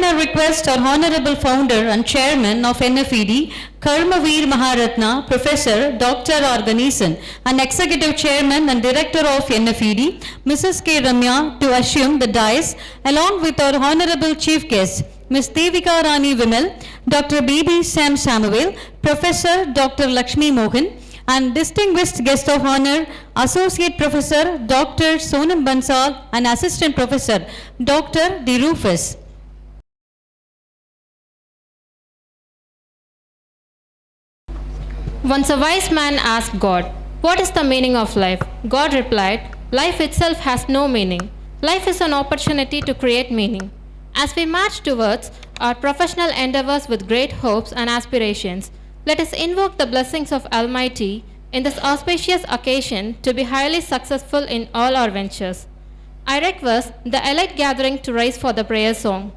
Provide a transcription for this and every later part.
now request our Honorable Founder and Chairman of NFED, Karmaveer Maharatna, Professor Dr. R. Ganesan, and Executive Chairman and Director of NFED, Mrs. K. Ramya, to assume the dais, along with our Honorable Chief Guest, Ms. Devika Rani Vimal, Dr. B.B. Sam Samuel, Professor Dr. Lakshmi Mohan, and distinguished guest of honor, Associate Professor Dr. Sonam Bansal and Assistant Professor Dr. D. Rufus. Once a wise man asked God, "What is the meaning of life?" God replied, "Life itself has no meaning. Life is an opportunity to create meaning." As we march towards our professional endeavors with great hopes and aspirations, let us invoke the blessings of Almighty in this auspicious occasion to be highly successful in all our ventures. I request the elite gathering to rise for the prayer song.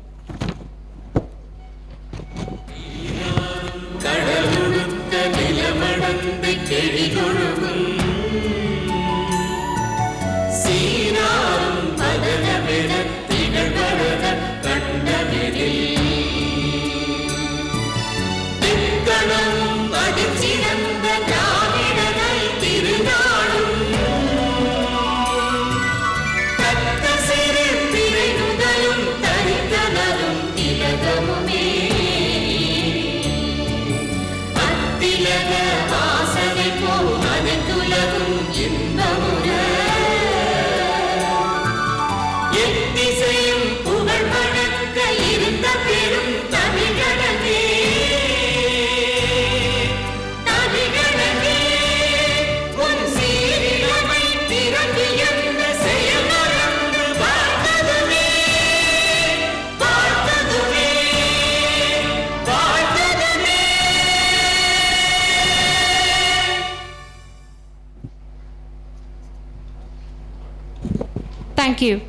Thank you.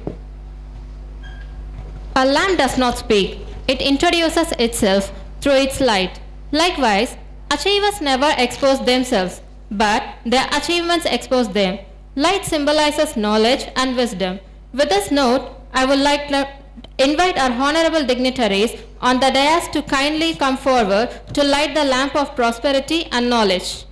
A lamp does not speak. It introduces itself through its light. Likewise, achievers never expose themselves, but their achievements expose them. Light symbolizes knowledge and wisdom. With this note, I would like to invite our honorable dignitaries on the dais to kindly come forward to light the lamp of prosperity and knowledge.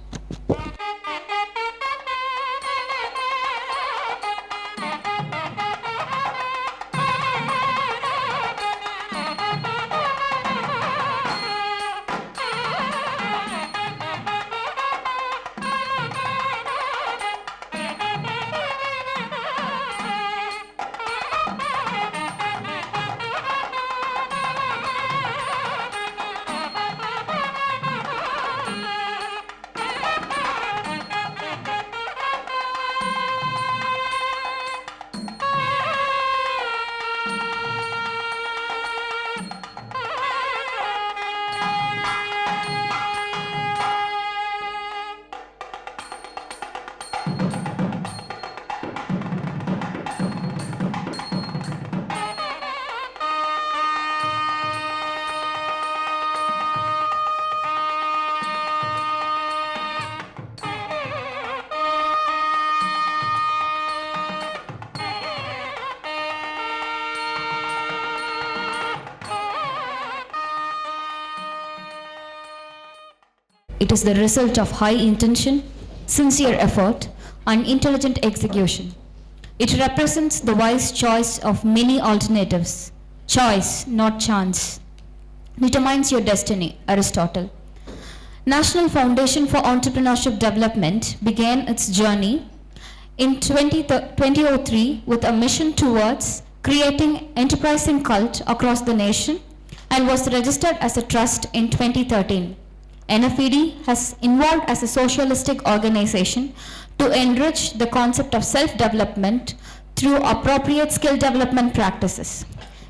It is the result of high intention, sincere effort, and intelligent execution. It represents the wise choice of many alternatives. Choice, not chance, determines your destiny, Aristotle. National Foundation for Entrepreneurship Development began its journey in 2003 with a mission towards creating enterprising cult across the nation and was registered as a trust in 2013. NFED has evolved as a socialistic organization to enrich the concept of self-development through appropriate skill development practices.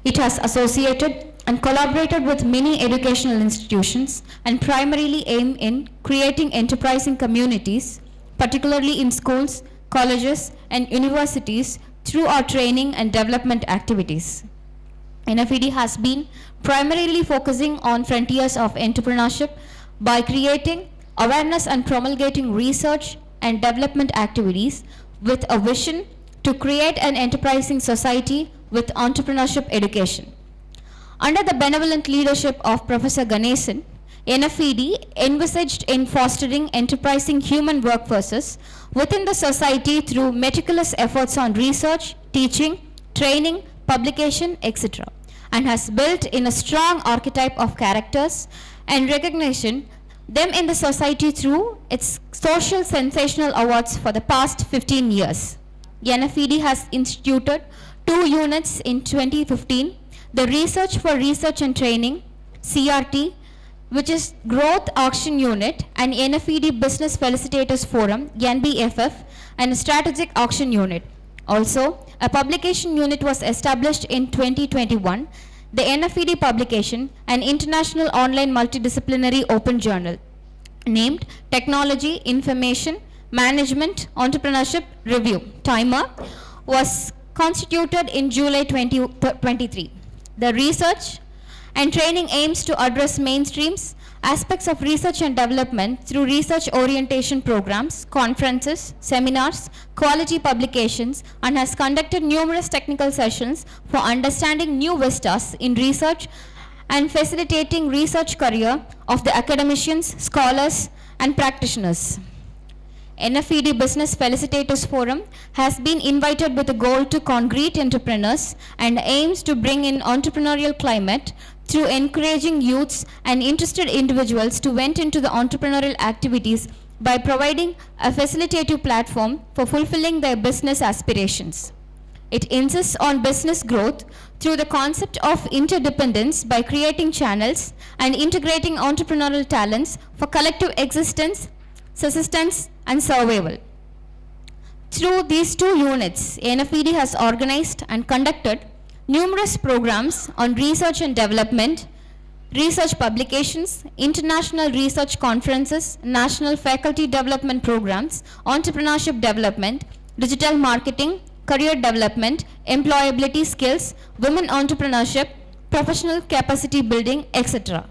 It has associated and collaborated with many educational institutions and primarily aim in creating enterprising communities, particularly in schools, colleges, and universities through our training and development activities. NFED has been primarily focusing on frontiers of entrepreneurship by creating awareness and promulgating research and development activities with a vision to create an enterprising society with entrepreneurship education. Under the benevolent leadership of Professor Ganesan, NFED envisaged in fostering enterprising human workforces within the society through meticulous efforts on research, teaching, training, publication, etc., and has built in a strong archetype of characters and recognition them in the society through its social sensational awards for the past 15 years. NFED has instituted 2 units in 2015, the Research for Research and Training, CRT, which is Growth Auction Unit, and NFED Business Facilitators Forum, NBFF, and Strategic Auction Unit. Also, a publication unit was established in 2021, the NFED publication, an international online multidisciplinary open journal, named Technology, Information, Management, Entrepreneurship Review. Timer was constituted in July 2023. The research and training aims to address mainstreams aspects of research and development through research orientation programs, conferences, seminars, quality publications, and has conducted numerous technical sessions for understanding new vistas in research and facilitating research career of the academicians, scholars, and practitioners. NFED Business Facilitators Forum has been invited with a goal to congregate entrepreneurs and aims to bring in entrepreneurial climate through encouraging youths and interested individuals to vent into the entrepreneurial activities by providing a facilitative platform for fulfilling their business aspirations. It insists on business growth through the concept of interdependence by creating channels and integrating entrepreneurial talents for collective existence, subsistence, and survival. Through these 2 units, NFED has organized and conducted numerous programs on research and development, research publications, international research conferences, national faculty development programs, entrepreneurship development, digital marketing, career development, employability skills, women entrepreneurship, professional capacity building, etc.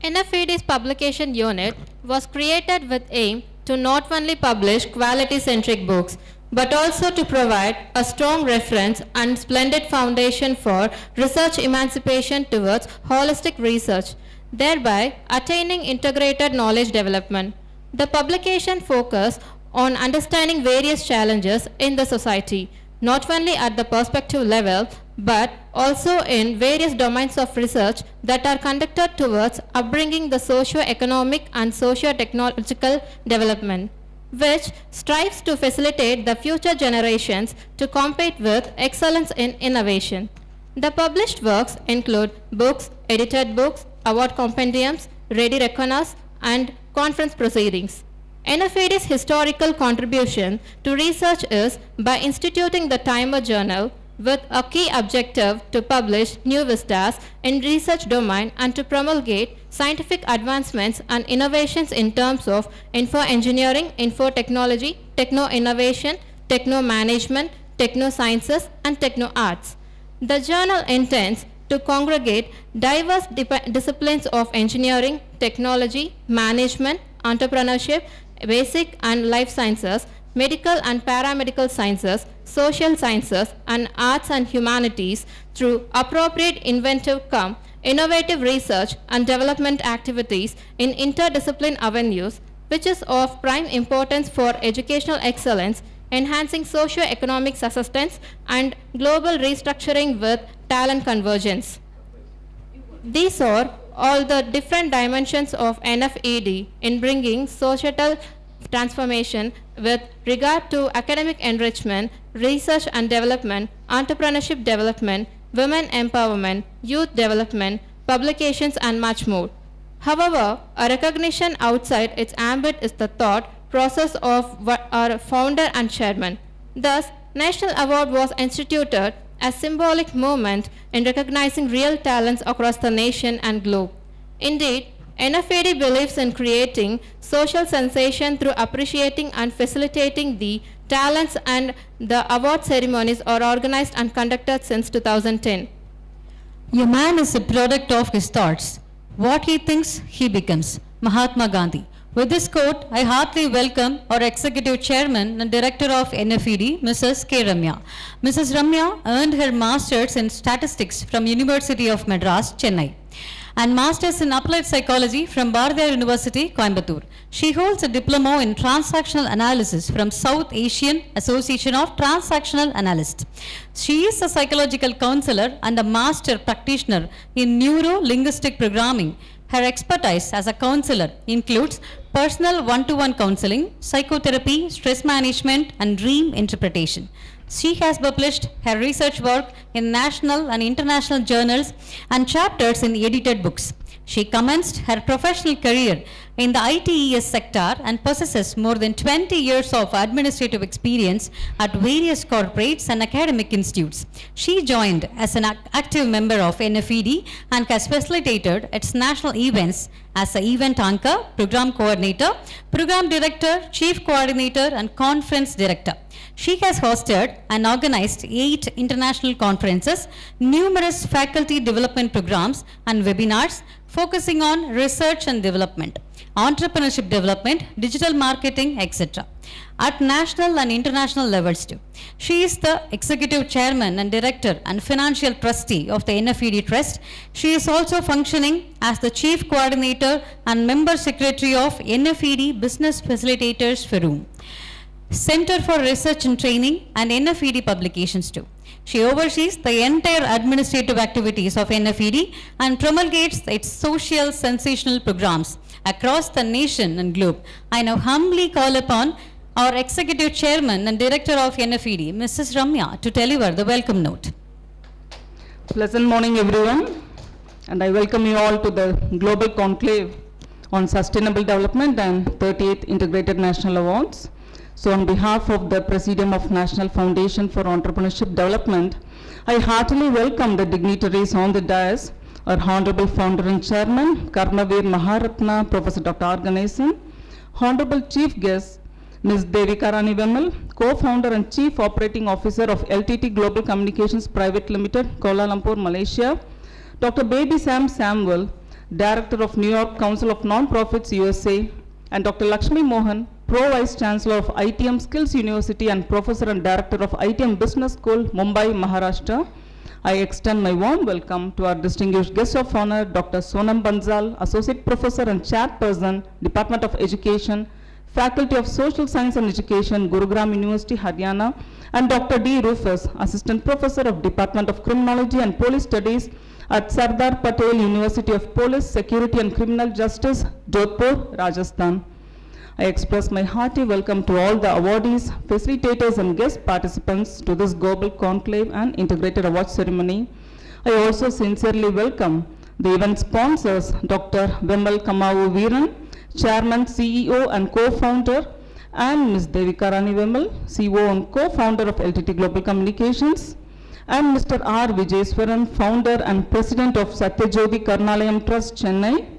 NFED's publication unit was created with aim to not only publish quality-centric books, but also to provide a strong reference and splendid foundation for research emancipation towards holistic research, thereby attaining integrated knowledge development. The publication focused on understanding various challenges in the society, not only at the perspective level, but also in various domains of research that are conducted towards upbringing the socio-economic and socio-technological development, which strives to facilitate the future generations to compete with excellence in innovation. The published works include books, edited books, award compendiums, ready reckoners, and conference proceedings. NFED's historical contribution to research is by instituting the Timer Journal with a key objective to publish new vistas in research domain and to promulgate scientific advancements and innovations in terms of info-engineering, info-technology, techno-innovation, techno-management, techno-sciences, and techno-arts. The journal intends to congregate diverse disciplines of engineering, technology, management, entrepreneurship, basic and life sciences, medical and paramedical sciences, social sciences, and arts and humanities through appropriate innovative research and development activities in interdiscipline avenues, which is of prime importance for educational excellence, enhancing socio-economic sustenance, and global restructuring with talent convergence. These are all the different dimensions of NFED in bringing societal transformation with regard to academic enrichment, research and development, entrepreneurship development, women empowerment, youth development, publications, and much more. However, a recognition outside its ambit is the thought process of our founder and chairman. Thus, National Award was instituted as symbolic moment in recognizing real talents across the nation and globe. Indeed, NFED believes in creating social sensation through appreciating and facilitating the talents, and the award ceremonies are organized and conducted since 2010. A man is a product of his thoughts. What he thinks, he becomes. Mahatma Gandhi. With this quote, I heartily welcome our Executive Chairman and Director of NFED, Mrs. K. Ramya. Mrs. Ramya earned her Masters in Statistics from University of Madras, Chennai, and Masters in Applied Psychology from Bharatiya University, Coimbatore. She holds a Diploma in Transactional Analysis from South Asian Association of Transactional Analysts. She is a psychological counselor and a master practitioner in neuro-linguistic programming. Her expertise as a counselor includes personal one-to-one counseling, psychotherapy, stress management, and dream interpretation. She has published her research work in national and international journals and chapters in edited books. She commenced her professional career in the ITES sector and possesses more than 20 years of administrative experience at various corporates and academic institutes. She joined as an active member of NFED and has facilitated its national events as an event anchor, program coordinator, program director, chief coordinator, and conference director. She has hosted and organized 8 international conferences, numerous faculty development programs and webinars focusing on research and development, entrepreneurship development, digital marketing, etc. at national and international levels too. She is the Executive Chairman and Director and Financial Trustee of the NFED Trust. She is also functioning as the Chief Coordinator and Member Secretary of NFED Business Facilitators Forum, Center for Research and Training, and NFED Publications too. She oversees the entire administrative activities of NFED and promulgates its social sensational programs across the nation and globe. I now humbly call upon our Executive Chairman and Director of NFED, Mrs. Ramya, to deliver the welcome note. Pleasant morning, everyone, and I welcome you all to the Global Conclave on Sustainable Development and 38th Integrated National Awards. So on behalf of the Presidium of National Foundation for Entrepreneurship Development, I heartily welcome the dignitaries on the dais, our Honorable Founder and Chairman, Karmavir Maharatna, Professor Dr. R. Ganesan, Honorable Chief Guest, Ms. Devika Rani Vemal, Co-Founder and Chief Operating Officer of LTT Global Communications Private Limited, Kuala Lumpur, Malaysia, Dr. Baby Sam Samuel, Director of New York Council of Non-Profits USA, and Dr. Lakshmi Mohan, Pro Vice Chancellor of ITM Skills University and Professor and Director of ITM Business School, Mumbai, Maharashtra. I extend my warm welcome to our distinguished guest of honor, Dr. Sonam Bansal, Associate Professor and Chairperson, Department of Education, Faculty of Social Science and Education, Gurugram University, Haryana, and Dr. D. Rufus, Assistant Professor of Department of Criminology and Police Studies at Sardar Patel University of Police, Security and Criminal Justice, Jodhpur, Rajasthan. I express my hearty welcome to all the awardees, facilitators, and guest participants to this Global Conclave and Integrated Award Ceremony. I also sincerely welcome the event sponsors, Dr. Vemal Kamavu Veeran, Chairman, CEO, and Co-Founder, and Ms. Devika Rani Vemal, CEO and Co-Founder of LTT Global Communications, and Mr. R. Vijayswaran, Founder and President of Satyajodi Karnalayam Trust, Chennai.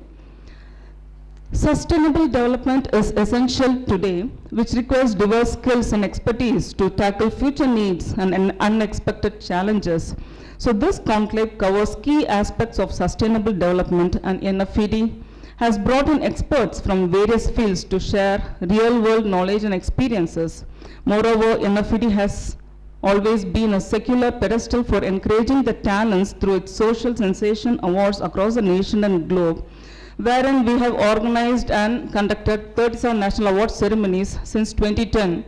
Sustainable development is essential today, which requires diverse skills and expertise to tackle future needs and unexpected challenges. So this conclave covers key aspects of sustainable development, and NFED has brought in experts from various fields to share real-world knowledge and experiences. Moreover, NFED has always been a secular pedestal for encouraging the talents through its social sensation awards across the nation and globe, wherein we have organized and conducted 37 national award ceremonies since 2010,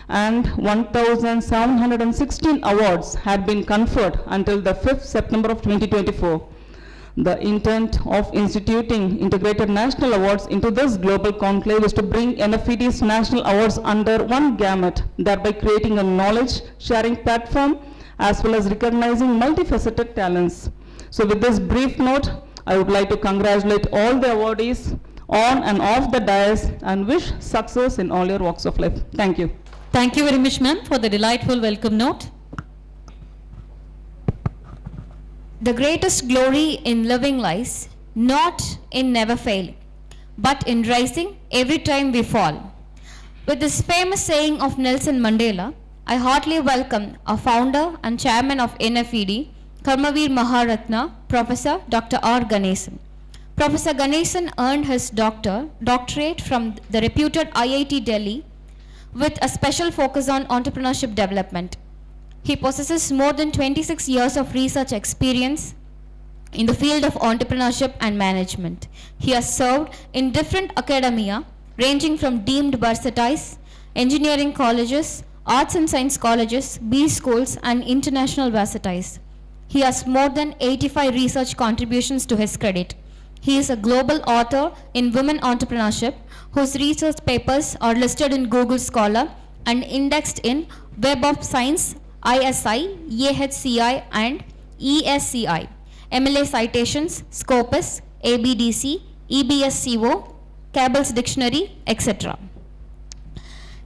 and 1,716 awards had been conferred until the 5th September of 2024. The intent of instituting integrated national awards into this global conclave is to bring NFED's national awards under one gamut, thereby creating a knowledge sharing platform as well as recognizing multifaceted talents. So with this brief note, I would like to congratulate all the awardees on and off the dais and wish success in all your walks of life. Thank you. Thank you very much, ma'am, for the delightful welcome note. The greatest glory in living lies not in never failing, but in rising every time we fall. With this famous saying of Nelson Mandela, I heartily welcome our founder and chairman of NFED, Karmavir Maharatna, Professor Dr. R. Ganesan. Professor Ganesan earned his doctorate from the reputed IIT Delhi with a special focus on entrepreneurship development. He possesses more than 26 years of research experience in the field of entrepreneurship and management. He has served in different academia ranging from deemed versities, engineering colleges, arts and science colleges, B schools and international versities. He has more than 85 research contributions to his credit. He is a global author in women entrepreneurship whose research papers are listed in Google Scholar and indexed in Web of Science, ISI, AHCI and ESCI. MLA citations, Scopus, ABDC, EBSCO, Cabell's Dictionary, etc.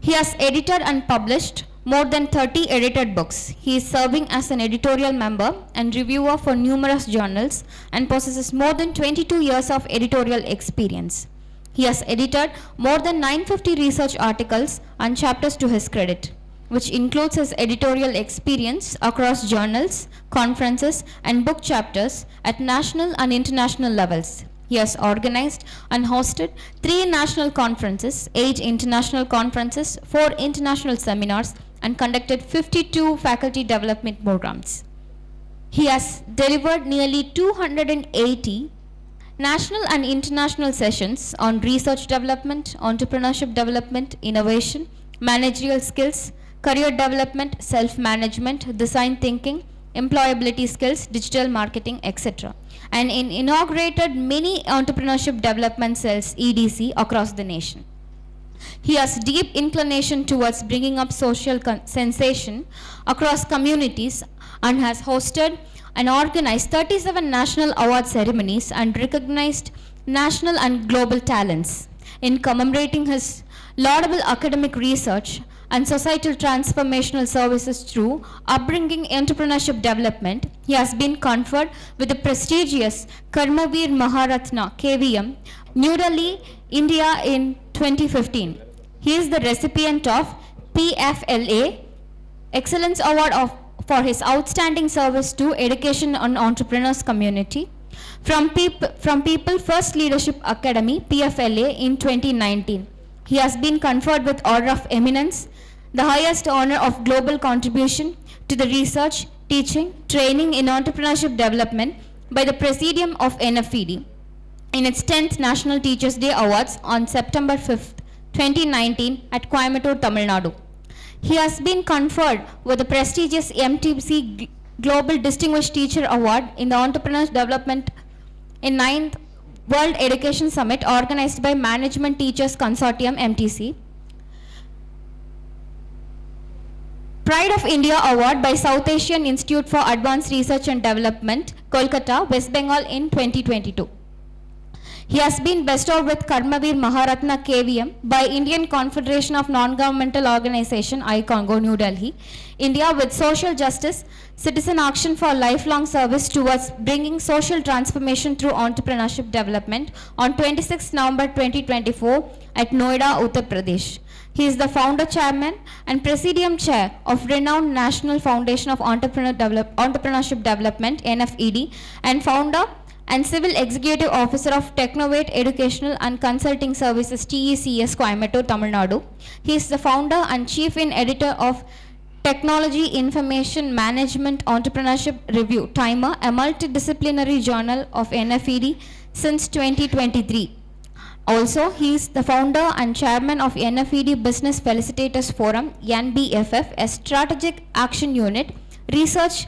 He has edited and published more than 30 edited books. He is serving as an editorial member and reviewer for numerous journals and possesses more than 22 years of editorial experience. He has edited more than 950 research articles and chapters to his credit, which includes his editorial experience across journals, conferences, and book chapters at national and international levels. He has organized and hosted 3 national conferences, 8 international conferences, 4 international seminars, and conducted 52 faculty development programs. He has delivered nearly 280 national and international sessions on research development, entrepreneurship development, innovation, managerial skills, career development, self-management, design thinking, employability skills, digital marketing, etc. And inaugurated many entrepreneurship development cells, EDC, across the nation. He has deep inclination towards bringing up social sensation across communities and has hosted and organized 37 national award ceremonies and recognized national and global talents. In commemorating his laudable academic research and societal transformational services through upbringing entrepreneurship development, he has been conferred with the prestigious Karmavir Maharatna KVM, New Delhi, India in 2015. He is the recipient of PFLA Excellence Award for his outstanding service to education and entrepreneurs community from People First Leadership Academy PFLA in 2019. He has been conferred with Order of Eminence, the highest honor of global contribution to the research, teaching, training in entrepreneurship development by the Presidium of NFED in its 10th National Teachers' Day Awards on September 5th, 2019 at Coimbatore, Tamil Nadu. He has been conferred with the prestigious MTC Global Distinguished Teacher Award in the Entrepreneurship Development in 9th World Education Summit organized by Management Teachers Consortium MTC. Pride of India Award by South Asian Institute for Advanced Research and Development, Kolkata, West Bengal in 2022. He has been bestowed with Karmavir Maharatna KVM by Indian Confederation of Non-Governmental Organization, I-Congo, New Delhi, India, with Social Justice, Citizen Action for Lifelong Service towards bringing social transformation through entrepreneurship development on 26 November 2024 at Noida, Uttar Pradesh. He is the founder chairman and presidium chair of renowned National Foundation of Entrepreneurship Development, NFED, and founder and Civil Executive Officer of Technovate Educational and Consulting Services, TECS, Coimbatore, Tamil Nadu. He is the founder and chief editor of Technology Information Management Entrepreneurship Review, Timer, a multidisciplinary journal of NFED since 2023. Also, he is the founder and chairman of NFED Business Facilitators Forum, NBFF, a strategic action unit, research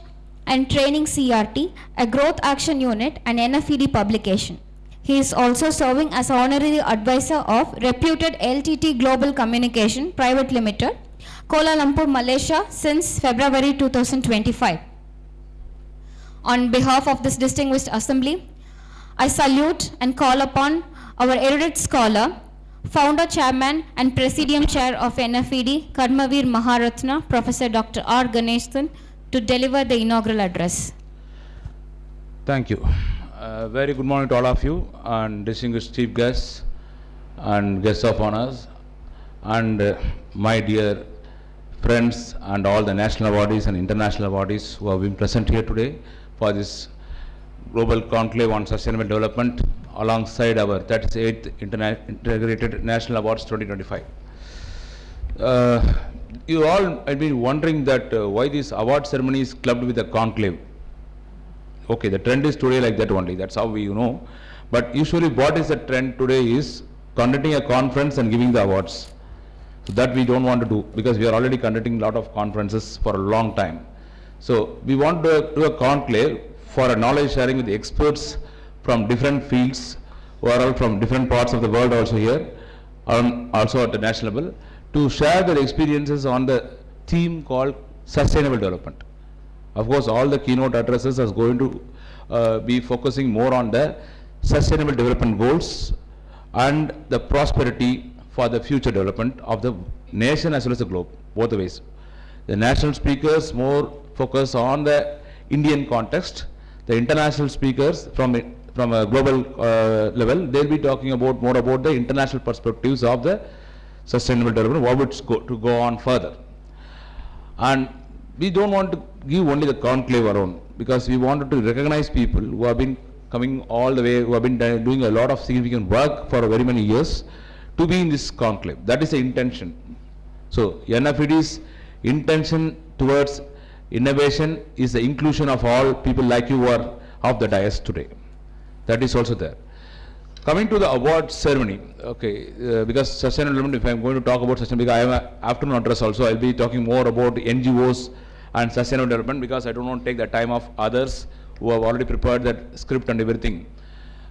and training CRT, a growth action unit, and NFED publication. He is also serving as honorary advisor of reputed LTT Global Communication Private Limited, Kuala Lumpur, Malaysia since February 2025. On behalf of this distinguished assembly, I salute and call upon our erudite scholar, founder, chairman, and presidium chair of NFED, Karmavir Maharatna, Professor Dr. R. Ganesan, to deliver the inaugural address. Thank you. Very good morning to all of you and distinguished chief guests and guests of honors and my dear friends and all the national awardees and international awardees who have been present here today for this global conclave on sustainable development alongside our 38th Integrated National Awards 2025. You all have been wondering that why this award ceremony is clubbed with a conclave. Okay, the trend is today like that only, that's how we know. But usually what is the trend today is conducting a conference and giving the awards. So that we don't want to do because we are already conducting a lot of conferences for a long time. So we want to do a conclave for a knowledge sharing with the experts from different fields who are all from different parts of the world also here, also at the national level, to share their experiences on the theme called sustainable development. Of course, all the keynote addresses are going to be focusing more on the sustainable development goals and the prosperity for the future development of the nation as well as the globe, both the ways. The national speakers more focus on the Indian context. The international speakers from a global level, they'll be talking about more about the international perspectives of the sustainable development, what would to go on further. And we don't want to give only the conclave alone because we wanted to recognize people who have been coming all the way, who have been doing a lot of significant work for very many years to be in this conclave. That is the intention. So NFED's intention towards innovation is the inclusion of all people like you who are of the dais today. That is also there. Coming to the award ceremony, okay, because sustainable development, if I am going to talk about sustainable, because I have an afternoon address also, I will be talking more about the NGOs and sustainable development because I don't want to take the time of others who have already prepared that script and everything.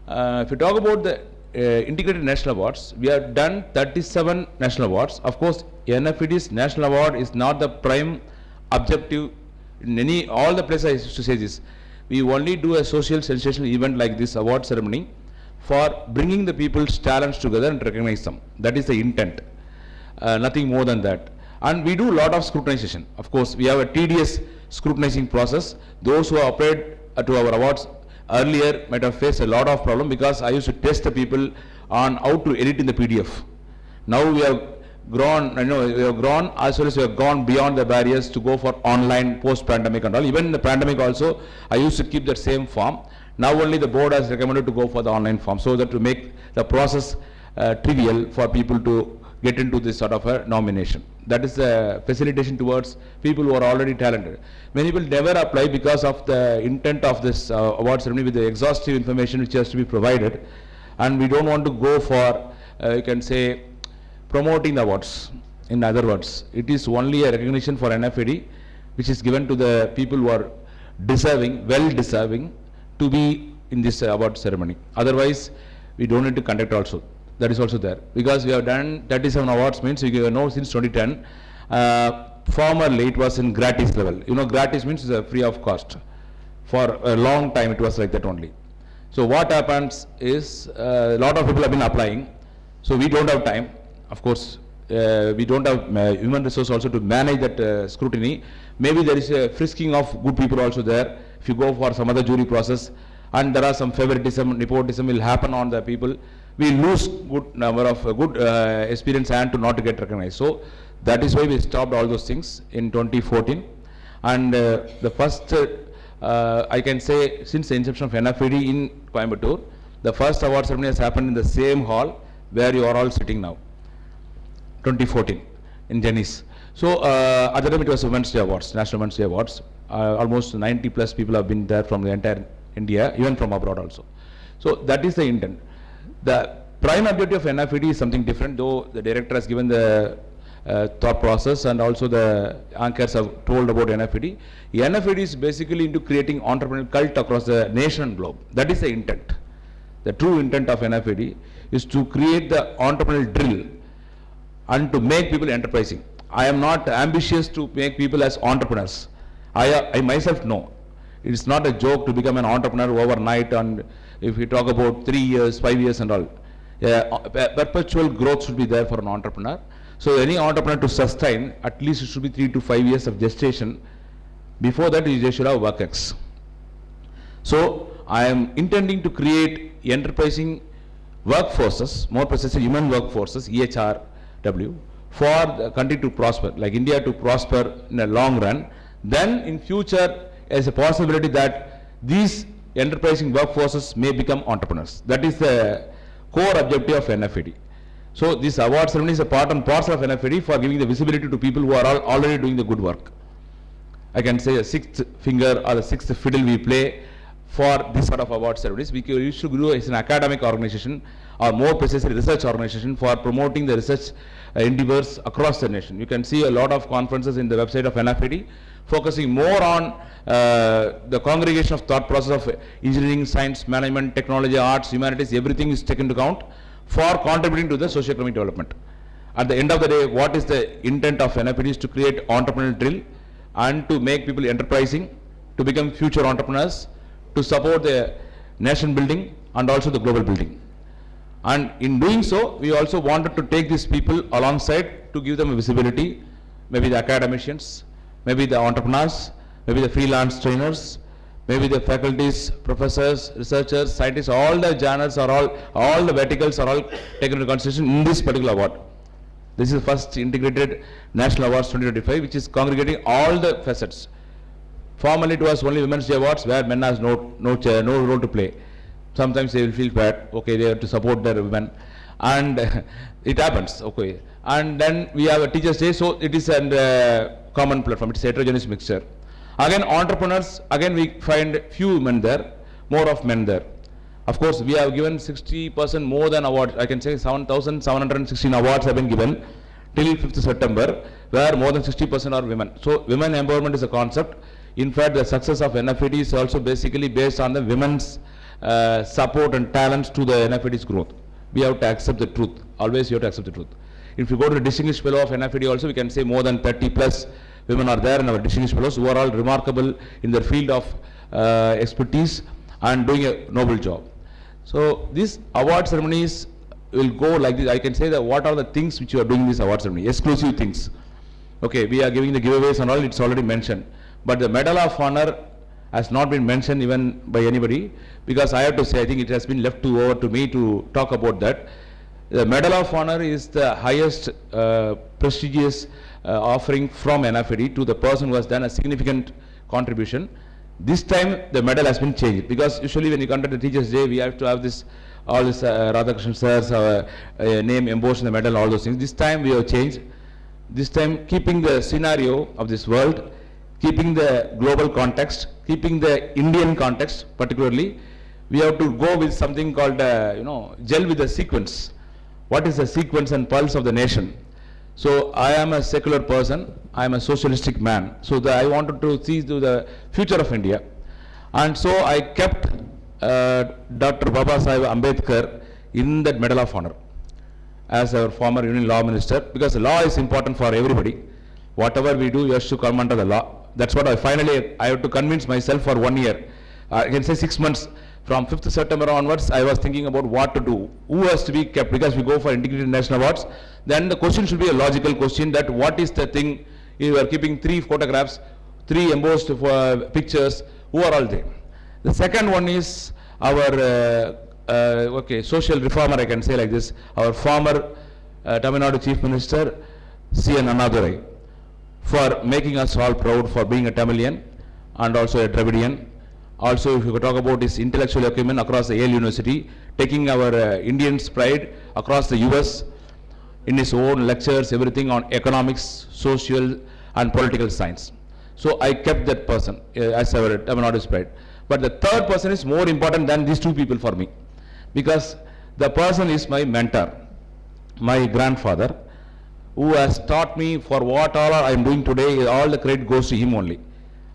If you talk about the Integrated National Awards, we have done 37 national awards. Of course, NFED's national award is not the prime objective in all the places I used to say this. We only do a social sensational event like this award ceremony for bringing the people's talents together and recognize them. That is the intent, nothing more than that. And we do a lot of scrutinization. Of course, we have a tedious scrutinizing process. Those who have applied to our awards earlier might have faced a lot of problem because I used to test the people on how to edit in the PDF. Now we have grown, we have grown as well as we have gone beyond the barriers to go for online post-pandemic and all. Even in the pandemic also, I used to keep that same form. Now only the board has recommended to go for the online form so that to make the process trivial for people to get into this sort of a nomination. That is the facilitation towards people who are already talented. Many people never apply because of the intent of this award ceremony with the exhaustive information which has to be provided, and we don't want to go for, you can say, promoting the awards. In other words, it is only a recognition for NFED which is given to the people who are deserving, well deserving to be in this award ceremony. Otherwise, we don't need to conduct also. That is also there. Because we have done 37 awards means we know since 2010. Formerly it was in gratis level. You know, gratis means it's free of cost. For a long time it was like that only. So what happens is a lot of people have been applying. So we don't have time. Of course, we don't have human resource also to manage that scrutiny. Maybe there is a frisking of good people also there. If you go for some other jury process and there are some favoritism, nepotism will happen on the people, we lose good number of good experience and to not to get recognized. So that is why we stopped all those things in 2014. And the first, I can say, since the inception of NFED in Coimbatore, the first award ceremony has happened in the same hall where you are all sitting now, 2014 in Jennings. So at the time it was Women's Day Awards, National Women's Day Awards. Almost 90 plus people have been there from the entire India, even from abroad also. So that is the intent. The prime objective of NFED is something different, though the director has given the thought process and also the anchors have told about NFED. NFED is basically into creating entrepreneurial cult across the nation and globe. That is the intent. The true intent of NFED is to create the entrepreneurial drill and to make people enterprising. I am not ambitious to make people as entrepreneurs. I myself know it is not a joke to become an entrepreneur overnight, and if we talk about 3 years, 5 years and all. Perpetual growth should be there for an entrepreneur. So any entrepreneur to sustain, at least it should be 3 to 5 years of gestation. Before that, you should have work-ex. So I am intending to create enterprising workforces, more precisely human workforces, EHRW, for the country to prosper, like India to prosper in a long run. Then in future, as a possibility that these enterprising workforces may become entrepreneurs. That is the core objective of NFED. So this award ceremony is a part and parcel of NFED for giving the visibility to people who are already doing the good work. I can say a sixth finger or the sixth fiddle we play for this sort of award ceremonies. We used to do as an academic organization, or more precisely research organization, for promoting the research endeavors across the nation. You can see a lot of conferences in the website of NFED focusing more on the congregation of thought process of engineering, science, management, technology, arts, humanities, everything is taken into account for contributing to the socio-economic development. At the end of the day, what is the intent of NFED is to create entrepreneurial drill and to make people enterprising, to become future entrepreneurs, to support the nation building and also the global building. And in doing so, we also wanted to take these people alongside to give them a visibility, maybe the academicians, maybe the entrepreneurs, maybe the freelance trainers, maybe the faculties, professors, researchers, scientists, all the journals are all the verticals are all taken into consideration in this particular award. This is the first integrated National Awards 2025, which is congregating all the facets. Formerly it was only Women's Day Awards where men has no role to play. Sometimes they will feel bad, okay, they have to support their women, and it happens, okay. And then we have a Teachers' Day, so it is a common platform, it's a heterogeneous mixture. Again, entrepreneurs, again we find few women there, more of men there. Of course, we have given 60% more than awards. I can say 7,716 awards have been given till 5th September, where more than 60% are women. So, women empowerment is a concept. In fact, the success of NFED is also basically based on the women's support and talents to the NFED's growth. We have to accept the truth. Always you have to accept the truth. If you go to the Distinguished Fellow of NFED also, we can say more than 30 plus women are there in our Distinguished Fellows who are all remarkable in their field of expertise and doing a noble job. So these award ceremonies will go like this. I can say that what are the things which you are doing in this award ceremony, exclusive things. Okay, we are giving the giveaways and all, it's already mentioned. But the Medal of Honor has not been mentioned even by anybody, because I have to say, I think it has been left over to me to talk about that. The Medal of Honor is the highest prestigious offering from NFED to the person who has done a significant contribution. This time the medal has been changed, because usually when you conduct the Teachers' Day, we have to have this, all this Radhakrishnan sir's name embossed in the medal, all those things. This time we have changed. This time, keeping the scenario of this world, keeping the global context, keeping the Indian context particularly, we have to go with something called, gel with the sequence. What is the sequence and pulse of the nation? So I am a secular person, I am a socialistic man, so I wanted to see to the future of India, and so I kept Dr. Baba Sahib Ambedkar in that Medal of Honor as our former Union Law Minister, because the law is important for everybody. Whatever we do, you have to come under the law. That's what I have to convince myself for 1 year. I can say 6 months. From 5th September onwards, I was thinking about what to do, who has to be kept, because we go for integrated national awards. Then the question should be a logical question, that what is the thing, you are keeping 3 photographs, 3 embossed pictures, who are all there? The second one is our social reformer, I can say like this, our former Tamil Nadu Chief Minister, C.N. Annadurai, for making us all proud for being a Tamilian and also a Dravidian. Also, if you talk about his intellectual acumen across the Yale University, taking our Indians' pride across the US in his own lectures, everything on economics, social and political science. So I kept that person as our Tamil Nadu's pride. But the third person is more important than these 2 people for me, because the person is my mentor, my grandfather, who has taught me for what all I am doing today. All the credit goes to him only.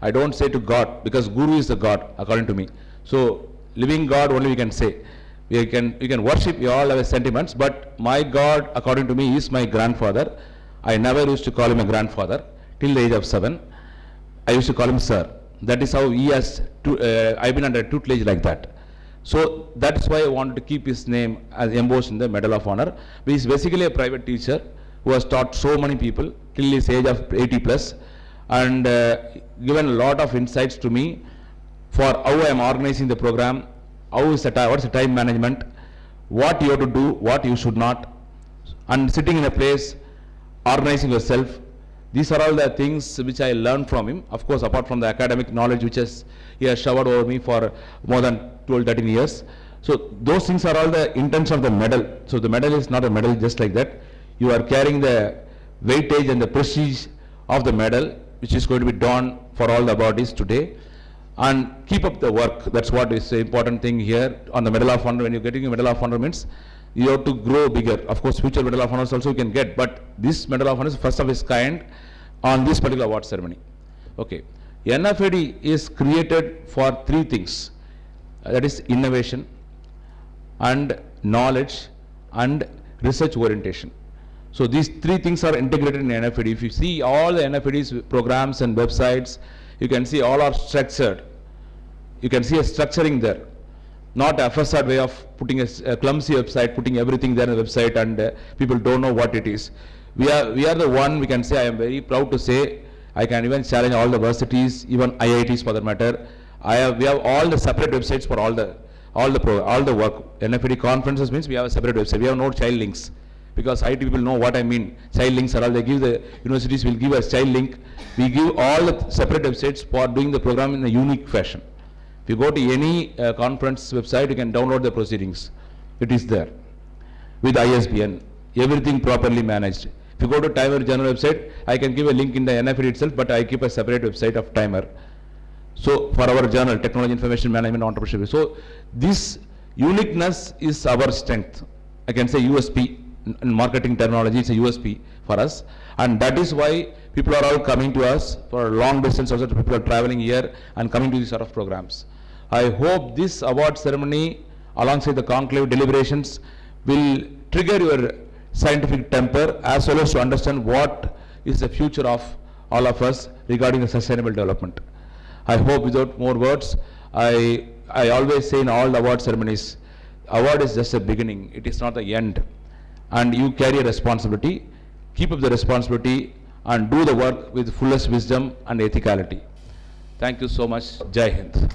I don't say to God, because Guru is the God according to me. So living God only we can say. You can worship, you all have sentiments, but my God according to me is my grandfather. I never used to call him a grandfather till the age of 7. I used to call him sir. That is how he has I've been under tutelage like that. So that's why I wanted to keep his name as embossed in the Medal of Honor. He is basically a private teacher who has taught so many people till his age of 80 plus, and given a lot of insights to me for how I am organizing the program, what's the time management, what you have to do, what you should not, and sitting in a place, organizing yourself, These are all the things which I learned from him. Of course, apart from the academic knowledge which he has showered over me for more than 12, 13 years. So those things are all the intention of the medal. So the medal is not a medal just like that. You are carrying the weightage and the prestige of the medal, which is going to be done for all the bodies today. And keep up the work. That's what is the important thing here on the Medal of Honor. When you're getting a Medal of Honor means you have to grow bigger. Of course, future Medal of Honors also you can get, but this Medal of Honor is first of its kind on this particular award ceremony. Okay. NFED is created for three things. That is innovation and knowledge and research orientation. So these three things are integrated in NFED. If you see all the NFED's programs and websites, you can see all are structured. You can see a structuring there. Not a facade way of putting a clumsy website, putting everything there in the website, and people don't know what it is. We are the one, we can say, I am very proud to say, I can even challenge all the universities, even IITs for that matter. We have all the separate websites for all the work. NFED conferences means we have a separate website. We have no child links. Because IT people know what I mean. Child links are all, they give the universities will give us child link. We give all the separate websites for doing the program in a unique fashion. If you go to any conference website, you can download the proceedings. It is there with ISBN, everything properly managed. If you go to Timer Journal website, I can give a link in the NFED itself, but I keep a separate website of Timer. So for our journal, Technology Information Management Entrepreneurship. So this uniqueness is our strength. I can say USP. In marketing terminology, it's a USP for us, and that is why people are all coming to us for long distance. Also, people are traveling here and coming to these sort of programs. I hope this award ceremony, alongside the conclave deliberations, will trigger your scientific temper as well as to understand what is the future of all of us regarding the sustainable development. I hope, without more words, I always say in all the award ceremonies, award is just a beginning. It is not the end. And you carry a responsibility, keep up the responsibility and do the work with fullest wisdom and ethicality. Thank you so much. Jai Hind.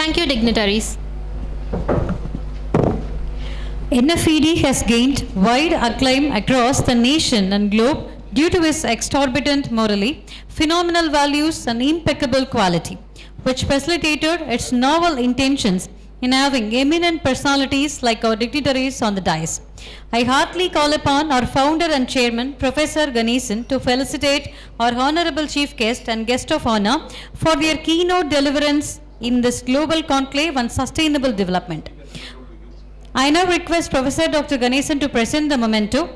Thank you, dignitaries. NFED has gained wide acclaim across the nation and globe due to its exorbitant morally, phenomenal values and impeccable quality, which facilitated its novel intentions in having eminent personalities like our dignitaries on the dais. I heartily call upon our founder and chairman, Professor Ganesan, to felicitate our honorable chief guest and guest of honor for their keynote deliverance in this global conclave on sustainable development. I now request Professor Dr. Ganesan to present the memento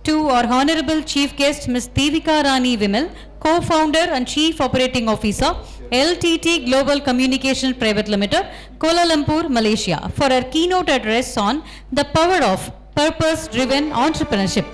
to our honorable chief guest, Ms. Devika Rani Vimal, co-founder and chief operating officer, LTT Global Communication Private Limited, Kuala Lumpur, Malaysia, for her keynote address on the power of purpose-driven entrepreneurship.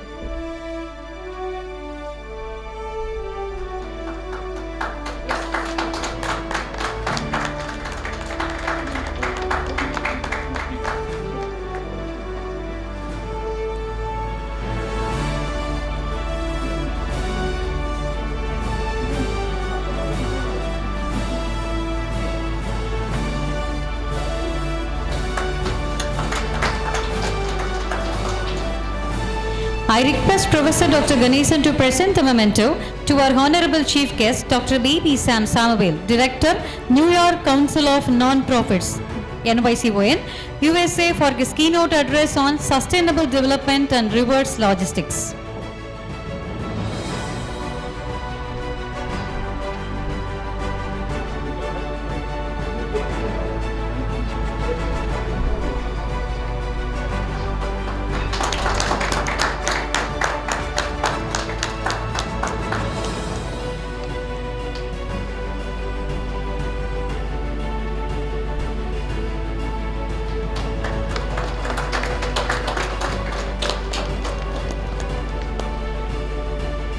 I request Professor Dr. Ganesan to present the memento to our Honorable Chief Guest, Dr. B.B. Sam Samuel, Director, New York Council of Non-Profits, NYCON, USA, for his keynote address on sustainable development and reverse logistics.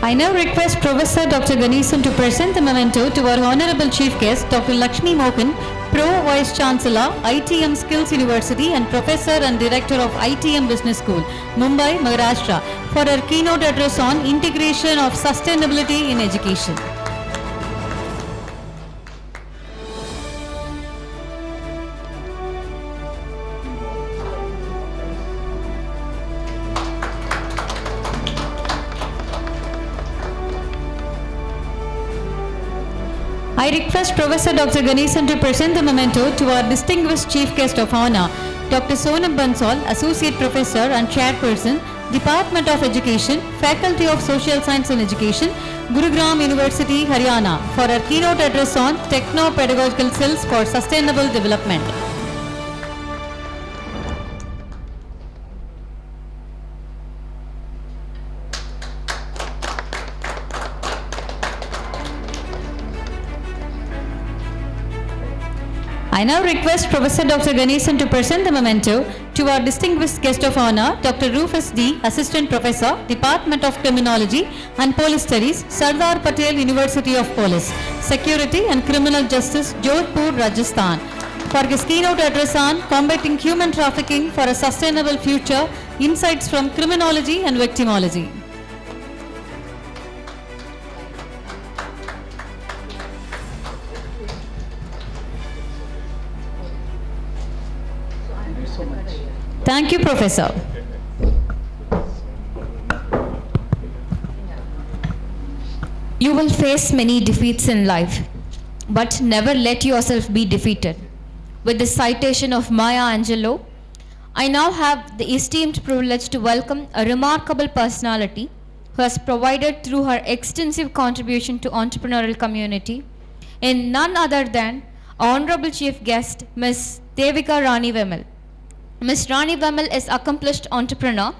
I now request Professor Dr. Ganesan to present the memento to our Honorable Chief Guest, Dr. Lakshmi Mohan, Pro Vice Chancellor, ITM Skills University and Professor and Director of ITM Business School, Mumbai, Maharashtra, for her keynote address on integration of sustainability in education. I request Professor Dr. Ganesan to present the memento to our distinguished Chief Guest of Honor, Dr. Sonam Bansal, Associate Professor and Chairperson, Department of Education, Faculty of Social Science and Education, Gurugram University, Haryana, for her keynote address on Techno-Pedagogical Skills for Sustainable Development. I now request Professor Dr. Ganesan to present the memento to our distinguished guest of honor, Dr. Rufus D., Assistant Professor, Department of Criminology and Police Studies, Sardar Patel University of Police, Security and Criminal Justice, Jodhpur, Rajasthan, for his keynote address on combating human trafficking for a sustainable future, insights from criminology and victimology. Thank you, Professor. You will face many defeats in life, but never let yourself be defeated. With the citation of Maya Angelou, I now have the esteemed privilege to welcome a remarkable personality who has provided through her extensive contribution to entrepreneurial community in none other than our Honorable Chief Guest, Ms. Devika Rani Vemal. Ms. Rani Vemal is accomplished entrepreneur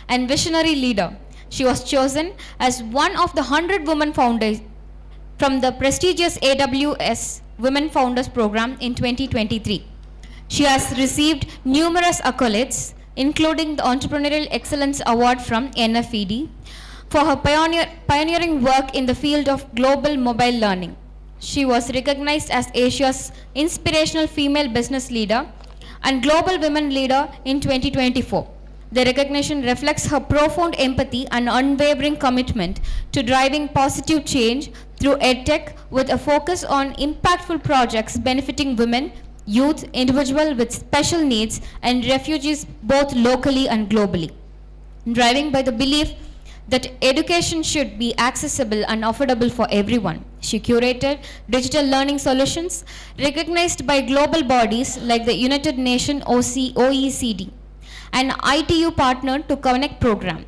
and visionary leader. She was chosen as one of the 100 women founders from the prestigious AWS Women Founders Program in 2023. She has received numerous accolades, including the Entrepreneurial Excellence Award from NFED for her pioneering work in the field of global mobile learning. She was recognized as Asia's inspirational female business leader and global women leader in 2024. The recognition reflects her profound empathy and unwavering commitment to driving positive change through EdTech with a focus on impactful projects benefiting women, youth, individuals with special needs, and refugees both locally and globally. Driving by the belief that education should be accessible and affordable for everyone. She curated digital learning solutions recognized by global bodies like the United Nations OECD, an ITU partner to Connect program.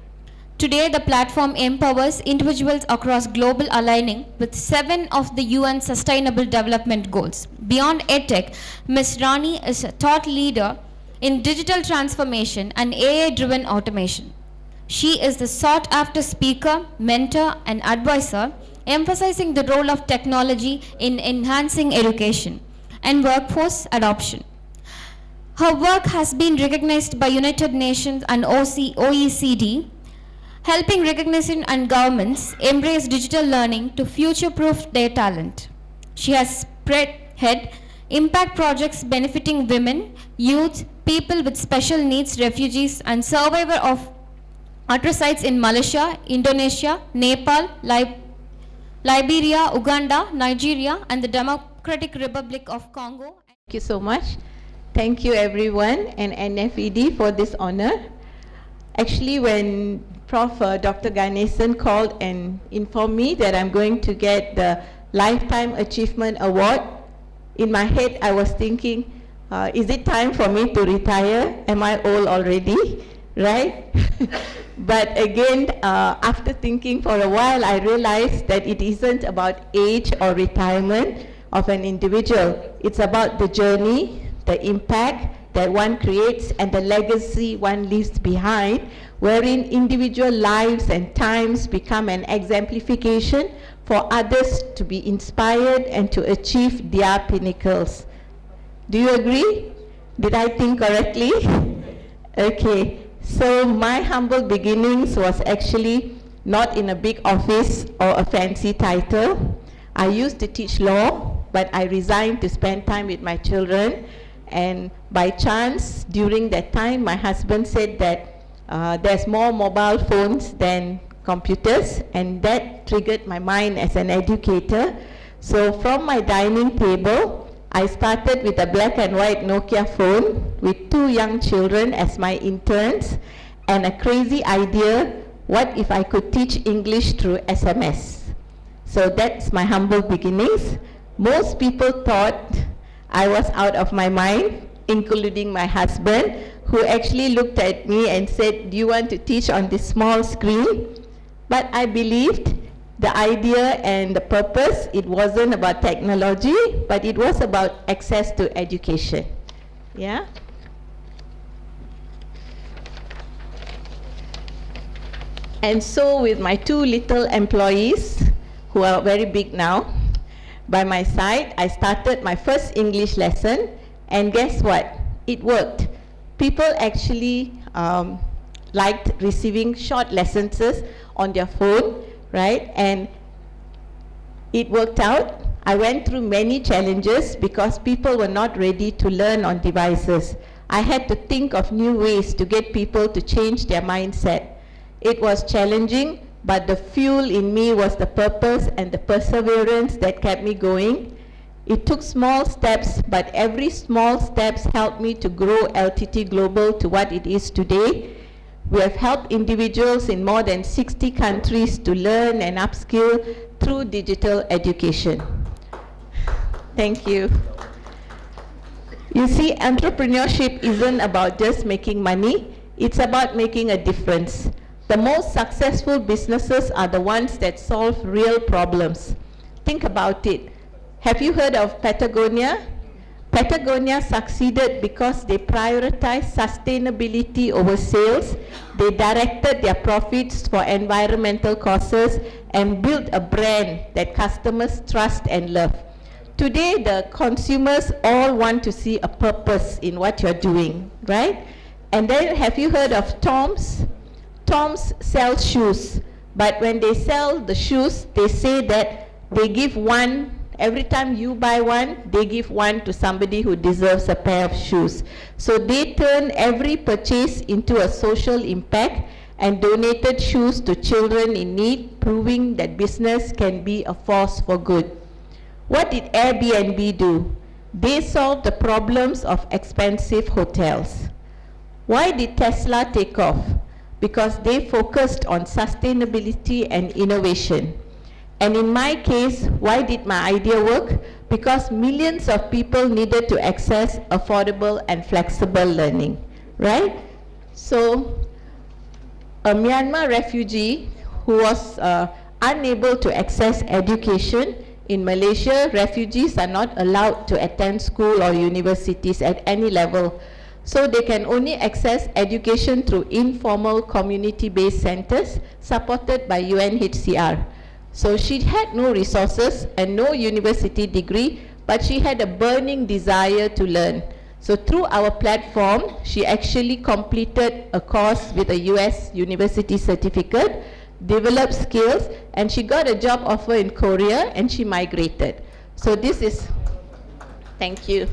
Today, the platform empowers individuals across global aligning with 7 of the UN Sustainable Development Goals. Beyond EdTech, Ms. Rani is a thought leader in digital transformation and AI-driven automation. She is the sought-after speaker, mentor, and advisor, emphasizing the role of technology in enhancing education and workforce adoption. Her work has been recognized by United Nations and OECD, helping recognition and governments embrace digital learning to future-proof their talent. She has spearheaded impact projects benefiting women, youth, people with special needs, refugees, and survivors of atrocities in Malaysia, Indonesia, Nepal, Liberia, Uganda, Nigeria, and the Democratic Republic of Congo. Thank you so much. Thank you everyone and NFED for this honor. Actually, when Dr. Ganesan called and informed me that I'm going to get the Lifetime Achievement Award. In my head, I was thinking, is it time for me to retire? Am I old already? Right? But again, after thinking for a while, I realized that it isn't about age or retirement of an individual. It's about the journey, the impact that one creates, and the legacy one leaves behind, wherein individual lives and times become an exemplification for others to be inspired and to achieve their pinnacles. Do you agree? Did I think correctly? Okay. So my humble beginnings was actually not in a big office or a fancy title. I used to teach law, but I resigned to spend time with my children. And by chance, during that time, my husband said that there's more mobile phones than computers, and that triggered my mind as an educator. So from my dining table, I started with a black and white Nokia phone with 2 young children as my interns, and a crazy idea, what if I could teach English through SMS? So that's my humble beginnings. Most people thought I was out of my mind, including my husband, who actually looked at me and said, do you want to teach on this small screen? But I believed the idea and the purpose, it wasn't about technology, but it was about access to education. Yeah? And so with my 2 little employees, who are very big now, by my side, I started my first English lesson, and guess what? It worked. People actually liked receiving short lessons on their phone, right? And it worked out. I went through many challenges because people were not ready to learn on devices. I had to think of new ways to get people to change their mindset. It was challenging, but the fuel in me was the purpose and the perseverance that kept me going. It took small steps, but every small steps helped me to grow LTT Global to what it is today. We have helped individuals in more than 60 countries to learn and upskill through digital education. Thank you. You see, entrepreneurship isn't about just making money, it's about making a difference. The most successful businesses are the ones that solve real problems. Think about it. Have you heard of Patagonia? Patagonia succeeded because they prioritized sustainability over sales. They directed their profits for environmental causes and built a brand that customers trust and love. Today, the consumers all want to see a purpose in what you're doing, right? And then, have you heard of Tom's? Tom's sells shoes, but when they sell the shoes, they say that they give one. Every time you buy one, they give one to somebody who deserves a pair of shoes. So they turn every purchase into a social impact and donated shoes to children in need, proving that business can be a force for good. What did Airbnb do? They solved the problems of expensive hotels. Why did Tesla take off? Because they focused on sustainability and innovation. And in my case, why did my idea work? Because millions of people needed to access affordable and flexible learning, right? So, a Myanmar refugee who was unable to access education. In Malaysia, refugees are not allowed to attend school or universities at any level. So they can only access education through informal community-based centers supported by UNHCR. So she had no resources and no university degree, but she had a burning desire to learn. So through our platform, she actually completed a course with a US university certificate, developed skills, and she got a job offer in Korea, and she migrated. So this is, thank you.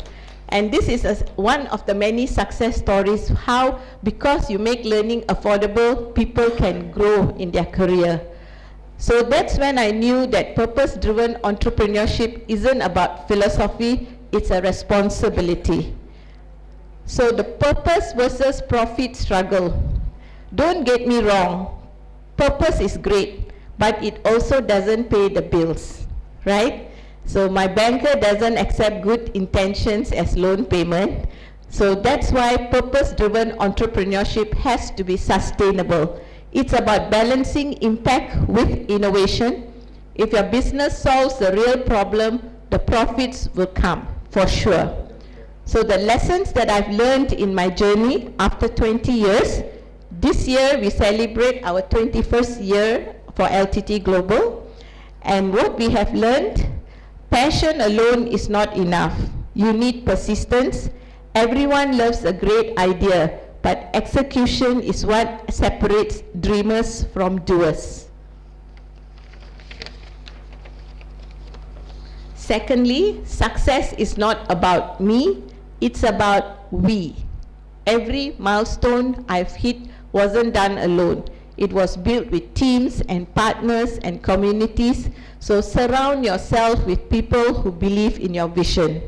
And this is one of the many success stories how, because you make learning affordable, people can grow in their career. So that's when I knew that purpose-driven entrepreneurship isn't about philosophy, it's a responsibility. So the purpose versus profit struggle. Don't get me wrong, Purpose is great, but it also doesn't pay the bills, right? So my banker doesn't accept good intentions as loan payment. So that's why purpose-driven entrepreneurship has to be sustainable. It's about balancing impact with innovation. If your business solves the real problem, the profits will come, for sure. So the lessons that I've learned in my journey after 20 years, this year we celebrate our 21st year for LTT Global. And what we have learned, passion alone is not enough. You need persistence. Everyone loves a great idea, but execution is what separates dreamers from doers. Secondly, success is not about me, it's about we. Every milestone I've hit wasn't done alone. It was built with teams and partners and communities. So surround yourself with people who believe in your vision.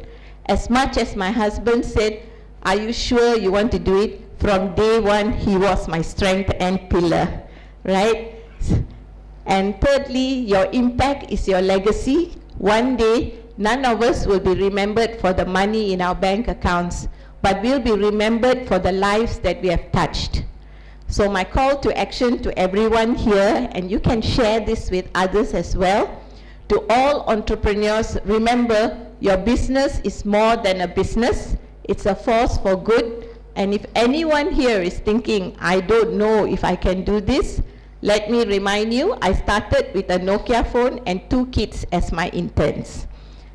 As much as my husband said, "Are you sure you want to do it?" From day one, he was my strength and pillar, right? And thirdly, your impact is your legacy. One day, none of us will be remembered for the money in our bank accounts, but we'll be remembered for the lives that we have touched. So my call to action to everyone here, and you can share this with others as well, to all entrepreneurs, remember your business is more than a business. It's a force for good. And if anyone here is thinking, "I don't know if I can do this," let me remind you, I started with a Nokia phone and 2 kids as my interns.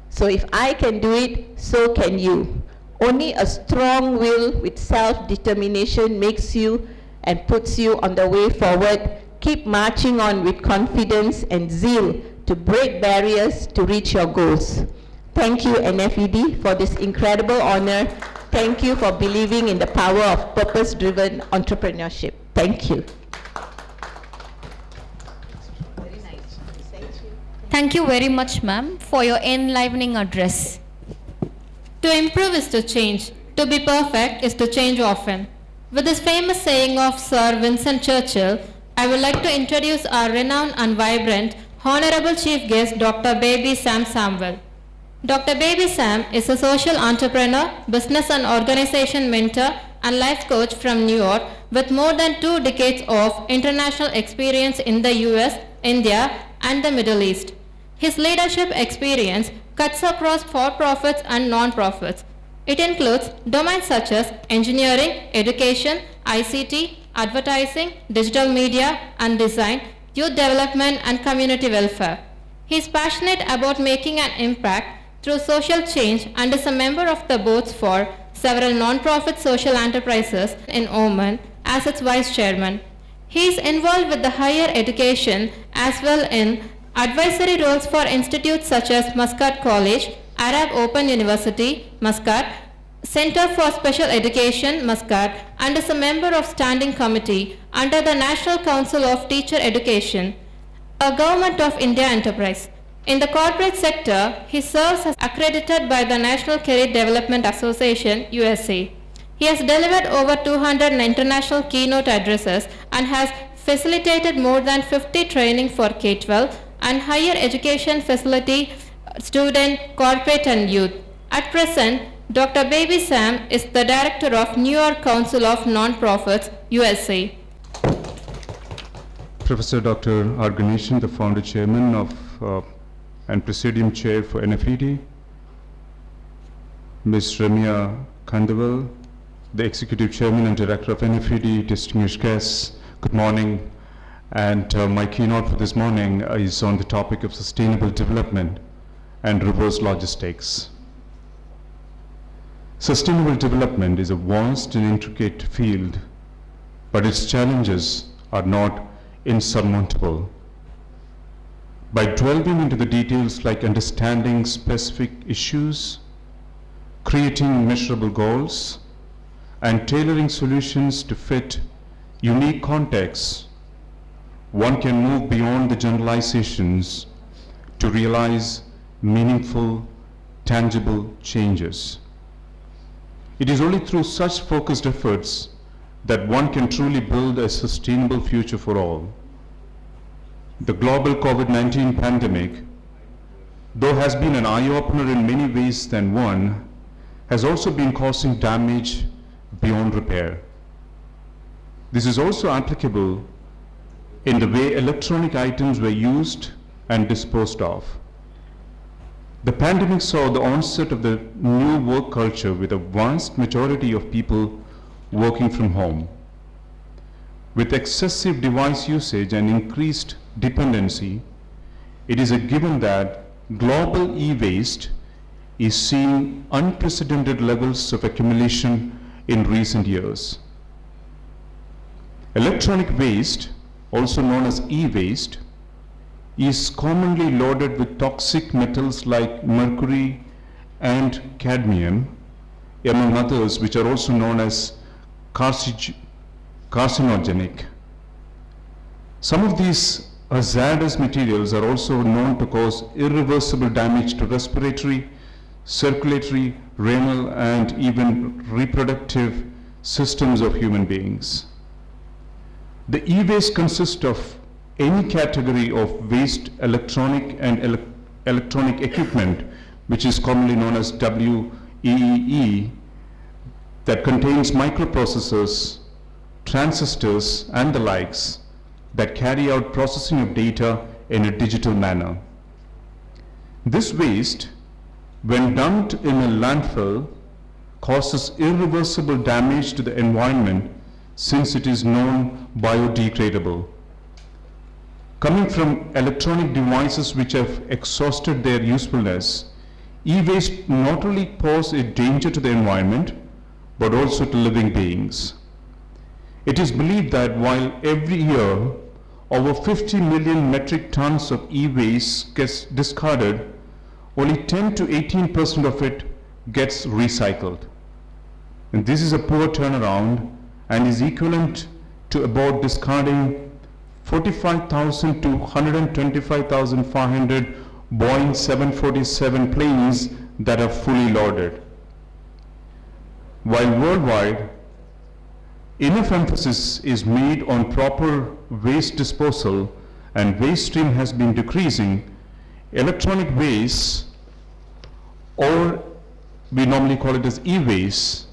So if I can do it, so can you. Only a strong will with self-determination makes you and puts you on the way forward. Keep marching on with confidence and zeal to break barriers to reach your goals. Thank you, NFED, for this incredible honor. Thank you for believing in the power of purpose-driven entrepreneurship. Thank you. Thank you very much, ma'am, for your enlivening address. To improve is to change. To be perfect is to change often. With this famous saying of Sir Winston Churchill, I would like to introduce our renowned and vibrant Honorable Chief Guest, Dr. Baby Sam Samwell. Dr. Baby Sam is a social entrepreneur, business and organization mentor, and life coach from New York with more than 2 decades of international experience in the US, India, and the Middle East. His leadership experience cuts across for-profits and non-profits. It includes domains such as engineering, education, ICT, advertising, digital media and design, youth development, and community welfare. He is passionate about making an impact through social change and is a member of the boards for several non-profit social enterprises in Oman as its vice chairman. He is involved with the higher education as well in advisory roles for institutes such as Muscat College, Arab Open University, Muscat, Center for Special Education, Muscat, and is a member of Standing Committee under the National Council of Teacher Education, a Government of India enterprise. In the corporate sector, he serves as accredited by the National Career Development Association, USA. He has delivered over 200 international keynote addresses and has facilitated more than 50 training for K-12 and higher education facility, student, corporate and youth. At present, Dr. Baby Sam is the director of New York Council of Non-Profits, USA. Professor Dr. R. Ganesan, the founder chairman of and Presidium Chair for NFED, Ms. Ramya Khandaval, the Executive Chairman and Director of NFED, distinguished guests, good morning. And my keynote for this morning is on the topic of sustainable development and reverse logistics. Sustainable development is a vast and intricate field, but its challenges are not insurmountable. By delving into the details like understanding specific issues, creating measurable goals, and tailoring solutions to fit unique contexts, one can move beyond the generalizations to realize meaningful, tangible changes. It is only through such focused efforts that one can truly build a sustainable future for all. the global COVID-19 pandemic, though has been an eye-opener in many ways than one, has also been causing damage beyond repair. This is also applicable in the way electronic items were used and disposed of. The pandemic saw the onset of the new work culture with a vast majority of people working from home. With excessive device usage and increased dependency, it is a given that global e-waste is seeing unprecedented levels of accumulation in recent years. Electronic waste, also known as e-waste, is commonly loaded with toxic metals like mercury and cadmium, among others, which are also known as carcinogenic. Some of these hazardous materials are also known to cause irreversible damage to respiratory, circulatory, renal, and even reproductive systems of human beings. The e-waste consists of any category of waste electronic and electronic equipment, which is commonly known as WEEE, that contains microprocessors, transistors, and the likes that carry out processing of data in a digital manner. This waste, when dumped in a landfill, causes irreversible damage to the environment since it is non-biodegradable. Coming from electronic devices which have exhausted their usefulness, e-waste not only pose a danger to the environment, but also to living beings. It is believed that while every year over 50 million metric tons of e-waste gets discarded, only 10 to 18% of it gets recycled. And this is a poor turnaround and is equivalent to about discarding 45,000 to 125,500 Boeing 747 planes that are fully loaded. While worldwide, enough emphasis is made on proper waste disposal and waste stream has been decreasing, electronic waste, or we normally call it as e-waste,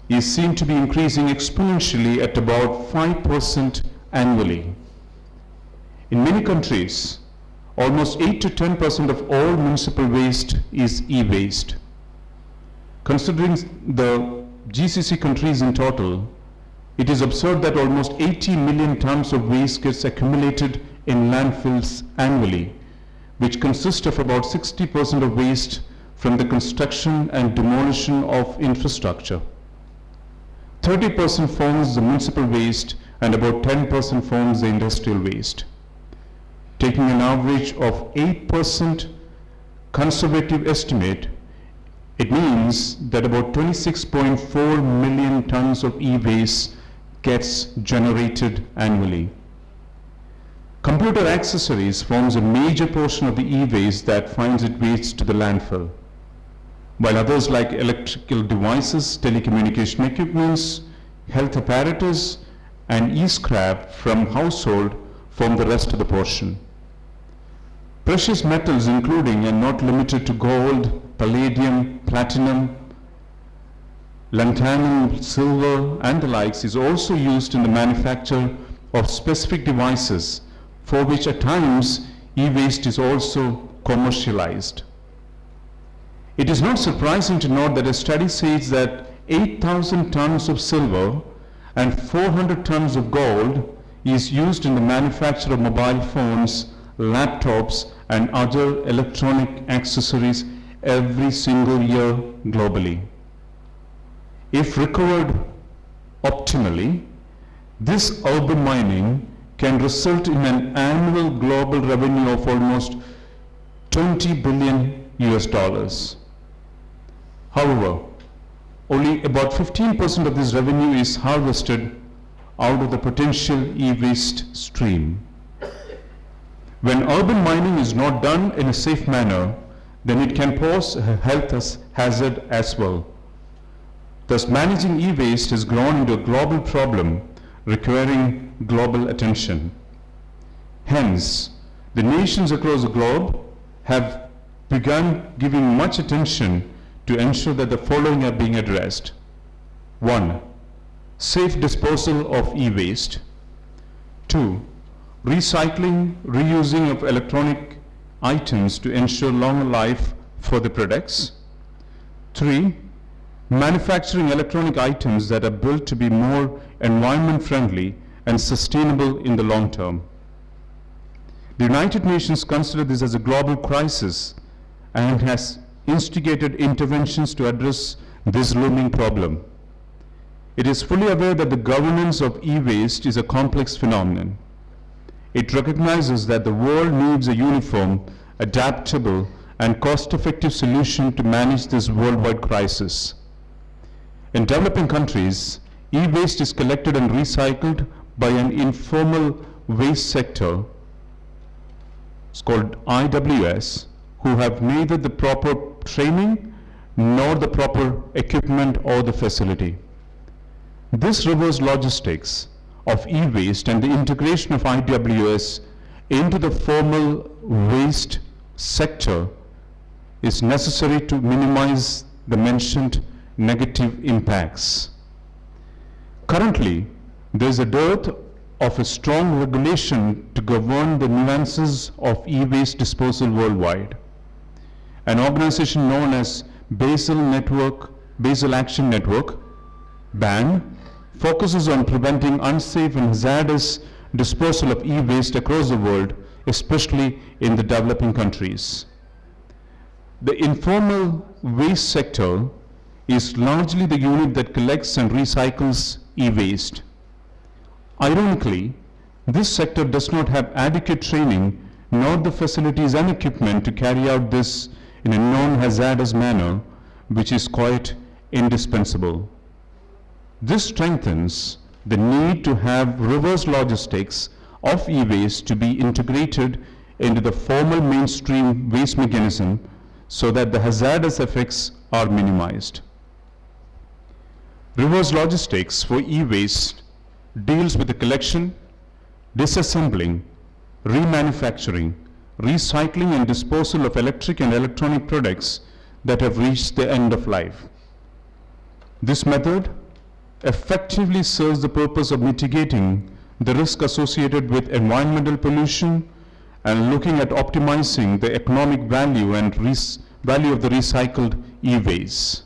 is seen to be increasing exponentially at about 5% annually. In many countries, almost 8 to 10% of all municipal waste is e-waste. Considering the GCC countries in total, it is observed that almost 80 million tons of waste gets accumulated in landfills annually, which consist of about 60% of waste from the construction and demolition of infrastructure. 30% forms the municipal waste and about 10% forms the industrial waste. Taking an average of 8% conservative estimate, it means that about 26.4 million tons of e-waste gets generated annually. Computer accessories forms a major portion of the e-waste that finds its way to the landfill, while others like electrical devices, telecommunication equipments, health apparatus, and e-scrap from household form the rest of the portion. Precious metals including and not limited to gold, palladium, platinum, lanthanum, silver, and the likes is also used in the manufacture of specific devices for which at times e-waste is also commercialized. It is not surprising to note that a study says that 8,000 tons of silver and 400 tons of gold is used in the manufacture of mobile phones, laptops, and other electronic accessories every single year globally. If recovered optimally, this urban mining can result in an annual global revenue of almost 20 billion US dollars. However, only about 15% of this revenue is harvested out of the potential e-waste stream. When urban mining is not done in a safe manner, then it can pose a health hazard as well. Thus, managing e-waste has grown into a global problem requiring global attention. Hence, the nations across the globe have begun giving much attention to ensure that the following are being addressed. 1. Safe disposal of e-waste. 2. Recycling, reusing of electronic items to ensure longer life for the products. 3. Manufacturing electronic items that are built to be more environment friendly and sustainable in the long term. The United Nations consider this as a global crisis and has instigated interventions to address this looming problem. It is fully aware that the governance of e-waste is a complex phenomenon. It recognizes that the world needs a uniform, adaptable, and cost-effective solution to manage this worldwide crisis. In developing countries, e-waste is collected and recycled by an informal waste sector, it's called IWS, who have neither the proper training nor the proper equipment or the facility. This reverse logistics of e-waste and the integration of IWS into the formal waste sector is necessary to minimize the mentioned negative impacts. Currently, there is a dearth of a strong regulation to govern the nuances of e-waste disposal worldwide. An organization known as Basel Action Network, BAN, focuses on preventing unsafe and hazardous disposal of e-waste across the world, especially in the developing countries. The informal waste sector is largely the unit that collects and recycles e-waste. Ironically, this sector does not have adequate training nor the facilities and equipment to carry out this in a non-hazardous manner, which is quite indispensable. This strengthens the need to have reverse logistics of e-waste to be integrated into the formal mainstream waste mechanism so that the hazardous effects are minimized. Reverse logistics for e-waste deals with the collection, disassembling, remanufacturing, recycling and disposal of electric and electronic products that have reached the end of life. This method effectively serves the purpose of mitigating the risk associated with environmental pollution and looking at optimizing the economic value and value of the recycled e-waste.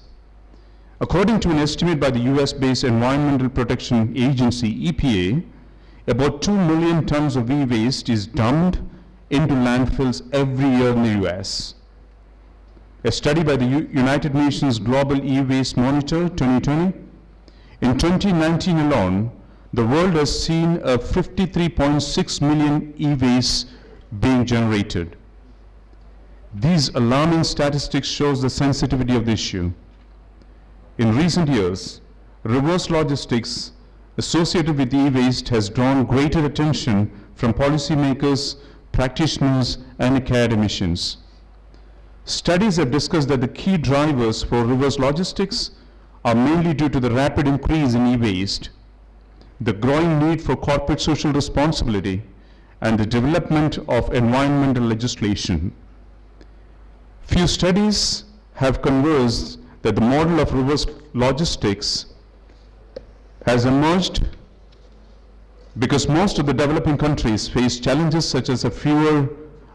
According to an estimate by the US-based Environmental Protection Agency, EPA, about 2 million tons of e-waste is dumped into landfills every year in the US. A study by the United Nations Global E-Waste Monitor 2020, in 2019 alone, the world has seen a 53.6 million e-waste being generated. These alarming statistics shows the sensitivity of the issue. In recent years, reverse logistics associated with e-waste has drawn greater attention from policymakers, practitioners, and academicians. Studies have discussed that the key drivers for reverse logistics are mainly due to the rapid increase in e-waste, the growing need for corporate social responsibility, and the development of environmental legislation. Few studies have conversed that the model of reverse logistics has emerged because most of the developing countries face challenges such as a fewer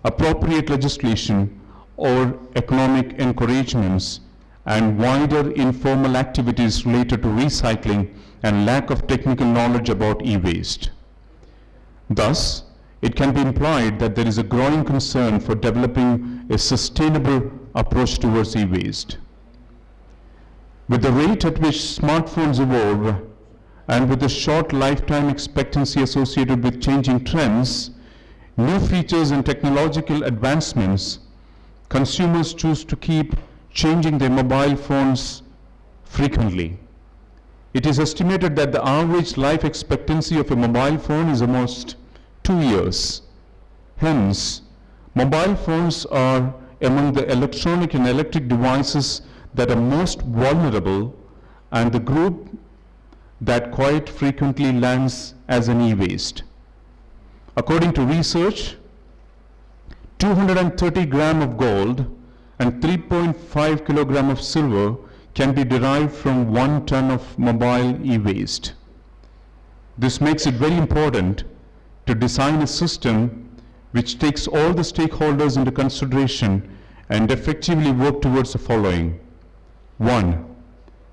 appropriate legislation or economic encouragements and wider informal activities related to recycling and lack of technical knowledge about e-waste. Thus, it can be implied that there is a growing concern for developing a sustainable approach towards e-waste. With the rate at which smartphones evolve and with the short lifetime expectancy associated with changing trends, new features and technological advancements, consumers choose to keep changing their mobile phones frequently. It is estimated that the average life expectancy of a mobile phone is almost 2 years. Hence, mobile phones are among the electronic and electric devices that are most vulnerable and the group that quite frequently lands as an e-waste. According to research, 230 gram of gold and 3.5 kilogram of silver can be derived from 1 ton of mobile e-waste. This makes it very important to design a system which takes all the stakeholders into consideration and effectively work towards the following. 1.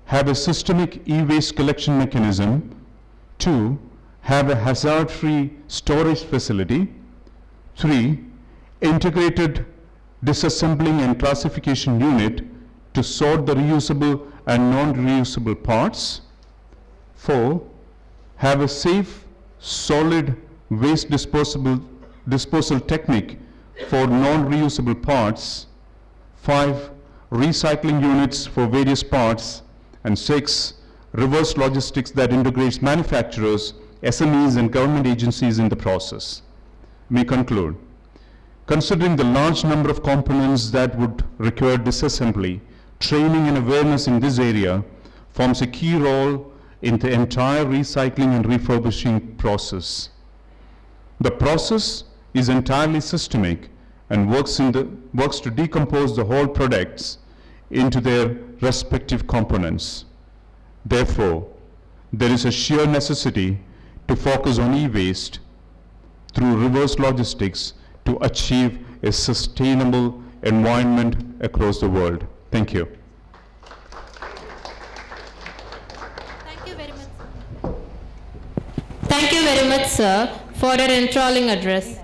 Have a systemic e-waste collection mechanism. 2. Have a hazard-free storage facility. 3. Integrated disassembling and classification unit to sort the reusable and non-reusable parts. 4. Have a safe, solid waste disposal technique for non-reusable parts. 5. Recycling units for various parts. And 6. Reverse logistics that integrates manufacturers, SMEs, and government agencies in the process. We conclude. Considering the large number of components that would require disassembly, training and awareness in this area forms a key role in the entire recycling and refurbishing process. The process is entirely systemic and works to decompose the whole products into their respective components. Therefore, there is a sheer necessity to focus on e-waste through reverse logistics to achieve a sustainable environment across the world. Thank you. Thank you very much, sir. Thank you very much, sir, for your enthralling address.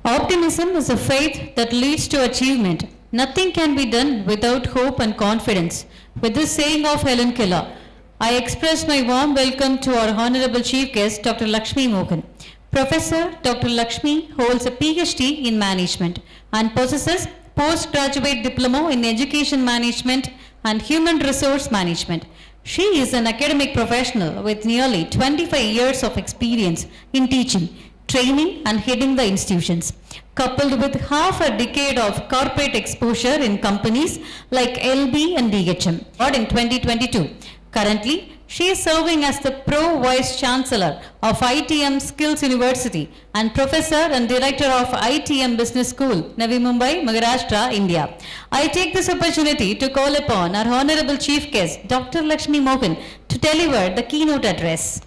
Optimism is a faith that leads to achievement. Nothing can be done without hope and confidence. With this saying of Helen Keller, I express my warm welcome to our Honorable Chief Guest, Dr. Lakshmi Mohan. Professor Dr. Lakshmi holds a PhD in Management and possesses postgraduate diploma in Education Management and Human Resource Management. She is an academic professional with nearly 25 years of experience in teaching, training and heading the institutions, coupled with half a decade of corporate exposure in companies like LB and DHM, or in 2022. Currently, she is serving as the Pro Vice Chancellor of ITM Skills University and Professor and Director of ITM Business School, Navi Mumbai, Maharashtra, India. I take this opportunity to call upon our Honorable Chief Guest, Dr. Lakshmi Mohan, to deliver the keynote address.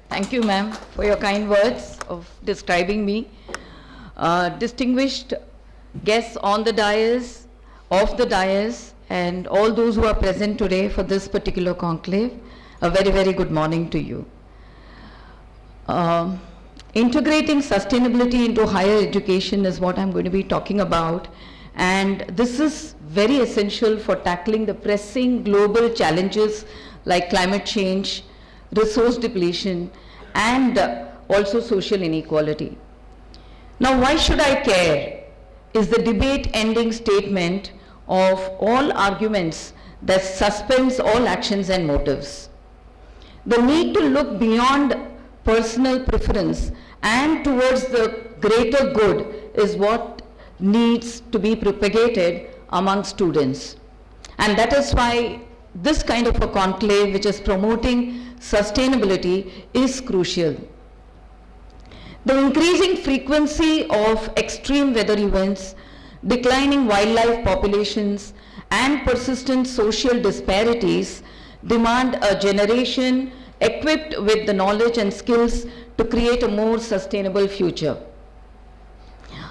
Thank you, ma'am, for your kind words of describing me. Distinguished guests on the dais, off the dais, and all those who are present today for this particular conclave, a very, very good morning to you. Integrating sustainability into higher education is what I'm going to be talking about, and this is very essential for tackling the pressing global challenges like climate change, resource depletion, and also social inequality. Now, why should I care is the debate-ending statement of all arguments that suspends all actions and motives. The need to look beyond personal preference and towards the greater good is what needs to be propagated among students. And that is why this kind of a conclave, which is promoting sustainability, is crucial. The increasing frequency of extreme weather events, declining wildlife populations, and persistent social disparities demand a generation equipped with the knowledge and skills to create a more sustainable future.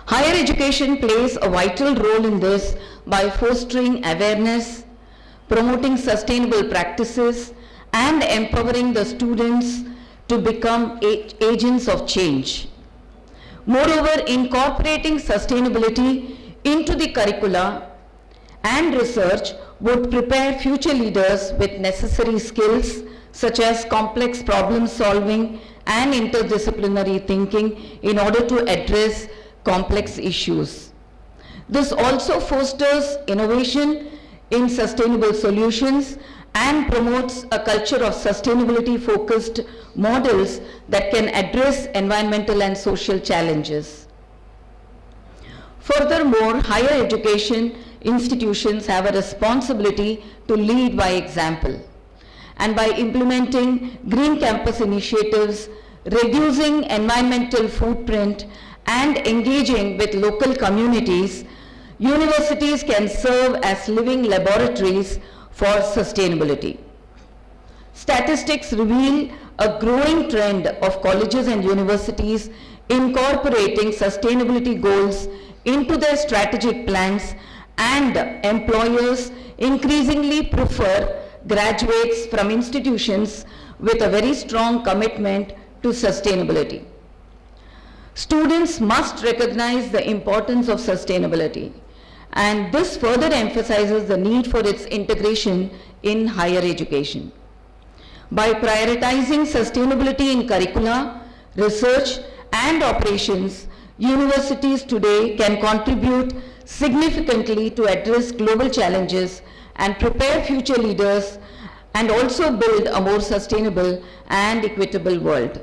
Higher education plays a vital role in this by fostering awareness, promoting sustainable practices, and empowering the students to become agents of change. Moreover, incorporating sustainability into the curricula and research would prepare future leaders with necessary skills such as complex problem solving and interdisciplinary thinking in order to address complex issues. This also fosters innovation in sustainable solutions and promotes a culture of sustainability-focused models that can address environmental and social challenges. Furthermore, higher education institutions have a responsibility to lead by example. And by implementing green campus initiatives, reducing environmental footprint, and engaging with local communities, universities can serve as living laboratories for sustainability. Statistics reveal a growing trend of colleges and universities incorporating sustainability goals into their strategic plans, and employers increasingly prefer graduates from institutions with a very strong commitment to sustainability. Students must recognize the importance of sustainability, and this further emphasizes the need for its integration in higher education. By prioritizing sustainability in curricula, research, and operations, universities today can contribute significantly to address global challenges and prepare future leaders, and also build a more sustainable and equitable world.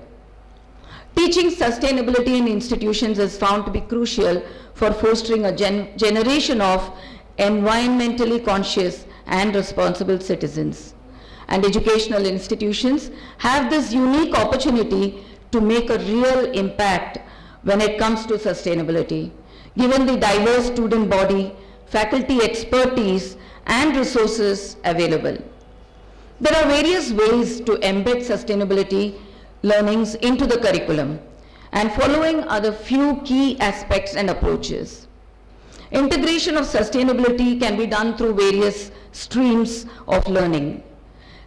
Teaching sustainability in institutions is found to be crucial for fostering a generation of environmentally conscious and responsible citizens. And educational institutions have this unique opportunity to make a real impact when it comes to sustainability, given the diverse student body, faculty expertise, and resources available. There are various ways to embed sustainability learnings into the curriculum, and following are the few key aspects and approaches. Integration of sustainability can be done through various streams of learning.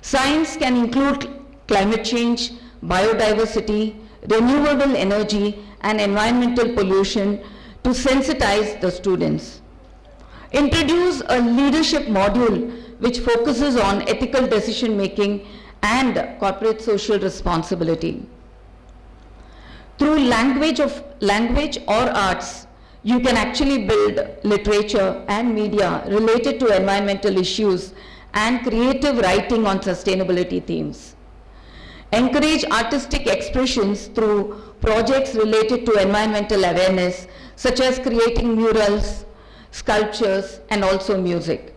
Science can include climate change, biodiversity, renewable energy, and environmental pollution to sensitize the students. Introduce a leadership module which focuses on ethical decision making and corporate social responsibility. Through language or arts, you can actually build literature and media related to environmental issues and creative writing on sustainability themes. Encourage artistic expressions through projects related to environmental awareness, such as creating murals, sculptures, and also music.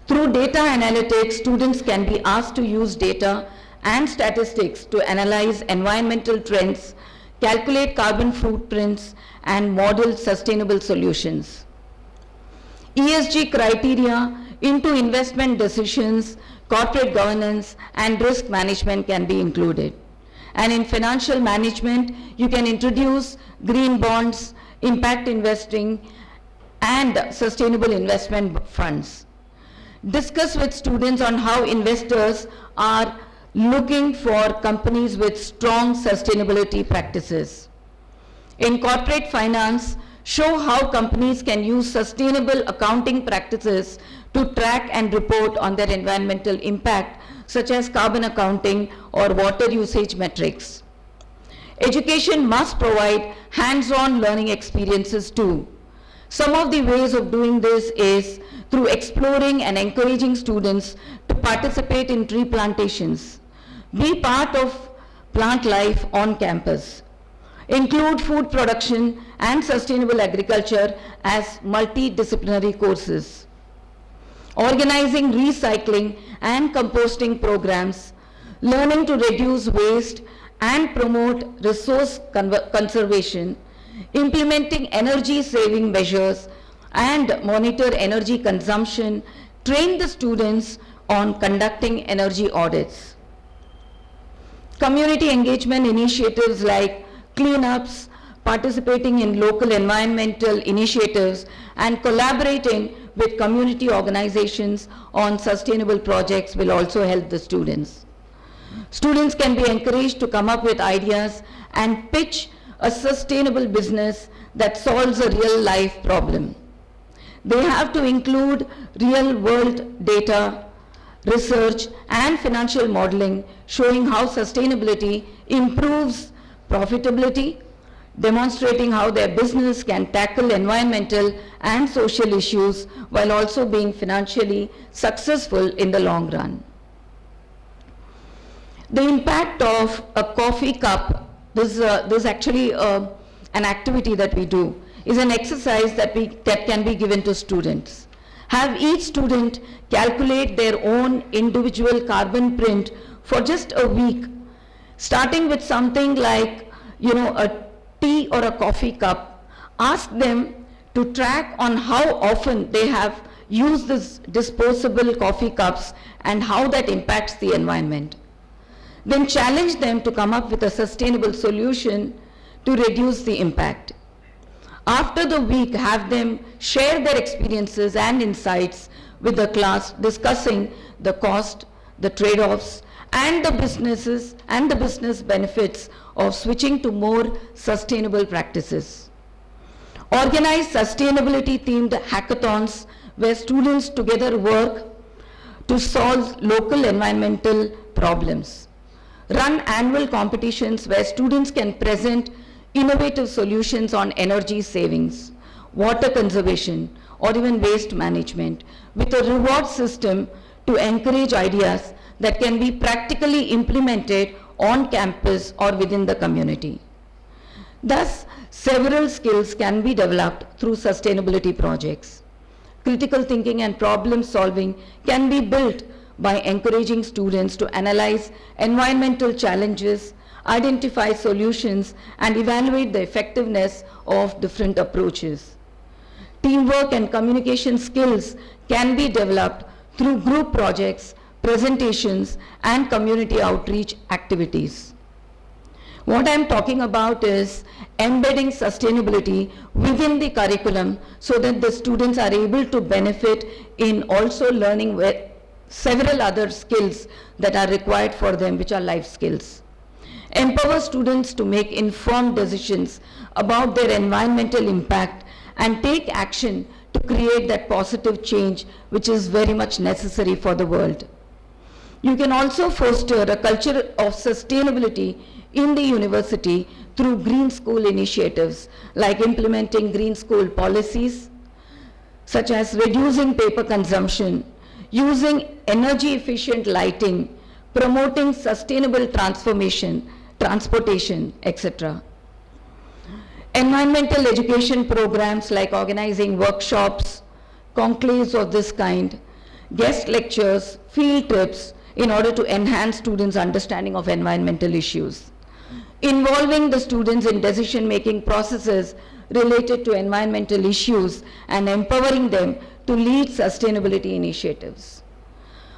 Through data analytics, students can be asked to use data and statistics to analyze environmental trends, calculate carbon footprints, and model sustainable solutions. ESG criteria into investment decisions, corporate governance, and risk management can be included. And in financial management, you can introduce green bonds, impact investing, and sustainable investment funds. Discuss with students on how investors are looking for companies with strong sustainability practices. In corporate finance, show how companies can use sustainable accounting practices to track and report on their environmental impact, such as carbon accounting or water usage metrics. Education must provide hands-on learning experiences too. Some of the ways of doing this is through exploring and encouraging students to participate in tree plantations, be part of plant life on campus, include food production and sustainable agriculture as multidisciplinary courses, organizing recycling and composting programs, learning to reduce waste and promote resource conservation, implementing energy saving measures, and monitor energy consumption, train the students on conducting energy audits. Community engagement initiatives like cleanups, participating in local environmental initiatives, and collaborating with community organizations on sustainable projects will also help the students. Students can be encouraged to come up with ideas and pitch a sustainable business that solves a real life problem. They have to include real world data, research, and financial modeling showing how sustainability improves profitability, demonstrating how their business can tackle environmental and social issues while also being financially successful in the long run. The impact of a coffee cup, this is actually an activity that we do, is an exercise that can be given to students. Have each student calculate their own individual carbon print for just a week. starting with something like, a tea or a coffee cup. Ask them to track on how often they have used this disposable coffee cups and how that impacts the environment. Then challenge them to come up with a sustainable solution to reduce the impact. After the week, have them share their experiences and insights with the class, discussing the cost, the trade-offs, and the business benefits of switching to more sustainable practices. Organize sustainability-themed hackathons where students together work to solve local environmental problems. Run annual competitions where students can present innovative solutions on energy savings, water conservation, or even waste management, with a reward system to encourage ideas that can be practically implemented on campus or within the community. Thus, several skills can be developed through sustainability projects. Critical thinking and problem solving can be built by encouraging students to analyze environmental challenges, identify solutions, and evaluate the effectiveness of different approaches. Teamwork and communication skills can be developed through group projects, presentations, and community outreach activities. What I'm talking about is embedding sustainability within the curriculum so that the students are able to benefit in also learning several other skills that are required for them, which are life skills. Empower students to make informed decisions about their environmental impact and take action to create that positive change which is very much necessary for the world. You can also foster a culture of sustainability in the university through green school initiatives like implementing green school policies such as reducing paper consumption, using energy efficient lighting, promoting sustainable transportation, etc. Environmental education programs like organizing workshops, conclaves of this kind, guest lectures, field trips in order to enhance students' understanding of environmental issues. Involving the students in decision-making processes related to environmental issues and empowering them to lead sustainability initiatives.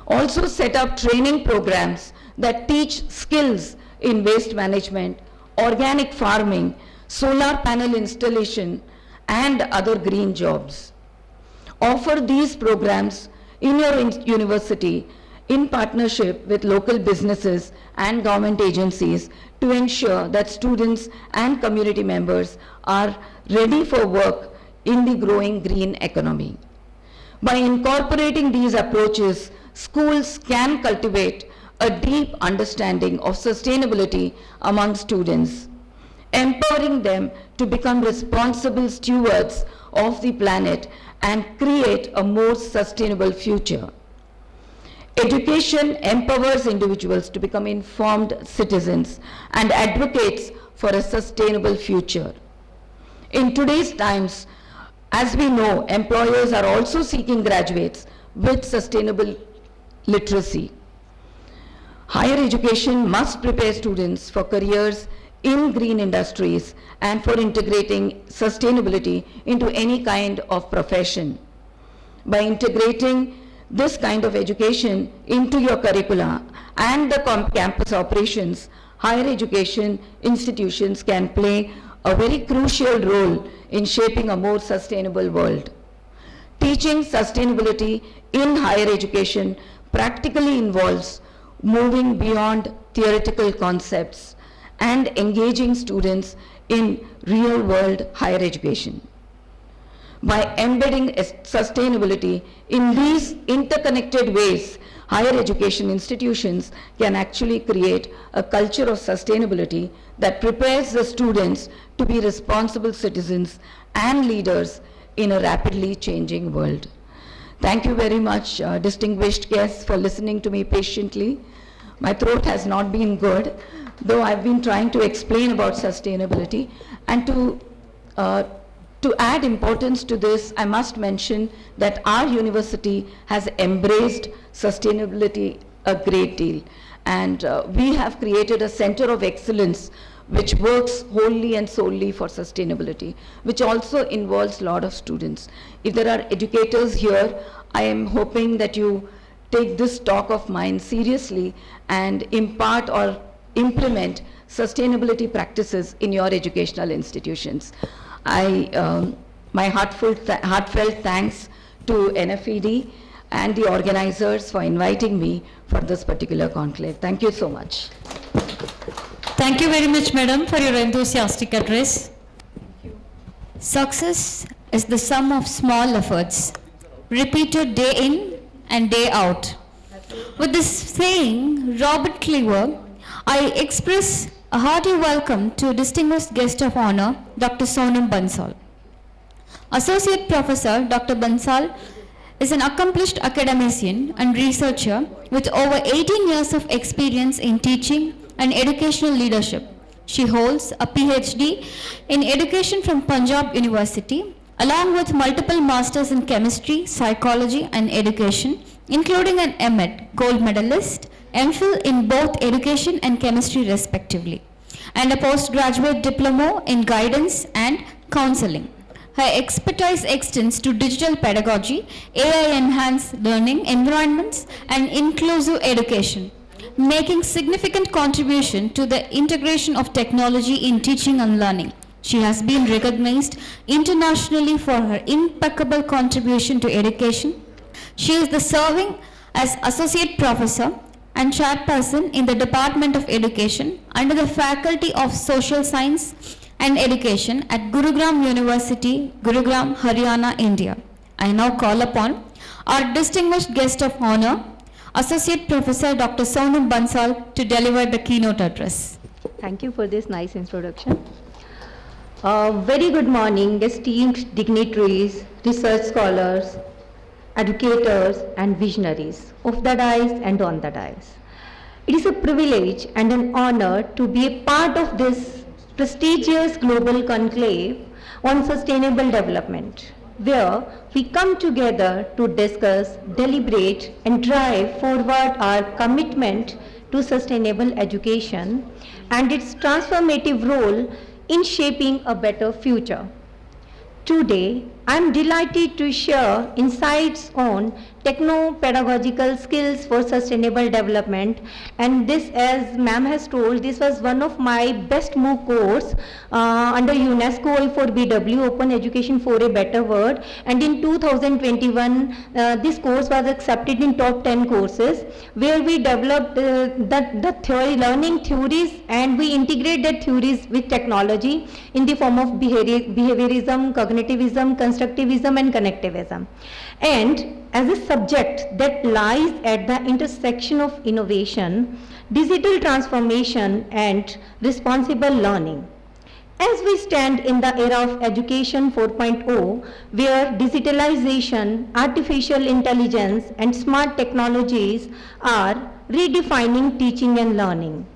Also set up training programs that teach skills in waste management, organic farming, solar panel installation, and other green jobs. Offer these programs in your university in partnership with local businesses and government agencies to ensure that students and community members are ready for work in the growing green economy. By incorporating these approaches, schools can cultivate a deep understanding of sustainability among students, empowering them to become responsible stewards of the planet and create a more sustainable future. Education empowers individuals to become informed citizens and advocates for a sustainable future. In today's times, as we know, employers are also seeking graduates with sustainable literacy. Higher education must prepare students for careers in green industries and for integrating sustainability into any kind of profession. By integrating this kind of education into your curricula and the campus operations, higher education institutions can play a very crucial role in shaping a more sustainable world. Teaching sustainability in higher education practically involves moving beyond theoretical concepts and engaging students in real-world higher education. By embedding sustainability in these interconnected ways, higher education institutions can actually create a culture of sustainability that prepares the students to be responsible citizens and leaders in a rapidly changing world. Thank you very much, distinguished guests, for listening to me patiently. My throat has not been good, though I've been trying to explain about sustainability. And to add importance to this, I must mention that our university has embraced sustainability a great deal. And we have created a center of excellence which works wholly and solely for sustainability, which also involves a lot of students. If there are educators here, I am hoping that you take this talk of mine seriously and impart or implement sustainability practices in your educational institutions. My heartfelt thanks to NFED and the organizers for inviting me for this particular conclave. Thank you so much. Thank you very much, madam, for your enthusiastic address. Success is the sum of small efforts, repeated day in and day out. With this saying, Robert Cleaver, I express a hearty welcome to distinguished guest of honor, Dr. Sonam Bansal. Associate Professor Dr. Bansal is an accomplished academician and researcher with over 18 years of experience in teaching and educational leadership. She holds a PhD in education from Punjab University, along with multiple masters in chemistry, psychology, and education, including an MEd, gold medalist, MPhil in both education and chemistry respectively, and a postgraduate diploma in guidance and counseling. Her expertise extends to digital pedagogy, AI-enhanced learning environments, and inclusive education, making significant contribution to the integration of technology in teaching and learning. She has been recognized internationally for her impeccable contribution to education. She is the serving as Associate Professor and Chairperson in the Department of Education under the Faculty of Social Science and Education at Gurugram University, Gurugram, Haryana, India. I now call upon our distinguished guest of honor, Associate Professor Dr. Sonam Bansal, to deliver the keynote address. Thank you for this nice introduction. Very good morning, esteemed dignitaries, research scholars, educators and visionaries of the dais and on the dais. It is a privilege and an honor to be a part of this prestigious global conclave on sustainable development, where we come together to discuss, deliberate and drive forward our commitment to sustainable education and its transformative role in shaping a better future. Today, I am delighted to share insights on techno-pedagogical skills for sustainable development, and this, as ma'am has told, this was one of my best MOOC course under UNESCO L4BW, Open Education for a Better World, and in 2021 this course was accepted in top 10 courses, where we developed the theory, learning theories, and we integrate that theories with technology in the form of behaviorism, cognitivism, constructivism and connectivism. And as a subject that lies at the intersection of innovation, digital transformation and responsible learning. As we stand in the era of education 4.0, where digitalization, artificial intelligence and smart technologies are redefining teaching and learning,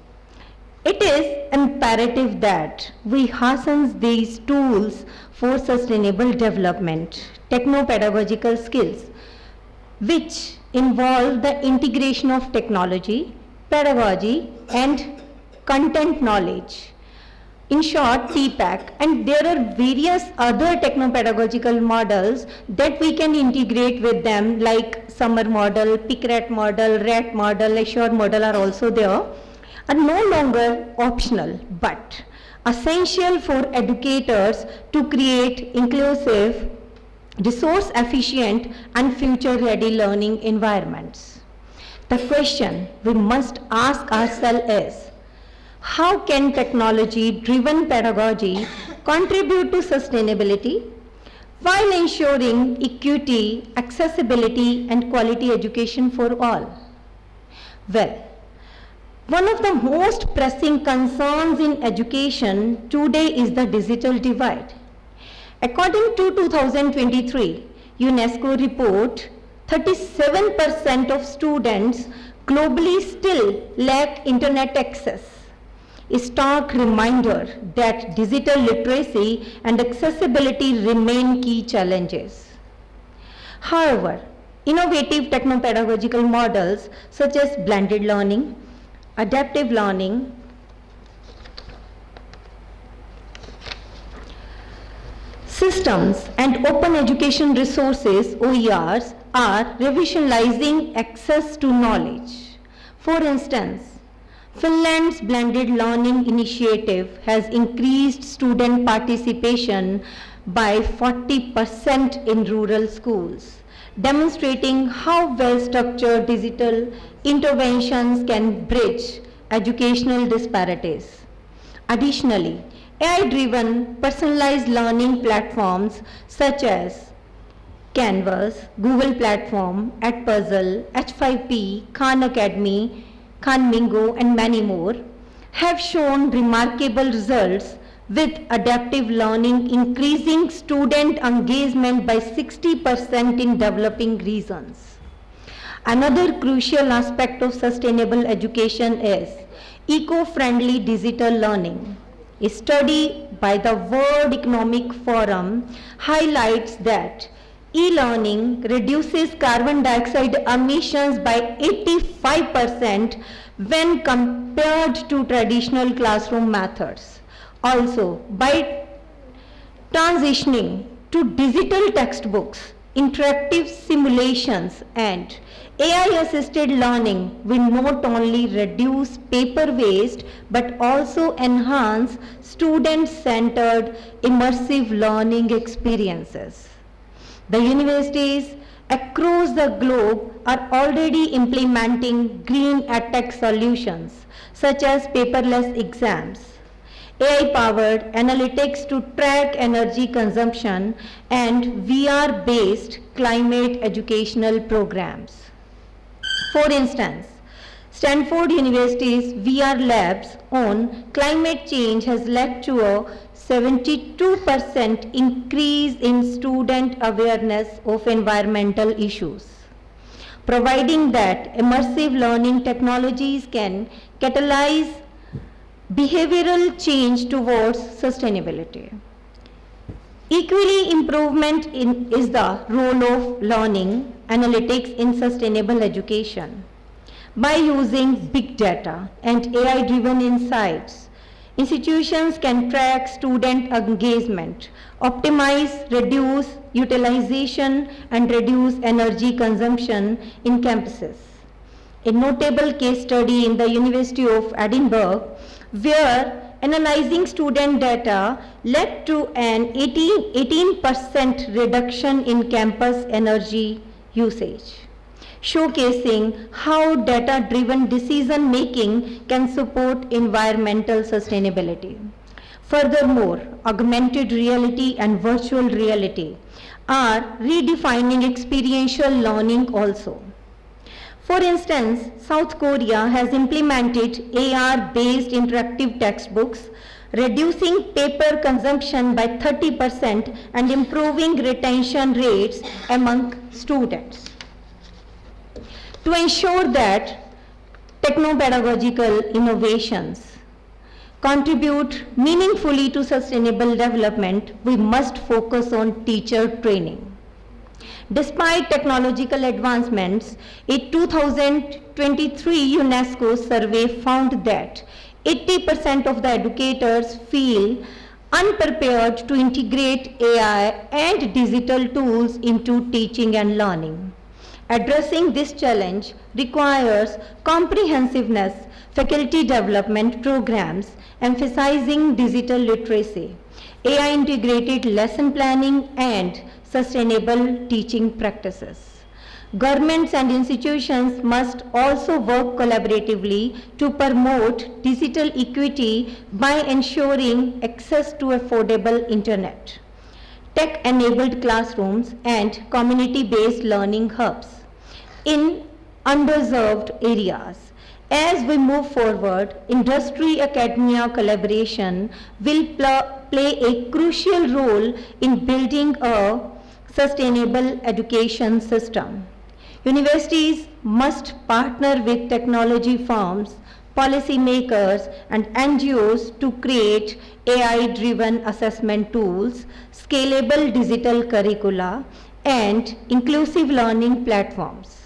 it is imperative that we harness these tools for sustainable development, techno-pedagogical skills, which involve the integration of technology, pedagogy, and content knowledge. In short, TPAC, and there are various other techno-pedagogical models that we can integrate with them, like Summer model, PICRAT model, RAT model, Assure model are also there, are no longer optional, but essential for educators to create inclusive, resource-efficient and future-ready learning environments. The question we must ask ourselves is, how can technology-driven pedagogy contribute to sustainability while ensuring equity, accessibility, and quality education for all? Well, one of the most pressing concerns in education today is the digital divide. According to 2023 UNESCO report, 37% of students globally still lack internet access. A stark reminder that digital literacy and accessibility remain key challenges. However, innovative techno-pedagogical models such as blended learning, adaptive learning, systems and open education resources (OERs) are revolutionizing access to knowledge. For instance, Finland's blended learning initiative has increased student participation by 40% in rural schools, demonstrating how well-structured digital interventions can bridge educational disparities. Additionally, AI-driven personalized learning platforms such as Canvas, Google Platform, Edpuzzle, H5P, Khan Academy, Khan Mingo, and many more have shown remarkable results with adaptive learning increasing student engagement by 60% in developing regions. Another crucial aspect of sustainable education is eco-friendly digital learning. A study by the World Economic Forum highlights that e-learning reduces carbon dioxide emissions by 85% when compared to traditional classroom methods. Also, by transitioning to digital textbooks, interactive simulations, and AI-assisted learning will not only reduce paper waste but also enhance student-centered immersive learning experiences. The universities across the globe are already implementing green edtech solutions such as paperless exams, AI-powered analytics to track energy consumption, and VR-based climate educational programs. For instance, Stanford University's VR labs on climate change has led to a 72% increase in student awareness of environmental issues, providing that immersive learning technologies can catalyze behavioral change towards sustainability. Equally improvement is the role of learning analytics in sustainable education. By using big data and AI-driven insights, institutions can track student engagement, optimize, reduce utilization, and reduce energy consumption in campuses. A notable case study in the University of Edinburgh, where analyzing student data led to an 18% reduction in campus energy usage, showcasing how data-driven decision-making can support environmental sustainability. Furthermore, augmented reality and virtual reality are redefining experiential learning also. For instance, South Korea has implemented AR-based interactive textbooks, reducing paper consumption by 30% and improving retention rates among students. To ensure that technopedagogical innovations contribute meaningfully to sustainable development, we must focus on teacher training. Despite technological advancements, a 2023 UNESCO survey found that 80% of the educators feel unprepared to integrate AI and digital tools into teaching and learning. Addressing this challenge requires comprehensiveness, faculty development programs emphasizing digital literacy, AI-integrated lesson planning, and sustainable teaching practices. Governments and institutions must also work collaboratively to promote digital equity by ensuring access to affordable internet, tech-enabled classrooms, and community-based learning hubs in underserved areas. As we move forward, industry-academia collaboration will play a crucial role in building a sustainable education system. Universities must partner with technology firms, policymakers, and NGOs to create AI-driven assessment tools, scalable digital curricula, and inclusive learning platforms.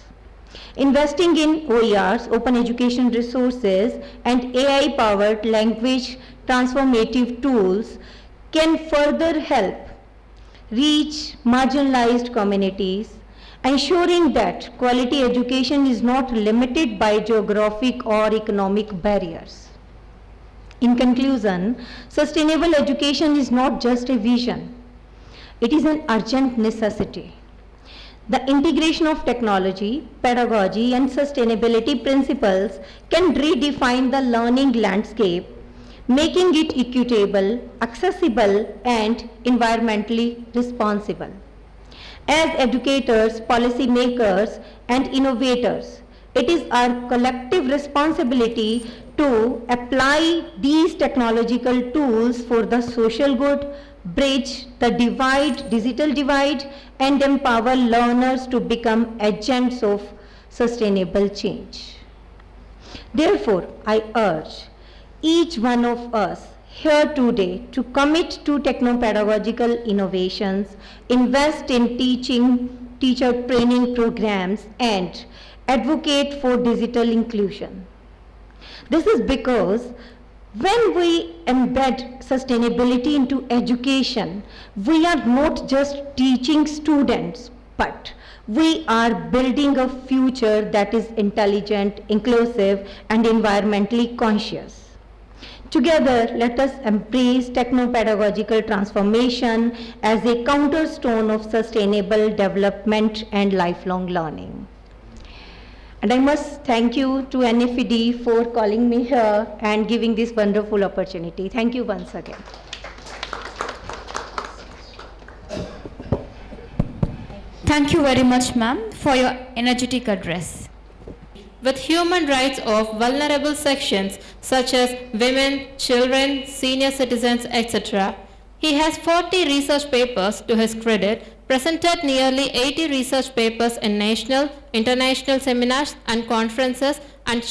Investing in OERs, open education resources, and AI-powered language transformative tools can further help reach marginalized communities, ensuring that quality education is not limited by geographic or economic barriers. In conclusion, sustainable education is not just a vision, it is an urgent necessity. The integration of technology, pedagogy, and sustainability principles can redefine the learning landscape, making it equitable, accessible, and environmentally responsible. As educators, policymakers, and innovators, it is our collective responsibility to apply these technological tools for the social good, bridge the digital divide, and empower learners to become agents of sustainable change. Therefore, I urge each one of us here today to commit to techno-pedagogical innovations, invest in teacher training programs, and advocate for digital inclusion. This is because when we embed sustainability into education, we are not just teaching students, but we are building a future that is intelligent, inclusive, and environmentally conscious. Together, let us embrace techno-pedagogical transformation as a cornerstone of sustainable development and lifelong learning. And I must thank you to NFED for calling me here and giving this wonderful opportunity. Thank you once again. Thank you very much, ma'am, for your energetic address. With human rights of vulnerable sections such as women, children, senior citizens, etc. He has 40 research papers to his credit, presented nearly 80 research papers in national, international seminars and conferences, and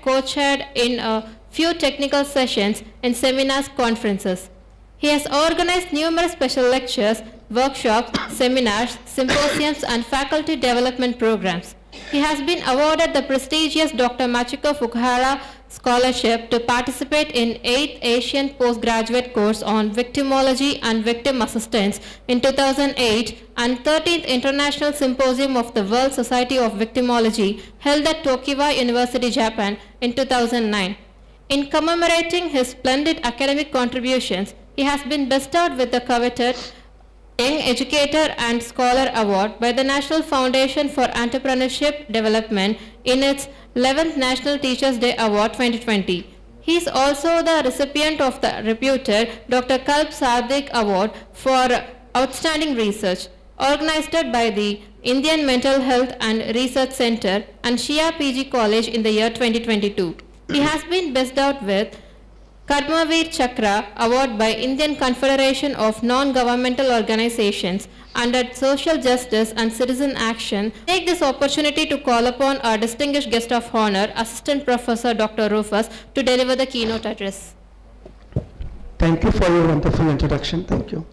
co-chaired in a few technical sessions in seminars, conferences. He has organized numerous special lectures, workshops, seminars, symposiums, and faculty development programs. He has been awarded the prestigious Dr. Machiko Fukuhara Scholarship to participate in 8th Asian Postgraduate Course on Victimology and Victim Assistance in 2008 and 13th International Symposium of the World Society of Victimology held at Tokiwa University, Japan in 2009. In commemorating his splendid academic contributions, he has been bestowed with the coveted Young Educator and Scholar Award by the National Foundation for Entrepreneurship Development in its 11th National Teachers' Day Award 2020. He is also the recipient of the reputed Dr. Kalp Sardik Award for Outstanding Research, organized by the Indian Mental Health and Research Center and Shia PG College in the year 2022. He has been bestowed with Karmavir Chakra Award by Indian Confederation of Non-Governmental Organizations under Social Justice and Citizen Action. Take this opportunity to call upon our distinguished guest of honor, Assistant Professor Dr. Rufus, to deliver the keynote address. Thank you for your wonderful introduction. Thank you.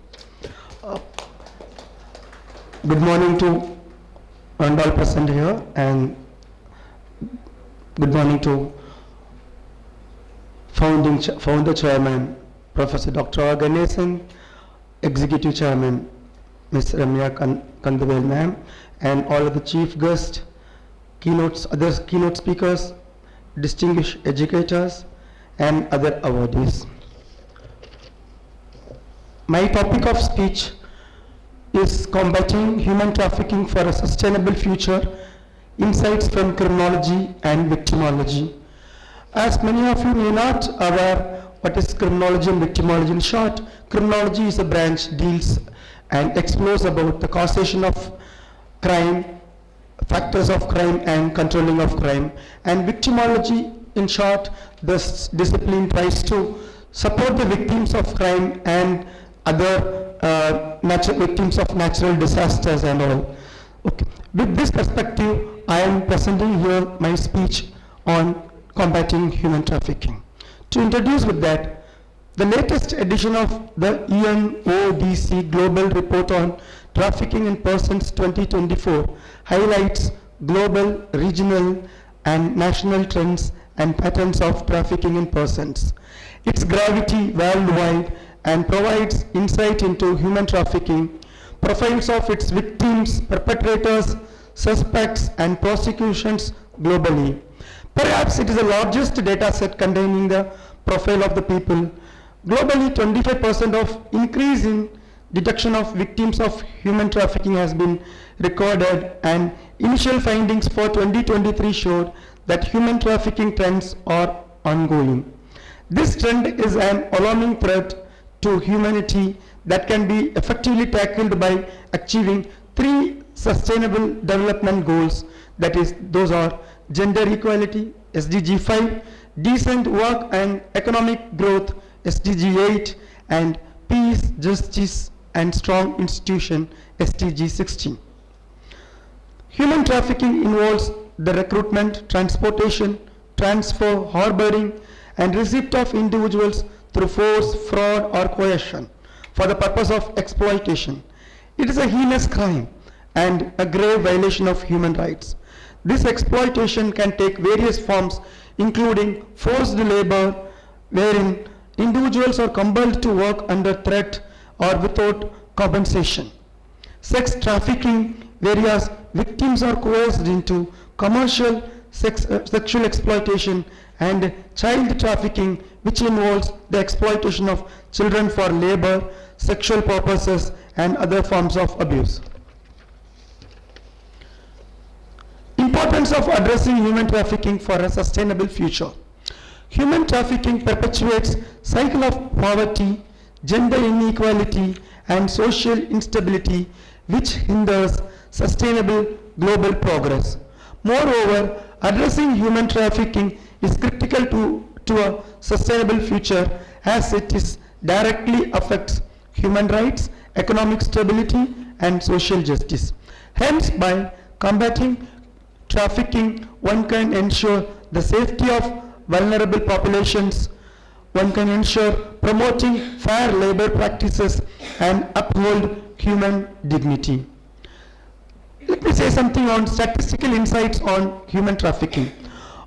Good morning to all present here, and good morning to Founder Chairman, Professor Dr. Ganesan, Executive Chairman, Ms. Ramya Kandavel ma'am, and all of the chief guests, other keynote speakers, distinguished educators, and other awardees. My topic of speech is combating human trafficking for a sustainable future, insights from criminology and victimology. As many of you may not aware what is criminology and victimology. In short, criminology is a branch deals and explores about the causation of crime, factors of crime, and controlling of crime. And victimology, in short, this discipline tries to support the victims of crime and other victims of natural disasters and all. Okay. With this perspective, I am presenting here my speech on combating human trafficking. To introduce with that, the latest edition of the UNODC Global Report on Trafficking in Persons 2024 highlights global, regional, and national trends and patterns of trafficking in persons, its gravity worldwide, and provides insight into human trafficking, profiles of its victims, perpetrators, suspects, and prosecutions globally. Perhaps it is the largest data set containing the profile of the people. Globally, 25% of increase in detection of victims of human trafficking has been recorded, and initial findings for 2023 showed that human trafficking trends are ongoing. This trend is an alarming threat to humanity that can be effectively tackled by achieving 3 sustainable development goals. That is, those are gender equality, SDG 5, decent work and economic growth, SDG 8, and peace, justice, and strong institution, SDG 16. Human trafficking involves the recruitment, transportation, transfer, harboring, and receipt of individuals through force, fraud, or coercion for the purpose of exploitation. It is a heinous crime and a grave violation of human rights. This exploitation can take various forms, including forced labor, wherein individuals are compelled to work under threat or without compensation. Sex trafficking, whereas victims are coerced into commercial sexual exploitation, and child trafficking, which involves the exploitation of children for labor, sexual purposes, and other forms of abuse. Importance of addressing human trafficking for a sustainable future. Human trafficking perpetuates cycle of poverty, gender inequality, and social instability, which hinders sustainable global progress. Moreover, addressing human trafficking is critical to a sustainable future, as it is directly affects human rights, economic stability, and social justice. Hence, by combating trafficking, one can ensure the safety of vulnerable populations, one can ensure promoting fair labor practices, and uphold human dignity. Let me say something on statistical insights on human trafficking.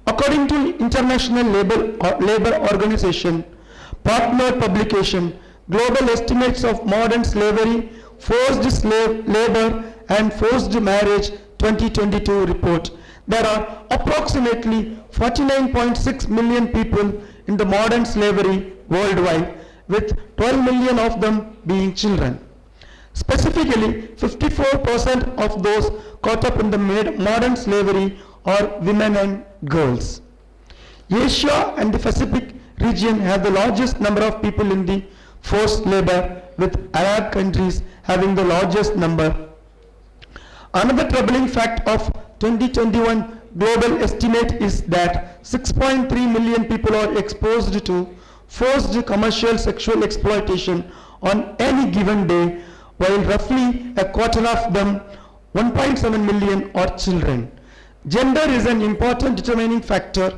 According to International Labor Organization partner publication, Global Estimates of Modern Slavery, Forced Slave Labor, and Forced Marriage 2022 report, there are approximately 49.6 million people in the modern slavery worldwide, with 12 million of them being children. Specifically, 54% of those caught up in the modern slavery are women and girls. Asia and the Pacific region have the largest number of people in the forced labor, with Arab countries having the largest number. Another troubling fact of 2021 global estimate is that 6.3 million people are exposed to forced commercial sexual exploitation on any given day, while roughly a quarter of them, 1.7 million, are children. Gender is an important determining factor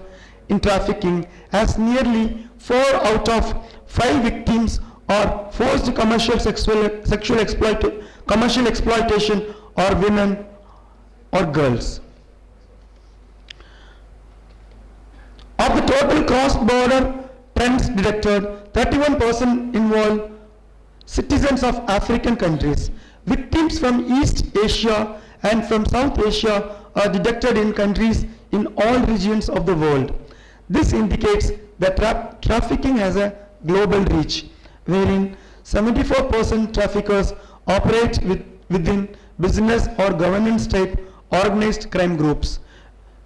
in trafficking, as nearly 4 out of 5 victims are forced commercial exploitation are women or girls. Of the total cross-border trends detected, 31% involve citizens of African countries. Victims from East Asia and from South Asia are detected in countries in all regions of the world. This indicates that trafficking has a global reach, wherein 74% traffickers operate within business or governance type organized crime groups,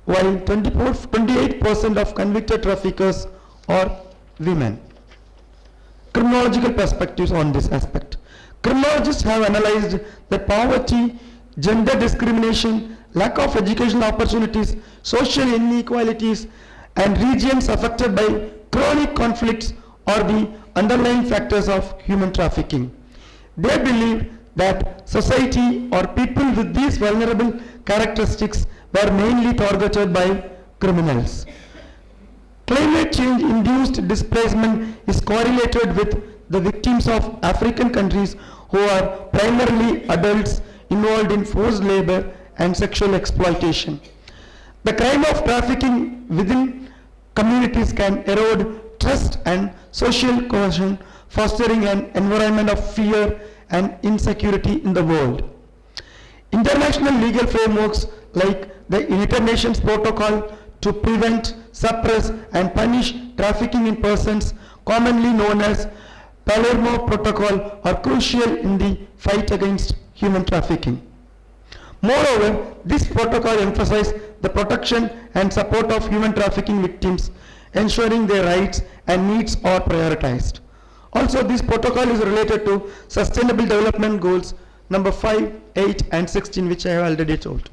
while 28% of convicted traffickers are women. Criminological perspectives on this aspect. Criminologists have analyzed that poverty, gender discrimination, lack of educational opportunities, social inequalities, and regions affected by chronic conflicts are the underlying factors of human trafficking. They believe that society or people with these vulnerable characteristics were mainly targeted by criminals. Climate change induced displacement is correlated with the victims of African countries, who are primarily adults involved in forced labor and sexual exploitation. The crime of trafficking within communities can erode trust and social cohesion, fostering an environment of fear and insecurity in the world. International legal frameworks like the United Nations Protocol to prevent, suppress and punish trafficking in persons, commonly known as Palermo Protocol, are crucial in the fight against human trafficking. Moreover, this protocol emphasizes the protection and support of human trafficking victims, ensuring their rights and needs are prioritized. Also, this protocol is related to Sustainable Development Goals number 5, 8 and 16, which I have already told.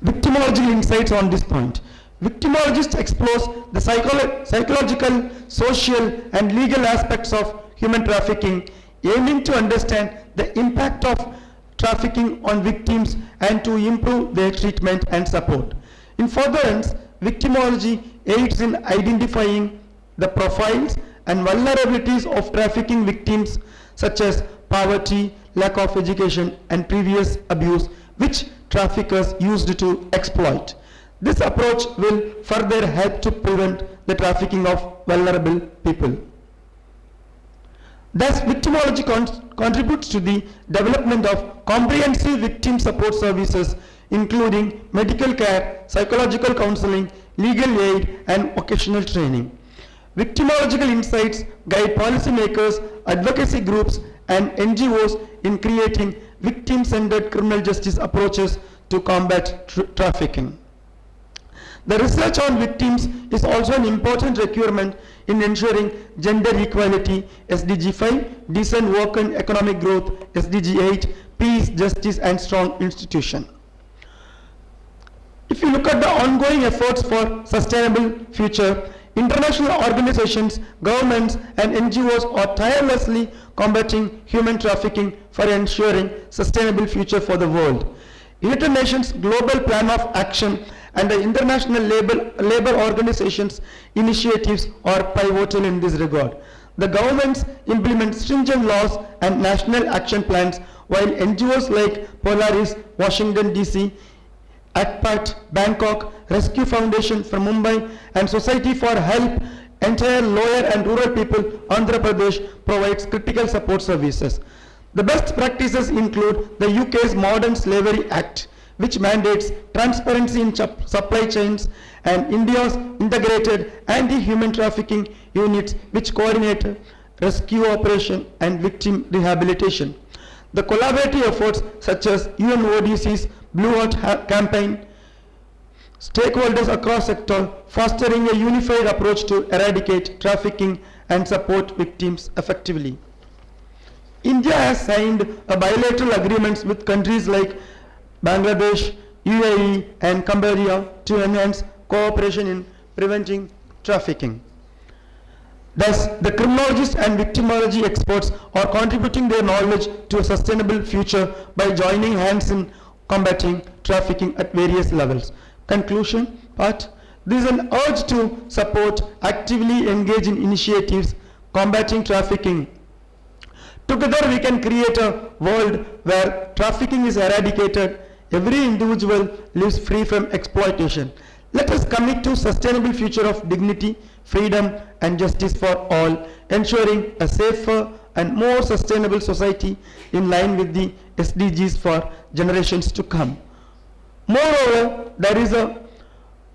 Victimological insights on this point. Victimologist explores the psychological, social and legal aspects of human trafficking, aiming to understand the impact of trafficking on victims and to improve their treatment and support. In furtherance, victimology aids in identifying the profiles and vulnerabilities of trafficking victims, such as poverty, lack of education and previous abuse, which traffickers used to exploit. This approach will further help to prevent the trafficking of vulnerable people. Thus, victimology contributes to the development of comprehensive victim support services, including medical care, psychological counseling, legal aid, and vocational training. Victimological insights guide policymakers, advocacy groups, and NGOs in creating victim-centered criminal justice approaches to combat trafficking. The research on victims is also an important requirement in ensuring gender equality, SDG 5, decent work and economic growth, SDG 8, peace, justice, and strong institution. If you look at the ongoing efforts for sustainable future, international organizations, governments, and NGOs are tirelessly combating human trafficking for ensuring sustainable future for the world. United Nations Global Plan of Action and the International Labour Organization's initiatives are pivotal in this regard. The governments implement stringent laws and national action plans, while NGOs like Polaris, Washington DC, ACPAT, Bangkok, Rescue Foundation from Mumbai, and Society for Help Entire Lower and Rural People, Andhra Pradesh, provides critical support services. The best practices include the UK's Modern Slavery Act, which mandates transparency in supply chains, and India's integrated anti-human trafficking units, which coordinate rescue operation and victim rehabilitation. The collaborative efforts such as UNODC's Blue Heart campaign, stakeholders across sector, fostering a unified approach to eradicate trafficking and support victims effectively. India has signed a bilateral agreements with countries like Bangladesh, UAE and Cambodia to enhance cooperation in preventing trafficking. Thus, the criminologists and victimology experts are contributing their knowledge to a sustainable future by joining hands in combating trafficking at various levels. Conclusion part. There is an urge to support, actively engage in initiatives combating trafficking. Together we can create a world where trafficking is eradicated, every individual lives free from exploitation. Let us commit to sustainable future of dignity, freedom and justice for all, ensuring a safer and more sustainable society in line with the SDGs for generations to come. Moreover, there is a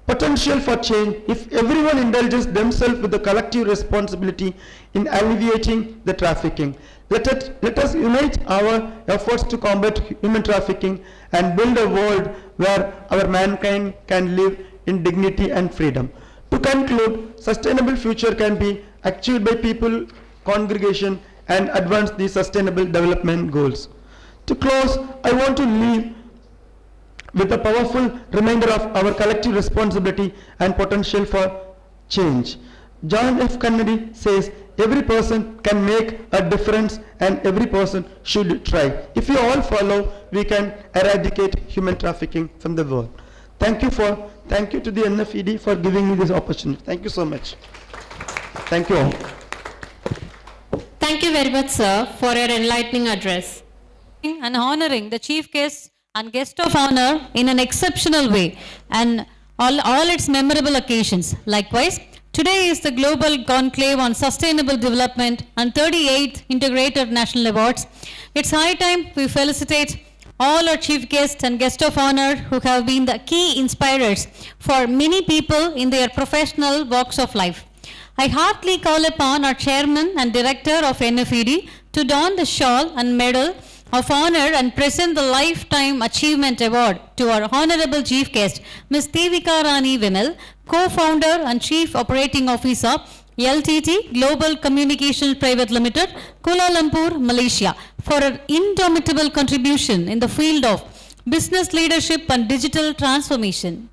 potential for change if everyone indulges themselves with the collective responsibility in alleviating the trafficking. Let us unite our efforts to combat human trafficking and build a world where our mankind can live in dignity and freedom. To conclude, sustainable future can be achieved by people, congregation, and advance the sustainable development goals. To close, I want to leave with a powerful reminder of our collective responsibility and potential for change. John F. Kennedy says, every person can make a difference and every person should try. If we all follow, we can eradicate human trafficking from the world. Thank you to the NFED for giving me this opportunity. Thank you so much. Thank you all. Thank you very much, sir, for your enlightening address. and honoring the chief guests and guest of honor in an exceptional way and all its memorable occasions. Likewise, today is the Global Conclave on Sustainable Development and 38th Integrated National Awards. It's high time we felicitate all our chief guests and guests of honor who have been the key inspirers for many people in their professional walks of life. I heartily call upon our chairman and director of NFED to don the shawl and medal of honor and present the Lifetime Achievement Award to our honorable chief guest, Ms. Devika Rani Vinal, co-founder and chief operating officer, LTT Global Communications Private Limited, Kuala Lumpur, Malaysia, for her indomitable contribution in the field of business leadership and digital transformation.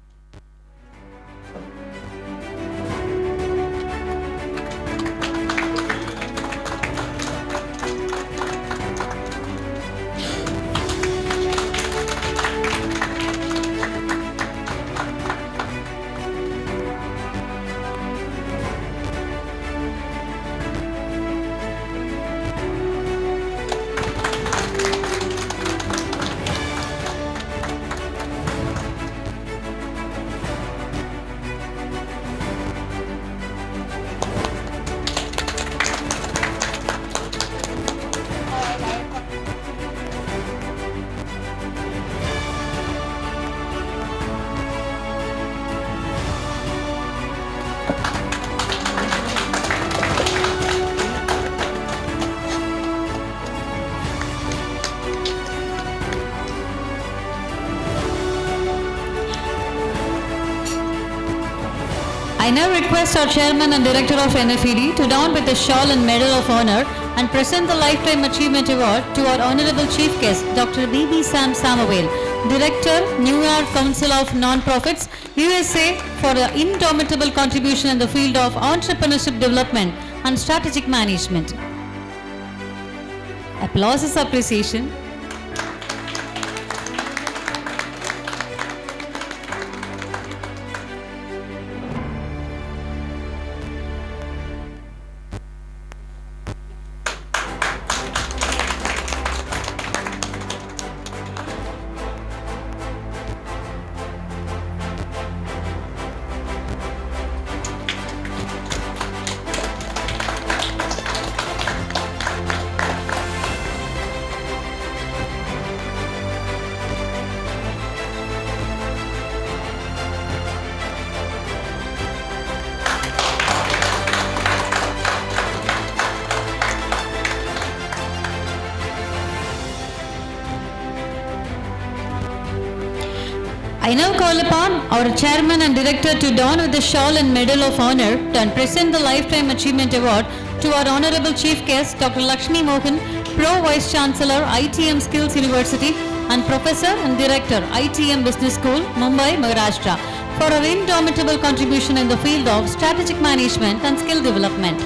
I now request our chairman and director of NFED to don with the shawl and medal of honor and present the Lifetime Achievement Award to our honorable chief guest, Dr. B.B. Sam Samuel, Director, New York Council of Non-Profits, USA, for the indomitable contribution in the field of entrepreneurship development and strategic management. Applause is appreciation. I now call upon our chairman and director to don with the shawl and medal of honor and present the Lifetime Achievement Award to our honorable chief guest, Dr. Lakshmi Mohan, Pro Vice Chancellor, ITM Skills University and Professor and Director, ITM Business School, Mumbai, Maharashtra, for her indomitable contribution in the field of strategic management and skill development.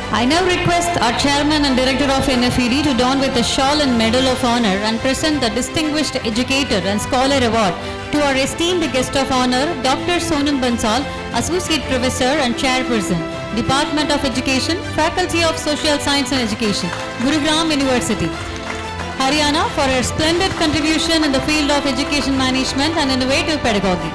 I now request our chairman and director of NFED to don with the shawl and medal of honor and present the Distinguished Educator and Scholar Award to our esteemed guest of honor, Dr. Sonam Bansal, Associate Professor and Chairperson, Department of Education, Faculty of Social Science and Education, Gurugram University, Haryana, for her splendid contribution in the field of education management and innovative pedagogy.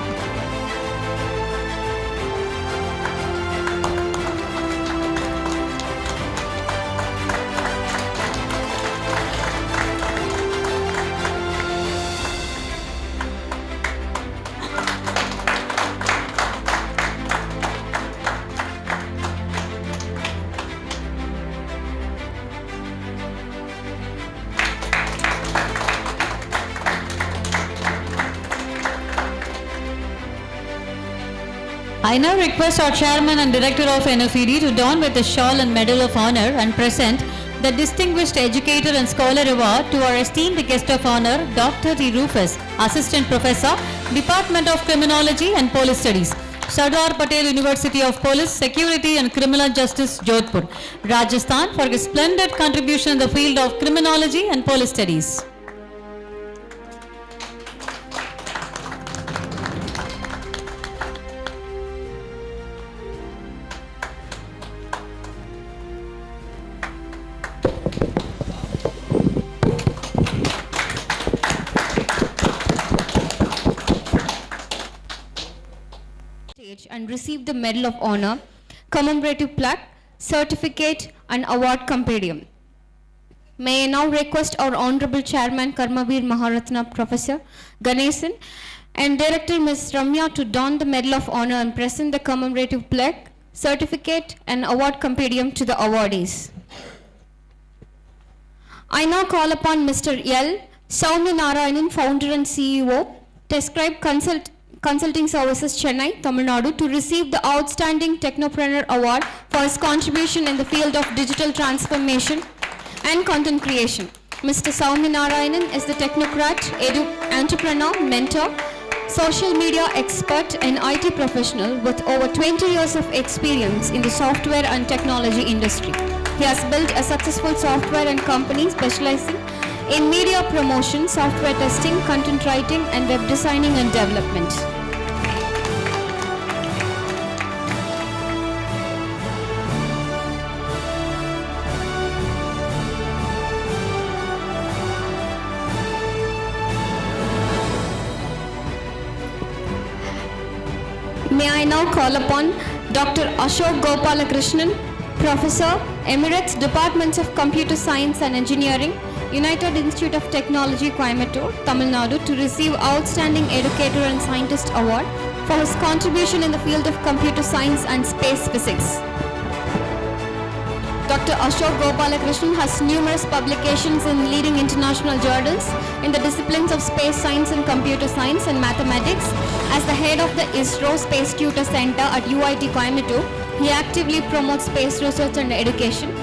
I now request our Chairman and Director of NFED to don with the shawl and medal of honor and present the Distinguished Educator and Scholar Award to our esteemed guest of honor, Dr. T. Rufus, Assistant Professor, Department of Criminology and Police Studies, Sardar Patel University of Police, Security and Criminal Justice, Jodhpur, Rajasthan, for his splendid contribution in the field of criminology and police studies. And received the Medal of Honor, commemorative plaque, certificate and award compendium. May I now request our Honorable Chairman Karmavir Maharatna Professor Ganesan and Director Ms. Ramya to don the Medal of Honor and present the commemorative plaque, certificate and award compendium to the awardees. I now call upon Mr. L. Soumya Narayanan, Founder and CEO, Describe Consulting Services, Chennai, Tamil Nadu, to receive the Outstanding Technopreneur Award for his contribution in the field of digital transformation and content creation. Mr. Soumya Narayanan is the technocrat, entrepreneur, mentor, social media expert and IT professional with over 20 years of experience in the software and technology industry. He has built a successful software and company specializing in media promotion, software testing, content writing and web designing and development. May I now call upon Dr. Ashok Gopalakrishnan, Professor, Emirates Departments of Computer Science and Engineering, United Institute of Technology, Coimbatore, Tamil Nadu, to receive Outstanding Educator and Scientist Award for his contribution in the field of computer science and space physics. Dr. Ashok Gopalakrishnan has numerous publications in leading international journals in the disciplines of space science and computer science and mathematics. As the head of the ISRO Space Tutor Center at UIT Coimbatore, he actively promotes space research and education.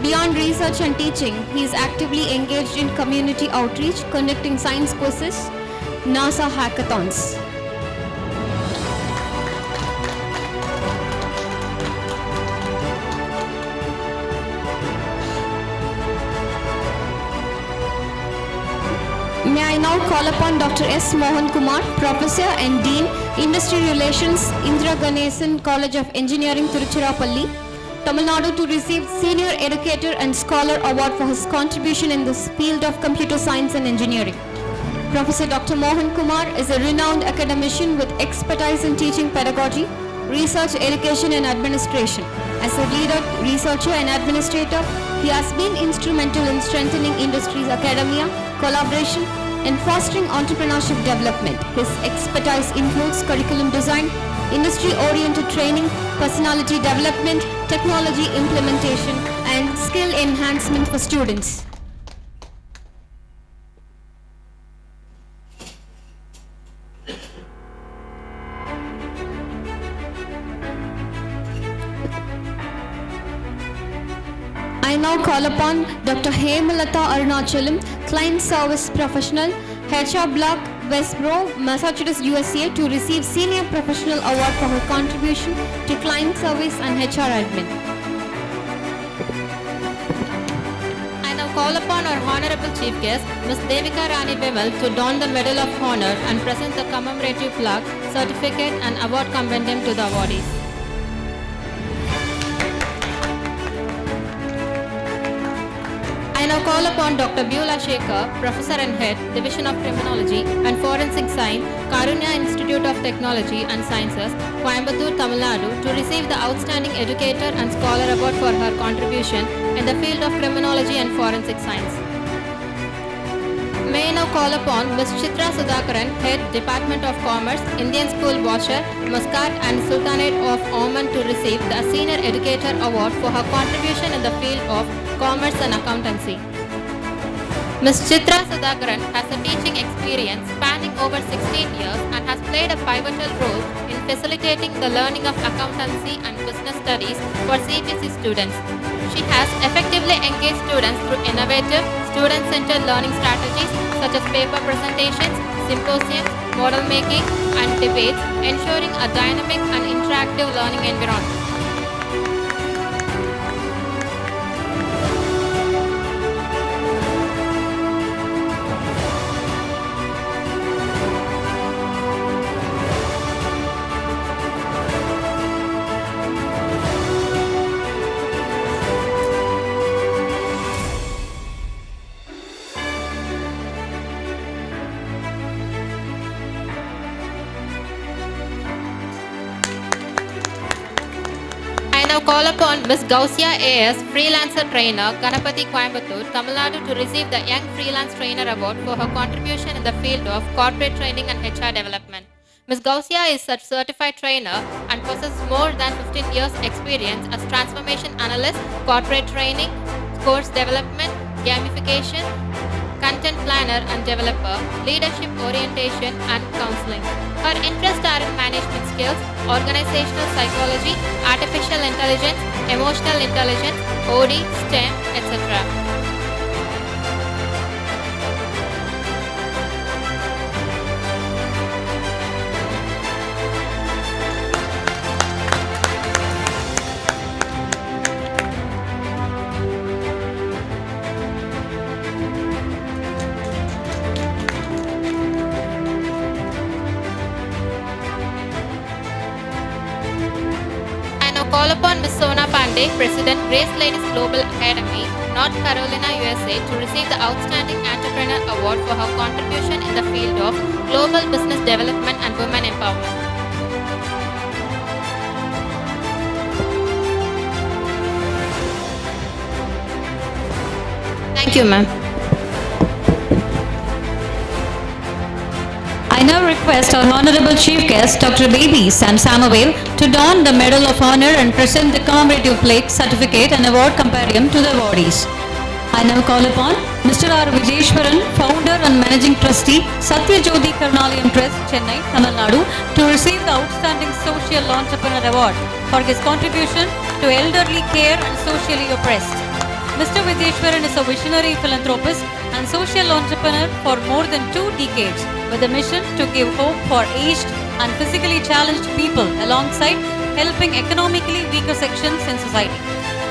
Beyond research and teaching, he is actively engaged in community outreach, conducting science quizzes, NASA hackathons. May I now call upon Dr. S. Mohan Kumar, Professor and Dean, Industry Relations, Indira Ganesan College of Engineering, Tiruchirappalli, Tamil Nadu, to receive Senior Educator and Scholar Award for his contribution in this field of computer science and engineering. Professor Dr. Mohan Kumar is a renowned academician with expertise in teaching pedagogy, research, education and administration. As a leader, researcher and administrator, he has been instrumental in strengthening industry's academia, collaboration and fostering entrepreneurship development. His expertise includes curriculum design, industry-oriented training, personality development, technology implementation and skill enhancement for students. I now call upon Dr. Hemalata Arunachalam, Client Service Professional, HR Block, Westboro, Massachusetts, USA, to receive Senior Professional Award for her contribution to Client Service and HR Admin. I now call upon our Honorable Chief Guest, Ms. Devika Rani Bimal, to don the Medal of Honor and present the commemorative plaque, certificate and award compendium to the awardees. I now call upon Dr. Beulah Shekhar, Professor and Head, Division of Criminology and Forensic Science, Karunya Institute of Technology and Sciences, Coimbatore, Tamil Nadu, to receive the Outstanding Educator and Scholar Award for her contribution in the field of Criminology and Forensic Science. May I now call upon Ms. Chitra Sudhakaran, Head, Department of Commerce, Indian School Watcher, Muscat and Sultanate of Oman, to receive the Senior Educator Award for her contribution in the field of Commerce and Accountancy. Ms. Chitra Sudhakaran has a teaching experience spanning over 16 years and has played a pivotal role in facilitating the learning of accountancy and business studies for CBSE students. She has effectively engaged students through innovative, student-centered learning strategies such as paper presentations, symposiums, model making, and debates, ensuring a dynamic and interactive learning environment. I now call upon Ms. Gausia A.S., Freelancer Trainer, Ganapati Coimbatore, Tamil Nadu to receive the Young Freelance Trainer Award for her contribution in the field of corporate training and HR development. Ms. Gausia is a certified trainer and possesses more than 15 years experience as transformation analyst, corporate training, course development, gamification, content planner and developer, leadership orientation and counseling. Her interests are in management skills, organizational psychology, artificial intelligence, emotional intelligence, OD, STEM, etc. I now call upon Ms. Sona Pandey, President, Grace Ladies Global Academy, North Carolina, USA, to receive the Outstanding Entrepreneur Award for her contribution in the field of global business development and women empowerment. Thank you, ma'am. I now request our Honorable Chief Guest, Dr. Baby Sam Samuel, to don the Medal of Honor and present the commemorative plaque, certificate and award compendium to the awardees. I now call upon Mr. R. Vijeshwaran, Founder and Managing Trustee, Satya Jyoti Karunalayam Trust, Chennai, Tamil Nadu, to receive the Outstanding Social Entrepreneur Award for his contribution to elderly care and socially oppressed. Mr. Vijeshwaran is a visionary philanthropist and social entrepreneur for more than 2 decades, with a mission to give hope for aged and physically challenged people alongside helping economically weaker sections in society.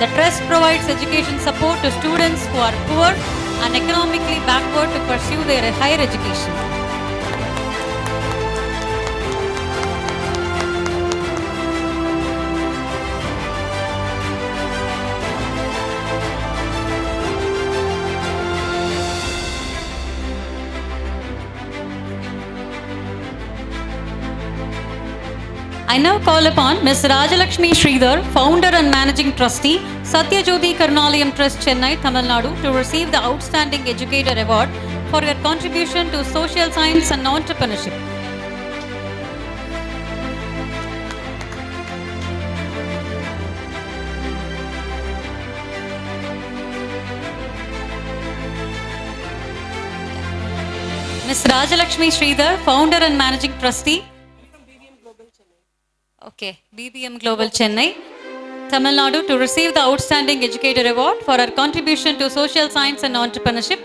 The Trust provides education support to students who are poor and economically backward to pursue their higher education. I now call upon Ms. Rajalakshmi Sridhar, Founder and Managing Trustee, Satya Jyoti Karunalayam Trust, Chennai, Tamil Nadu, to receive the Outstanding Educator Award for her contribution to social science and entrepreneurship. Ms. Rajalakshmi Sridhar, Founder and Managing Trustee. Okay, BBM Global Chennai, Tamil Nadu, to receive the Outstanding Educator Award for her contribution to social science and entrepreneurship.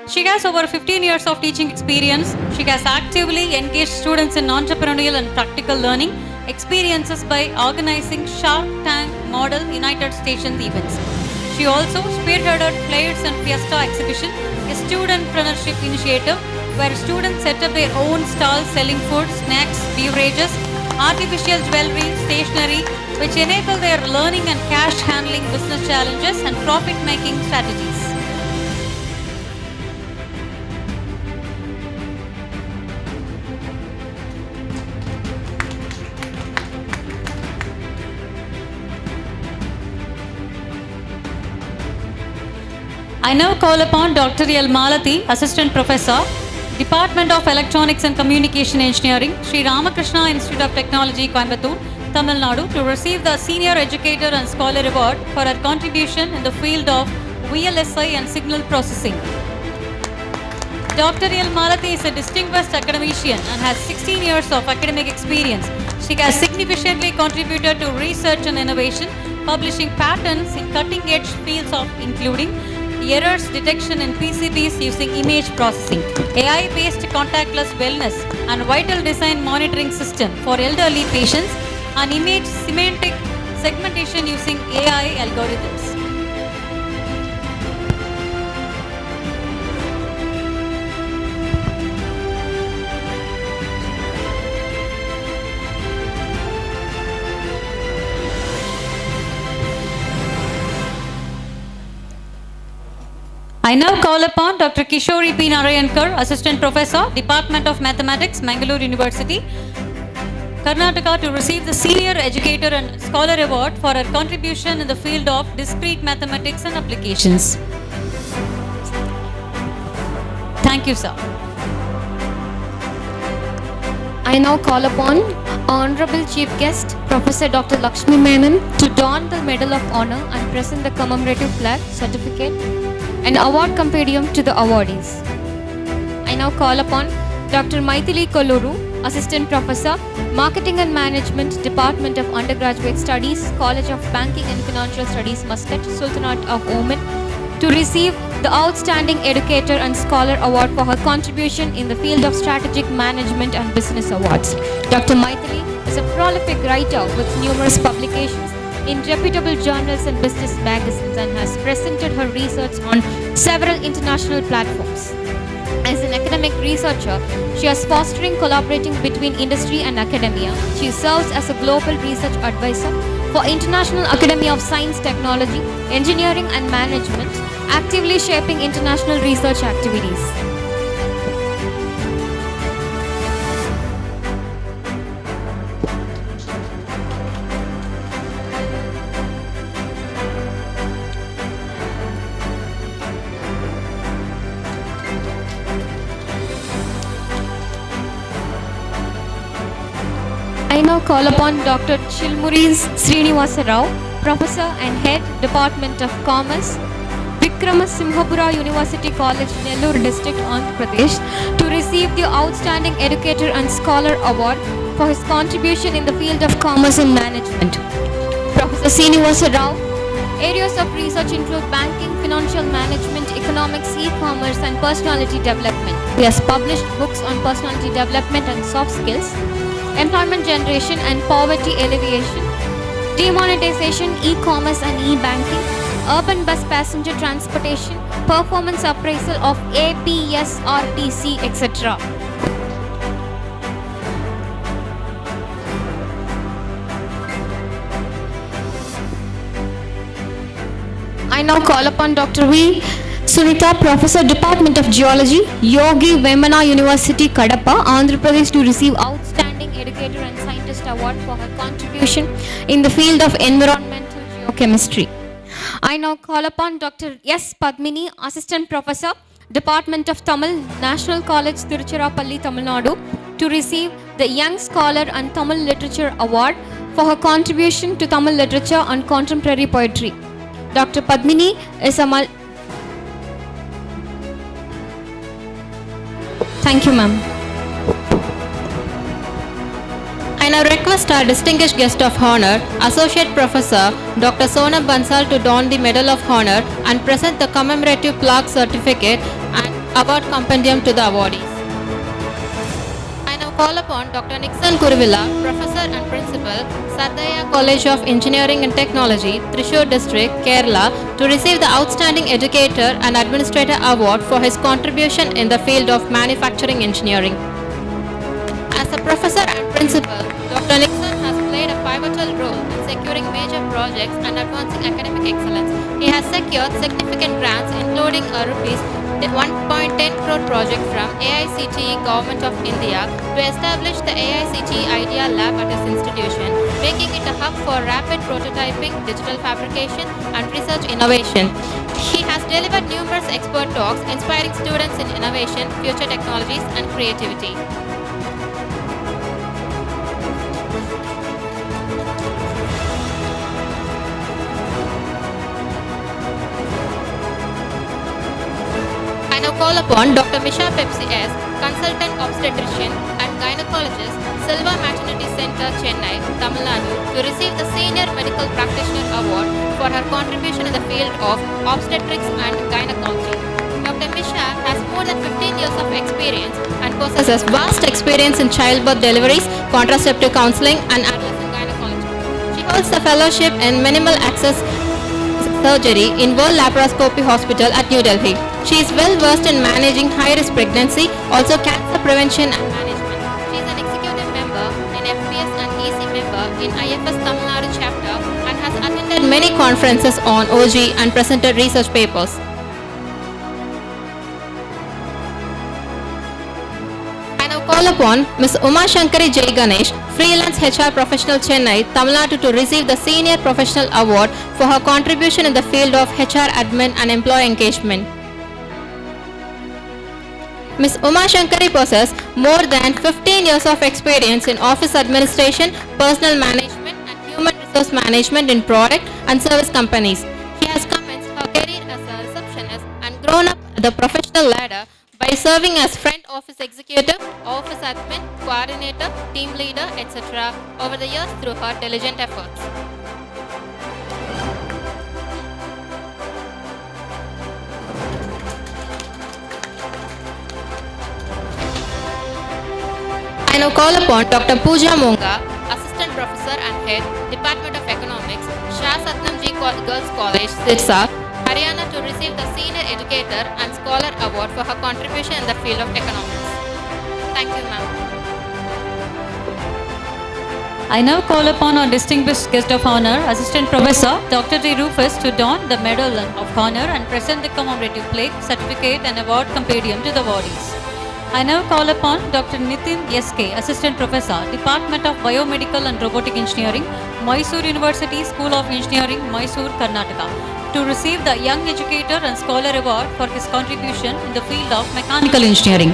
She has over 15 years of teaching experience. She has actively engaged students in entrepreneurial and practical learning experiences by organizing Shark Tank Model United Stations events. She also spearheaded Flyers and Fiesta exhibition, a studentpreneurship initiative where students set up their own stalls selling food, snacks, beverages, artificial jewelry, stationery, which enable their learning and cash handling business challenges and profit-making strategies. I now call upon Dr. L. Malati, Assistant Professor, Department of Electronics and Communication Engineering, Sri Ramakrishna Institute of Technology, Coimbatore, Tamil Nadu, to receive the Senior Educator and Scholar Award for her contribution in the field of VLSI and signal processing. Dr. L. Malati is a distinguished academician and has 16 years of academic experience. She has significantly contributed to research and innovation, publishing patents in cutting-edge fields of including errors detection in PCBs using image processing, AI-based contactless wellness and vital design monitoring system for elderly patients, and image semantic segmentation using AI algorithms. I now call upon Dr. Kishori P. Narayankar, Assistant Professor, Department of Mathematics, Mangalore University, Karnataka, to receive the Senior Educator and Scholar Award for her contribution in the field of discrete mathematics and applications. Thank you, sir. I now call upon Honorable Chief Guest, Professor Dr. Lakshmi Menon, to don the Medal of Honor and present the commemorative plaque, certificate, and award compendium to the awardees. I now call upon Dr. Maithili Kolluru, Assistant Professor, Marketing and Management, Department of Undergraduate Studies, College of Banking and Financial Studies, Muscat, Sultanate of Oman, to receive the Outstanding Educator and Scholar Award for her contribution in the field of Strategic Management and Business Awards. Dr. Maithili is a prolific writer with numerous publications in reputable journals and business magazines and has presented her research on several international platforms. As an academic researcher, she is fostering collaborating between industry and academia. She serves as a global research advisor for International Academy of Science, Technology, Engineering and Management, actively shaping international research activities. I now call upon Dr. Chilmuri Srinivasa Rao, Professor and Head, Department of Commerce, Vikramasimhapura University College, Nellore District, Andhra Pradesh, to receive the Outstanding Educator and Scholar Award for his contribution in the field of commerce and management. Professor Srinivasa Rao, areas of research include banking, financial management, economics, e-commerce, and personality development. He has published books on personality development and soft skills, employment generation and poverty alleviation, demonetization, e-commerce and e-banking, urban bus passenger transportation, performance appraisal of APSRTC, etc. I now call upon Dr. V. Sunita, Professor, Department of Geology, Yogi Vemana University, Kadapa, Andhra Pradesh, to receive Outstanding Educator and Scientist Award for her contribution in the field of environmental geochemistry. I now call upon Dr. S. Padmini, Assistant Professor, Department of Tamil, National College, Tiruchirappalli, Tamil Nadu, to receive the Young Scholar and Tamil Literature Award for her contribution to Tamil literature and contemporary poetry. Dr. Padmini is a Thank you, ma'am. I now request our distinguished guest of honor, Associate Professor Dr. Sonam Bansal, to don the Medal of Honor and present the commemorative plaque, certificate and award compendium to the awardees. I now call upon Dr. Nixon Kuruvilla, Professor and Principal, Sardaya College of Engineering and Technology, Thrissur District, Kerala, to receive the Outstanding Educator and Administrator Award for his contribution in the field of manufacturing engineering. As a professor and principal, Dr. Nixon has played a pivotal role in securing major projects and advancing academic excellence. He has secured significant grants, including a rupees 1.10 crore project from AICTE Government of India to establish the AICTE Idea Lab at his institution, making it a hub for rapid prototyping, digital fabrication, and research innovation. He has delivered numerous expert talks inspiring students in innovation, future technologies, and creativity. I now call upon Dr. Misha Pepsi S., Consultant Obstetrician and Gynecologist, Silva Maternity Center, Chennai, Tamil Nadu, to receive the Senior Medical Practitioner Award for her contribution in the field of obstetrics and gynecology. Dr. Misha has more than 15 years of experience and possesses vast experience in childbirth deliveries, contraceptive counseling, and adolescent gynecology. She holds the fellowship in minimal access surgery in World Laparoscopy Hospital at New Delhi. She is well versed in managing high-risk pregnancy, also cancer prevention and management. She is an executive member in FPS and EC member in IFS Tamil Nadu chapter and has attended many conferences on OG and presented research papers. I now call upon Ms. Uma Shankari J. Ganesh, Freelance HR Professional, Chennai, Tamil Nadu, to receive the Senior Professional Award for her contribution in the field of HR admin and employee engagement. Ms. Uma Shankari possesses more than 15 years of experience in office administration, personal management, and human resource management in product and service companies. She has commenced her career as a receptionist and grown up the professional ladder by serving as front office executive, office admin, coordinator, team leader, etc. over the years through her diligent efforts. I now call upon Dr. Pooja Monga, Assistant Professor and Head, Department of Economics, Shah Satnamji Girls College, Sirsa, Haryana, to receive the Senior Educator and Scholar Award for her contribution in the field of economics. Thank you, ma'am. I now call upon our distinguished guest of honor, Assistant Professor Dr. D. Rufus, to don the Medal of Honor and present the commemorative plaque, certificate and award compendium to the awardees. I now call upon Dr. Nitin S.K., Assistant Professor, Department of Biomedical and Robotic Engineering, Mysore University School of Engineering, Mysore, Karnataka, to receive the Young Educator and Scholar Award for his contribution in the field of mechanical engineering.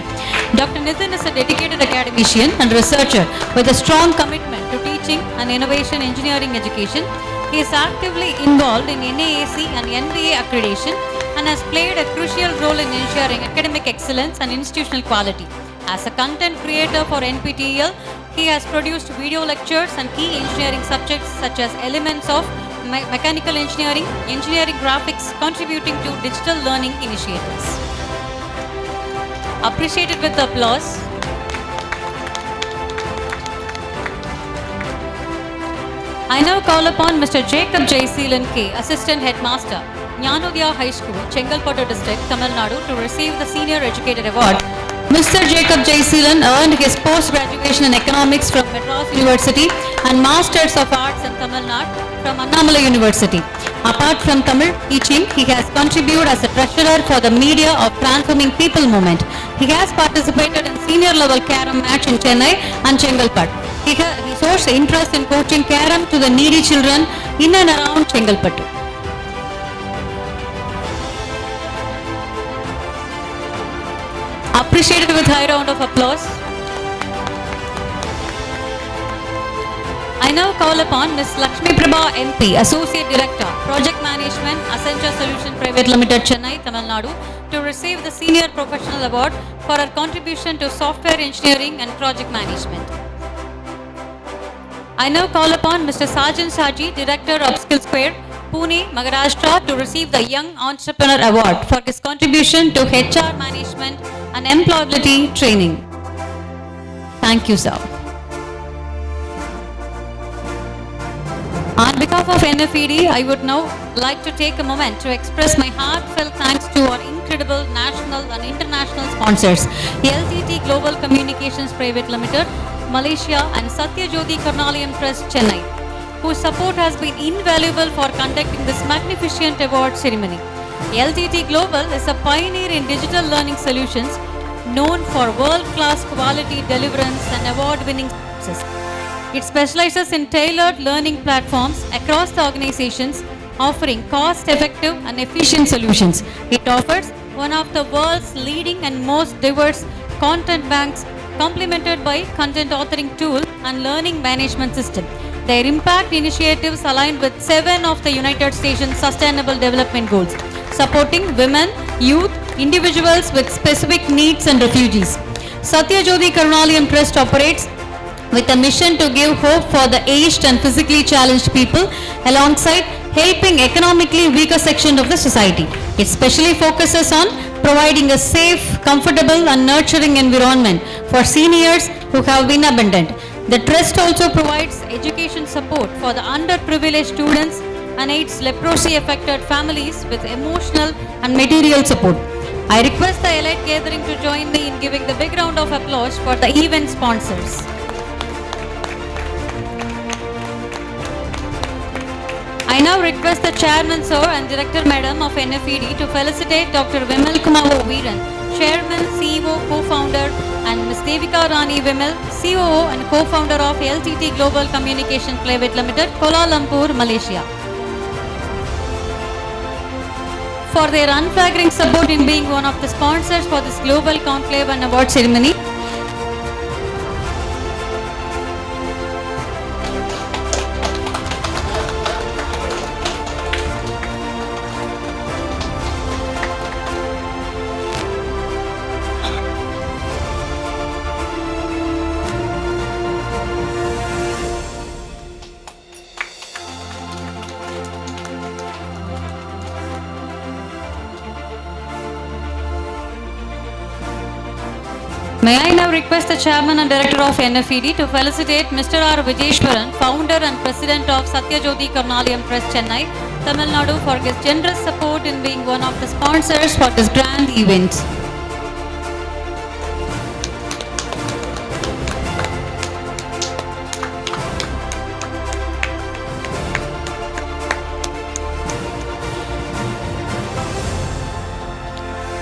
Dr. Nitin is a dedicated academician and researcher with a strong commitment to teaching and innovation engineering education. He is actively involved in NAAC and NBA accreditation and has played a crucial role in ensuring academic excellence and institutional quality. As a content creator for NPTEL, he has produced video lectures and key engineering subjects such as elements of mechanical engineering, engineering graphics, contributing to digital learning initiatives. Appreciated with applause. I now call upon Mr. Jacob J. Seelan K., Assistant Headmaster, Jnanodaya High School, Chengalpattu District, Tamil Nadu, to receive the Senior Educator Award. Mr. Jacob J. Seelan earned his post-graduation in economics from Madras University and Masters of Arts in Tamil Nadu from Annamalai University. Apart from Tamil teaching, he has contributed as a treasurer for the Media of Transforming People movement. He has participated in senior level carom match in Chennai and Chengalpattu. He shows interest in coaching carom to the needy children in and around Chengalpattu. Appreciated with high round of applause. I now call upon Ms. Lakshmi Prabha MP, Associate Director, Project Management, Accenture Solution Private Limited, Chennai, Tamil Nadu, to receive the Senior Professional Award for her contribution to software engineering and project management. I now call upon Mr. Sajan Saji, Director of Skill Square, Pune, Maharashtra, to receive the Young Entrepreneur Award for his contribution to HR management and employability training. Thank you, sir. On behalf of NFED, I would now like to take a moment to express my heartfelt thanks to our incredible national and international sponsors, LTT Global Communications Private Limited, Malaysia, and Satyajodi Karnalayam Trust, Chennai, whose support has been invaluable for conducting this magnificent award ceremony. LTT Global is a pioneer in digital learning solutions known for world-class quality deliverance and award-winning services. It specializes in tailored learning platforms across the organizations, offering cost-effective and efficient solutions. It offers one of the world's leading and most diverse content banks, complemented by content authoring tool and learning management system. Their impact initiatives align with 7 of the United Nations Sustainable Development Goals, supporting women, youth, individuals with specific needs and refugees. Satyajodi Karunaliyam Trust operates with a mission to give hope for the aged and physically challenged people alongside helping economically weaker section of the society. It specially focuses on providing a safe, comfortable and nurturing environment for seniors who have been abandoned. The trust also provides education support for the underprivileged students and aids leprosy affected families with emotional and material support. I request the elite gathering to join me in giving the big round of applause for the event sponsors. I now request the Chairman Sir and Director Madam of NFED to felicitate Dr. Vimal Kumar Veeran, Chairman, CEO, Co-founder, and Ms. Devika Rani Vimal, COO and Co-founder of LTT Global Communication Private Limited, Kuala Lumpur, Malaysia, for their unflagging support in being one of the sponsors for this Global Conclave and Award Ceremony. May I now request the Chairman and Director of NFED to felicitate Mr. R. Vijeshwaran, Founder and President of Satyajodi Karunaliyam Trust, Chennai, Tamil Nadu, for his generous support in being one of the sponsors for this grand event.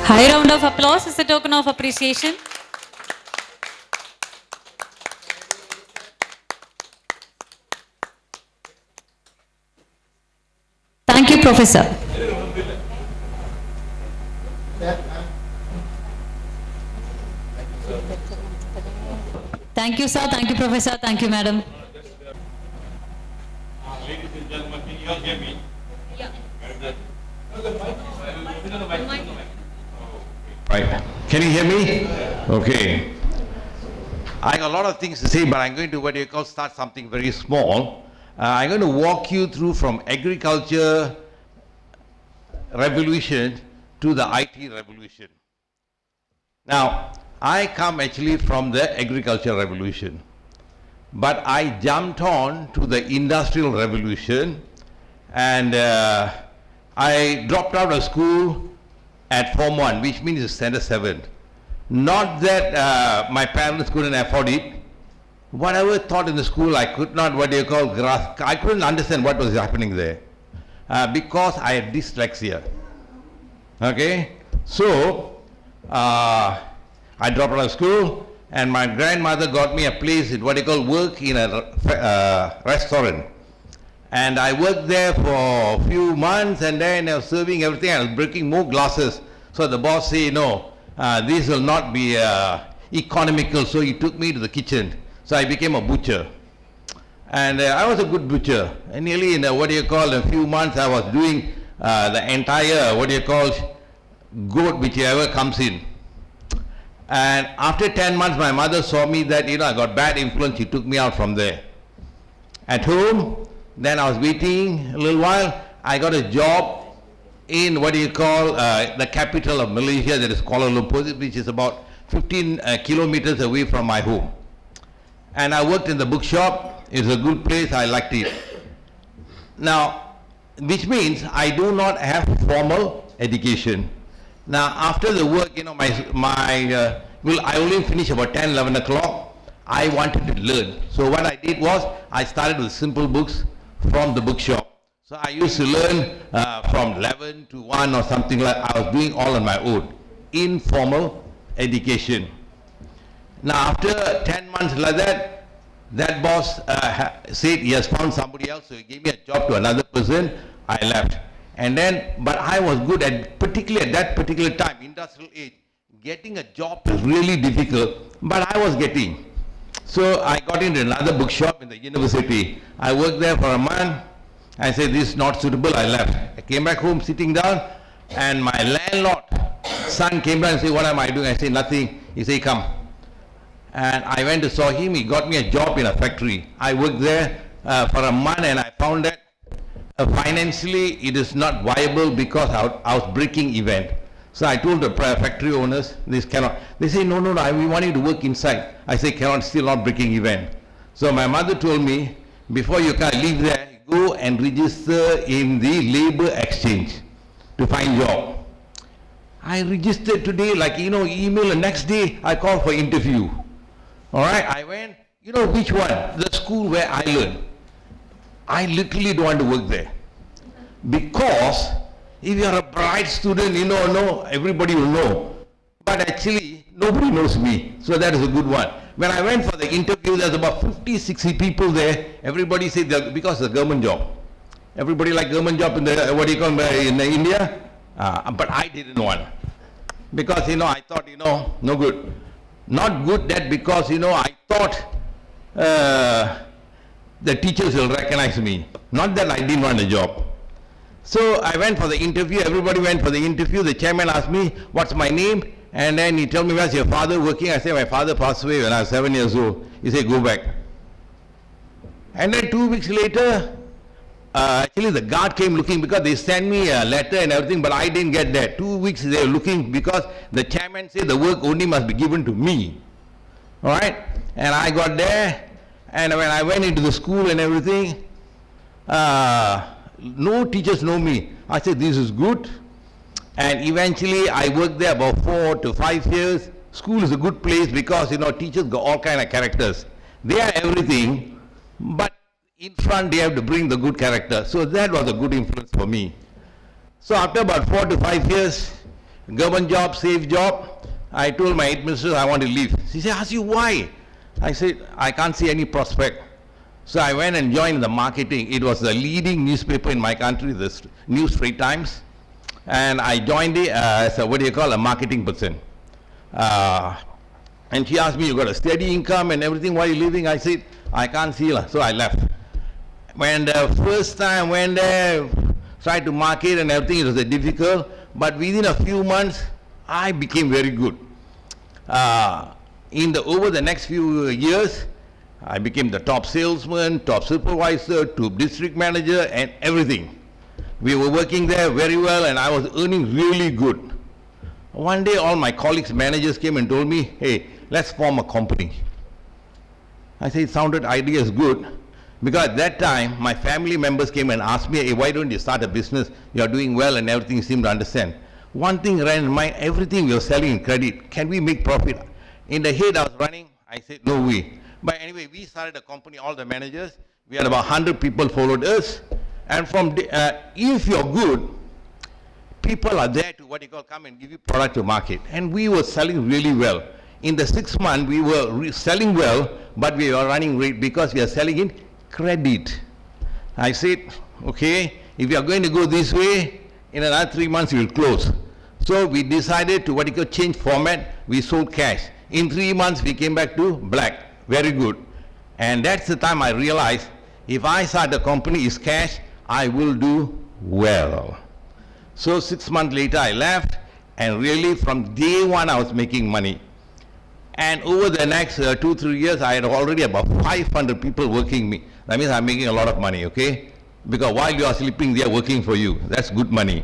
High round of applause is a token of appreciation. Thank you, Professor. Thank you, sir. Thank you, Professor. Thank you, Madam. Ladies and gentlemen, can you all hear me? Yeah. Right. Can you hear me? Okay. I got a lot of things to say, but I'm going to start something very small. I'm going to walk you through from agriculture revolution to the IT revolution. Now, I come actually from the agriculture revolution, but I jumped on to the industrial revolution, and I dropped out of school at Form 1, which means Standard 7. Not that my parents couldn't afford it. Whatever taught in the school, I could not, grasp. I couldn't understand what was happening there because I had dyslexia. Okay? So, I dropped out of school, and my grandmother got me a place, work in a restaurant. And I worked there for a few months, and then I was serving everything. I was breaking more glasses. So the boss said, no, this will not be economical. So he took me to the kitchen. So I became a butcher. And I was a good butcher. And nearly in a few months, I was doing the entire, goat, whichever comes in. And after 10 months, my mother saw me that, I got bad influence. She took me out from there. At home, then I was waiting a little while. I got a job in the capital of Malaysia, that is Kuala Lumpur, which is about 15 kilometers away from my home. And I worked in the bookshop. It's a good place. I liked it. Now, which means I do not have formal education. Now, after the work, I only finish about 10, 11 o'clock. I wanted to learn. So what I did was, I started with simple books from the bookshop. So I used to learn from 11 to 1 or something like that. I was doing all on my own. Informal education. Now, after 10 months like that, that boss said he has found somebody else, so he gave me a job to another person. I left. And then, but I was good at, particularly at that particular time, industrial age, getting a job is really difficult, but I was getting. So I got into another bookshop in the university. I worked there for a month. I said, this is not suitable. I left. I came back home, sitting down, and my landlord son came down and said, what am I doing? I said, nothing. He said, come. And I went to saw him. He got me a job in a factory. I worked there for a month, and I found that financially it is not viable because I was breaking event. So I told the factory owners, this cannot. They say, no, we want you to work inside. I say, cannot, still not breaking event. So my mother told me, before you can leave there, go and register in the labor exchange to find job. I registered today, like, email, the next day I called for interview. All right, I went, which one? The school where I learned. I literally don't want to work there. Because if you are a bright student, everybody will know. But actually, nobody knows me. So that is a good one. When I went for the interview, there's about 50, 60 people there. Everybody said that because it's a government job. Everybody like government job in the, in India? But I didn't want. Because, I thought, no good. Not good that because, I thought the teachers will recognize me. Not that I didn't want a job. So I went for the interview. Everybody went for the interview. The chairman asked me, what's my name? And then he told me, where's your father working? I said, my father passed away when I was 7 years old. He said, go back. And then 2 weeks later, actually the guard came looking because they sent me a letter and everything, but I didn't get that. 2 weeks they were looking because the chairman said the work only must be given to me. All right? And I got there, and when I went into the school and everything, no teachers know me. I said, this is good. And eventually I worked there about 4 to 5 years. School is a good place because, teachers got all kind of characters. They are everything, but in front they have to bring the good character. So that was a good influence for me. So after about 4 to 5 years, government job, safe job, I told my headmistress I want to leave. She said, ask you why? I said, I can't see any prospect. So I went and joined the marketing. It was the leading newspaper in my country, the New Straits Times. And I joined it as a marketing person. And she asked me, you got a steady income and everything, why are you leaving? I said, I can't see. So I left. When the first time I went there, tried to market and everything, it was difficult. But within a few months, I became very good. Over the next few years, I became the top salesman, top supervisor, top district manager, and everything. We were working there very well, and I was earning really good. One day, all my colleagues, managers came and told me, hey, let's form a company. I said, it sounded idea is good. Because at that time, my family members came and asked me, hey, why don't you start a business? You are doing well and everything, you seem to understand. One thing ran in mind, everything we were selling in credit, can we make profit? In the head I was running, I said, no way. But anyway, we started a company, all the managers. We had about 100 people followed us. And from if you're good, people are there to come and give you product to market. And we were selling really well. In the 6 months, we were selling well, but we were running rate because we are selling in credit. I said, okay, if you are going to go this way, in another 3 months you will close. So we decided to change format. We sold cash. In 3 months, we came back to black. Very good. And that's the time I realized, if I start a company is cash, I will do well. So 6 months later, I left, and really from day one, I was making money. And over the next 2-3 years, I had already about 500 people working me. That means I'm making a lot of money, okay? Because while you are sleeping, they are working for you. That's good money.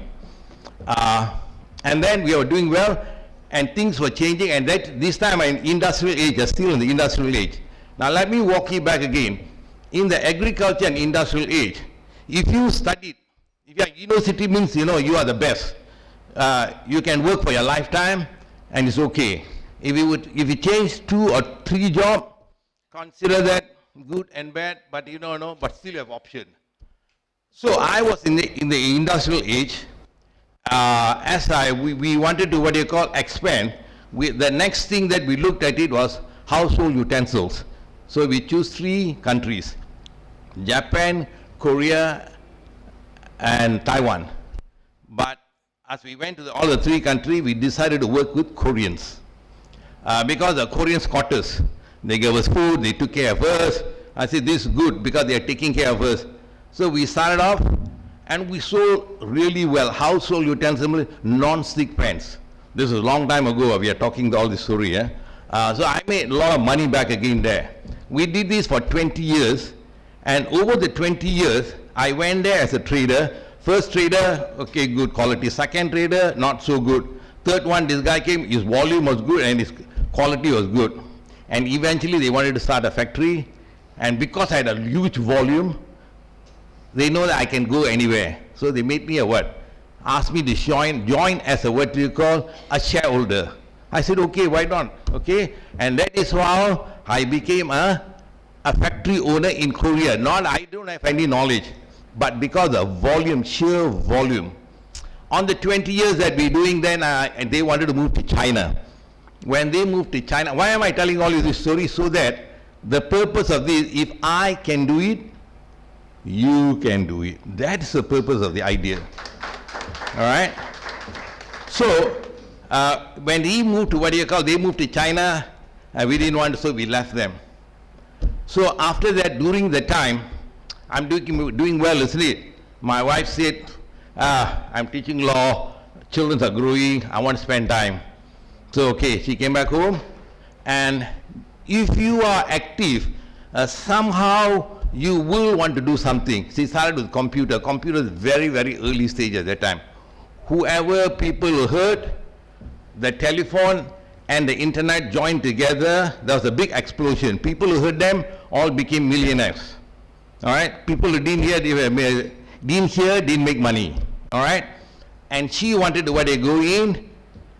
And then we were doing well, and things were changing, and this time I'm in industrial age, still in the industrial age. Now let me walk you back again. In the agriculture and industrial age, if you studied, if you are university means, you are the best. You can work for your lifetime, and it's okay. If you change 2 or 3 jobs, consider that good and bad, but but still you have option. So I was in the industrial age. We wanted to expand. The next thing that we looked at it was household utensils. So we choose 3 countries: Japan, Korea, and Taiwan. But as we went to all the 3 countries, we decided to work with Koreans. Because the Koreans caught us. They gave us food, they took care of us. I said, this is good because they are taking care of us. So we started off, and we sold really well household utensils, non-stick pans. This is a long time ago. We are talking all this story. So I made a lot of money back again there. We did this for 20 years. And over the 20 years, I went there as a trader. First trader, okay, good quality. Second trader, not so good. Third one, this guy came, his volume was good and his quality was good. And eventually they wanted to start a factory. And because I had a huge volume, they know that I can go anywhere. So they made me a what? Asked me to join as a what do you call, a shareholder. I said, okay, why not? Okay, and that is how I became a factory owner in Korea. I don't have any knowledge, but because of volume, sheer volume. On the 20 years that we're doing then, and they wanted to move to China. When they moved to China, why am I telling all of this story? So that the purpose of this, if I can do it, you can do it. That's the purpose of the idea. All right? So, when he moved to they moved to China, we didn't want to, so we left them. So after that, during the time, I'm doing well, isn't it? My wife said, I'm teaching law, children are growing, I want to spend time. So okay, she came back home, and if you are active, somehow you will want to do something. She started with computer. Computer is very, very early stage at that time. Whoever people heard, the telephone and the internet joined together, there was a big explosion. People who heard them all became millionaires. All right? People who didn't hear, didn't make money. All right? And she wanted to go in,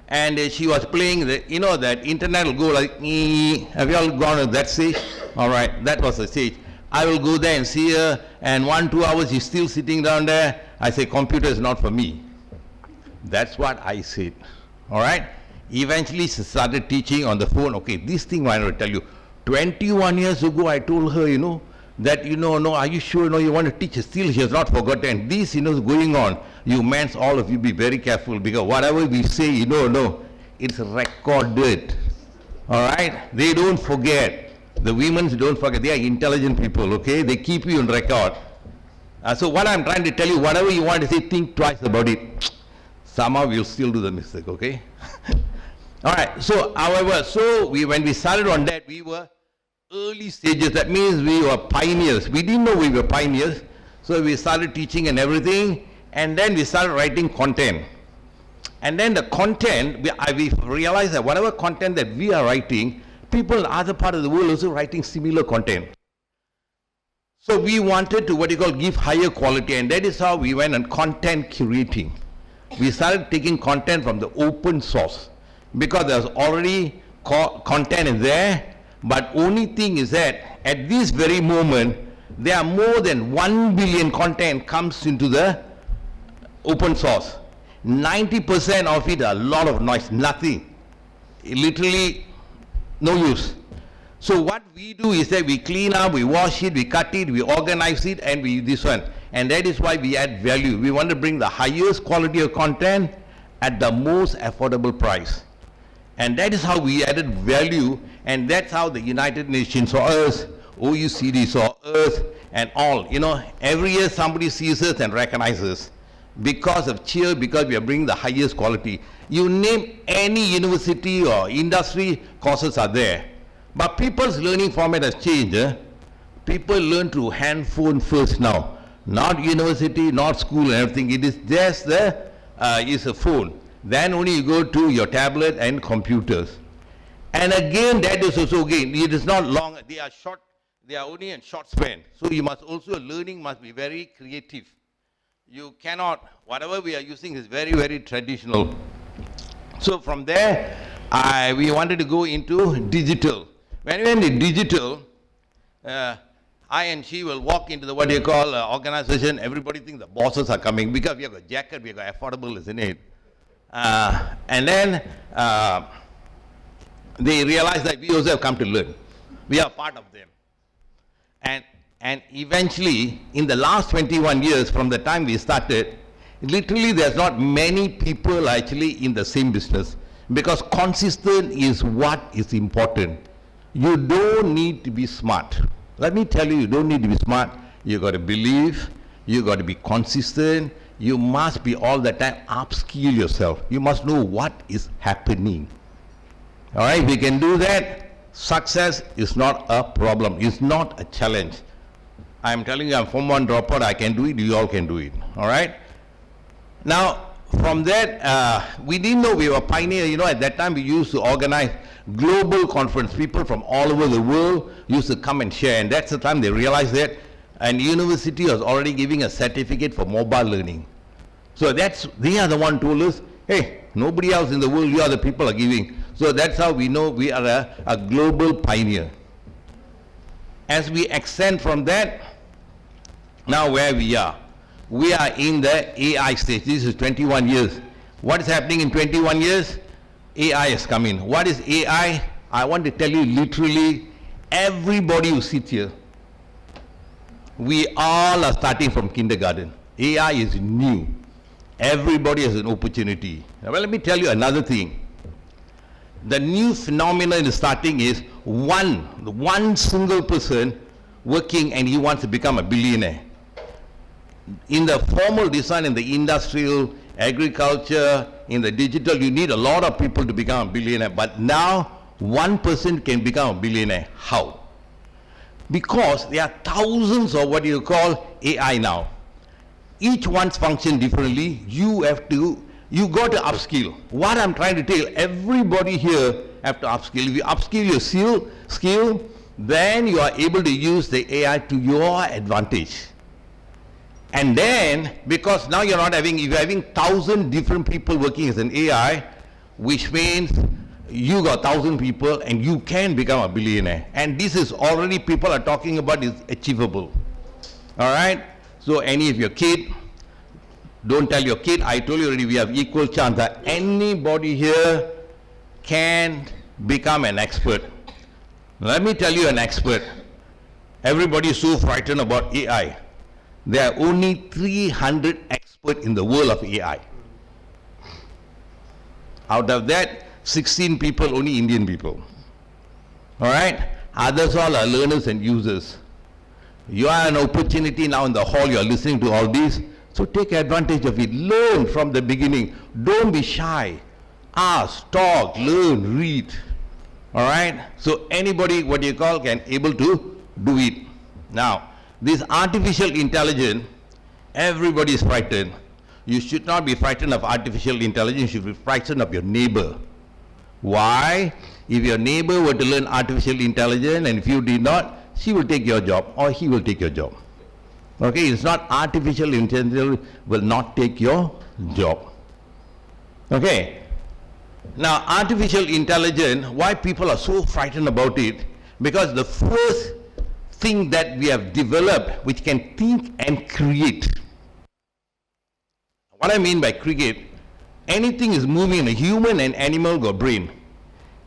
and she was playing, that internet will go like, have you all gone to that stage? All right, that was the stage. I will go there and see her, and 1-2 hours she's still sitting down there. I say, computer is not for me. That's what I said. All right? Eventually she started teaching on the phone. Okay, this thing I want to tell you. 21 years ago I told her, that, no, are you sure, you want to teach? Still she has not forgotten. This, is going on. You men, all of you, be very careful, because whatever we say, it's recorded. All right? They don't forget. The women don't forget. They are intelligent people, okay? They keep you on record. So what I'm trying to tell you, whatever you want to say, think twice about it. Somehow you'll still do the mistake, okay? All right, so however, when we started on that, we were early stages. That means we were pioneers. We didn't know we were pioneers. So we started teaching and everything, and then we started writing content. And then the content, we realized that whatever content that we are writing, people in other part of the world also writing similar content. So we wanted to give higher quality, and that is how we went on content curating. We started taking content from the open source, because there's already content in there, but only thing is that at this very moment, there are more than 1 billion content comes into the open source. 90% of it are a lot of noise, nothing. Literally no use. So what we do is that we clean up, we wash it, we cut it, we organize it, and we this one. And that is why we add value. We want to bring the highest quality of content at the most affordable price. And that is how we added value, and that's how the United Nations saw us, OECD saw us, and all. Every year somebody sees us and recognizes us because we are bringing the highest quality. You name any university or industry, courses are there. But people's learning format has changed. People learn through handphone first now. Not university, not school and everything. It is just is a phone. Then only you go to your tablet and computers. And again, that is also it is not long. They are short. They are only in short span. So you must also, learning must be very creative. You cannot, whatever we are using is very, very traditional. So from there, we wanted to go into digital. When we went into digital, I and she will walk into the organization. Everybody thinks the bosses are coming because we have a jacket, we have got affordable, isn't it? And then they realize that we also have come to learn. We are part of them. And eventually, in the last 21 years from the time we started, literally there's not many people actually in the same business, because consistent is what is important. You don't need to be smart. Let me tell you, you don't need to be smart. You got to believe, you got to be consistent, you must be all the time upskill yourself. You must know what is happening. All right, if you can do that, success is not a problem. It's not a challenge. I'm telling you, I'm Form 1 dropout. I can do it. You all can do it. All right. Now, from that, we didn't know we were pioneer. You know, at that time we used to organize global conference. People from all over the world used to come and share, and that's the time they realized that and university was already giving a certificate for mobile learning. So they are the one told us, hey, nobody else in the world, you are the people are giving. So that's how we know we are a global pioneer. As we extend from that, now where we are in the AI stage. This is 21 years. What is happening in 21 years? AI has come in. What is AI? I want to tell you literally, everybody who sits here, we all are starting from kindergarten. AI is new. Everybody has an opportunity. Now, well, let me tell you another thing. The new phenomenon is starting is one single person working and he wants to become a billionaire. In the formal design, in the industrial, agriculture, in the digital, you need a lot of people to become a billionaire. But now, one person can become a billionaire. How? Because there are thousands of what you call AI now. Each one's function differently. You got to upskill. What I'm trying to tell, everybody here have to upskill. If you upskill your skill, then you are able to use the AI to your advantage. And then, because now you're having 1,000 different people working as an AI, which means you got 1,000 people and you can become a billionaire. And this is already people are talking about is achievable. All right? So any of your kid, don't tell your kid, I told you already we have equal chance that anybody here can become an expert. Let me tell you an expert. Everybody is so frightened about AI. There are only 300 experts in the world of AI. Out of that, 16 people, only Indian people. All right? Others all are learners and users. You are an opportunity now in the hall, you are listening to all this. So take advantage of it. Learn from the beginning. Don't be shy. Ask, talk, learn, read. All right? So anybody, what you call, can able to do it. Now, this artificial intelligence, everybody is frightened. You should not be frightened of artificial intelligence. You should be frightened of your neighbor. Why? If your neighbor were to learn artificial intelligence and if you did not, she will take your job or he will take your job. Okay, it's not artificial intelligence will not take your job. Okay. Now, artificial intelligence, why people are so frightened about it? Because the first thing that we have developed which can think and create. What I mean by create, anything is moving in a human and animal got brain.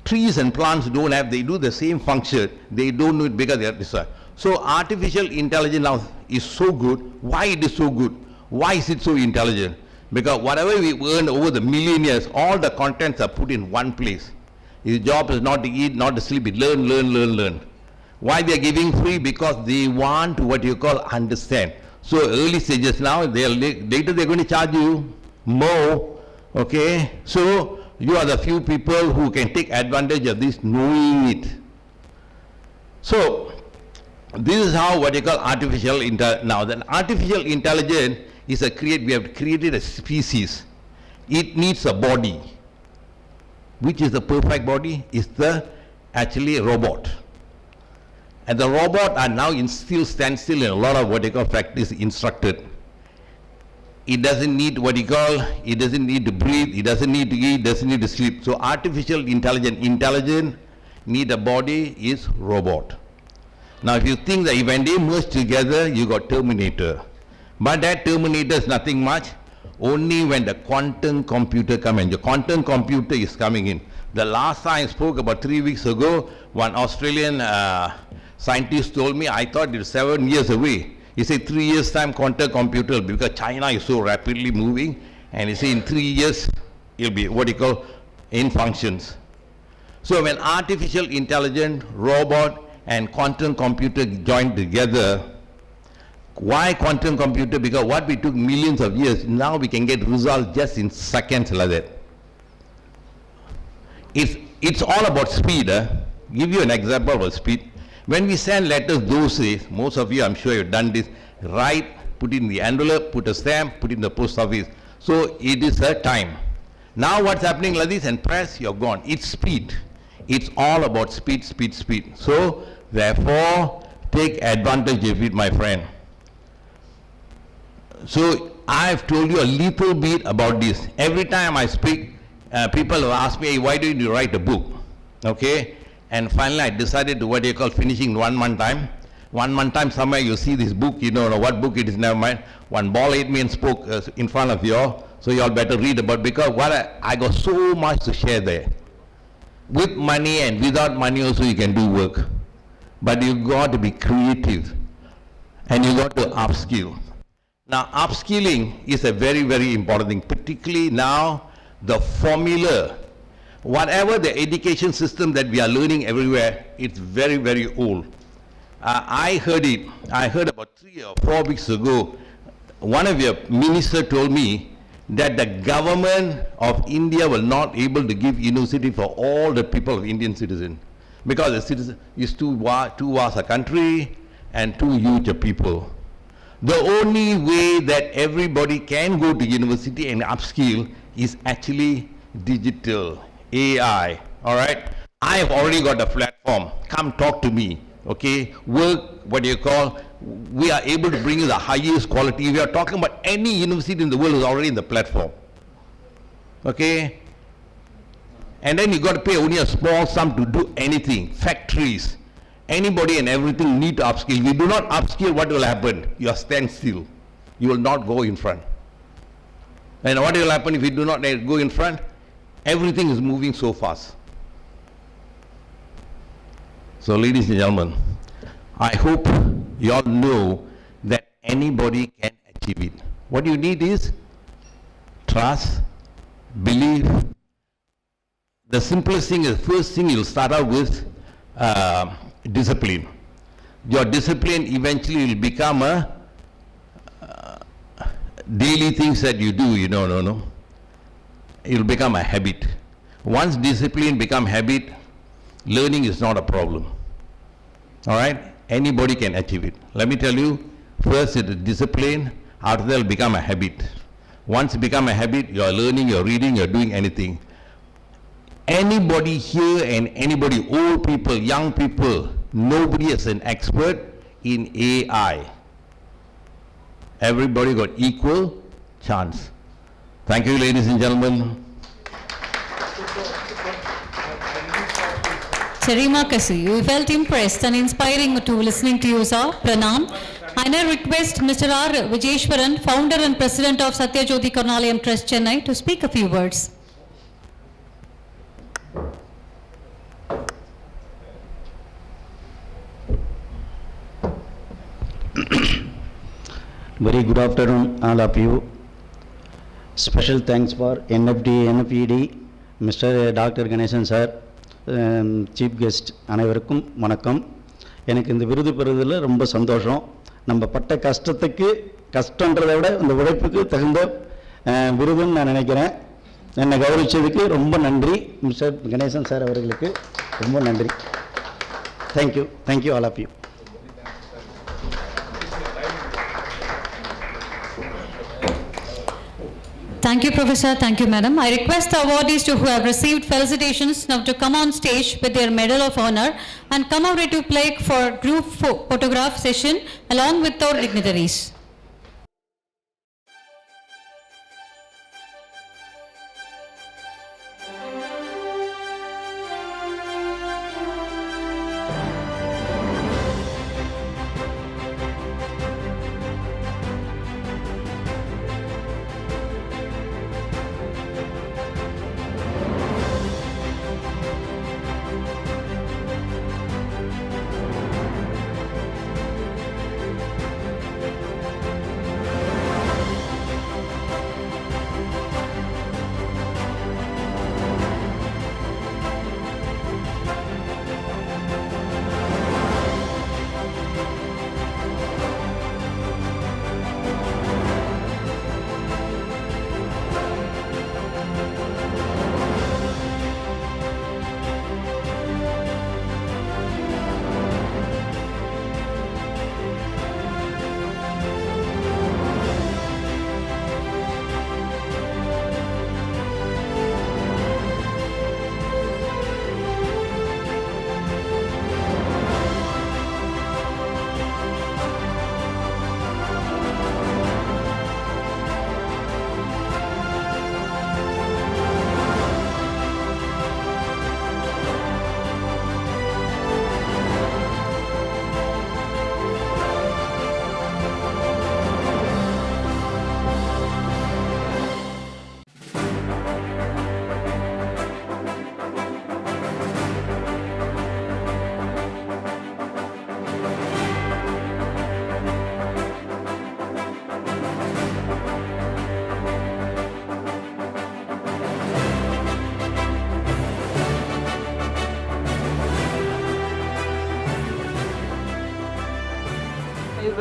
Trees and plants don't have, they do the same function, they don't do it because they are designed. So artificial intelligence now is so good. Why it is so good? Why is it so intelligent? Because whatever we earn over the million years, all the contents are put in one place. His job is not to eat, not to sleep, it learn. Why they are giving free? Because they want to what you call understand. So early stages now, later they're going to charge you more. Okay, so you are the few people who can take advantage of this knowing it. So this is how what you call artificial intelligence. Now the artificial intelligence is we have created a species. It needs a body. Which is the perfect body? Is the actually a robot. And the robot are now stand still in a lot of what they call practice instructed. It doesn't need it doesn't need to breathe, it doesn't need to eat, doesn't need to sleep. So artificial intelligence need a body is robot. Now if you think that when they merge together, you got Terminator. But that Terminator is nothing much, only when the quantum computer comes in. The quantum computer is coming in. The last time I spoke about 3 weeks ago, one Australian scientist told me, I thought it was 7 years away. He said 3 years time quantum computer, because China is so rapidly moving, and he said in 3 years it'll be what you call in functions. So when artificial intelligence, robot and quantum computer join together, Why quantum computer? Because what we took millions of years, now we can get results just in seconds like that. It's all about speed. Give you an example of speed. When we send letters those days, most of you, I'm sure you've done this, write, put in the envelope, put a stamp, put in the post office. So it is a time. Now what's happening like this, and press, you're gone. It's speed. It's all about speed, speed, speed. So therefore, take advantage of it, my friend. So I've told you a little bit about this. Every time I speak, people will ask me, hey, why don't you write a book? Okay? And finally I decided to what you call finishing 1 month time. 1 month time, somewhere you see this book, you don't know what book it is, never mind. One ball ate me and spoke in front of you all, so you all better read about, because what I got so much to share there. With money and without money also you can do work. But you got to be creative and you got to upskill. Now upskilling is a very, very important thing, particularly now the formula. Whatever the education system that we are learning everywhere, it's very, very old. I heard about 3 or 4 weeks ago, one of your ministers told me that the government of India will not able to give university for all the people of Indian citizen, because the citizen is too vast a country and too huge a people. The only way that everybody can go to university and upskill is actually digital, AI, all right? I have already got a platform. Come talk to me, okay? Work, what do you call, we are able to bring you the highest quality. We are talking about any university in the world is already in the platform, okay? And then you got to pay only a small sum to do anything. Factories, anybody and everything need to upskill. If you do not upskill, what will happen? You are stand still. You will not go in front. And what will happen if you do not go in front? Everything is moving so fast. So ladies and gentlemen, I hope you all know that anybody can achieve it. What you need is trust, belief. The simplest thing is, first thing you'll start out with discipline. Your discipline eventually will become a daily things that you do, no. It will become a habit. Once discipline become habit, learning is not a problem. All right? Anybody can achieve it. Let me tell you, first it is discipline, after that it will become a habit. Once it become a habit, you are learning, you are reading, you are doing anything. Anybody here and anybody, old people, young people, nobody is an expert in AI. Everybody got equal chance. Thank you, ladies and gentlemen. Charima Kasi, we felt impressed and inspiring to listening to you, sir. Pranam. I now request Mr. R. Vijeshwaran, founder and president of Satyajyoti Karunalayam Trust, Chennai, to speak a few words. Very good afternoon, all of you. Special thanks for NFED, Mr. Dr. Ganesan sir, Chief Guest, அனைவருக்கும் வணக்கம். எனக்கு இந்த விருது பெறுவதில் ரொம்ப சந்தோஷம். நம்ம பட்ட கஷ்டத்துக்கு கஷ்டன்றதை விட இந்த உழைப்புக்கு தகுந்த விருதுன்னு நான் நினைக்கிறேன். என்னை கௌரவிச்சதுக்கு ரொம்ப நன்றி மிஸ்டர் கணேசன் சார் அவர்களுக்கு ரொம்ப நன்றி. Thank you all of you. Thank you, Professor. Thank you, Madam. I request the awardees who have received felicitations now to come on stage with their Medal of Honor and come over to play for group photograph session along with our dignitaries.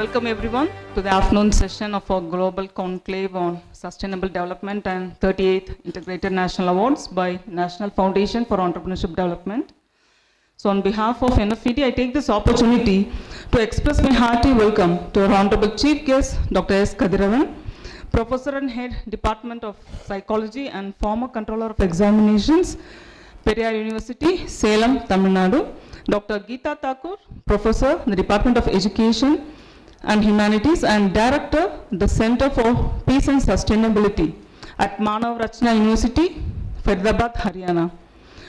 welcome everyone to the afternoon session of our Global Conclave on Sustainable Development and 38th Integrated National Awards by National Foundation for Entrepreneurship Development. So on behalf of NFED, I take this opportunity to express my hearty welcome to our Honorable Chief Guest, Dr. S. Kadiravan, Professor and Head, Department of Psychology and former Controller of Examinations, Periyar University, Salem, Tamil Nadu, Dr. Geeta Thakur, Professor in the Department of Education and Humanities and Director, the Center for Peace and Sustainability at Manav Rachna University, Faridabad, Haryana.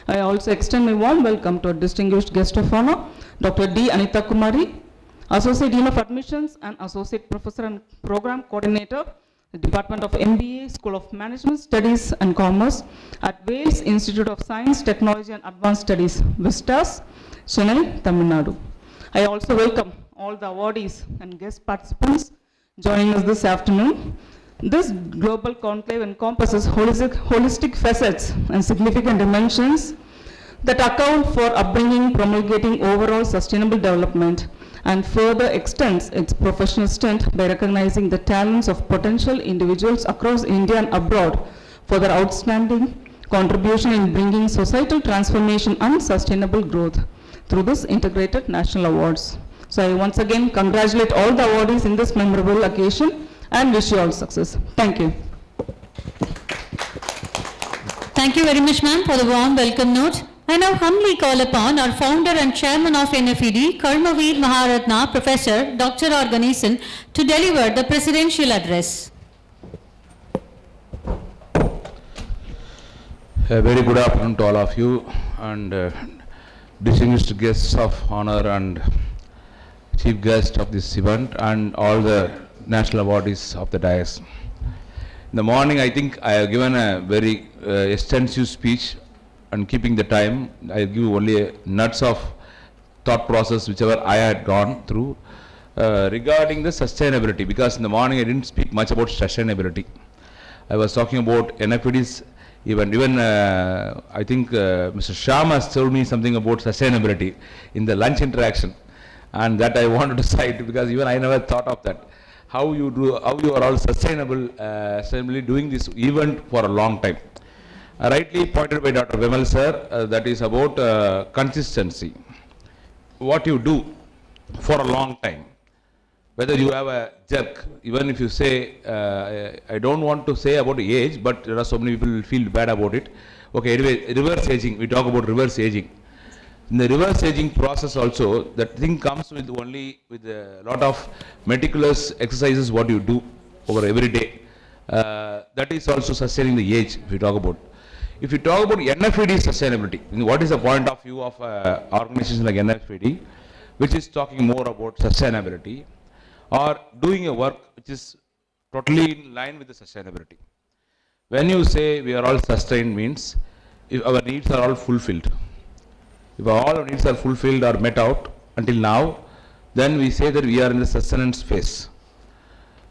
I also extend my warm welcome to our distinguished guest of honor, Dr. D. Anita Kumari, Associate Dean of Admissions and Associate Professor and Program Coordinator, the Department of MBA, School of Management Studies and Commerce at Wales Institute of Science, Technology and Advanced Studies, Vistas, Chennai, Tamil Nadu. I also welcome all the awardees and guest participants joining us this afternoon. This global conclave encompasses holistic facets and significant dimensions that account for upbringing, promulgating overall sustainable development, and further extends its professional strength by recognizing the talents of potential individuals across India and abroad for their outstanding contribution in bringing societal transformation and sustainable growth through this integrated national awards. So I once again congratulate all the awardees in this memorable occasion and wish you all success. Thank you. Thank you very much, ma'am, for the warm welcome note. I now humbly call upon our founder and chairman of NFED, Karmaveer Maharatna, Professor Dr. R. Ganesan, to deliver the presidential address. A very good afternoon to all of you and distinguished guests of honor and chief guest of this event and all the national awardees of the dais. In the morning, I think I have given a very extensive speech, and keeping the time, I'll give only nuts of thought process whichever I had gone through regarding the sustainability, because in the morning I didn't speak much about sustainability. I was talking about NFED's even I think Mr. Shyam has told me something about sustainability in the lunch interaction, and that I wanted to cite because even I never thought of that. How you are all sustainably doing this event for a long time. Rightly pointed by Dr. Vimal sir, that is about consistency. What you do for a long time. Whether you have a jerk, even if you say, I don't want to say about age, but there are so many people who feel bad about it. Okay, anyway, reverse aging, we talk about reverse aging. In the reverse aging process also, that thing comes with a lot of meticulous exercises what you do over every day. That is also sustaining the age, if we talk about. If you talk about NFED sustainability, what is the point of view of organizations like NFED, which is talking more about sustainability, or doing a work which is totally in line with the sustainability. When you say we are all sustained means, if our needs are all fulfilled. If all our needs are fulfilled or met out until now, then we say that we are in the sustenance phase.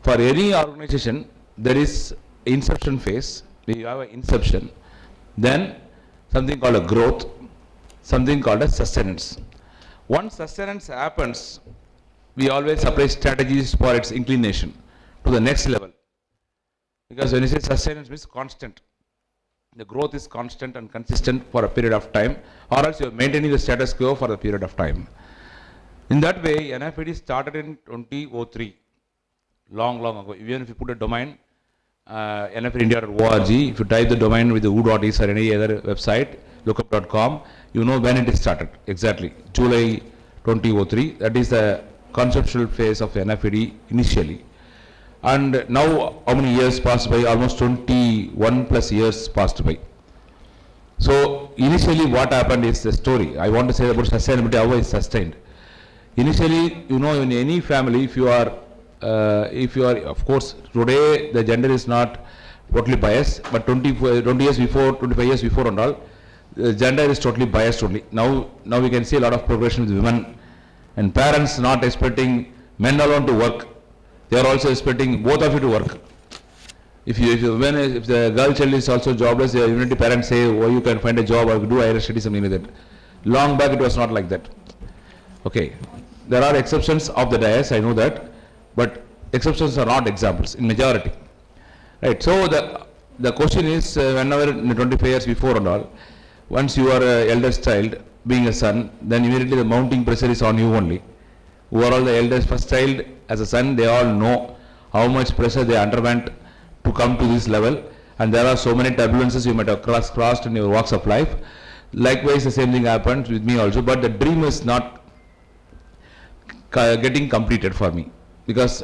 For any organization, there is inception phase, we have an inception, then something called a growth, something called a sustenance. Once sustenance happens, we always apply strategies for its inclination to the next level. Because when you say sustenance means constant. The growth is constant and consistent for a period of time, or else you are maintaining the status quo for a period of time. In that way, NFED started in 2003, long ago. Even if you put a domain, nfedindia.org, if you type the domain with the who.is or any other website, lookup.com, you know when it is started, exactly, July 2003. That is the conceptual phase of NFED initially. And now how many years passed by? Almost 21 plus years passed by. So initially what happened is the story. I want to say about sustainability, how is sustained. Initially, you know, in any family, if you are, of course, today the gender is not totally biased, but 20 years before, 25 years before and all, the gender is totally biased only. Now we can see a lot of progression with women and parents not expecting men alone to work. They are also expecting both of you to work. If the girl child is also jobless, the unity parents say, oh, you can find a job or do higher studies, something like that. Long back it was not like that. Okay. There are exceptions of the dais, I know that. but exceptions are not examples in majority. Right, so the question is, whenever in the 25 years before and all, once you are eldest child, being a son, then immediately the mounting pressure is on you only. Who are all the eldest first child as a son, they all know how much pressure they underwent to come to this level, and there are so many turbulences you might have crossed in your walks of life. Likewise, the same thing happens with me also, but the dream is not getting completed for me, because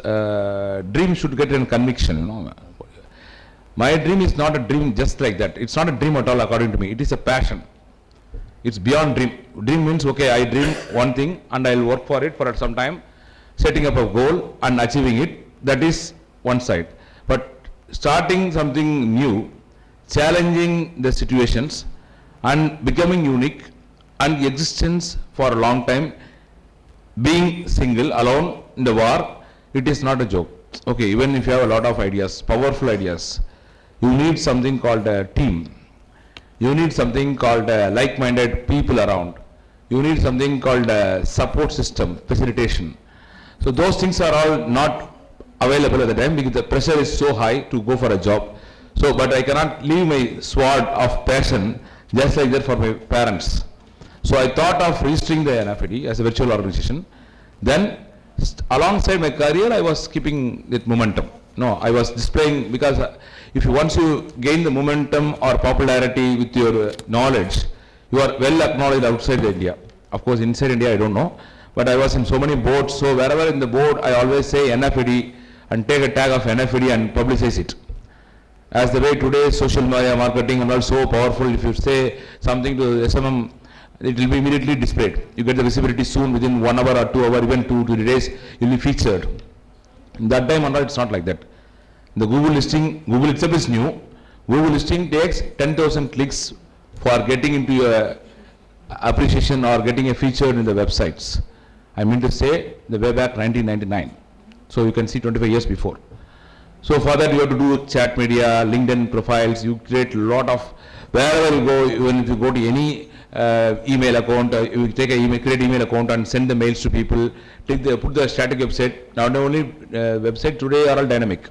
dream should get in conviction, you know. My dream is not a dream just like that. It's not a dream at all according to me. It is a passion. It's beyond dream. Dream means, okay, I dream one thing and I'll work for it for some time, setting up a goal and achieving it. That is one side. But starting something new, challenging the situations and becoming unique and existence for a long time, being single, alone in the war, it is not a joke. Okay, even if you have a lot of ideas, powerful ideas, you need something called a team. You need something called like-minded people around. You need something called a support system, facilitation. So those things are all not available at the time because the pressure is so high to go for a job. So, but I cannot leave my sword of passion just like that for my parents. So I thought of registering the NFED as a virtual organization. Then alongside my career, I was keeping that momentum. No, I was displaying, because once you gain the momentum or popularity with your knowledge, you are well acknowledged outside India. Of course, inside India, I don't know. But I was in so many boards, so wherever in the board, I always say NFED and take a tag of NFED and publicize it. As the way today social media marketing and all so powerful, if you say something to SMM, it will be immediately displayed. You get the visibility soon, within 1 hour or 2 hours, even 2 to 3 days, you will be featured. In that time, it's not like that. The Google listing, Google itself is new. Google listing takes 10,000 clicks for getting into your appreciation or getting a feature in the websites. I mean to say, the way back 1999. So you can see 25 years before. So for that, you have to do chat media, LinkedIn profiles. You create a lot of, wherever you go, even if you go to any email account, you take create email account and send the mails to people. Put the static website. Not only website today are all dynamic.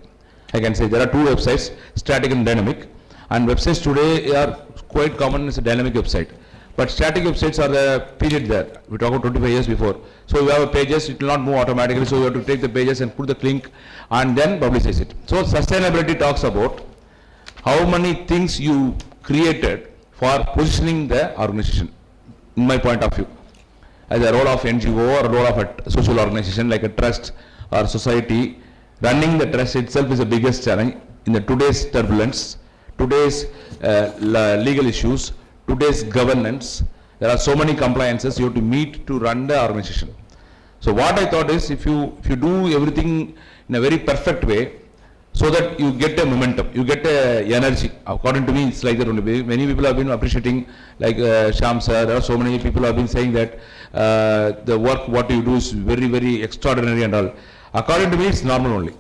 I can say there are 2 websites, static and dynamic. And websites today are quite common as a dynamic website. But static websites are the period there. We talk about 25 years before. So you have pages, it will not move automatically. So you have to take the pages and put the link and then publicize it. So sustainability talks about how many things you created for positioning the organization, in my point of view. As a role of NGO or a role of a social organization like a trust or society, running the trust itself is the biggest challenge in the today's turbulence, today's legal issues, today's governance. There are so many compliances you have to meet to run the organization. So what I thought is, if you do everything in a very perfect way, so that you get a momentum, you get a energy. According to me, it's like that only. Many people have been appreciating, like Shyam sir, there are so many people have been saying that the work what you do is very, very extraordinary and all. According to me, it's normal only.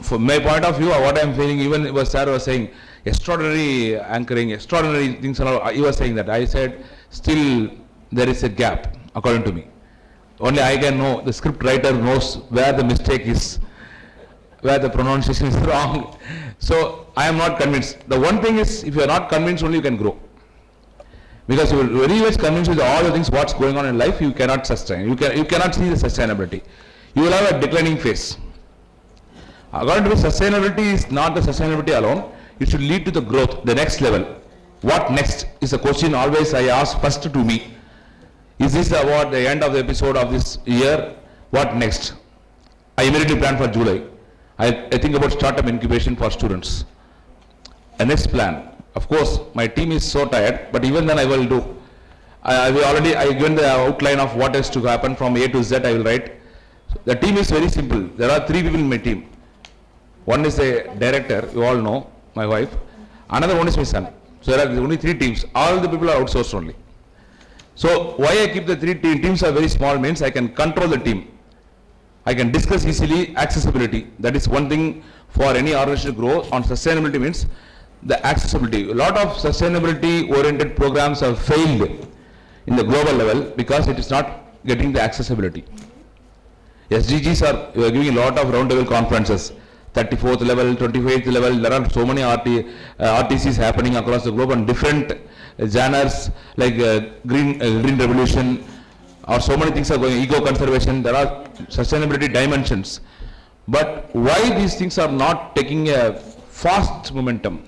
From my point of view, what I am feeling, even sir was saying, extraordinary anchoring, extraordinary things and all, he was saying that. I said, still there is a gap, according to me. Only I can know, the script writer knows where the mistake is, where the pronunciation is wrong. So I am not convinced. The one thing is, if you are not convinced, only you can grow. Because you are very much convinced with all the things what's going on in life, you cannot sustain. You cannot see the sustainability. You will have a declining phase. According to me, sustainability is not the sustainability alone. It should lead to the growth, the next level. What next is a question always I ask first to me. Is this about the end of the episode of this year? What next? I immediately plan for July. I think about startup incubation for students. A next plan. Of course, my team is so tired, but even then I will do. I given the outline of what is to happen from A to Z, I will write. The team is very simple. There are 3 people in my team. One is a director, you all know, my wife. Another one is my son. So there are only 3 teams. All the people are outsourced only. So why I keep the 3 teams are very small means I can control the team. I can discuss easily accessibility. That is one thing for any organization to grow on sustainability means the accessibility. A lot of sustainability oriented programs have failed in the global level because it is not getting the accessibility. SDGs we are giving a lot of roundtable conferences, 34th level, 25th level. There are so many RTCs happening across the globe on different genres like green revolution, or so many things are going, eco conservation. There are sustainability dimensions. But why these things are not taking a fast momentum?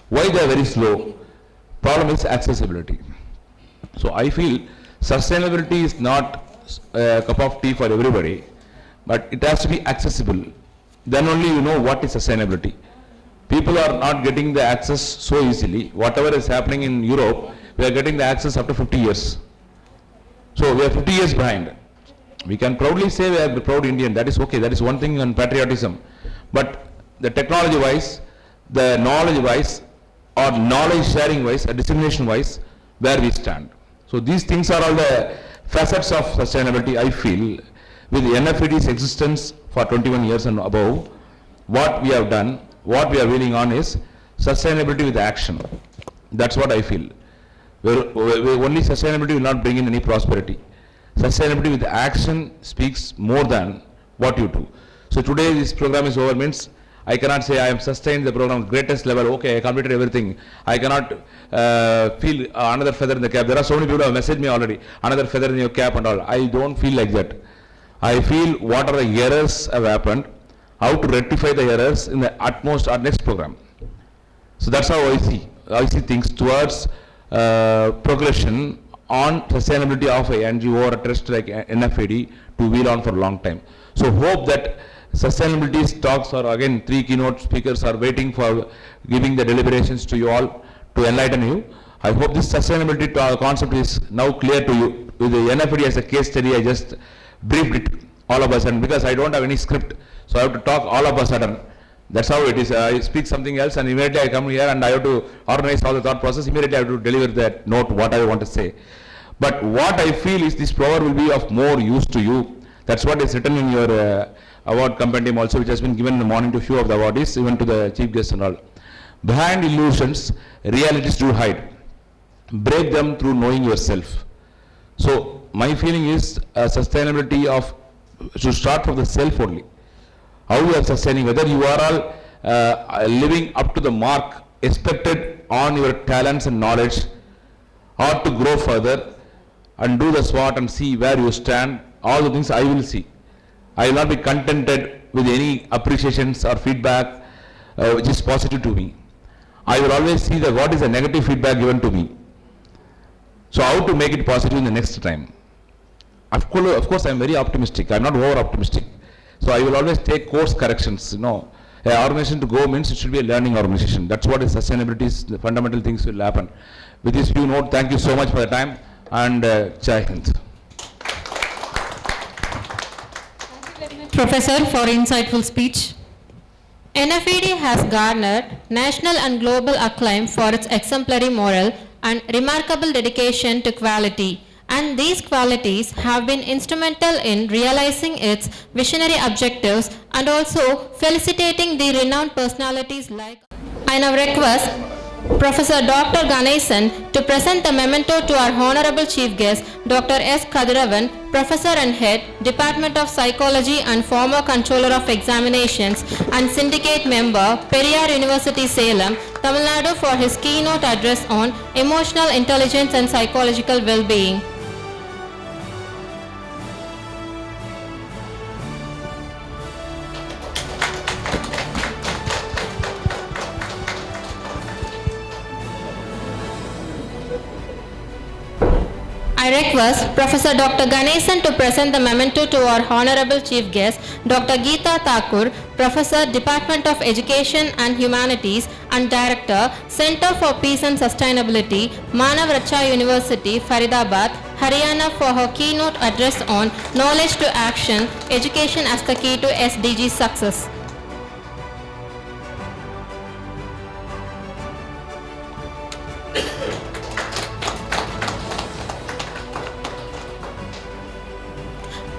Why they are very slow? Problem is accessibility. So I feel sustainability is not a cup of tea for everybody, but it has to be accessible. Then only you know what is sustainability. People are not getting the access so easily. Whatever is happening in Europe, we are getting the access after 50 years. So we are 50 years behind. We can proudly say we are the proud Indian. That is okay. That is one thing on patriotism. But the technology wise, the knowledge wise, or knowledge sharing wise, or dissemination wise, where we stand. So these things are all the facets of sustainability. I feel with the NFED's existence for 21 years and above, what we have done, what we are wheeling on is sustainability with action. That's what I feel. Only sustainability will not bring in any prosperity. Sustainability with action speaks more than what you do. So today this program is over means I cannot say I am sustained the program greatest level. Okay, I completed everything. I cannot feel another feather in the cap. There are so many people who have messaged me already. Another feather in your cap and all. I don't feel like that. I feel what are the errors have happened, how to rectify the errors in the utmost our next program. So that's how I see. I see things towards progression on sustainability of a NGO or a trust like NFED to wheel on for a long time. So hope that sustainability talks, or again 3 keynote speakers are waiting for giving the deliberations to you all to enlighten you. I hope this sustainability concept is now clear to you. With the NFED as a case study, I just briefed it all of a sudden because I don't have any script. So I have to talk all of a sudden. That's how it is. I speak something else and immediately I come here and I have to organize all the thought process. Immediately I have to deliver that note, what I want to say. But what I feel is this power will be of more use to you. That's what is written in your award compendium also, which has been given in the morning to few of the awardees, even to the chief guests and all. Behind illusions, realities do hide. Break them through knowing yourself. So my feeling is sustainability of should start from the self only. How you are sustaining, whether you are all living up to the mark expected on your talents and knowledge, or to grow further and do the SWOT and see where you stand. All the things I will see. I will not be contented with any appreciations or feedback which is positive to me. I will always see that what is the negative feedback given to me. So how to make it positive in the next time. Of course I am very optimistic. I am not over optimistic. So I will always take course corrections. You know, an organization to go means it should be a learning organization. That's what is sustainability. The fundamental things will happen. With this few note, thank you so much for the time and Jai Hind. Professor, for insightful speech. NFED has garnered national and global acclaim for its exemplary moral and remarkable dedication to quality, and these qualities have been instrumental in realizing its visionary objectives and also felicitating the renowned personalities like. I now request Professor Dr. Ganesan to present the memento to our Honorable Chief Guest, Dr. S. Kadiravan, Professor and Head, Department of Psychology and former Controller of Examinations and Syndicate Member, Periyar University, Salem, Tamil Nadu, for his keynote address on emotional intelligence and psychological well-being. I request Professor Dr. Ganesan to present the memento to our Honorable Chief Guest, Dr. Geeta Thakur, Professor, Department of Education and Humanities and Director, Center for Peace and Sustainability, Manav Racha University, Faridabad, Haryana, for her keynote address on Knowledge to Action, Education as the Key to SDG Success.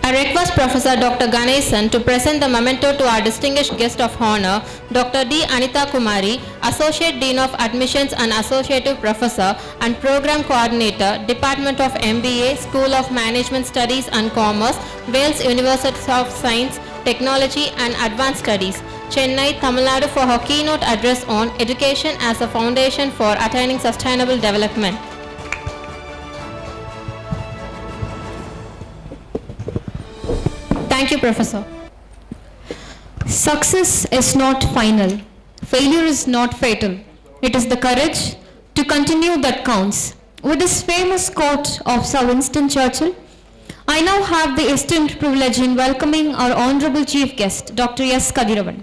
I I request Professor Dr. Ganesan to present the memento to our distinguished guest of honor, Dr. D. Anita Kumari, Associate Dean of Admissions and Associative Professor and Program Coordinator, Department of MBA, School of Management Studies and Commerce, Wales University of Science, Technology and Advanced Studies, Chennai, Tamil Nadu, for her keynote address on Education as a Foundation for Attaining Sustainable Development. Thank you, Professor. Success is not final. Failure is not fatal. It is the courage to continue that counts. With this famous quote of Sir Winston Churchill, I now have the esteemed privilege in welcoming our Honorable Chief Guest, Dr. S. Kadiravan.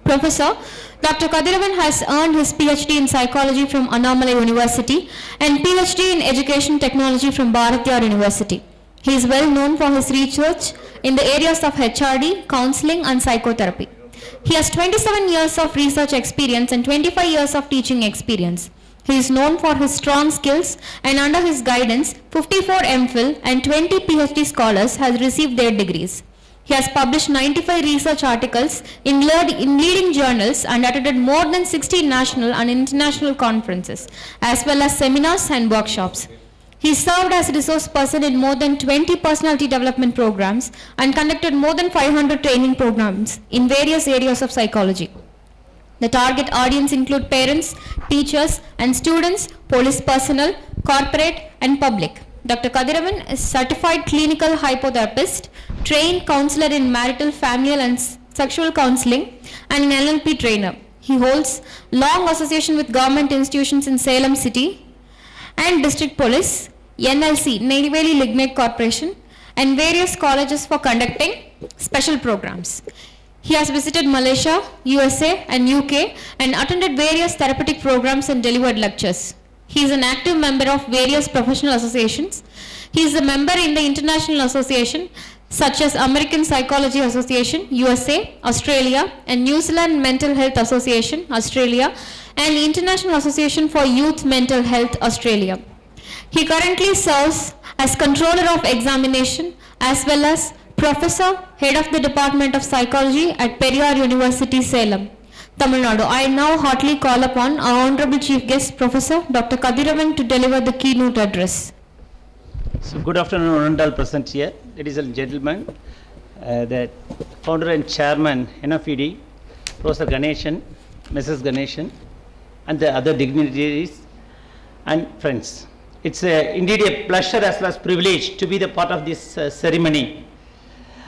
Professor, Dr. Kadiravan has earned his PhD in Psychology from Annamalai University and PhD in Education Technology from Bharatiyar University. He is well known for his research in the areas of HRD, counseling and psychotherapy. He has 27 years of research experience and 25 years of teaching experience. He is known for his strong skills, and under his guidance, 54 MPhil and 20 PhD scholars has received their degrees. He has published 95 research articles in leading journals and attended more than 60 national and international conferences, as well as seminars and workshops. He served as a resource person in more than 20 personality development programs and conducted more than 500 training programs in various areas of psychology. The target audience include parents, teachers and students, police personnel, corporate and public. Dr. Kadiravan is certified clinical hypnotherapist, trained counselor in marital, familial and sexual counseling and an NLP trainer. He holds long association with government institutions in Salem City and District Police, NLC, Neyveli Lignite Corporation and various colleges for conducting special programs. He has visited Malaysia, USA and UK and attended various therapeutic programs and delivered lectures. He is an active member of various professional associations. He is a member in the international association such as American Psychology Association, USA, Australia and New Zealand Mental Health Association, Australia and International Association for Youth Mental Health, Australia. He currently serves as Controller of Examination as well as Professor, Head of the Department of Psychology at Periyar University, Salem, Tamil Nadu. I now heartily call upon our Honorable Chief Guest, Professor Dr. Kadiravan, to deliver the keynote address. So, good afternoon, all present here, ladies and gentlemen. The founder and chairman, NFED, Professor Ganeshan, Mrs. Ganeshan, and the other dignitaries and friends. It's indeed a pleasure as well as privilege to be the part of this ceremony.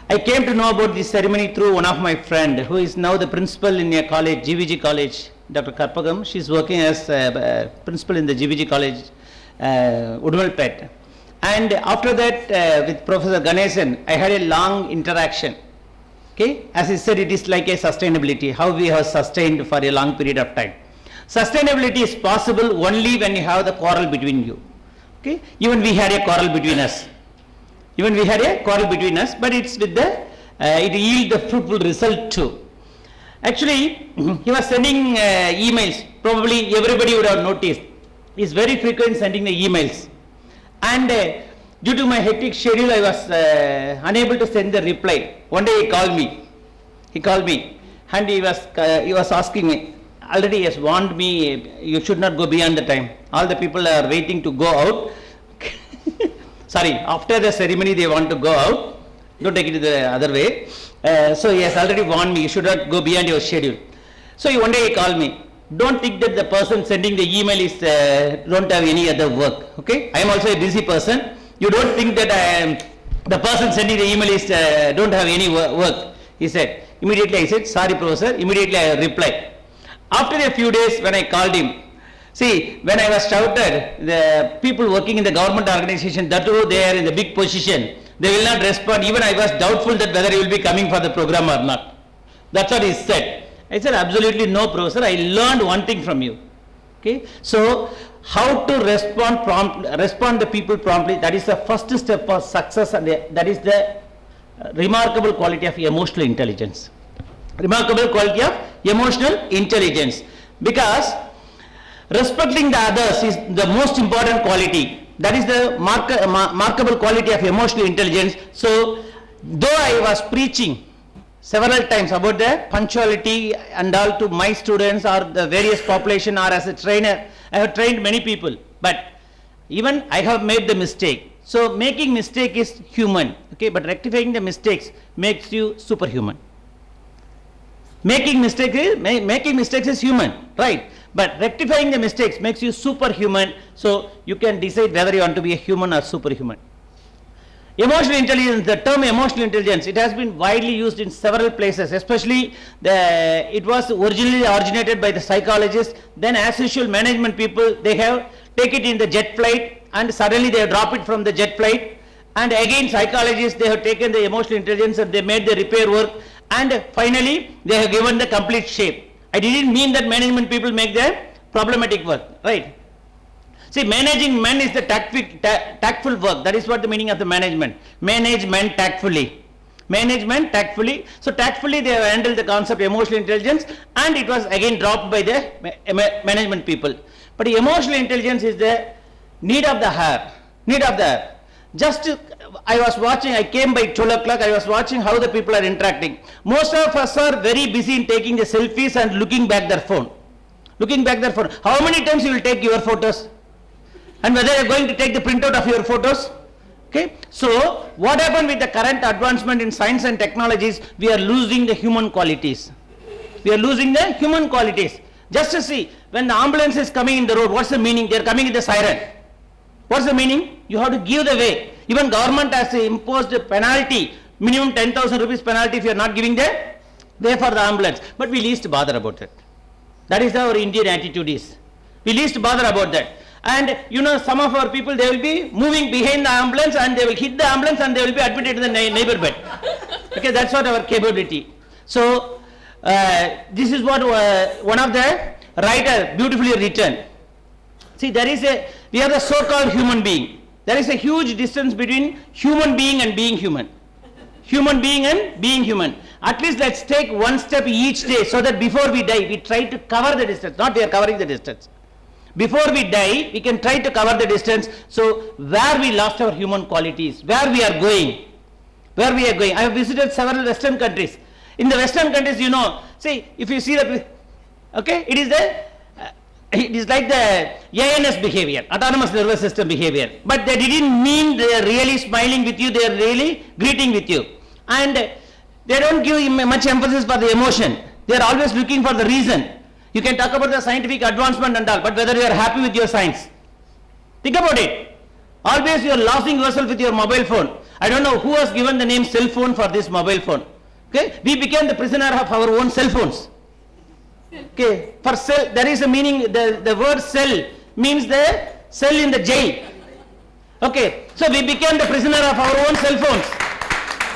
I came to know about this ceremony through one of my friend who is now the principal in a college, GVG college, Dr. Karpagam. She is working as principal in the GVG college, Udumalpet. And after that, with Professor Ganesan, I had a long interaction. Okay, as he said, it is like a sustainability, how we have sustained for a long period of time. Sustainability is possible only when you have the quarrel between you. Okay, even we had a quarrel between us. But it's with the, it yield the fruitful result too. Actually, he was sending emails, probably everybody would have noticed. He's very frequent sending the emails. And due to my hectic schedule, I was unable to send the reply. One day he called me and he was asking me, already he has warned me, you should not go beyond the time. All the people are waiting to go out. Sorry, after the ceremony they want to go out. Don't take it the other way. So he has already warned me, you should not go beyond your schedule. So one day he called me. Don't think that the person sending the email is don't have any other work. Okay, I am also a busy person. You don't think that the person sending the email is don't have any work. He said. Immediately I said, sorry professor. Immediately I replied. After a few days when I called him, see, when I was shouted, the people working in the government organization, that too they are in the big position, they will not respond. Even I was doubtful that whether he will be coming for the program or not. That's what he said. I said, absolutely no, professor. I learned one thing from you. Okay, so how to respond the people promptly. That is the first step for success, and that is the remarkable quality of emotional intelligence. Remarkable quality of emotional intelligence, because respecting the others is the most important quality. That is the remarkable quality of emotional intelligence. So though I was preaching several times about the punctuality and all to my students or the various population, or as a trainer, I have trained many people, but even I have made the mistake. So making mistake is human, okay, but rectifying the mistakes makes you superhuman. Making mistakes is human, right? But rectifying the mistakes makes you superhuman, so you can decide whether you want to be a human or superhuman. Emotional intelligence, the term emotional intelligence, it has been widely used in several places, especially it was originally originated by the psychologists, then as usual management people, they have take it in the jet flight and suddenly they drop it from the jet flight, and again psychologists, they have taken the emotional intelligence and they made the repair work, and finally they have given the complete shape. I didn't mean that management people make the problematic work, right? See, managing men is the tactful work. That is what the meaning of the management. Management tactfully. Management tactfully. So tactfully they have handled the concept of emotional intelligence, and it was again dropped by the management people. But emotional intelligence is the need of the hour. Need of the hour. I was watching, I came by 12 o'clock, I was watching how the people are interacting. Most of us are very busy in taking the selfies and looking back their phone. Looking back their phone. How many times you will take your photos? And whether you are going to take the printout of your photos? Okay. So, what happened with the current advancement in science and technologies? We are losing the human qualities. We are losing the human qualities. Just to see, when the ambulance is coming in the road, what's the meaning? They are coming with the siren. What's the meaning? You have to give the way. Even government has imposed a penalty, minimum 10,000 rupees penalty if you are not giving the way for the ambulance. But we least bother about it. That is our Indian attitude is. We least bother about that. And you know, some of our people, they will be moving behind the ambulance and they will hit the ambulance and they will be admitted to the neighbor bed. Okay, that's what our capability. So, this is what one of the writer beautifully written. See, we are the so-called human being. There is a huge distance between human being and being human. Human being and being human. At least let's take one step each day so that before we die, we try to cover the distance. Not we are covering the distance. Before we die, we can try to cover the distance. So, where we lost our human qualities, where we are going. Where we are going. I have visited several Western countries. In the Western countries, you know, see, if you see the, okay, it is like the ANS behavior, autonomous nervous system behavior. But they didn't mean they are really smiling with you, they are really greeting with you. And they don't give much emphasis for the emotion. They are always looking for the reason. You can talk about the scientific advancement and all, but whether you are happy with your science. Think about it. Always you are losing yourself with your mobile phone. I don't know who has given the name cell phone for this mobile phone. Okay, we became the prisoner of our own cell phones. Okay, for cell, there is a meaning, the word cell means the cell in the jail. Okay, so we became the prisoner of our own cell phones.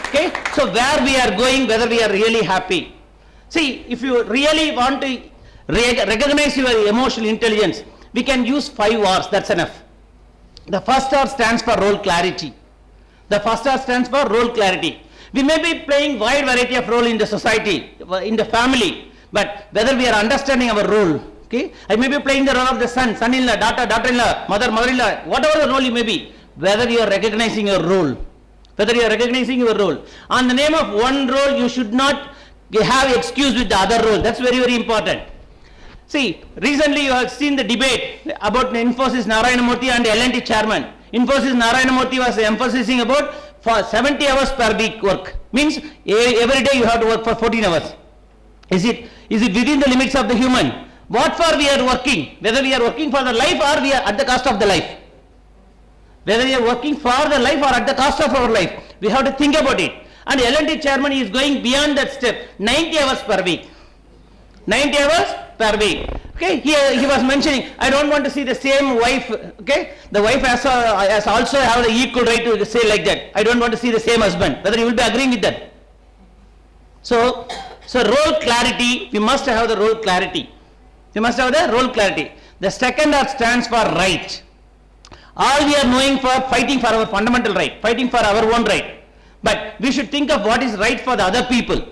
Okay, so where we are going, whether we are really happy. See, if you really want to recognize your emotional intelligence, we can use 5 R's, that's enough. The first R stands for role clarity. The first R stands for role clarity. We may be playing wide variety of role in the society, in the family, but whether we are understanding our role, okay? I may be playing the role of the son-in-law, daughter-in-law, mother-in-law, whatever the role you may be, whether you are recognizing your role. Whether you are recognizing your role. On the name of one role, you should not have excuse with the other role. That's very, very important. See, recently you have seen the debate about Infosys Narayana Murthy and L&T chairman. Infosys Narayana Murthy was emphasizing about for 70 hours per week work. Means every day you have to work for 14 hours. Is it within the limits of the human? What for we are working? Whether we are working for the life or we are at the cost of the life. Whether we are working for the life or at the cost of our life. We have to think about it. And L&T chairman is going beyond that step. 90 hours per week. 90 hours per week. Okay, he was mentioning, I don't want to see the same wife, okay, the wife has also have the equal right to say like that. I don't want to see the same husband, whether you will be agreeing with that. So role clarity, we must have the role clarity. We must have the role clarity. The second R stands for right. All we are knowing for fighting for our fundamental right, fighting for our own right. But we should think of what is right for the other people.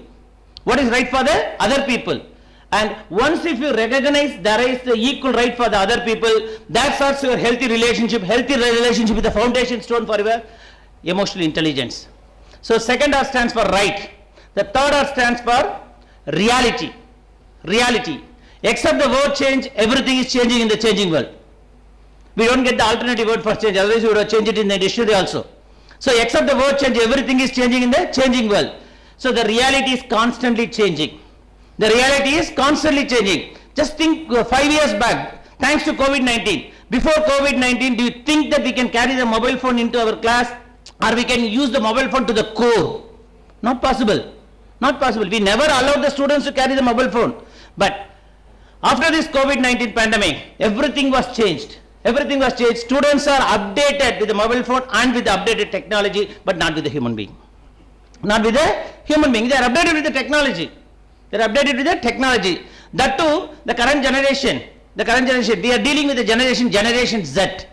What is right for the other people. And once if you recognize there is the equal right for the other people, that starts your healthy relationship with the foundation stone for your emotional intelligence. So second R stands for right. The third R stands for reality. Reality. Except the word change, everything is changing in the changing world. We don't get the alternative word for change, otherwise we would have changed it in the dictionary also. So except the word change, everything is changing in the changing world. So the reality is constantly changing. The reality is constantly changing. Just think 5 years back, thanks to COVID-19. Before COVID-19, do you think that we can carry the mobile phone into our class, or we can use the mobile phone to the core? Not possible. Not possible. We never allowed the students to carry the mobile phone. But after this COVID-19 pandemic, everything was changed. Everything was changed. Students are updated with the mobile phone and with the updated technology, but not with the human being. Not with the human being. They are updated with the technology. They are updated with the technology. That too, the current generation, we are dealing with the generation Z.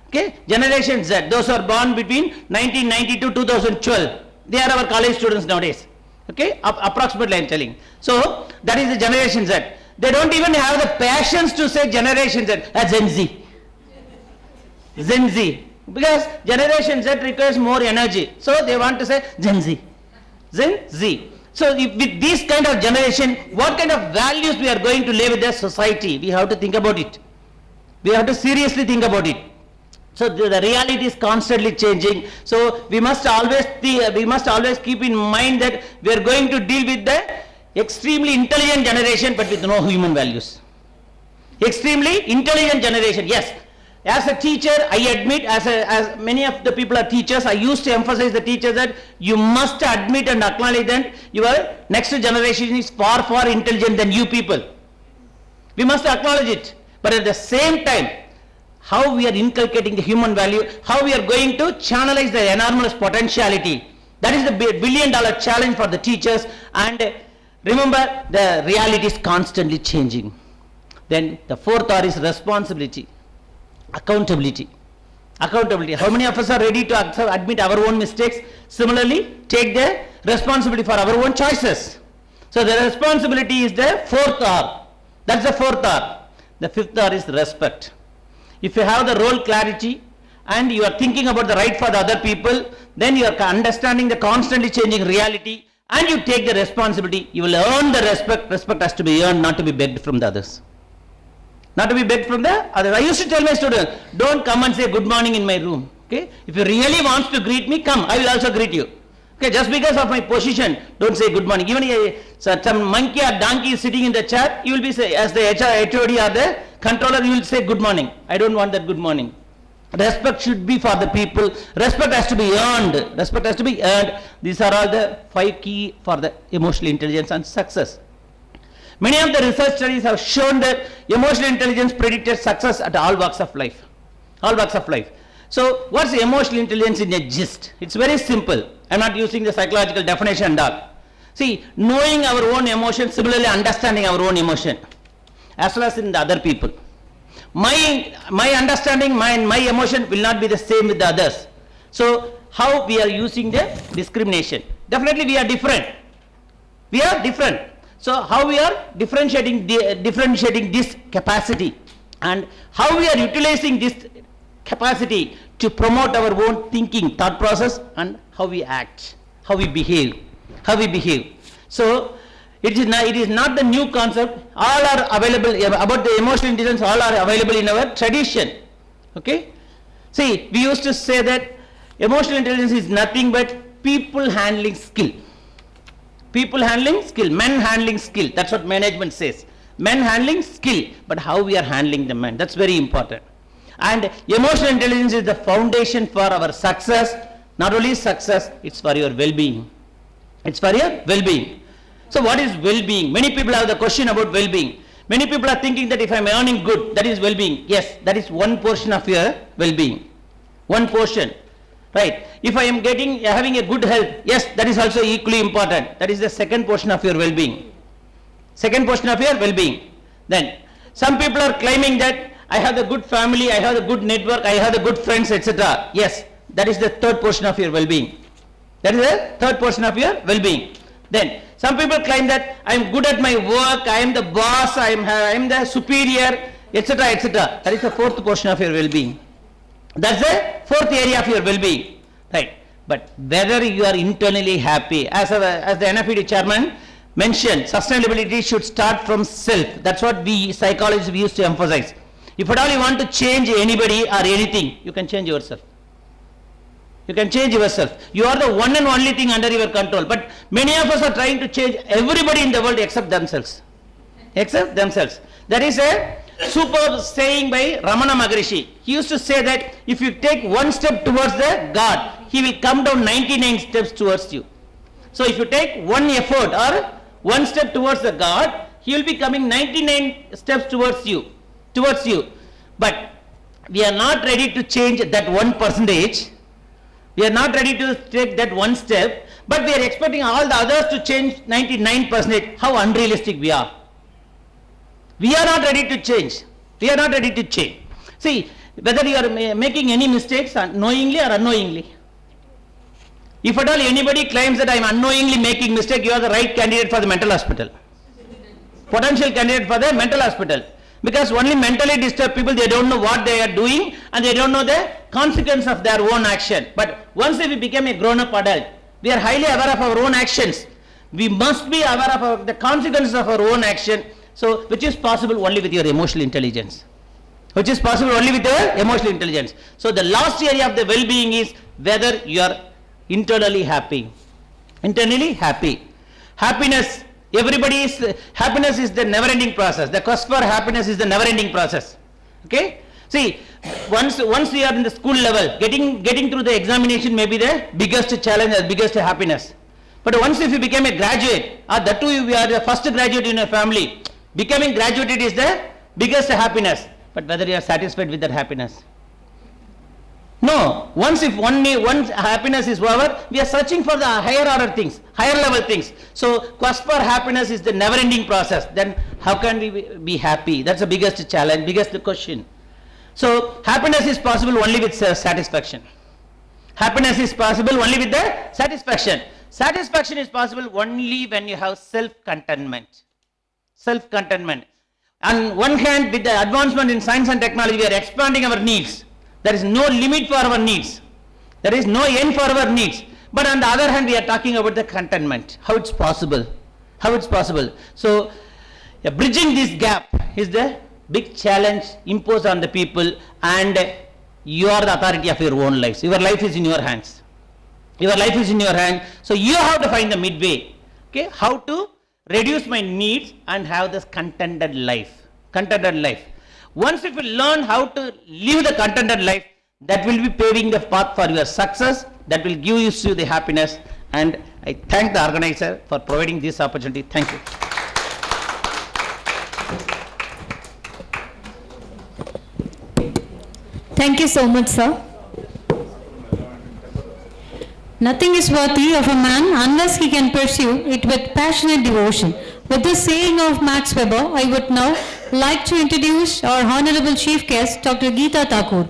Okay, generation Z, those who are born between 1990 to 2012, they are our college students nowadays. Okay, approximately I am telling. So, that is the generation Z. They don't even have the passions to say generation Z, Gen Z. Gen Z. Because generation Z requires more energy. So, they want to say Gen Z. Gen Z. So, with this kind of generation, what kind of values we are going to live with the society? We have to think about it. We have to seriously think about it. So, the reality is constantly changing. So, we must always keep in mind that we are going to deal with the extremely intelligent generation, but with no human values. Extremely intelligent generation, yes. As a teacher, I admit, as many of the people are teachers, I used to emphasize the teachers that you must admit and acknowledge that your next generation is far, far intelligent than you people. We must acknowledge it. But at the same time, how we are inculcating the human value, how we are going to channelize the enormous potentiality. That is the billion-dollar challenge for the teachers. And remember, the reality is constantly changing. Then the fourth R is responsibility. Accountability. Accountability. How many of us are ready to admit our own mistakes? Similarly, take the responsibility for our own choices. So the responsibility is the fourth R. That's the fourth R. The fifth R is respect. If you have the role clarity and you are thinking about the right for the other people, then you are understanding the constantly changing reality and you take the responsibility, you will earn the respect. Respect has to be earned, not to be begged from the others. Not to be begged from the others. I used to tell my students, don't come and say good morning in my room. Okay? If you really want to greet me, come. I will also greet you. Okay? Just because of my position, don't say good morning. Even some monkey or donkey is sitting in the chair, you will be say, as the HOD or the controller, you will say good morning. I don't want that good morning. Respect should be for the people. Respect has to be earned. Respect has to be earned. These are all the 5 key for the emotional intelligence and success. Many of the research studies have shown that emotional intelligence predicted success at all walks of life. All walks of life. So, what's emotional intelligence in a gist? It's very simple. I'm not using the psychological definition and all. See, knowing our own emotion, similarly understanding our own emotion, as well as in the other people. My understanding, my emotion will not be the same with the others. So, how we are using the discrimination? Definitely we are different. We are different. So, how we are differentiating this capacity and how we are utilizing this capacity to promote our own thinking, thought process, and how we act, how we behave. So, it is not the new concept. All are available about the emotional intelligence. All are available in our tradition. Okay. See, we used to say that emotional intelligence is nothing but people handling skill. People handling skill, men handling skill. That's what management says. Men handling skill, but how we are handling the men. That's very important. And emotional intelligence is the foundation for our success. Not only success, it's for your well-being. It's for your well-being. So what is well-being? Many people have the question about well-being. Many people are thinking that if I'm earning good, that is well-being. Yes, that is one portion of your well-being. One portion. Right. If I am having a good health, yes, that is also equally important. That is the second portion of your well-being. Second portion of your well-being. Then, some people are claiming that I have the good family, I have the good network, I have the good friends, etc. Yes, that is the third portion of your well-being. That is the third portion of your well-being. Then, some people claim that I am good at my work, I am the boss, I am the superior, etc., etc. That is the fourth portion of your well-being. That's the fourth area of your well-being. Right. but whether you are internally happy. As the NFED chairman mentioned, sustainability should start from self. That's what we psychologists we used to emphasize. If at all you want to change anybody or anything, you can change yourself. You can change yourself. You are the one and only thing under your control. But many of us are trying to change everybody in the world except themselves. Except themselves. There is a superb saying by Ramana Maharishi. He used to say that if you take one step towards the God, he will come down 99 steps towards you. So if you take one effort or one step towards the God, he will be coming 99 steps towards you. But we are not ready to change that 1%. We are not ready to take that one step, but we are expecting all the others to change 99%. How unrealistic we are. We are not ready to change. We are not ready to change. See, whether you are making any mistakes knowingly or unknowingly. If at all anybody claims that I am unknowingly making mistake, you are the right candidate for the mental hospital. Potential candidate for the mental hospital. Because only mentally disturbed people, they don't know what they are doing and they don't know the consequence of their own action. But once we become a grown-up adult, we are highly aware of our own actions. We must be aware of the consequences of our own action. So, which is possible only with your emotional intelligence. Which is possible only with your emotional intelligence. So, the last area of the well-being is whether you are internally happy. Internally happy. Happiness. Happiness is the never-ending process. The quest for happiness is the never-ending process. Okay? See, once we are in the school level, getting through the examination may be the biggest challenge and biggest happiness. But once if you become a graduate, or that too you are the first graduate in your family, becoming graduated is the biggest happiness. But whether you are satisfied with that happiness? No. Once happiness is over, we are searching for the higher order things, higher level things. So, quest for happiness is the never-ending process. Then how can we be happy? That's the biggest challenge, biggest question. So, happiness is possible only with satisfaction. Happiness is possible only with the satisfaction. Satisfaction is possible only when you have self-contentment. Self-contentment. On one hand, with the advancement in science and technology, we are expanding our needs. There is no limit for our needs. There is no end for our needs. But on the other hand, we are talking about the contentment. How it's possible. How it's possible. So, bridging this gap is the big challenge imposed on the people, and you are the authority of your own lives. Your life is in your hands. Your life is in your hands. So, you have to find the midway. Okay? How to reduce my needs and have this contented life. Contented life. Once if you learn how to live the contented life, that will be paving the path for your success, that will give you the happiness, and I thank the organizer for providing this opportunity. Thank you. Thank you so much, sir. Nothing is worthy of a man unless he can pursue it with passionate devotion. With this saying of Max Weber, I would now like to introduce our Honorable Chief Guest, Dr. Geeta Thakur.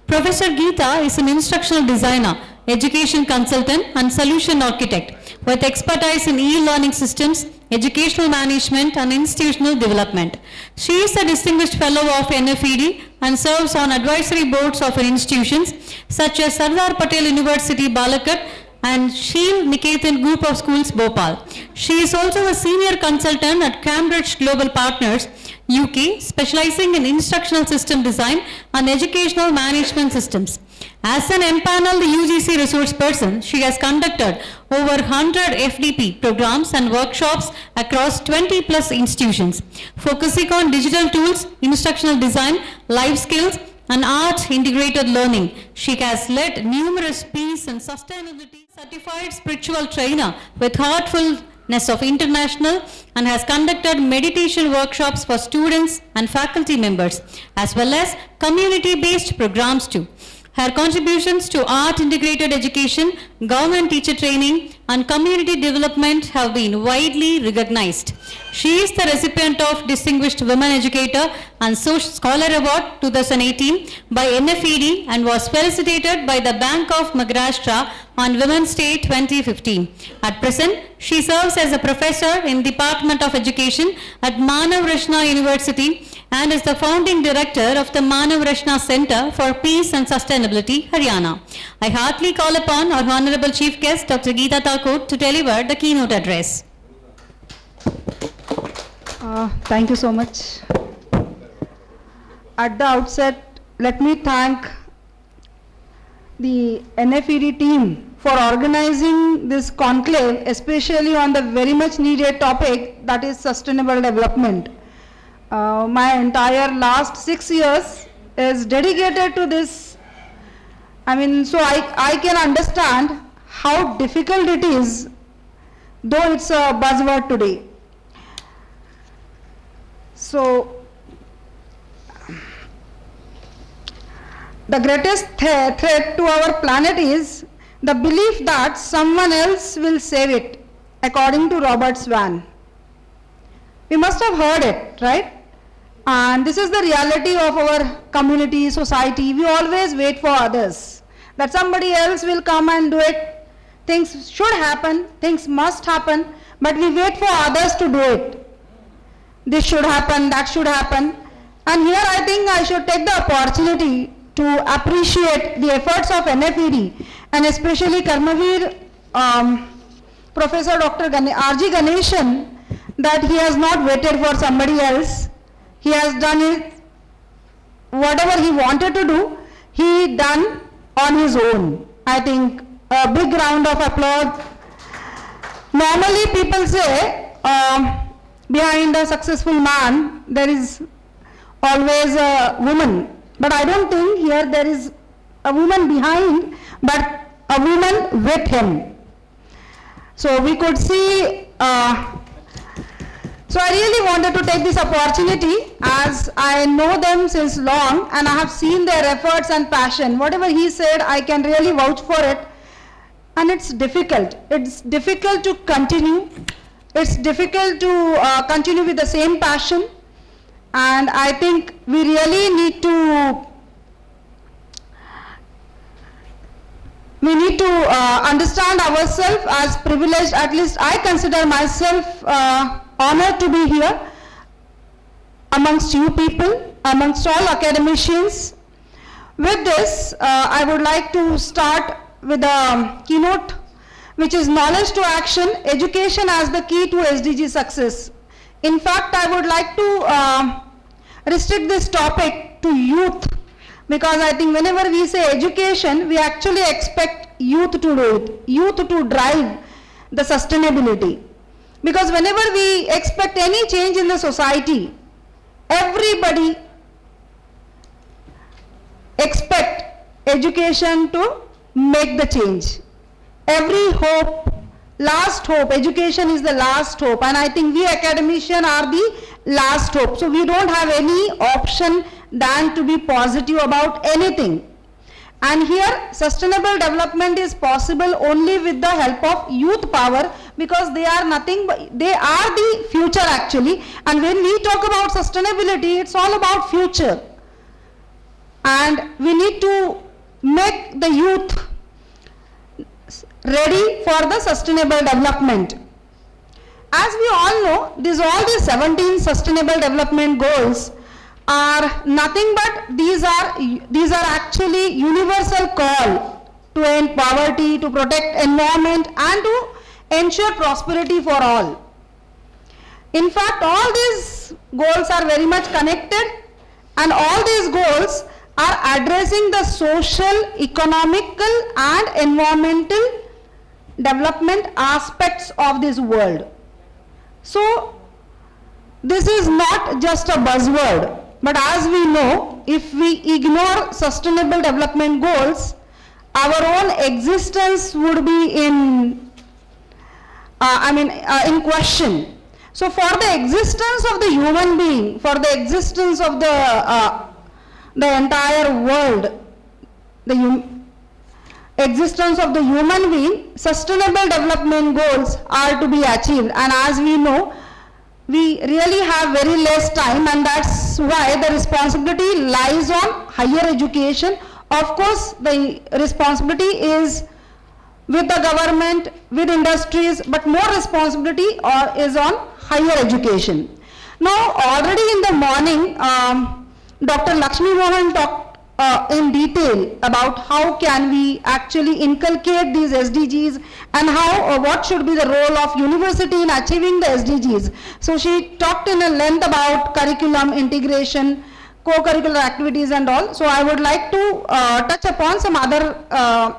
Professor Geeta is an instructional designer, education consultant and solution architect with expertise in e-learning systems, educational management and institutional development. She is a distinguished fellow of NFED and serves on advisory boards of institutions such as Sardar Patel University, Balakat, and Sheel Niketan Group of Schools, Bhopal. She is also a senior consultant at Cambridge Global Partners, UK, specializing in instructional system design and educational management systems. As an empaneled UGC resource person, she has conducted over 100 FDP programs and workshops across 20 plus institutions, focusing on digital tools, instructional design, life skills, and art integrated learning. She has led numerous peace and sustainability certified spiritual trainer with heartfulness of international, and has conducted meditation workshops for students and faculty members as well as community-based programs too. Her contributions to art integrated education, government teacher training and community development have been widely recognized. She is the recipient of Distinguished Women Educator and Scholar Award 2018 by NFED and was felicitated by the Bank of Maharashtra on Women's Day 2015. At present, she serves as a professor in Department of Education at Manav Rashna University and is the founding director of the Manav Rashna Center for Peace and Sustainability, Haryana. I heartily call upon our Honorable Chief Guest, Dr. Geeta Thakur, to deliver the keynote address. Thank you so much. At the outset, let me thank the NFED team for organizing this conclave, especially on the very much needed topic that is sustainable development. My entire last 6 years is dedicated to this. So I can understand how difficult it is, though it's a buzzword today. So, the greatest threat to our planet is the belief that someone else will save it, according to Robert Swan. We must have heard it, right? And this is the reality of our community, society. We always wait for others, that somebody else will come and do it. Things should happen, things must happen, but we wait for others to do it. This should happen, that should happen. And here I think I should take the opportunity to appreciate the efforts of NFED and especially Karmavir Professor Dr. R.G. Ganeshan, that he has not waited for somebody else. He has done it, whatever he wanted to do, he done on his own. I think a big round of applause. Normally people say, behind a successful man, there is always a woman. But I don't think here there is a woman behind, but a woman with him. So we could see, so I really wanted to take this opportunity, as I know them since long and I have seen their efforts and passion. Whatever he said, I can really vouch for it. And it's difficult. It's difficult to continue. It's difficult to continue with the same passion, and I think we really need to understand ourselves as privileged. At least I consider myself honored to be here amongst you people, amongst all academicians. With this, I would like to start with a keynote, which is knowledge to action, education as the key to SDG success. In fact, I would like to restrict this topic to youth, because I think whenever we say education, we actually expect youth to do it, youth to drive the sustainability. Because whenever we expect any change in the society, everybody expect education to make the change. Every hope, last hope, education is the last hope, and I think we academicians are the last hope. So we don't have any option than to be positive about anything. And here sustainable development is possible only with the help of youth power, because they are nothing but, they are the future actually. And when we talk about sustainability, it's all about future. And we need to make the youth ready for the sustainable development. As we all know, all these 17 sustainable development goals are nothing but these are actually universal call to end poverty, to protect environment, and to ensure prosperity for all. In fact, all these goals are very much connected, and all these goals are addressing the social, economical, and environmental development aspects of this world. So this is not just a buzzword, but as we know, if we ignore sustainable development goals, our own existence would be in question. So for the existence of the human being, for the existence of the entire world, existence of the human being, sustainable development goals are to be achieved. And as we know, we really have very less time, and that's why the responsibility lies on higher education. Of course, the responsibility is with the government, with industries, but more responsibility is on higher education. Now, already in the morning, Dr. Lakshmi Mohan talked in detail about how can we actually inculcate these SDGs and how what should be the role of university in achieving the SDGs. So she talked in a length about curriculum integration, co-curricular activities and all. So I would like to touch upon some other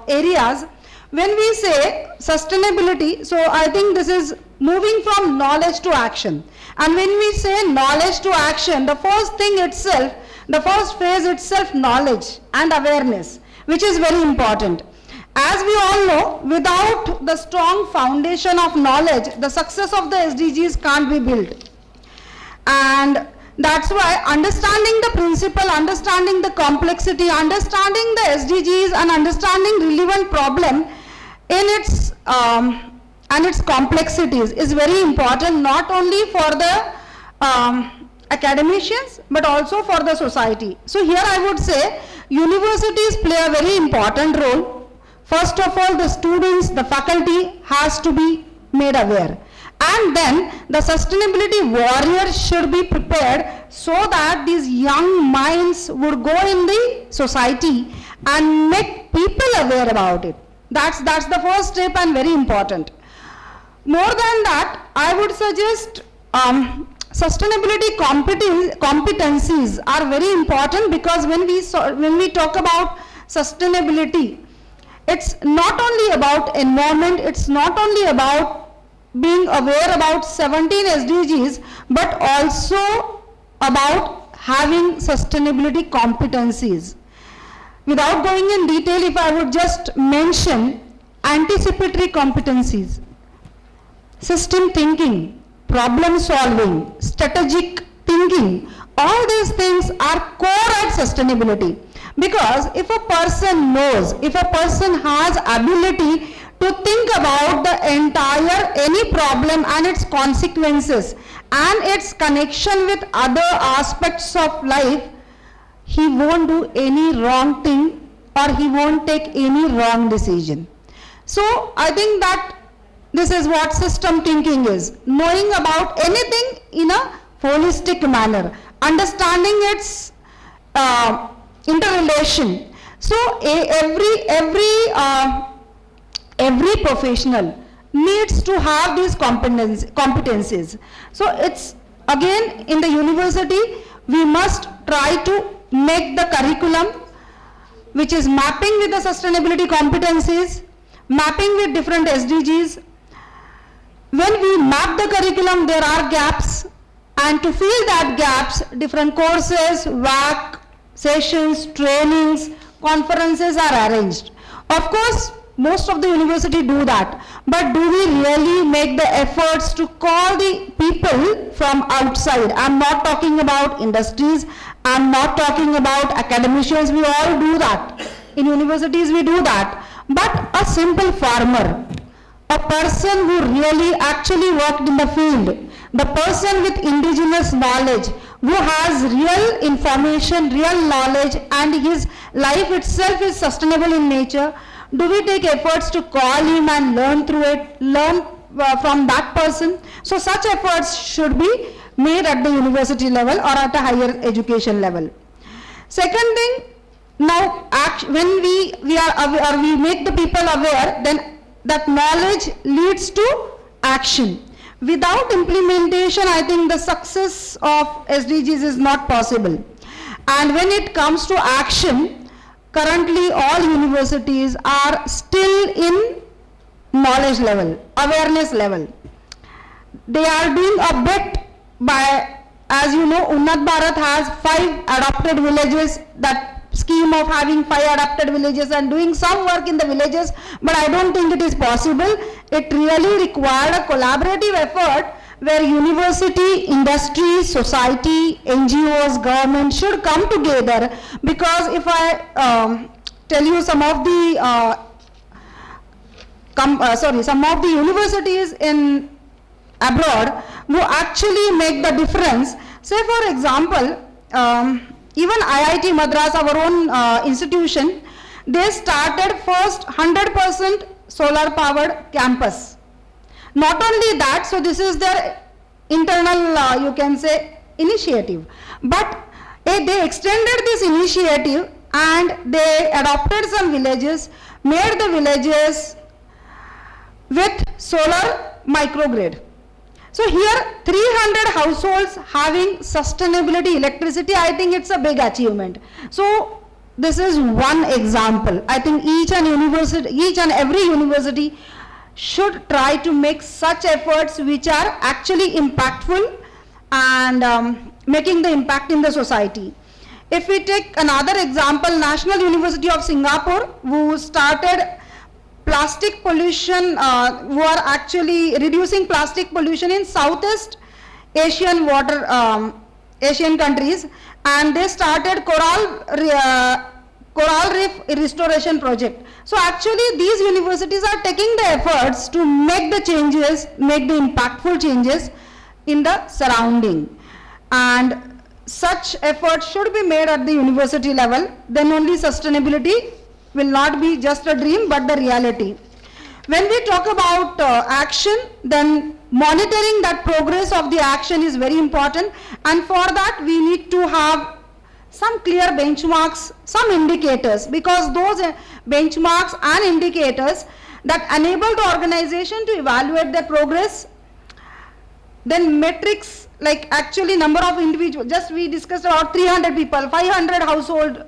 areas. When we say sustainability, so I think this is moving from knowledge to action. And when we say knowledge to action, the first thing itself, the first phase itself, knowledge and awareness, which is very important. As we all know, without the strong foundation of knowledge, the success of the SDGs can't be built. And that's why understanding the principle, understanding the complexity, understanding the SDGs and understanding relevant problem in its and its complexities is very important, not only for the academicians but also for the society. So here I would say universities play a very important role. First of all, the students, the faculty has to be made aware. And then the sustainability warriors should be prepared so that these young minds would go in the society and make people aware about it. That's the first step and very important. More than that, I would suggest sustainability competencies are very important, because when we talk about sustainability, it's not only about environment, it's not only about being aware about 17 SDGs, but also about having sustainability competencies. Without going in detail, if I would just mention anticipatory competencies, system thinking, problem solving, strategic thinking, all these things are core at sustainability. Because if a person knows, if a person has ability to think about the entire any problem and its consequences and its connection with other aspects of life, he won't do any wrong thing or he won't take any wrong decision. So I think that this is what system thinking is, knowing about anything in a holistic manner, understanding its interrelation. So every professional needs to have these competencies. So it's again in the university, we must try to make the curriculum which is mapping with the sustainability competencies, mapping with different SDGs. When we map the curriculum, there are gaps, and to fill that gaps, different courses, WAC, sessions, trainings, conferences are arranged. Of course, most of the university do that, but do we really make the efforts to call the people from outside? I'm not talking about industries, I'm not talking about academicians, we all do that. In universities we do that. But a simple farmer, a person who really actually worked in the field, the person with indigenous knowledge, who has real information, real knowledge, and his life itself is sustainable in nature, do we take efforts to call him and learn through it, learn from that person? So such efforts should be made at the university level or at a higher education level. Second thing, now when we make the people aware, then that knowledge leads to action. Without implementation, I think the success of SDGs is not possible. And when it comes to action, currently all universities are still in knowledge level, awareness level. They are doing a bit by, as you know, Unnat Bharat has 5 adopted villages, that scheme of having 5 adapted villages and doing some work in the villages, but I don't think it is possible. It really required a collaborative effort where university, industry, society, NGOs, government should come together, because if I tell you some of the some of the universities in abroad who actually make the difference. Say for example, even IIT Madras, our own institution, they started first 100% solar powered campus. Not only that, so this is their internal, you can say, initiative, but they extended this initiative and they adopted some villages, made the villages with solar microgrid. So here 300 households having sustainability electricity, I think it's a big achievement. So this is one example. I think each and every university should try to make such efforts which are actually impactful and making the impact in the society. If we take another example, National University of Singapore, who started plastic pollution, who are actually reducing plastic pollution in Southeast Asian Asian countries, and they started coral reef restoration project. So actually these universities are taking the efforts to make the changes, make the impactful changes in the surrounding, and such efforts should be made at the university level. Then only sustainability will not be just a dream but the reality. When we talk about action, then monitoring that progress of the action is very important, and for that we need to have some clear benchmarks, some indicators, because those benchmarks and indicators that enable the organization to evaluate their progress. Then metrics like actually number of individuals, just we discussed about 300 people, 500 household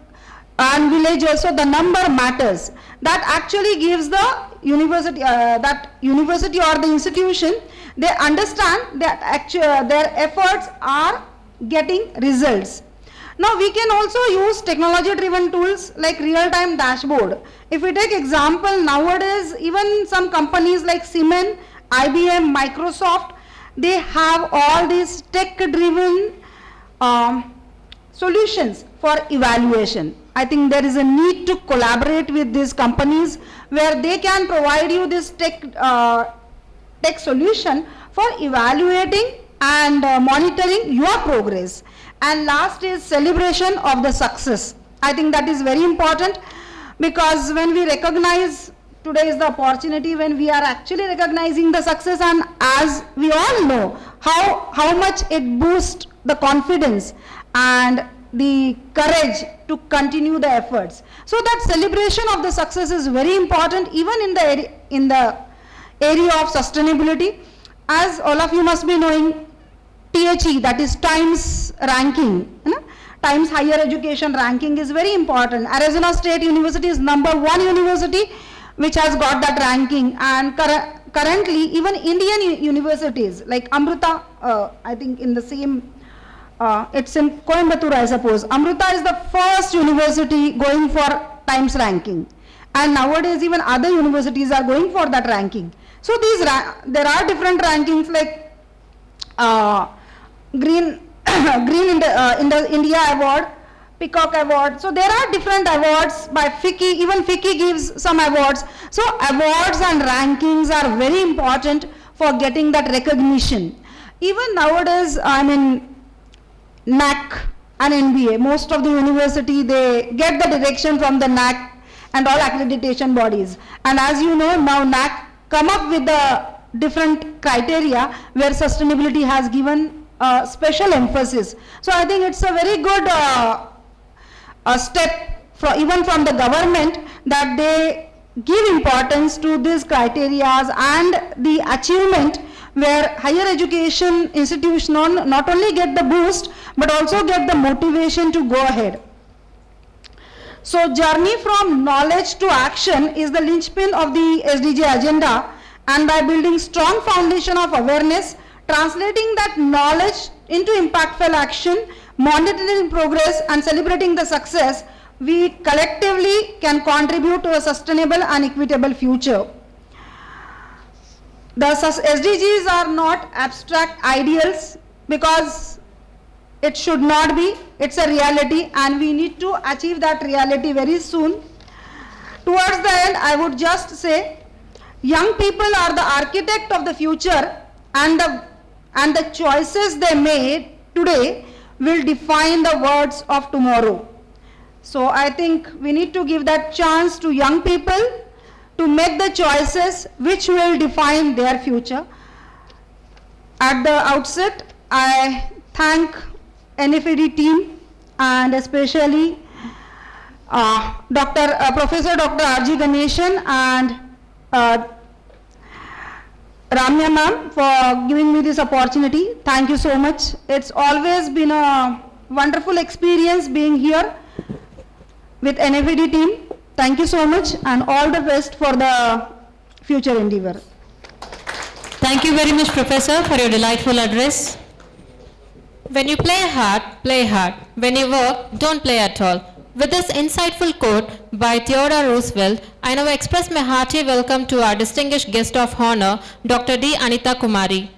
and villages, so the number matters. That actually gives the university, that university or the institution, they understand that their efforts are getting results. Now we can also use technology driven tools like real-time dashboard. If we take example, nowadays even some companies like Siemens, IBM, Microsoft, they have all these tech driven solutions for evaluation. I think there is a need to collaborate with these companies where they can provide you this tech solution for evaluating and monitoring your progress. And last is celebration of the success. I think that is very important, because when we recognize, today is the opportunity when we are actually recognizing the success, and as we all know how much it boosts the confidence and the courage to continue the efforts. So that celebration of the success is very important even in the area of sustainability. As all of you must be knowing, THE, that is Times ranking, Times Higher Education ranking is very important. Arizona State University is #1 university which has got that ranking, and currently even Indian universities like Amrita, I think in the same, it's in Coimbatore I suppose. Amrita is the first university going for Times ranking, and nowadays even other universities are going for that ranking. So there are different rankings like Green India Award, Peacock Award. So there are different awards by FICCI, even FICCI gives some awards. So awards and rankings are very important for getting that recognition. Even nowadays, I mean, NAC and NBA, most of the university, they get the direction from the NAC and all accreditation bodies. And as you know, now NAC come up with the different criteria where sustainability has given special emphasis. So I think it's a very good step even from the government, that they give importance to these criteria and the achievement where higher education institutions not only get the boost but also get the motivation to go ahead. So journey from knowledge to action is the linchpin of the SDG agenda, and by building strong foundation of awareness, translating that knowledge into impactful action, monitoring progress and celebrating the success, we collectively can contribute to a sustainable and equitable future. The SDGs are not abstract ideals, because it should not be, it's a reality, and we need to achieve that reality very soon. Towards the end, I would just say, Young people are the architect of the future, and the choices they made today will define the words of tomorrow. So I think we need to give that chance to young people to make the choices which will define their future. At the outset, I thank NFED team and especially Professor Dr. R.G. Ganeshan and Ramya ma'am for giving me this opportunity. Thank you so much. It's always been a wonderful experience being here with NFED team. Thank you so much and all the best for the future endeavor. Thank you very much, Professor, for your delightful address. When you play hard, play hard. When you work, don't play at all. With this insightful quote by Theodore Roosevelt, I now express my hearty welcome to our distinguished guest of honor, Dr. D. Anita Kumari.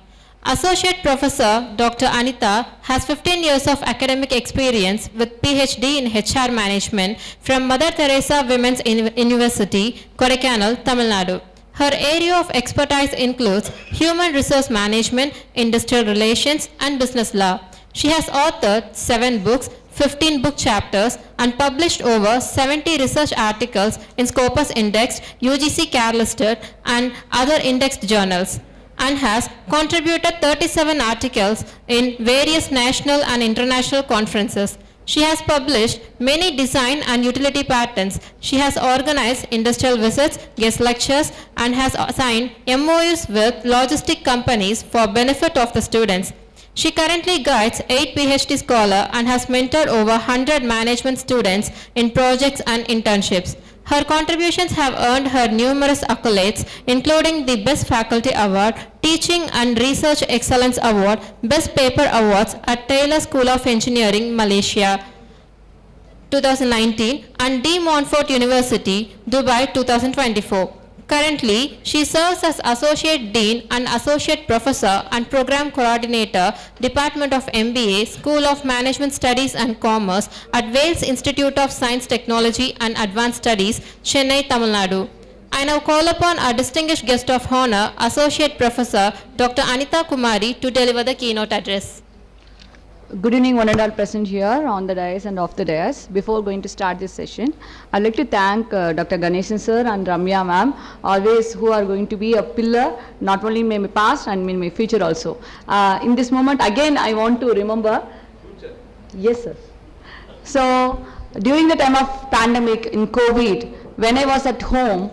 Associate Professor Dr. Anita has 15 years of academic experience with PhD in HR Management from Mother Teresa Women's University, Kodaikanal, Tamil Nadu. Her area of expertise includes human resource management, industrial relations, and business law. She has authored 7 books, 15 book chapters, and published over 70 research articles in Scopus Indexed, UGC Care Listed, and other indexed journals, and has contributed 37 articles in various national and international conferences. She has published many design and utility patents. She has organized industrial visits, guest lectures, and has signed MOUs with logistic companies for benefit of the students. She currently guides 8 PhD scholars and has mentored over 100 management students in projects and internships. Her contributions have earned her numerous accolades, including the Best Faculty Award, Teaching and Research Excellence Award, Best Paper Awards at Taylor School of Engineering, Malaysia, 2019, and De Montfort University, Dubai, 2024. Currently, she serves as Associate Dean and Associate Professor and Program Coordinator, Department of MBA, School of Management Studies and Commerce at Wales Institute of Science, Technology and Advanced Studies, Chennai, Tamil Nadu. I now call upon our distinguished guest of honor, Associate Professor Dr. Anita Kumari, to deliver the keynote address. Good evening, one and all present here on the dais and off the dais. Before going to start this session, I'd like to thank Dr. Ganeshan sir and Ramya ma'am, always who are going to be a pillar, not only in my past and in my future also. In this moment, again, I want to remember. Future. Yes, sir. So, during the time of pandemic in COVID, when I was at home,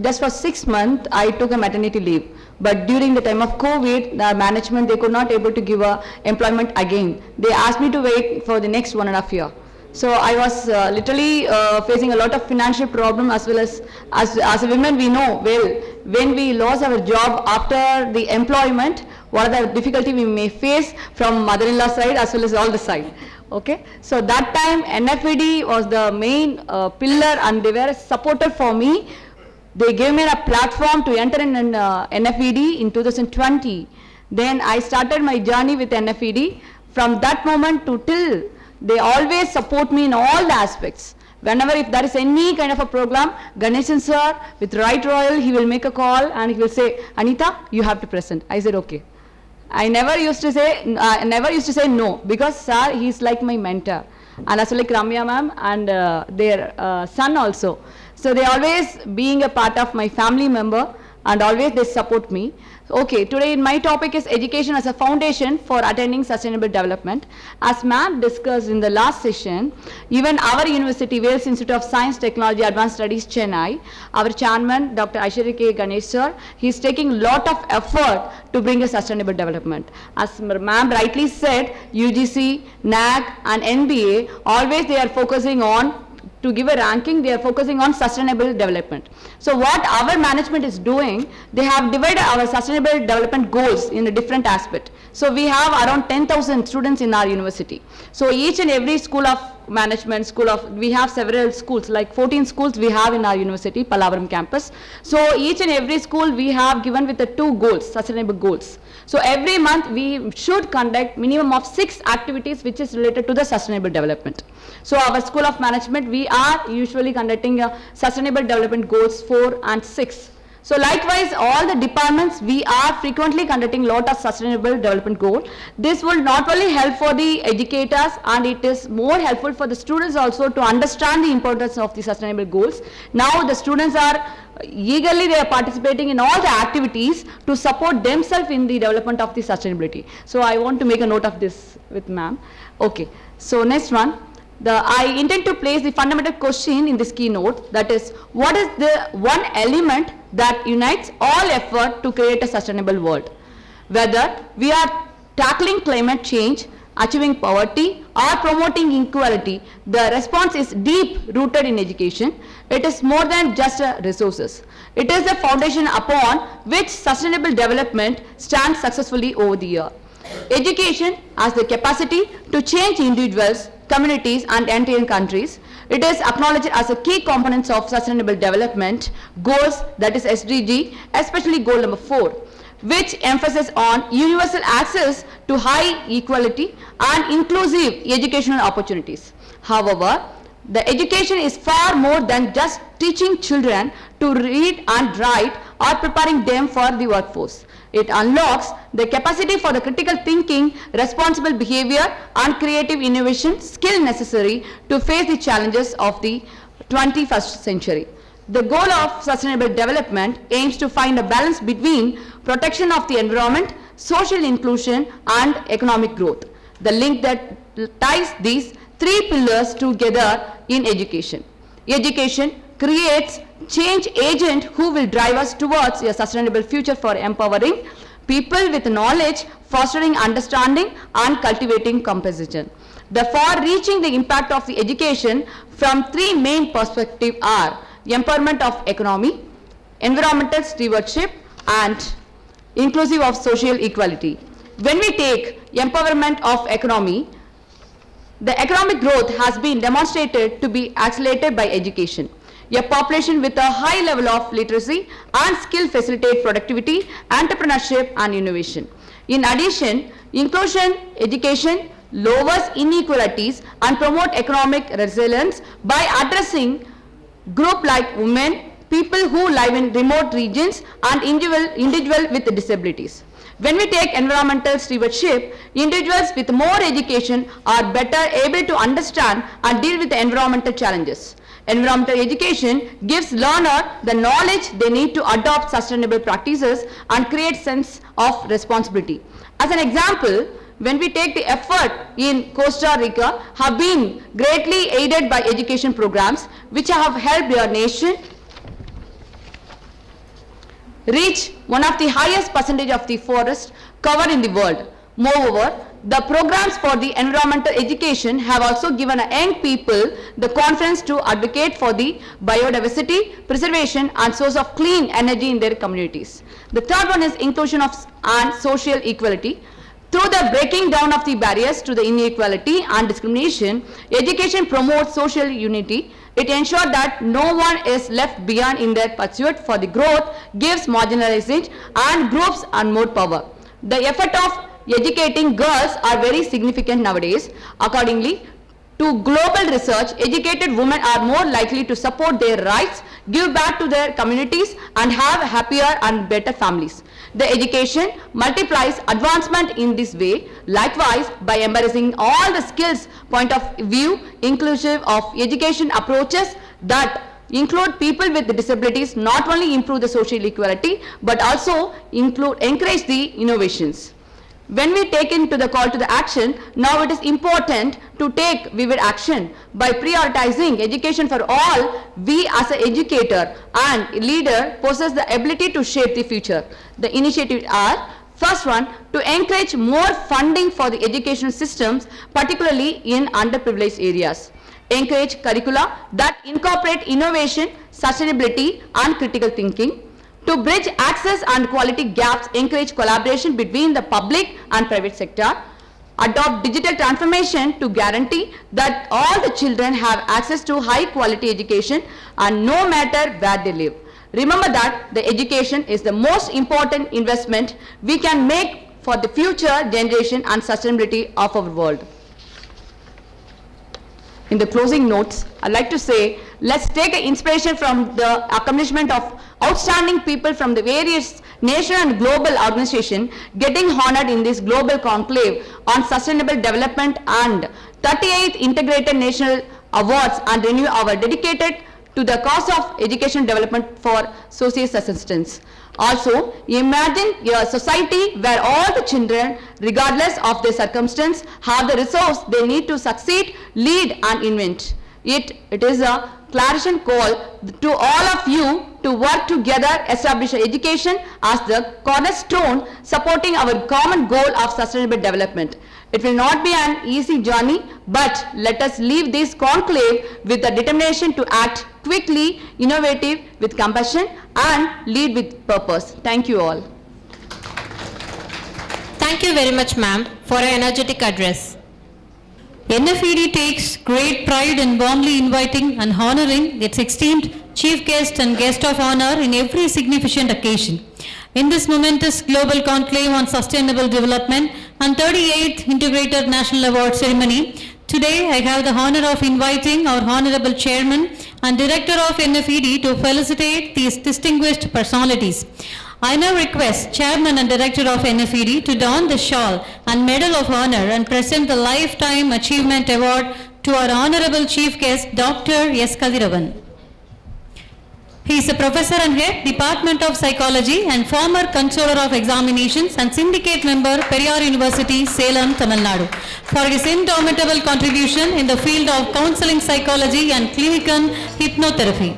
just for 6 months, I took a maternity leave. But during the time of COVID, the management, they could not able to give employment again. They asked me to wait for the next 1.5 years. So I was literally facing a lot of financial problem, as well as a women we know well, when we lost our job after the employment, what are the difficulty we may face from mother-in-law side as well as all the side. Okay, so that time NFED was the main pillar, and they were a supporter for me. They gave me a platform to enter in NFED in 2020. Then I started my journey with NFED. From that moment to till, they always support me in all the aspects. Whenever if there is any kind of a program, Ganeshan sir with Right Royal, he will make a call and he will say, Anita, you have to present. I said, okay. I never used to say no, because sir, he is like my mentor. And also like Ramya ma'am and their son also. So they always being a part of my family member, and always they support me. Okay, today my topic is education as a foundation for attaining sustainable development. As ma'am discussed in the last session, even our university, Wales Institute of Science, Technology, Advanced Studies, Chennai, our chairman, Dr. Aishwarya K. Ganesh sir, he is taking lot of effort to bring a sustainable development. As ma'am rightly said, UGC, NAC and NBA, always they are focusing on, to give a ranking, they are focusing on sustainable development. So what our management is doing, they have divided our sustainable development goals in a different aspect. So we have around 10,000 students in our university. So each and every school of management, we have several schools, like 14 schools we have in our university, Pallavaram campus. So each and every school we have given with the 2 goals, sustainable goals. So every month we should conduct minimum of 6 activities which is related to the sustainable development. So our School of Management, we are usually conducting sustainable development goals 4 and 6. So likewise, all the departments, we are frequently conducting lot of sustainable development goal. This will not only help for the educators, and it is more helpful for the students also to understand the importance of the sustainable goals. Now the students are eagerly, they are participating in all the activities to support themselves in the development of the sustainability. So I want to make a note of this with ma'am. Okay, so next one. I intend to place the fundamental question in this keynote, that is, what is the one element that unites all effort to create a sustainable world? Whether we are tackling climate change, achieving poverty, or promoting equality, the response is deep rooted in education. It is more than just resources. It is the foundation upon which sustainable development stands successfully over the year. Education has the capacity to change individuals, communities, and entire countries. It is acknowledged as a key component of sustainable development goals, that is SDG, especially goal number 4, which emphasizes on universal access to high equality and inclusive educational opportunities. However, the education is far more than just teaching children to read and write or preparing them for the workforce. It unlocks the capacity for the critical thinking, responsible behavior, and creative innovation skill necessary to face the challenges of the 21st century. The goal of sustainable development aims to find a balance between protection of the environment, social inclusion, and economic growth. The link that ties these 3 pillars together in education. Education creates change agent who will drive us towards a sustainable future for empowering people with knowledge, fostering understanding, and cultivating composition. The far-reaching the impact of the education from 3 main perspectives are empowerment of economy, environmental stewardship, and inclusive of social equality. When we take empowerment of economy, the economic growth has been demonstrated to be accelerated by education. A population with a high level of literacy and skill facilitate productivity, entrepreneurship, and innovation. In addition, inclusion education lowers inequalities and promote economic resilience by addressing groups like women, people who live in remote regions, and individuals with disabilities. When we take environmental stewardship, individuals with more education are better able to understand and deal with the environmental challenges. Environmental education gives learner the knowledge they need to adopt sustainable practices and create sense of responsibility. As an example, when we take the effort in Costa Rica have been greatly aided by education programs which have helped our nation reach one of the highest percentage of the forest cover in the world. Moreover, the programs for the environmental education have also given young people the confidence to advocate for the biodiversity, preservation, and source of clean energy in their communities. The third one is inclusion of and social equality. Through the breaking down of the barriers to the inequality and discrimination, education promotes social unity. It ensures that no one is left behind in their pursuit for the growth, gives marginalized and groups and more power. The effort of educating girls are very significant nowadays. Accordingly to global research, educated women are more likely to support their rights, give back to their communities, and have happier and better families. The education multiplies advancement in this way. Likewise, by embracing all the skills point of view, inclusive of education approaches that include people with disabilities, not only improve the social equality, but also encourage the innovations. When we take into the call to the action, now it is important to take vivid action. By prioritizing education for all, we as an educator and leader possess the ability to shape the future. The initiatives are, first one, to encourage more funding for the educational systems, particularly in underprivileged areas. Encourage curricula that incorporate innovation, sustainability, and critical thinking. To bridge access and quality gaps, encourage collaboration between the public and private sector. Adopt digital transformation to guarantee that all the children have access to high quality education and no matter where they live. Remember that the education is the most important investment we can make for the future generation and sustainability of our world. in the closing notes, I'd like to say, let's take inspiration from the accomplishment of outstanding people from the various national and global organizations getting honored in this global conclave on sustainable development and 38th Integrated National Awards, and renew our dedicated to the cause of education development for social assistance. Also, imagine a society where all the children, regardless of their circumstance, have the resource they need to succeed, lead and invent. It is a clarion call to all of you to work together, establish education as the cornerstone supporting our common goal of sustainable development. It will not be an easy journey, but let us leave this conclave with the determination to act quickly, innovative, with compassion, and lead with purpose. Thank you all. Thank you very much, ma'am, for your energetic address. NFED takes great pride in warmly inviting and honoring its esteemed chief guest and guest of honor in every significant occasion. In this momentous global conclave on sustainable development and 38th Integrated National Award ceremony, today I have the honor of inviting our Honorable Chairman and Director of NFED to felicitate these distinguished personalities. I now request Chairman and Director of NFED to don the shawl and Medal of Honor and present the Lifetime Achievement Award to our Honorable Chief Guest, Dr. S. Kadiravan. He is a professor and head, Department of Psychology, and former Controller of Examinations and Syndicate member, Periyar University, Salem, Tamil Nadu, for his indomitable contribution in the field of counseling psychology and clinical hypnotherapy.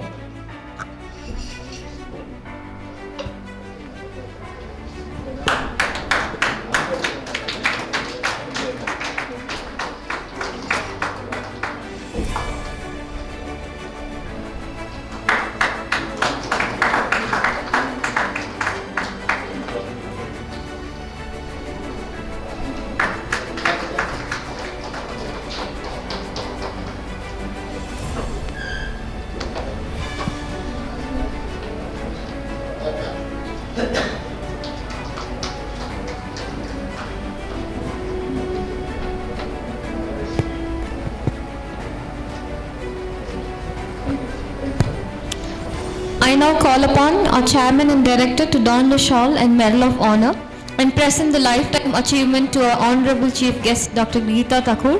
I now call upon our Chairman and Director to don the shawl and Medal of Honor and present the Lifetime Achievement to our Honorable Chief Guest, Dr. Geeta Thakur,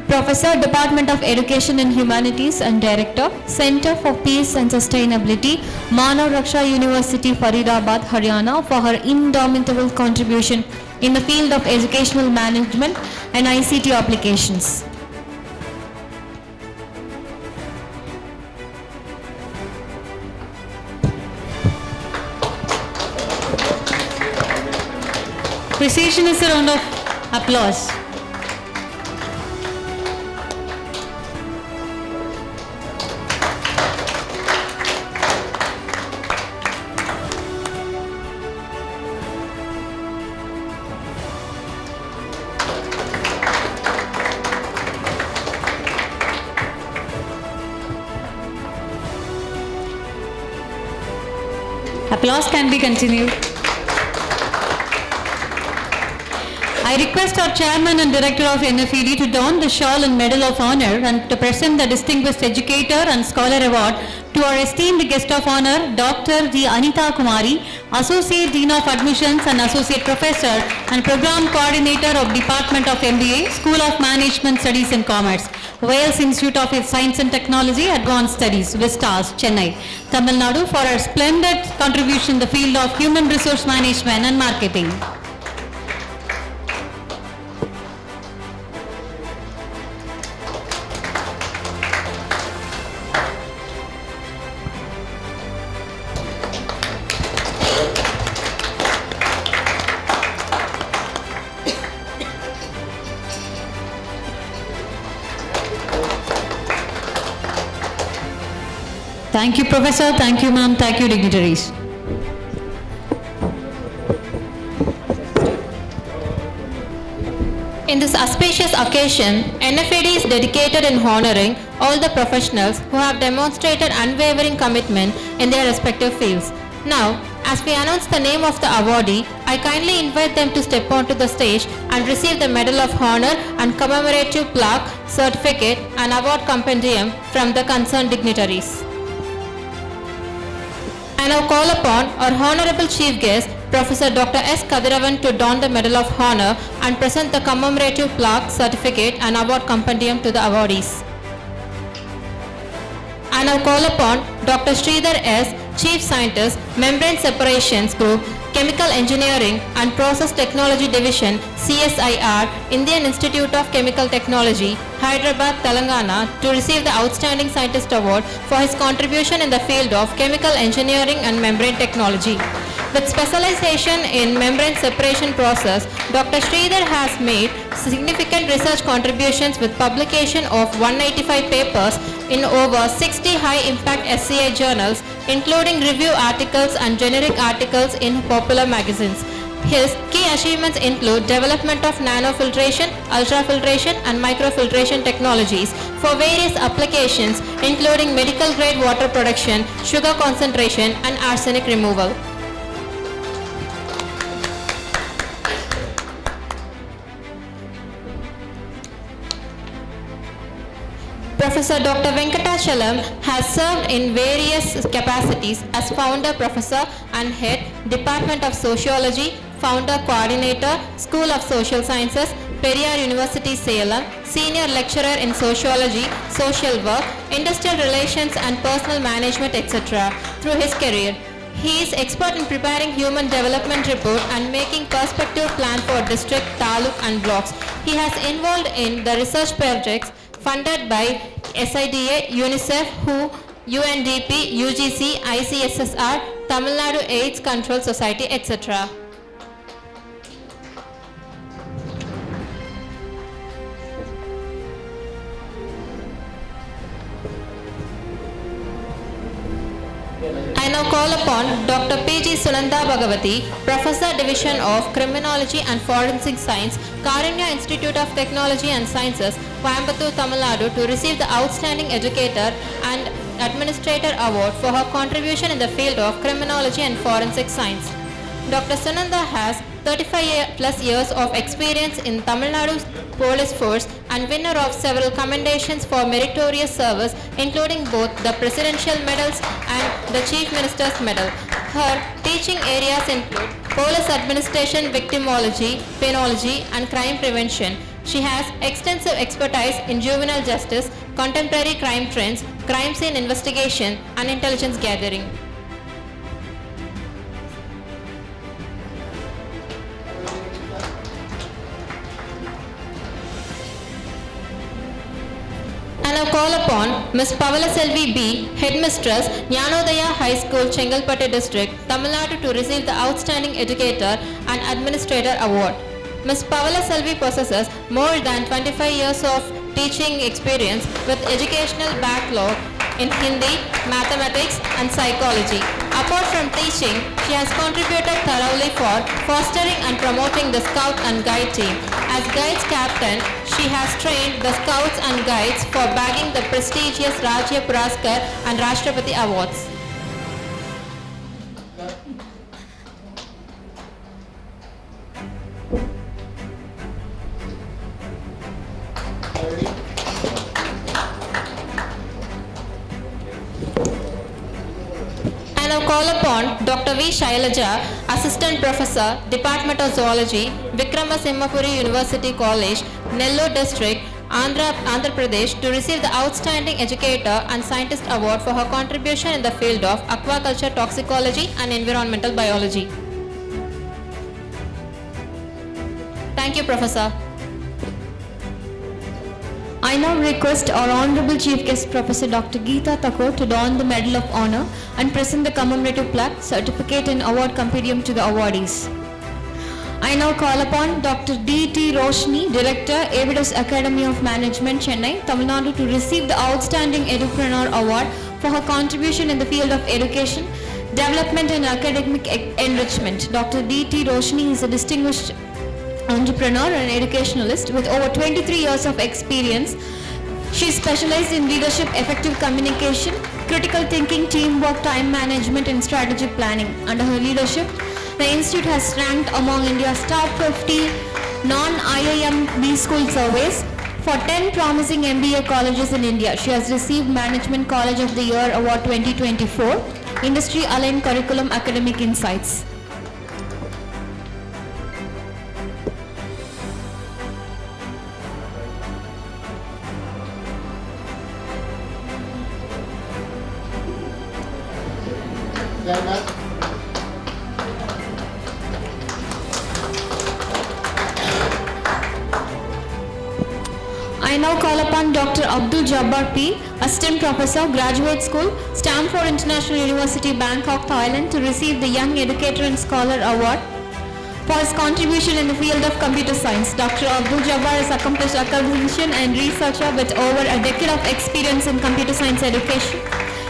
Professor, Department of Education and Humanities and Director, Center for Peace and Sustainability, Manav Raksha University, Faridabad, Haryana, for her indomitable contribution in the field of educational management and ICT applications. Appreciation is a round of applause. Applause can be continued. I request our Chairman and Director of NFED to don the shawl and Medal of Honor and to present the Distinguished Educator and Scholar Award to our esteemed guest of honor, Dr. D. Anita Kumari, Associate Dean of Admissions and Associate Professor and Program Coordinator of Department of MBA, School of Management Studies and Commerce, Wales Institute of Science and Technology, Advanced Studies, Vistas, Chennai, Tamil Nadu, for her splendid contribution in the field of human resource management and marketing. Thank you, Professor. Thank you, ma'am. Thank you, dignitaries. In this auspicious occasion, NFED is dedicated in honoring all the professionals who have demonstrated unwavering commitment in their respective fields. Now, As we announce the name of the awardee, I kindly invite them to step onto the stage and receive the Medal of Honor and commemorative plaque, certificate and award compendium from the concerned dignitaries. I now call upon our Honorable Chief Guest, Professor Dr. S. Kadiravan, to don the Medal of Honor and present the commemorative plaque, certificate and award compendium to the awardees. I now call upon Dr. Sridhar S., Chief Scientist, Membrane Separations Group, Chemical Engineering and Process Technology Division, CSIR, Indian Institute of Chemical Technology, Hyderabad, Telangana, to receive the Outstanding Scientist Award for his contribution in the field of chemical engineering and membrane technology. With specialization in membrane separation process, Dr. Sridhar has made significant research contributions with publication of 185 papers in over 60 high-impact SCI journals, including review articles and generic articles in popular magazines. His key achievements include development of nanofiltration, ultrafiltration and microfiltration technologies for various applications, including medical-grade water production, sugar concentration and arsenic removal. Professor Dr. Venkatachalam has served in various capacities as founder professor and head, Department of Sociology, founder coordinator, School of Social Sciences, Periyar University, Salem, senior lecturer in sociology, social work, industrial relations and personal management, etc. through his career. He is expert in preparing human development report and making perspective plan for district, taluk and blocks. He has involved in the research projects funded by SIDA, UNICEF, WHO, UNDP, UGC, ICSSR, Tamil Nadu AIDS Control Society, etc. I now call upon Dr. P.G. Sunanda Bhagavati, Professor Division of Criminology and Forensic Science, Karunya Institute of Technology and Sciences, Coimbatore, Tamil Nadu, to receive the Outstanding Educator and Administrator Award for her contribution in the field of Criminology and Forensic Science. Dr. Sunanda has 35 plus years of experience in Tamil Nadu Police Force and winner of several commendations for meritorious service, including both the Presidential Medals and the Chief Minister's Medal. Her teaching areas include police administration, victimology, penology, and crime prevention. She has extensive expertise in juvenile justice, contemporary crime trends, crime scene investigation, and intelligence gathering. I now call upon Ms. Pavala Selvi B., Headmistress, Jnanodaya High School, Chengalpattu District, Tamil Nadu, to receive the Outstanding Educator and Administrator Award. Ms. Pavala Selvi possesses more than 25 years of teaching experience with educational backlog in Hindi, mathematics and psychology. Apart from teaching, she has contributed thoroughly for fostering and promoting the Scout and Guide team. As Guides Captain, she has trained the Scouts and Guides for bagging the prestigious Rajya Puraskar and Rashtrapati Awards. I now call upon Dr. V. Shailaja, Assistant Professor, Department of Zoology, Vikramasinghe University College, Nellore District, Andhra Pradesh, to receive the Outstanding Educator and Scientist Award for her contribution in the field of aquaculture, toxicology and environmental biology. Thank you, Professor. I now request our Honorable Chief Guest Professor Dr. Geeta Thakur to don the Medal of Honor and present the commemorative plaque, certificate and award compendium to the awardees. I now call upon Dr. D.T. Roshni, Director, Avidas Academy of Management, Chennai, Tamil Nadu, to receive the Outstanding Edupreneur Award for her contribution in the field of education, development and academic enrichment. Dr. D.T. Roshni is a distinguished entrepreneur and educationalist with over 23 years of experience. She specialized in leadership, effective communication, critical thinking, teamwork, time management, and strategic planning. Under her leadership, the institute has ranked among India's top 50 non-IIM B-school surveys for 10 promising MBA colleges in India. She has received Management College of the Year Award 2024, Industry Aligned Curriculum Academic Insights. I now call upon Dr. Abdul Jabbar P., Assistant Professor, Graduate School, Stanford International University, Bangkok, Thailand, to receive the Young Educator and Scholar Award for his contribution in the field of computer science. Dr. Abdul Jabbar is accomplished academician and researcher with over a decade of experience in computer science education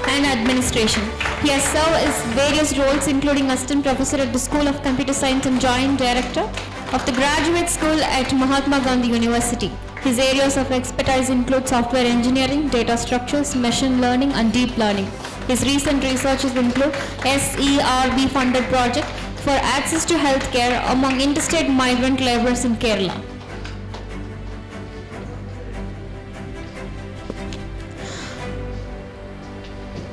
and administration. He has served in various roles including Assistant Professor at the School of Computer Science and Joint Director of the Graduate School at Mahatma Gandhi University. His areas of expertise include software engineering, data structures, machine learning, and deep learning. His recent researches include SERB funded project for access to healthcare among interstate migrant laborers in Kerala.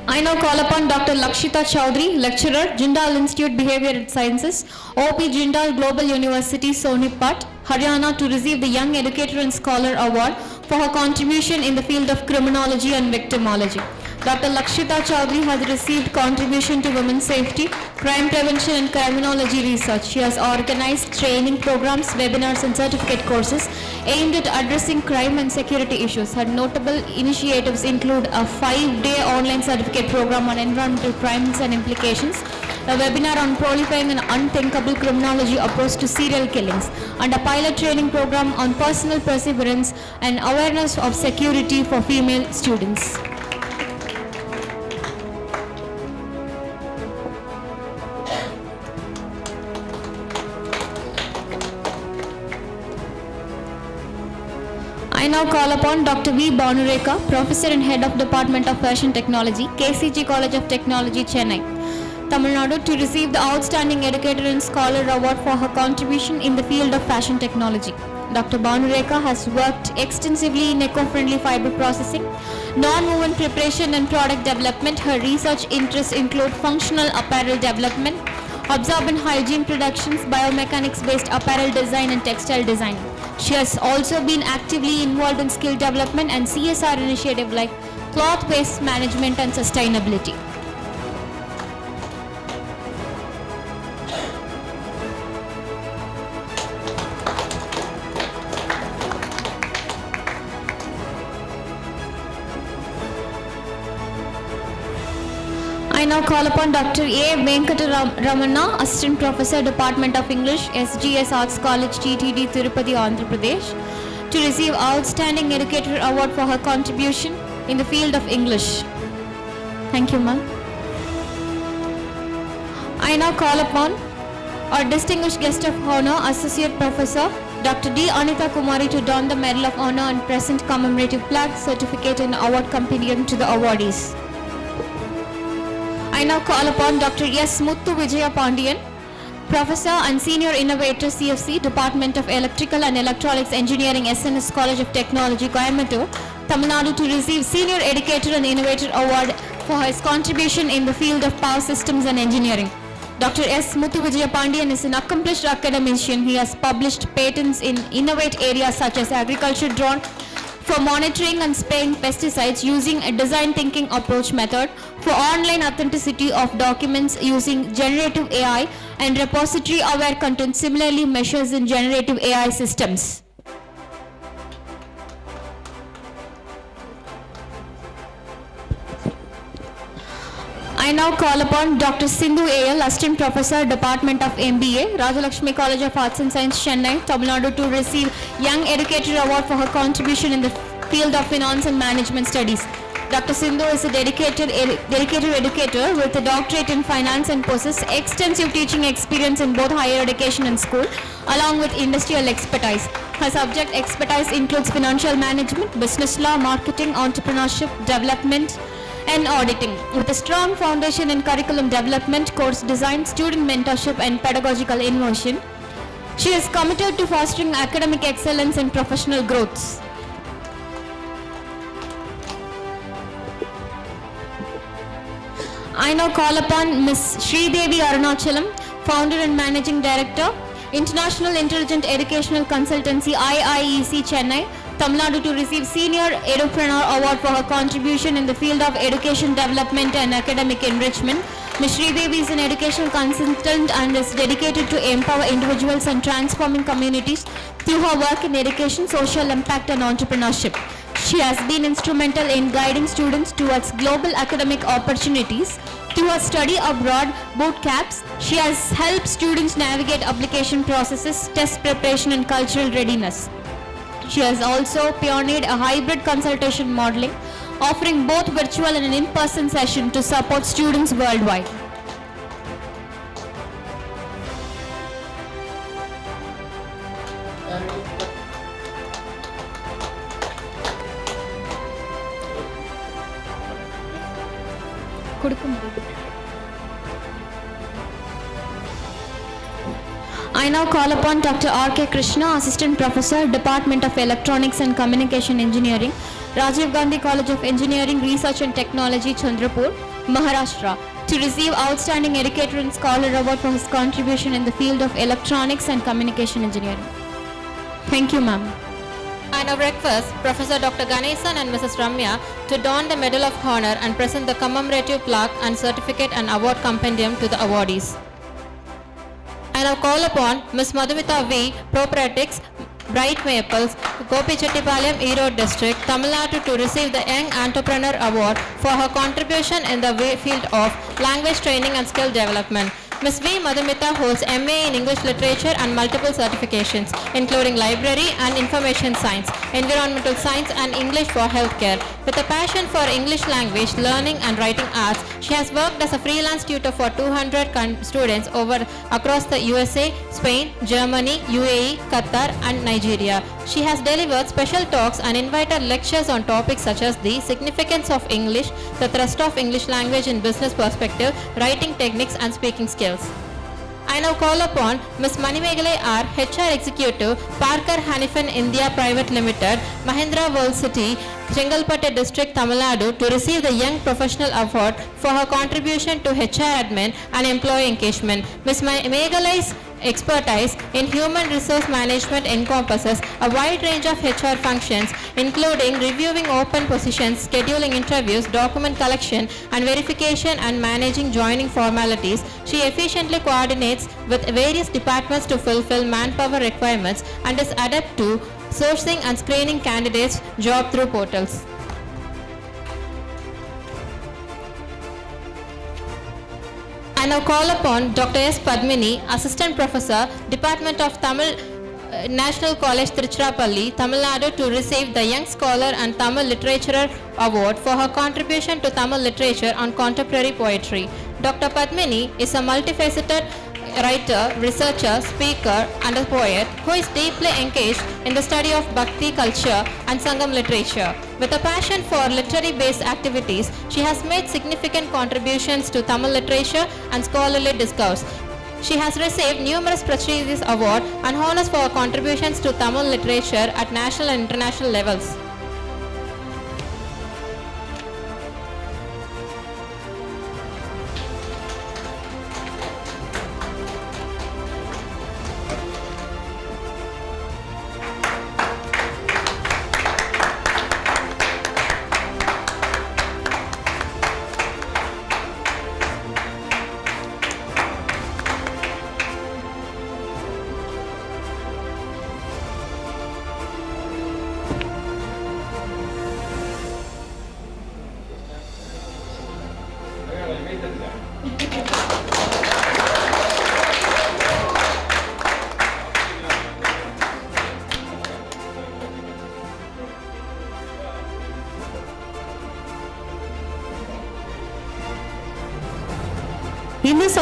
I now call upon Dr. Lakshita Chowdhury, Lecturer, Jindal Institute Behavioral Sciences, OP Jindal Global University, Sonipat, Haryana, to receive the Young Educator and Scholar Award for her contribution in the field of criminology and victimology. Dr. Lakshita Chowdhury has received contribution to women's safety, crime prevention and criminology research. She has organized training programs, webinars and certificate courses aimed at addressing crime and security issues. Her notable initiatives include a 5-day online certificate program on environmental crimes and implications, a webinar on prolifying an unthinkable criminology approach to serial killings, and a pilot training program on personal perseverance and awareness of security for female students. I now call upon Dr. V. Banureka, Professor and Head of Department of Fashion Technology, KCG College of Technology, Chennai, Tamil Nadu, to receive the Outstanding Educator and Scholar Award for her contribution in the field of fashion technology. Dr. Banureka has worked extensively in eco-friendly fiber processing, non-woven preparation and product development. Her research interests include functional apparel development, absorbent hygiene productions, biomechanics-based apparel design and textile design. She has also been actively involved in skill development and CSR initiatives like cloth waste management and sustainability. I now call upon Dr. A. Venkataramana, Assistant Professor, Department of English, SGS Arts College, TTD, Tirupati, Andhra Pradesh, to receive Outstanding Educator Award for her contribution in the field of English. Thank you, ma'am. I now call upon our distinguished guest of honor, Associate Professor, Dr. D. Anita Kumari, to don the Medal of Honor and present commemorative plaque, certificate and award compendium to the awardees. I now call upon Dr. S. Muthu Vijaya Pandian, Professor and Senior Innovator, CFC, Department of Electrical and Electronics Engineering, SNS College of Technology, Coimbatore, Tamil Nadu, to receive Senior Educator and Innovator Award for his contribution in the field of power systems and engineering. Dr. S. Muthu Vijaya Pandian is an accomplished academician. He has published patents in innovative areas such as agriculture drone, for monitoring and spraying pesticides using a design thinking approach method, for online authenticity of documents using generative AI, and repository aware content similarly measures in generative AI systems. I now call upon Dr. Sindhu A.L., Assistant Professor, Department of MBA, Rajalakshmi College of Arts and Science, Chennai, Tamil Nadu, to receive Young Educator Award for her contribution in the field of finance and management studies. Dr. Sindhu is a dedicated educator with a doctorate in finance and possesses extensive teaching experience in both higher education and school, along with industrial expertise. Her subject expertise includes financial management, business law, marketing, entrepreneurship, development, and auditing. With a strong foundation in curriculum development, course design, student mentorship, and pedagogical innovation, she is committed to fostering academic excellence and professional growth. I now call upon Ms. Sridevi Arunachalam, Founder and Managing Director, International Intelligent Educational Consultancy IIEC Chennai, Tamil Nadu, to receive Senior Edupreneur Award for her contribution in the field of education development and academic enrichment. Ms. Sridevi is an educational consultant and is dedicated to empower individuals and transforming communities through her work in education, social impact, and entrepreneurship. She has been instrumental in guiding students towards global academic opportunities. Through her study abroad boot camps, she has helped students navigate application processes, test preparation, and cultural readiness. She has also pioneered a hybrid consultation modeling, offering both virtual and an in-person session to support students worldwide. I now call upon Dr. R.K. Krishna, Assistant Professor, Department of Electronics and Communication Engineering, Rajiv Gandhi College of Engineering, Research and Technology, Chandrapur, Maharashtra, to receive Outstanding Educator and Scholar Award for his contribution in the field of Electronics and Communication Engineering. Thank you, ma'am. I now request Professor Dr. Ganesan and Mrs. Ramya to don the Medal of Honor and present the commemorative plaque and certificate and award compendium to the awardees. I now call upon Ms. Madhumita V, Propretics, Bright Maples, Gopichettipalem, Erode District, Tamil Nadu, to receive the Young Entrepreneur Award for her contribution in the field of language training and skill development. Ms. V. Madhumita holds MA in English Literature and multiple certifications, including Library and Information Science, Environmental Science, and English for Healthcare. With a passion for English language, learning, and writing arts, she has worked as a freelance tutor for 200 students across the USA, Spain, Germany, UAE, Qatar, and Nigeria. She has delivered special talks and invited lectures on topics such as the significance of English, the thrust of English language in business perspective, writing techniques, and speaking skills. I now call upon Ms. Manimegalai R, HR Executive, Parker Hannifin India Private Limited, Mahindra World City, Chengalpattu District, Tamil Nadu, to receive the Young Professional Award for her contribution to HR admin and employee engagement. Ms. Megalai's expertise in human resource management encompasses a wide range of HR functions, including reviewing open positions, scheduling interviews, document collection and verification, and managing joining formalities. She efficiently coordinates with various departments to fulfill manpower requirements and is adept to sourcing and screening candidates job through portals. I now call upon Dr. S. Padmini, Assistant Professor, Department of Tamil, National College, Tiruchirappalli, Tamil Nadu, to receive the Young Scholar and Tamil Literature Award for her contribution to Tamil literature on contemporary poetry. Dr. Padmini is a multifaceted writer, researcher, speaker, and a poet who is deeply engaged in the study of Bhakti culture and Sangam literature. With a passion for literary-based activities, she has made significant contributions to Tamil literature and scholarly discourse. She has received numerous prestigious awards and honors for her contributions to Tamil literature at national and international levels.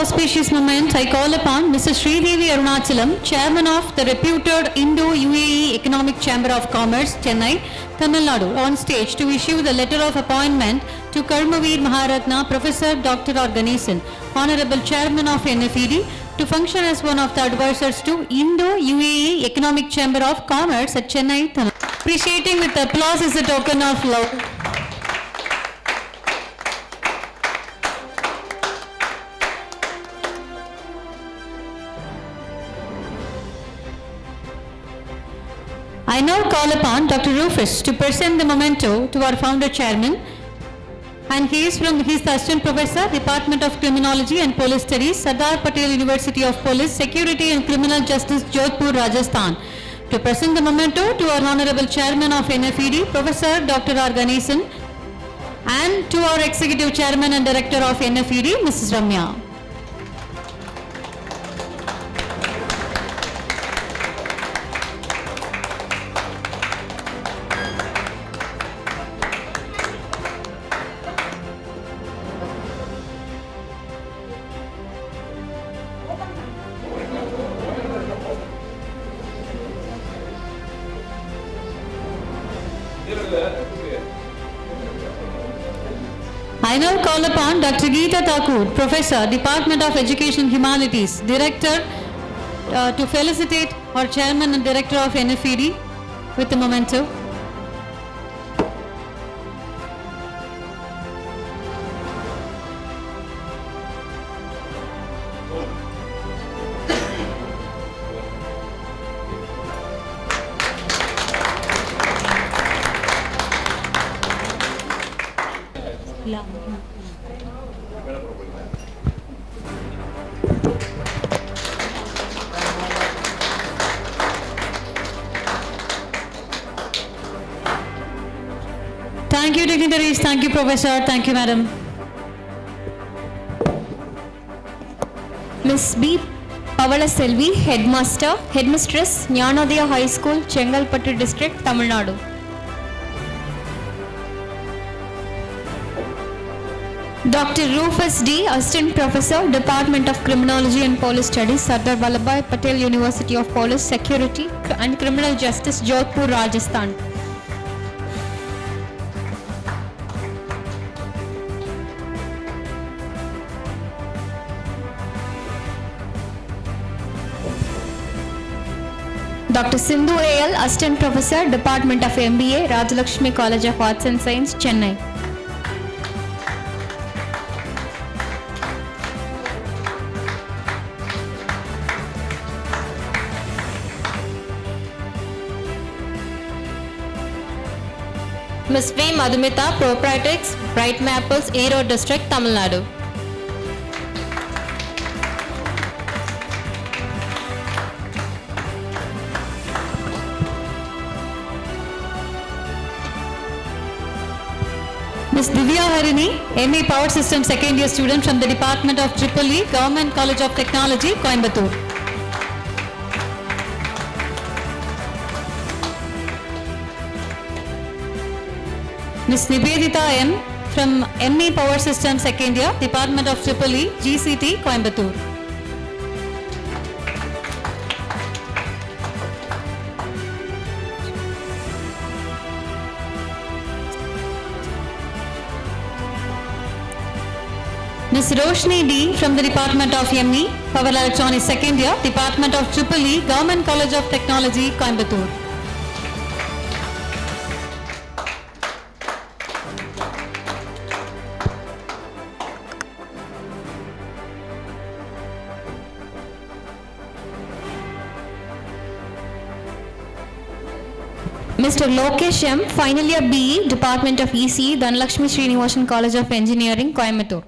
auspicious moment, I call upon Mr. Sridevi Arunachalam, Chairman of the reputed Indo-UAE Economic Chamber of Commerce, Chennai, Tamil Nadu, on stage to issue the letter of appointment to Karmaveer Maharatna Professor Dr. Ganesan, Honorable Chairman of NFED, to function as one of the advisors to Indo-UAE Economic Chamber of Commerce at Chennai, Tamil Nadu. Appreciating with applause is a token of love. I now call upon Dr. Rufus to present the memento to our founder chairman, and he is the Assistant Professor, Department of Criminology and Police Studies, Sardar Patel University of Police, Security and Criminal Justice, Jodhpur, Rajasthan. To present the memento to our Honorable Chairman of NFED, Professor Dr. Ganesan, and to our Executive Chairman and Director of NFED, Mrs. Ramya. I now call upon Dr. Geeta Thakur, Professor, Department of Education Humanities, Director, to felicitate our Chairman and Director of NFED with the memento. Thank you, dignitaries. Thank you, Professor. Thank you, Madam. Miss B. Pavala Selvi, Headmaster, Headmistress, Jnanodaya High School, Chengalpattu District, Tamil Nadu. Dr. Rufus D., Assistant Professor, Department of Criminology and Police Studies, Sardar Vallabhbhai Patel University of Police, Security and Criminal Justice, Jodhpur, Rajasthan. Dr. Sindhu A.L., Assistant Professor, Department of MBA, Rajalakshmi College of Arts and Science, Chennai. Ms. V. Madhumita, Proprietrix, Bright Maples, Erode District, Tamil Nadu. Ms. Divya Harini, ME Power Systems second year student from the Department of EEE, Government College of Technology, Coimbatore. Ms. Nibedita M. from ME Power Systems second year, Department of EEE, GCT, Coimbatore. Ms. Roshni D. from the Department of ME, Power Electronics second year, Department of EEE, Government College of Technology, Coimbatore. Mr. Lokesh M., final year BE, Department of ECE, Dhanalakshmi Srinivasan College of Engineering, Coimbatore.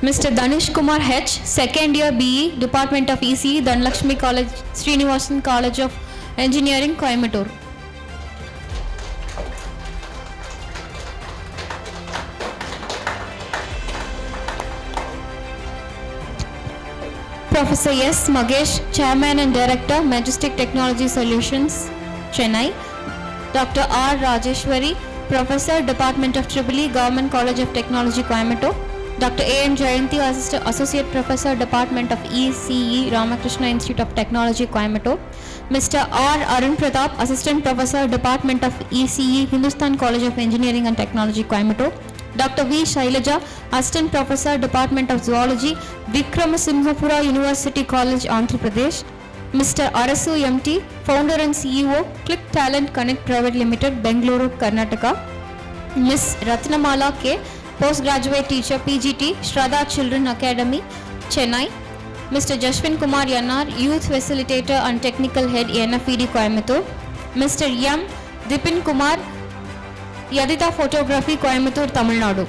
Mr. Danish Kumar H., second year BE, Department of ECE, Dhanalakshmi College, Srinivasan College of Engineering, Coimbatore. Professor S. Magesh, Chairman and Director, Majestic Technology Solutions, Chennai. Dr. R. Rajeshwari, Professor, Department of EEE, Government College of Technology, Coimbatore. Dr. A. N. Jayanti, Associate Professor, Department of ECE, Ramakrishna Institute of Technology, Coimbatore. Mr. R. Arun Pratap, Assistant Professor, Department of ECE, Hindustan College of Engineering and Technology, Coimbatore. Dr. V. Shailaja, Assistant Professor, Department of Zoology, Vikramasingapura University College, Andhra Pradesh. Mr. Arasu MT, Founder and CEO, Click Talent Connect Private Limited, Bengaluru, Karnataka. Ms. Ratnamala K, Postgraduate Teacher, PGT, Shraddha Children Academy, Chennai. Mr. Jashwin Kumar Yanar, Youth Facilitator and Technical Head, NFED, Coimbatore. Mr. M. Dipin Kumar, Yadita Photography, Coimbatore, Tamil Nadu.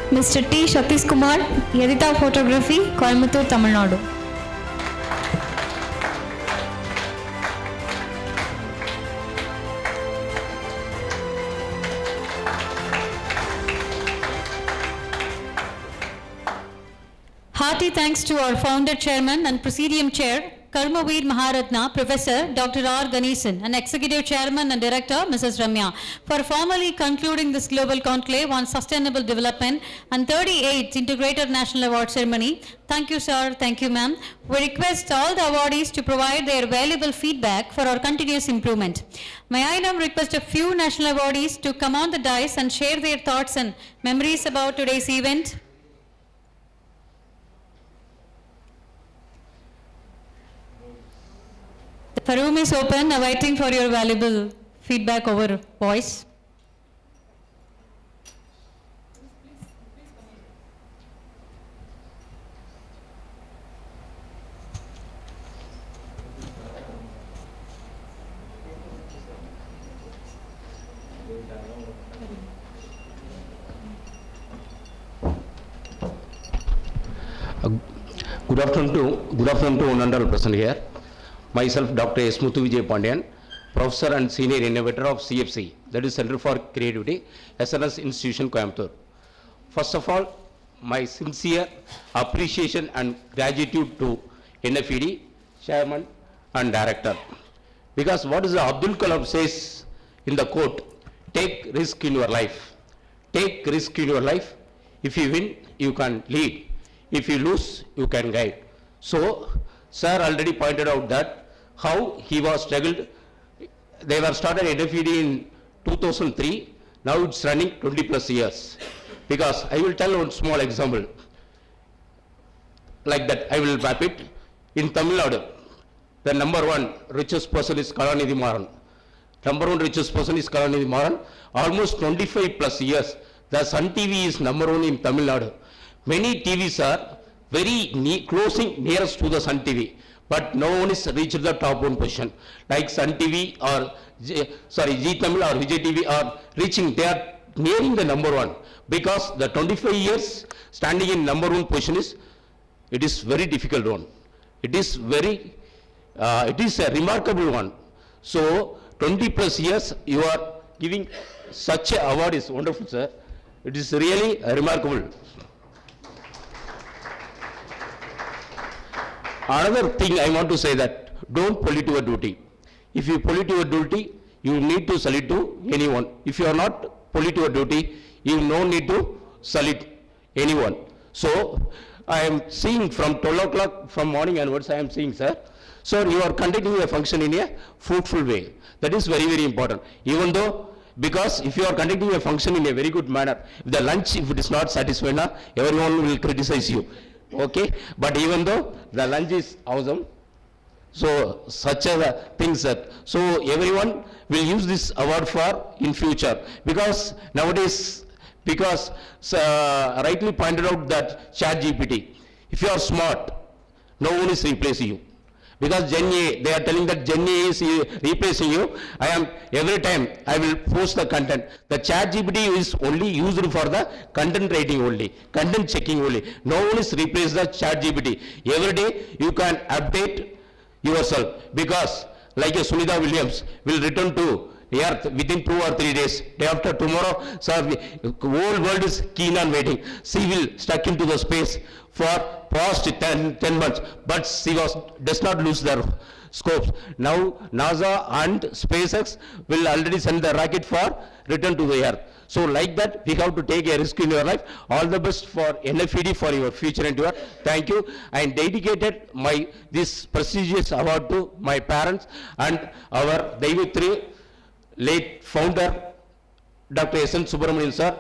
Mr. T. Shatish Kumar, Yadita Photography, Coimbatore, Tamil Nadu. Hearty thanks to our founder chairman and Presidium Chair, Karmaveer Maharatna, Professor Dr. R. Ganesan, and Executive Chairman and Director, Mrs. Ramya, for formally concluding this Global Conclave on Sustainable Development and 38th Integrated National Award Ceremony. Thank you, sir. Thank you, ma'am. We request all the awardees to provide their valuable feedback for our continuous improvement. May I now request a few national awardees to come on the dais and share their thoughts and memories about today's event. The room is open, awaiting for your valuable feedback over voice. Good afternoon to honorable present here. Myself, Dr. S. Muthu Vijay Pandian, Professor and Senior Innovator of CFC, that is Center for Creativity, SNS Institution, Coimbatore. First of all, my sincere appreciation and gratitude to NFED, Chairman and Director. Because what is Abdul Kalam says in the quote, take risk in your life. Take risk in your life. If you win, you can lead. If you lose, you can guide. So, sir already pointed out that how he was struggled. They were started NFED in 2003. Now it's running 20 plus years. Because I will tell one small example. Like that, I will map it. In Tamil Nadu, the number one richest person is Kalanidhi Maran. Number one richest person is Kalanidhi Maran. Almost 25 plus years. The Sun TV is number one in Tamil Nadu. Many TVs are very closing nearest to the Sun TV. But no one is reached the top one position. Like Sun TV or Zee Tamil or Vijay TV are reaching, they are nearing the number one. Because the 25 years standing in number one position it is very difficult one. It is a remarkable one. So 20 plus years you are giving such an award is wonderful, sir. It is really remarkable. Another thing I want to say that don't pollute your duty. If you pollute your duty, you need to salute to anyone. If you are not pollute your duty, you no need to salute anyone. So I am seeing from 12 o'clock from morning onwards, I am seeing, sir. So you are conducting a function in a fruitful way. That is very, very important. Even though, because if you are conducting a function in a very good manner, if the lunch, if it is not satisfied, everyone will criticize you. Okay, but even though the lunch is awesome, so such a things that, so everyone will use this award for in future, because nowadays, because rightly pointed out that ChatGPT, if you are smart, no one is replacing you, because Gen A, they are telling that Gen A is replacing you. Every time I will post the content. The ChatGPT is only used for the content writing only, content checking only. No one is replace the ChatGPT. Every day you can update yourself, because like Sunita Williams will return to Earth within 2 or 3 days. Day after tomorrow, sir, whole world is keen on waiting. She will stuck into the space for past 10 months, but she does not lose their scopes. Now NASA and SpaceX will already send the rocket for return to the Earth. So like that, we have to take a risk in your life. All the best for NFED for your future endeavor. Thank you. I dedicated this prestigious award to my parents and our Daivitri late founder, Dr. S.N. Subramanian sir.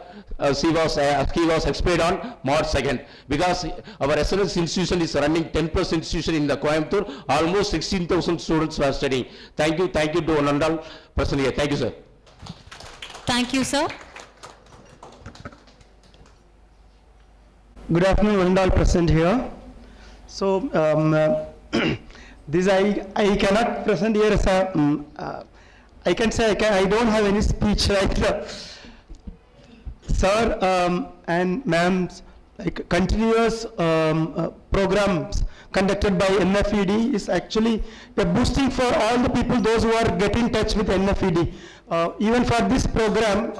He was expired on March 2nd, because our SNS institution is running 10+ institution in the Coimbatore. Almost 16,000 students were studying. Thank you to Anandal person here. Thank you, sir. Thank you, sir. Good afternoon, one and all present here. So, this I cannot present here as a, I can say I don't have any speech right now. Sir and ma'am's continuous programs conducted by NFED is actually a boosting for all the people, those who are getting in touch with NFED. Even for this program,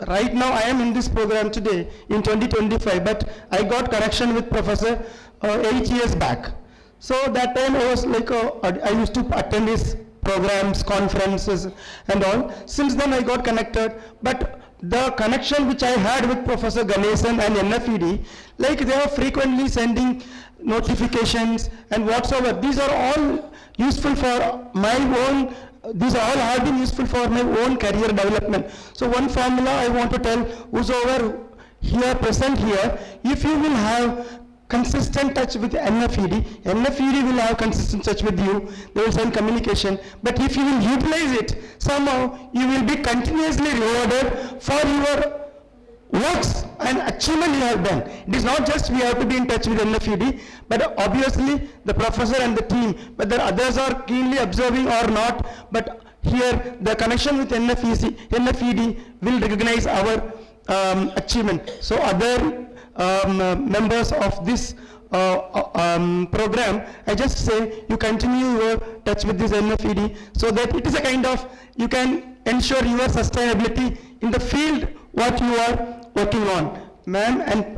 right now I am in this program today in 2025, but I got connection with Professor 8 years back. So that time I was like, I used to attend his programs, conferences and all. Since then I got connected, but the connection which I had with Professor Ganesan and NFED, like they are frequently sending notifications and whatsoever. These are all useful for my own, these all have been useful for my own career development. So one formula I want to tell whosoever here present here, if you will have consistent touch with NFED, NFED will have consistent touch with you, they will send communication, but if you will utilize it, somehow you will be continuously rewarded for your works and achievement you have done. It is not just we have to be in touch with NFED, but obviously the professor and the team, whether others are keenly observing or not, but here the connection with NFED will recognize our achievement. So other members of this program, I just say you continue your touch with this NFED so that it is a kind of, you can ensure your sustainability in the field what you are working on. Ma'am and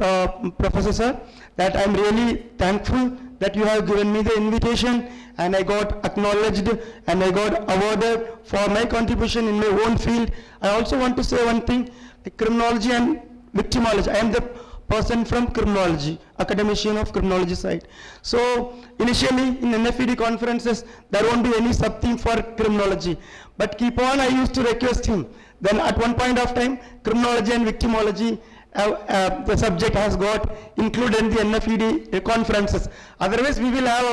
Professor sir, that I am really thankful that you have given me the invitation and I got acknowledged and I got awarded for my contribution in my own field. I also want to say one thing, like criminology and victimology. I am the person from criminology, academician of criminology side. So initially in NFED conferences, there won't be any sub-theme for criminology. But keep on, I used to request him. Then at one point of time, criminology and victimology, the subject has got included in the NFED conferences. Otherwise, we will have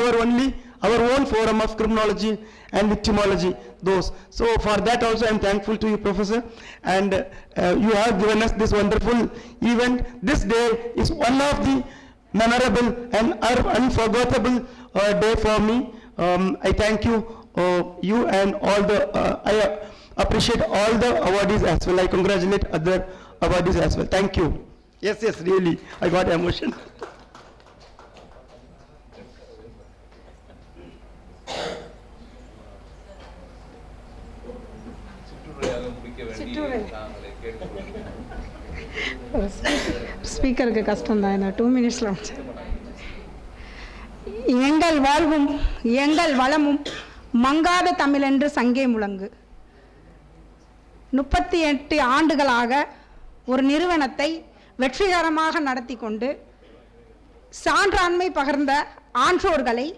our own forum of criminology and victimology, those. So for that also I am thankful to you, Professor, and you have given us this wonderful event. This day is one of the memorable and unforgettable day for me. I thank you, you and all the, I appreciate all the awardees as well. I congratulate other awardees as well. Thank you. Yes, really, I got emotion. ஸ்பீக்கருக்கு கஷ்டம் தான், என்ன 2 மினிட்ஸில் எங்கள் வாழ்வும் எங்கள் வளமும் மங்காத தமிழென்று சங்கே முழங்கு. 38 ஆண்டுகளாக ஒரு நிறுவனத்தை வெற்றிகரமாக நடத்தி கொண்டு சான்றாண்மை பகிர்ந்த ஆன்றோர்களை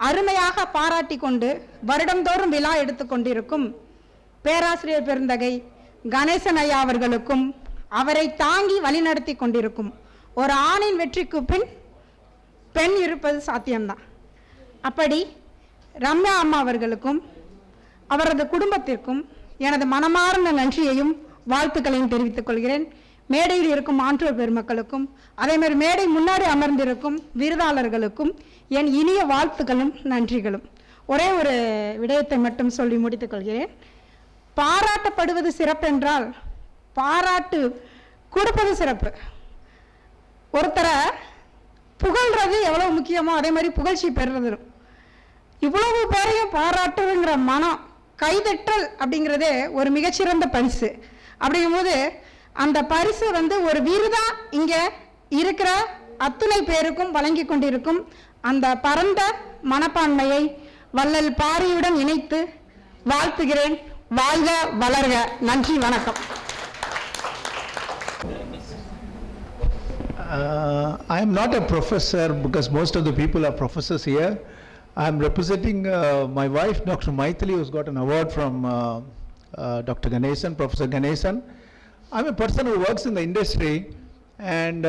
அருமையாக பாராட்டி கொண்டு வருடந்தோறும் விழா எடுத்துக்கொண்டிருக்கும் பேராசிரியர் பெருந்தகை கணேசன் ஐயா அவர்களுக்கும், அவரை தாங்கி வழிநடத்தி கொண்டிருக்கும் ஒரு ஆணின் வெற்றிக்கு பின் பெண் இருப்பது சாத்தியம்தான். அப்படி ரம்யா அம்மா அவர்களுக்கும் அவரது குடும்பத்திற்கும் எனது மனமார்ந்த நன்றியையும் வாழ்த்துக்களையும் தெரிவித்துக் கொள்கிறேன். மேடையில் இருக்கும் ஆன்றோர் பெருமக்களுக்கும் அதே மாதிரி மேடை முன்னாடி அமர்ந்திருக்கும் விருதாளர்களுக்கும் என் இனிய வாழ்த்துக்களும் நன்றிகளும். ஒரே ஒரு விடயத்தை மட்டும் சொல்லி முடித்துக் கொள்கிறேன். பாராட்டப்படுவது சிறப்பென்றால் பாராட்டு கொடுப்பது சிறப்பு. ஒருத்தரை புகழ்றது எவ்வளவு முக்கியமோ அதே மாதிரி புகழ்ச்சி பெறுறது. இவ்வளவு பேரையும் பாராட்டுங்கிற மனம், கைதட்டல் அப்படிங்கிறதே ஒரு மிகச்சிறந்த பரிசு. அப்படிங்கும்போது அந்த பரிசு ஒரு விருதா இங்கே இருக்கிற அத்துணை பேருக்கும் வழங்கி கொண்டிருக்கும் அந்த பரந்த மனப்பான்மையை வள்ளல் பாரியுடன் இணைத்து வாழ்த்துகிறேன். வாழ்க வளர்க. நன்றி, வணக்கம். I am not a professor because most of the people are professors here. I am representing my wife, Dr. Maithili, who's got an award from Dr. Ganesan, Professor Ganesan. I'm a person who works in the industry and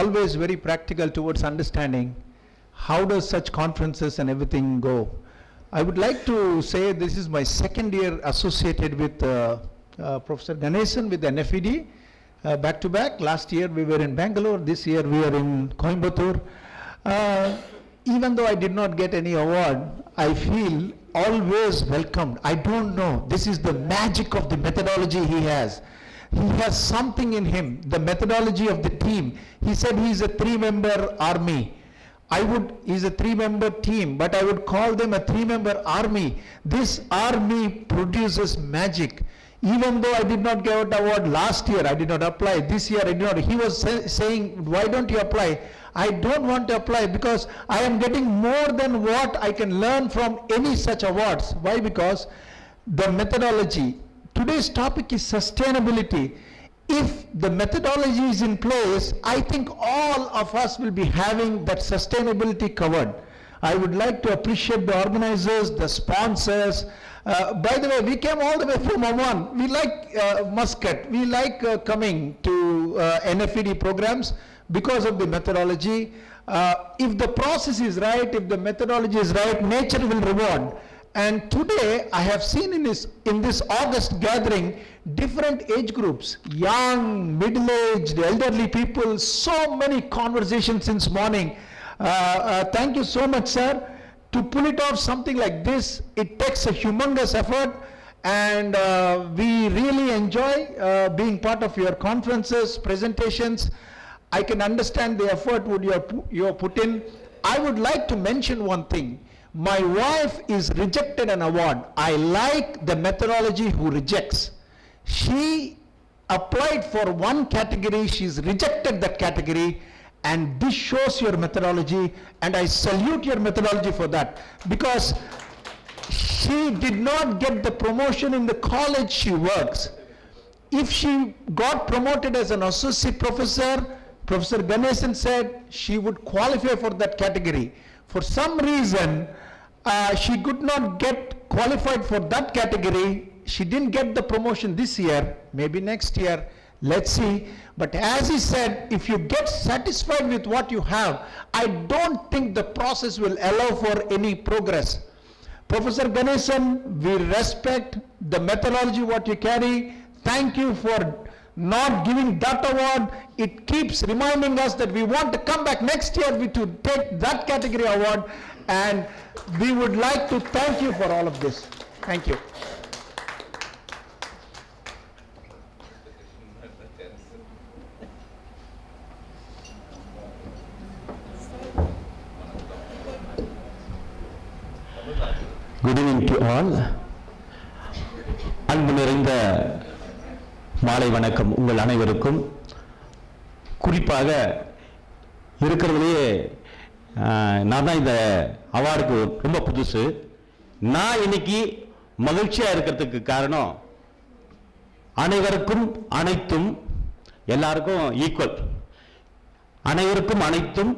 always very practical towards understanding how does such conferences and everything go. I would like to say this is my second year associated with Professor Ganesan with NFED. Back to back. Last year we were in Bangalore, this year we are in Coimbatore. Even though I did not get any award, I feel always welcomed. I don't know, this is the magic of the methodology he has. He has something in him, the methodology of the team. He said he is a 3-member army. He's a 3-member team, but I would call them a 3-member army. This army produces magic. Even though I did not get an award last year, I did not apply. This year I did not. He was saying, why don't you apply? I don't want to apply because I am getting more than what I can learn from any such awards. Why? Because the methodology. Today's topic is sustainability. If the methodology is in place, I think all of us will be having that sustainability covered. I would like to appreciate the organizers, the sponsors. By the way, we came all the way from Oman. We like Muscat. We like coming to NFED programs because of the methodology. If the process is right, if the methodology is right, nature will reward. And today I have seen in this August gathering different age groups, young, middle-aged, elderly people, so many conversations since morning. Thank you so much, sir. To pull it off something like this, it takes a humongous effort, and we really enjoy being part of your conferences, presentations. I can understand the effort you have put in. I would like to mention one thing. My wife is rejected an award. I like the methodology who rejects. She applied for one category, she's rejected that category, and this shows your methodology, and I salute your methodology for that, because she did not get the promotion in the college she works. If she got promoted as an associate professor, Professor Ganesan said she would qualify for that category. For some reason, she could not get qualified for that category. She didn't get the promotion this year, maybe next year, let's see. But as he said, if you get satisfied with what you have, I don't think the process will allow for any progress. Professor Ganesan, we respect the methodology what you carry. Thank you for not giving that award. It keeps reminding us that we want to come back next year to take that category award, and we would like to thank you for all of this. Thank you. Good evening to all. அன்பு நிறைந்த மாலை வணக்கம் உங்கள் அனைவருக்கும். குறிப்பாக இருக்கிறதுலேயே நான் தான் இந்த அவார்டுக்கு ரொம்ப புதுசு. நான் இன்னைக்கு மகிழ்ச்சியாக இருக்கிறதுக்கு காரணம், அனைவருக்கும் அனைத்தும் எல்லாருக்கும் ஈக்குவல், அனைவருக்கும் அனைத்தும்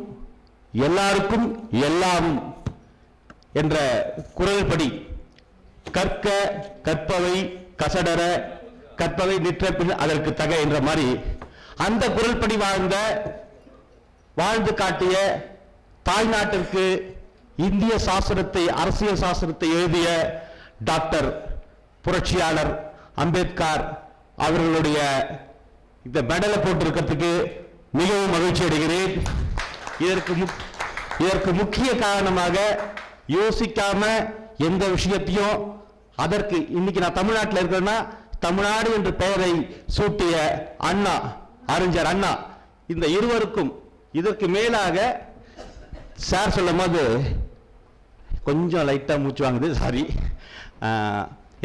எல்லாருக்கும் எல்லாரும் என்ற குரல்படி கற்க கற்பவை கசடர கற்பவை நிற்றப்பின் அதற்கு தக என்ற மாதிரி அந்த குரல்படி வாழ்ந்து காட்டிய தாய்நாட்டிற்கு இந்திய சாசனத்தை, அரசியல் சாசனத்தை எழுதிய டாக்டர் புரட்சியாளர் அம்பேத்கர் அவர்களுடைய இந்த மெடலை போட்டிருக்கிறதுக்கு மிகவும் மகிழ்ச்சி அடைகிறேன். இதற்கு முக்கிய காரணமாக யோசிக்காம எந்த விஷயத்தையும் அதற்கு இன்னைக்கு நான் தமிழ்நாட்டில் இருக்கிறேன்னா தமிழ்நாடு என்ற பெயரை சூட்டிய அண்ணா, அறிஞர் அண்ணா, இந்த இருவருக்கும் இதற்கு மேலாக சார் சொல்லும் போது கொஞ்சம் லைட்டா மூச்சு வாங்குது, சாரி.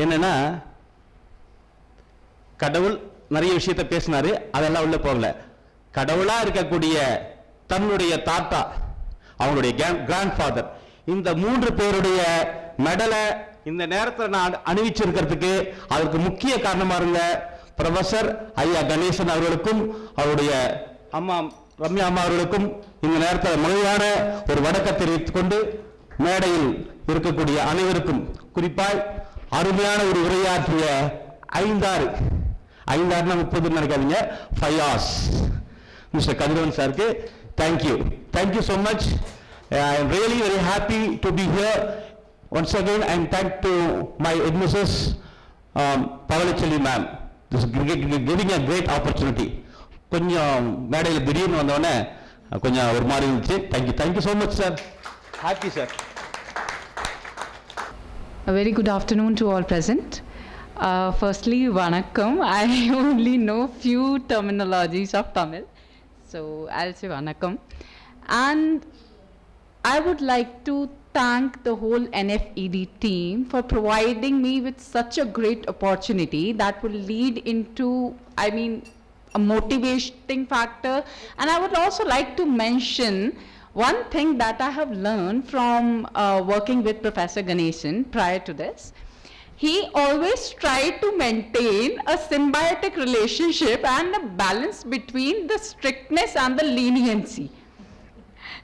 என்னன்னா கடவுள் நிறைய விஷயத்தை பேசினாரு, அதெல்லாம் உள்ள போகல. கடவுளா இருக்கக்கூடிய தன்னுடைய தாத்தா, அவங்களுடைய கிராண்ட் ஃபாதர், இந்த 3 பேருடைய மெடலை இந்த நேரத்தில் நான் அணிவிச்சிருக்கிறதுக்கு அதற்கு முக்கிய காரணமா இருந்த ப்ரொஃபசர் ஐயா கணேசன் அவர்களுக்கும் அவருடைய அம்மா ரம்யா அம்மா அவர்களுக்கும் இந்த நேரத்தில் மகிழ்வான ஒரு வணக்கத்தை தெரிவித்துக் கொண்டு மேடையில் இருக்கக்கூடிய அனைவருக்கும் குறிப்பாய் அருமையான ஒரு உரையாற்றிய 5 30 நினைக்காதீங்க, 5 hours மிஸ்டர் கதிரவன் சாருக்கு thank you so much. I am really very happy to be here once again, and thank to my headmistress Pavalichelli ma'am. This is giving a great opportunity. கொஞ்சம் மேடையில் திடீர்னு வந்தோடனே கொஞ்சம் ஒரு மாதிரி இருந்துச்சு. Thank you so much sir. Happy sir. A very good afternoon to all present. Firstly, vanakkam. I only know few terminologies of Tamil, so I'll say vanakkam. And I would like to thank the whole NFED team for providing me with such a great opportunity that will lead into, a motivating factor. And I would also like to mention one thing that I have learned from working with Professor Ganesan prior to this. He always tried to maintain a symbiotic relationship and a balance between the strictness and the leniency.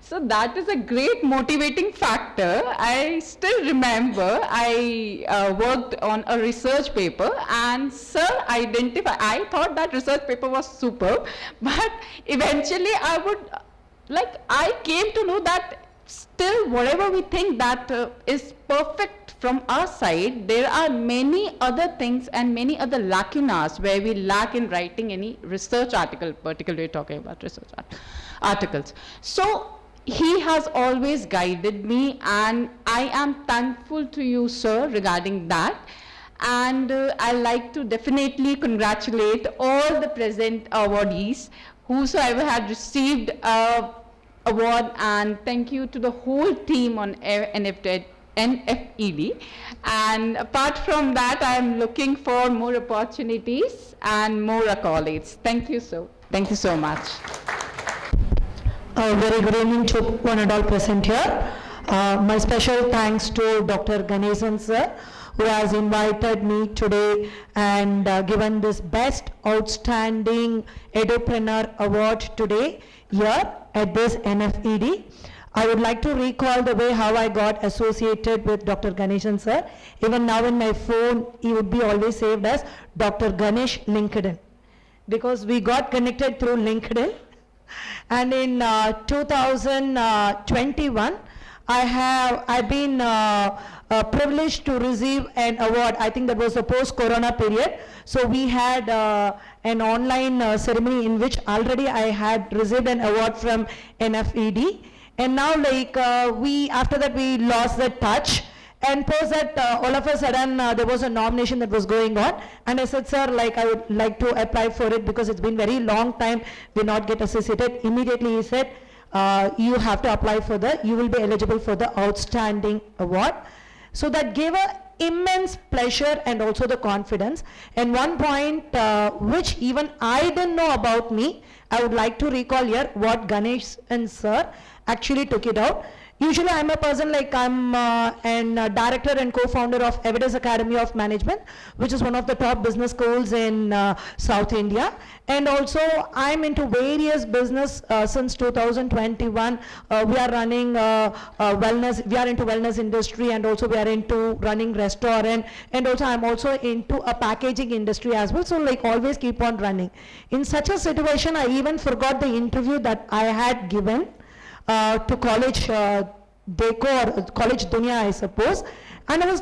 So that is a great motivating factor. I still remember I worked on a research paper, and sir identified, I thought that research paper was superb, but eventually I came to know that still whatever we think that is perfect from our side, there are many other things and many other lacunas where we lack in writing any research article, particularly talking about research articles. So he has always guided me, and I am thankful to you, sir, regarding that. And I'd like to definitely congratulate all the present awardees, whosoever had received award, and thank you to the whole team on NFED. And apart from that, I am looking for more opportunities and more accolades. Thank you so much. Very good evening to one and all present here. My special thanks to Dr. Ganesan sir, who has invited me today and given this Best Outstanding Edupreneur Award today here at this NFED. I would like to recall the way how I got associated with Dr. Ganesan sir. Even now in my phone, he would be always saved as Dr. Ganesh LinkedIn, because we got connected through LinkedIn. And in 2021, I've been privileged to receive an award. I think that was the post-corona period. So we had an online ceremony in which already I had received an award from NFED. And now after that we lost the touch. And post that, all of a sudden, there was a nomination that was going on. And I said, sir, I would like to apply for it because it's been very long time we not get associated. Immediately he said, you have to apply for you will be eligible for the outstanding award. So that gave a immense pleasure and also the confidence. And one point which even I didn't know about me, I would like to recall here what Ganesh and sir actually took it out. Usually I'm a person I'm a director and co-founder of Evidence Academy of Management, which is one of the top business schools in South India. And also I'm into various business since 2021. We are running wellness, we are into wellness industry, and also we are into running restaurant, and also I'm also into a packaging industry as well. So always keep on running. In such a situation, I even forgot the interview that I had given to college Deco or college Dunia, I suppose. And I was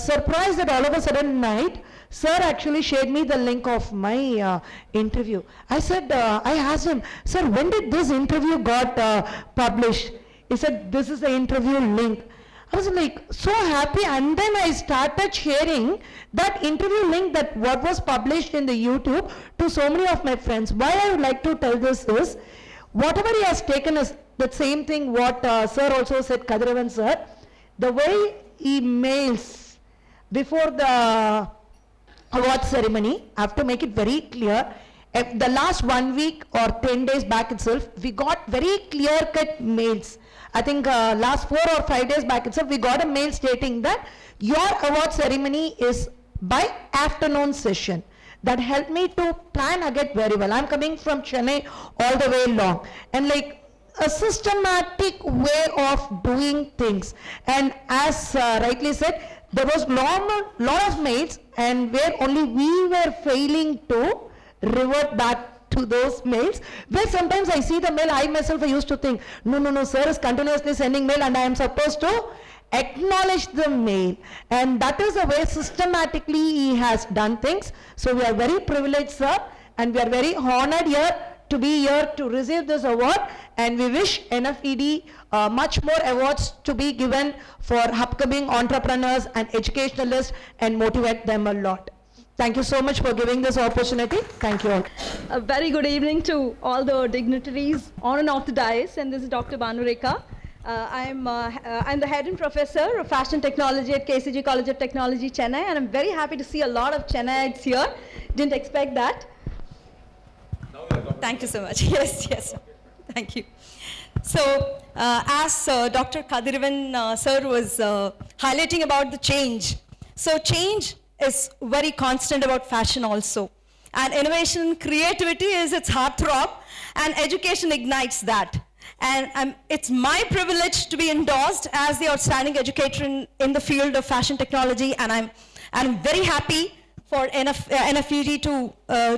surprised that all of a sudden night, Sir actually shared me the link of my interview. I said, I asked him, sir, when did this interview got published? He said, this is the interview link. I was like so happy, and then I started sharing that interview link that what was published in the YouTube to so many of my friends. Why I would like to tell this is, whatever he has taken is the same thing what sir also said, Kadiravan sir, the way he mails before the award ceremony, I have to make it very clear. The last 1 week or 10 days back itself, we got very clear-cut mails. I think last 4 or 5 days back itself, we got a mail stating that your award ceremony is by afternoon session. That helped me to plan ahead very well. I'm coming from Chennai all the way along, and like a systematic way of doing things. And as rightly said, there was lot of mails, and where only we were failing to revert back to those mails, where sometimes I see the mail, I myself I used to think, no, sir is continuously sending mail and I am supposed to acknowledge the mail. And that is the way systematically he has done things. So we are very privileged, sir, and we are very honored here to be here to receive this award, and we wish NFED much more awards to be given for upcoming entrepreneurs and educationalists and motivate them a lot. Thank you so much for giving this opportunity. Thank you all. A very good evening to all the dignitaries on and off the dais, and this is Dr. Banureka. I'm the head and professor of fashion technology at KCG College of Technology, Chennai, and I'm very happy to see a lot of Chennaites here. Didn't expect that. Thank you so much. Yes. Thank you. So, as Dr. Kadiravan sir was highlighting about the change. So, change is very constant about fashion also. And innovation and creativity is its heartthrob, and education ignites that. And it's my privilege to be endorsed as the outstanding educator in the field of fashion technology, and I'm very happy for NFED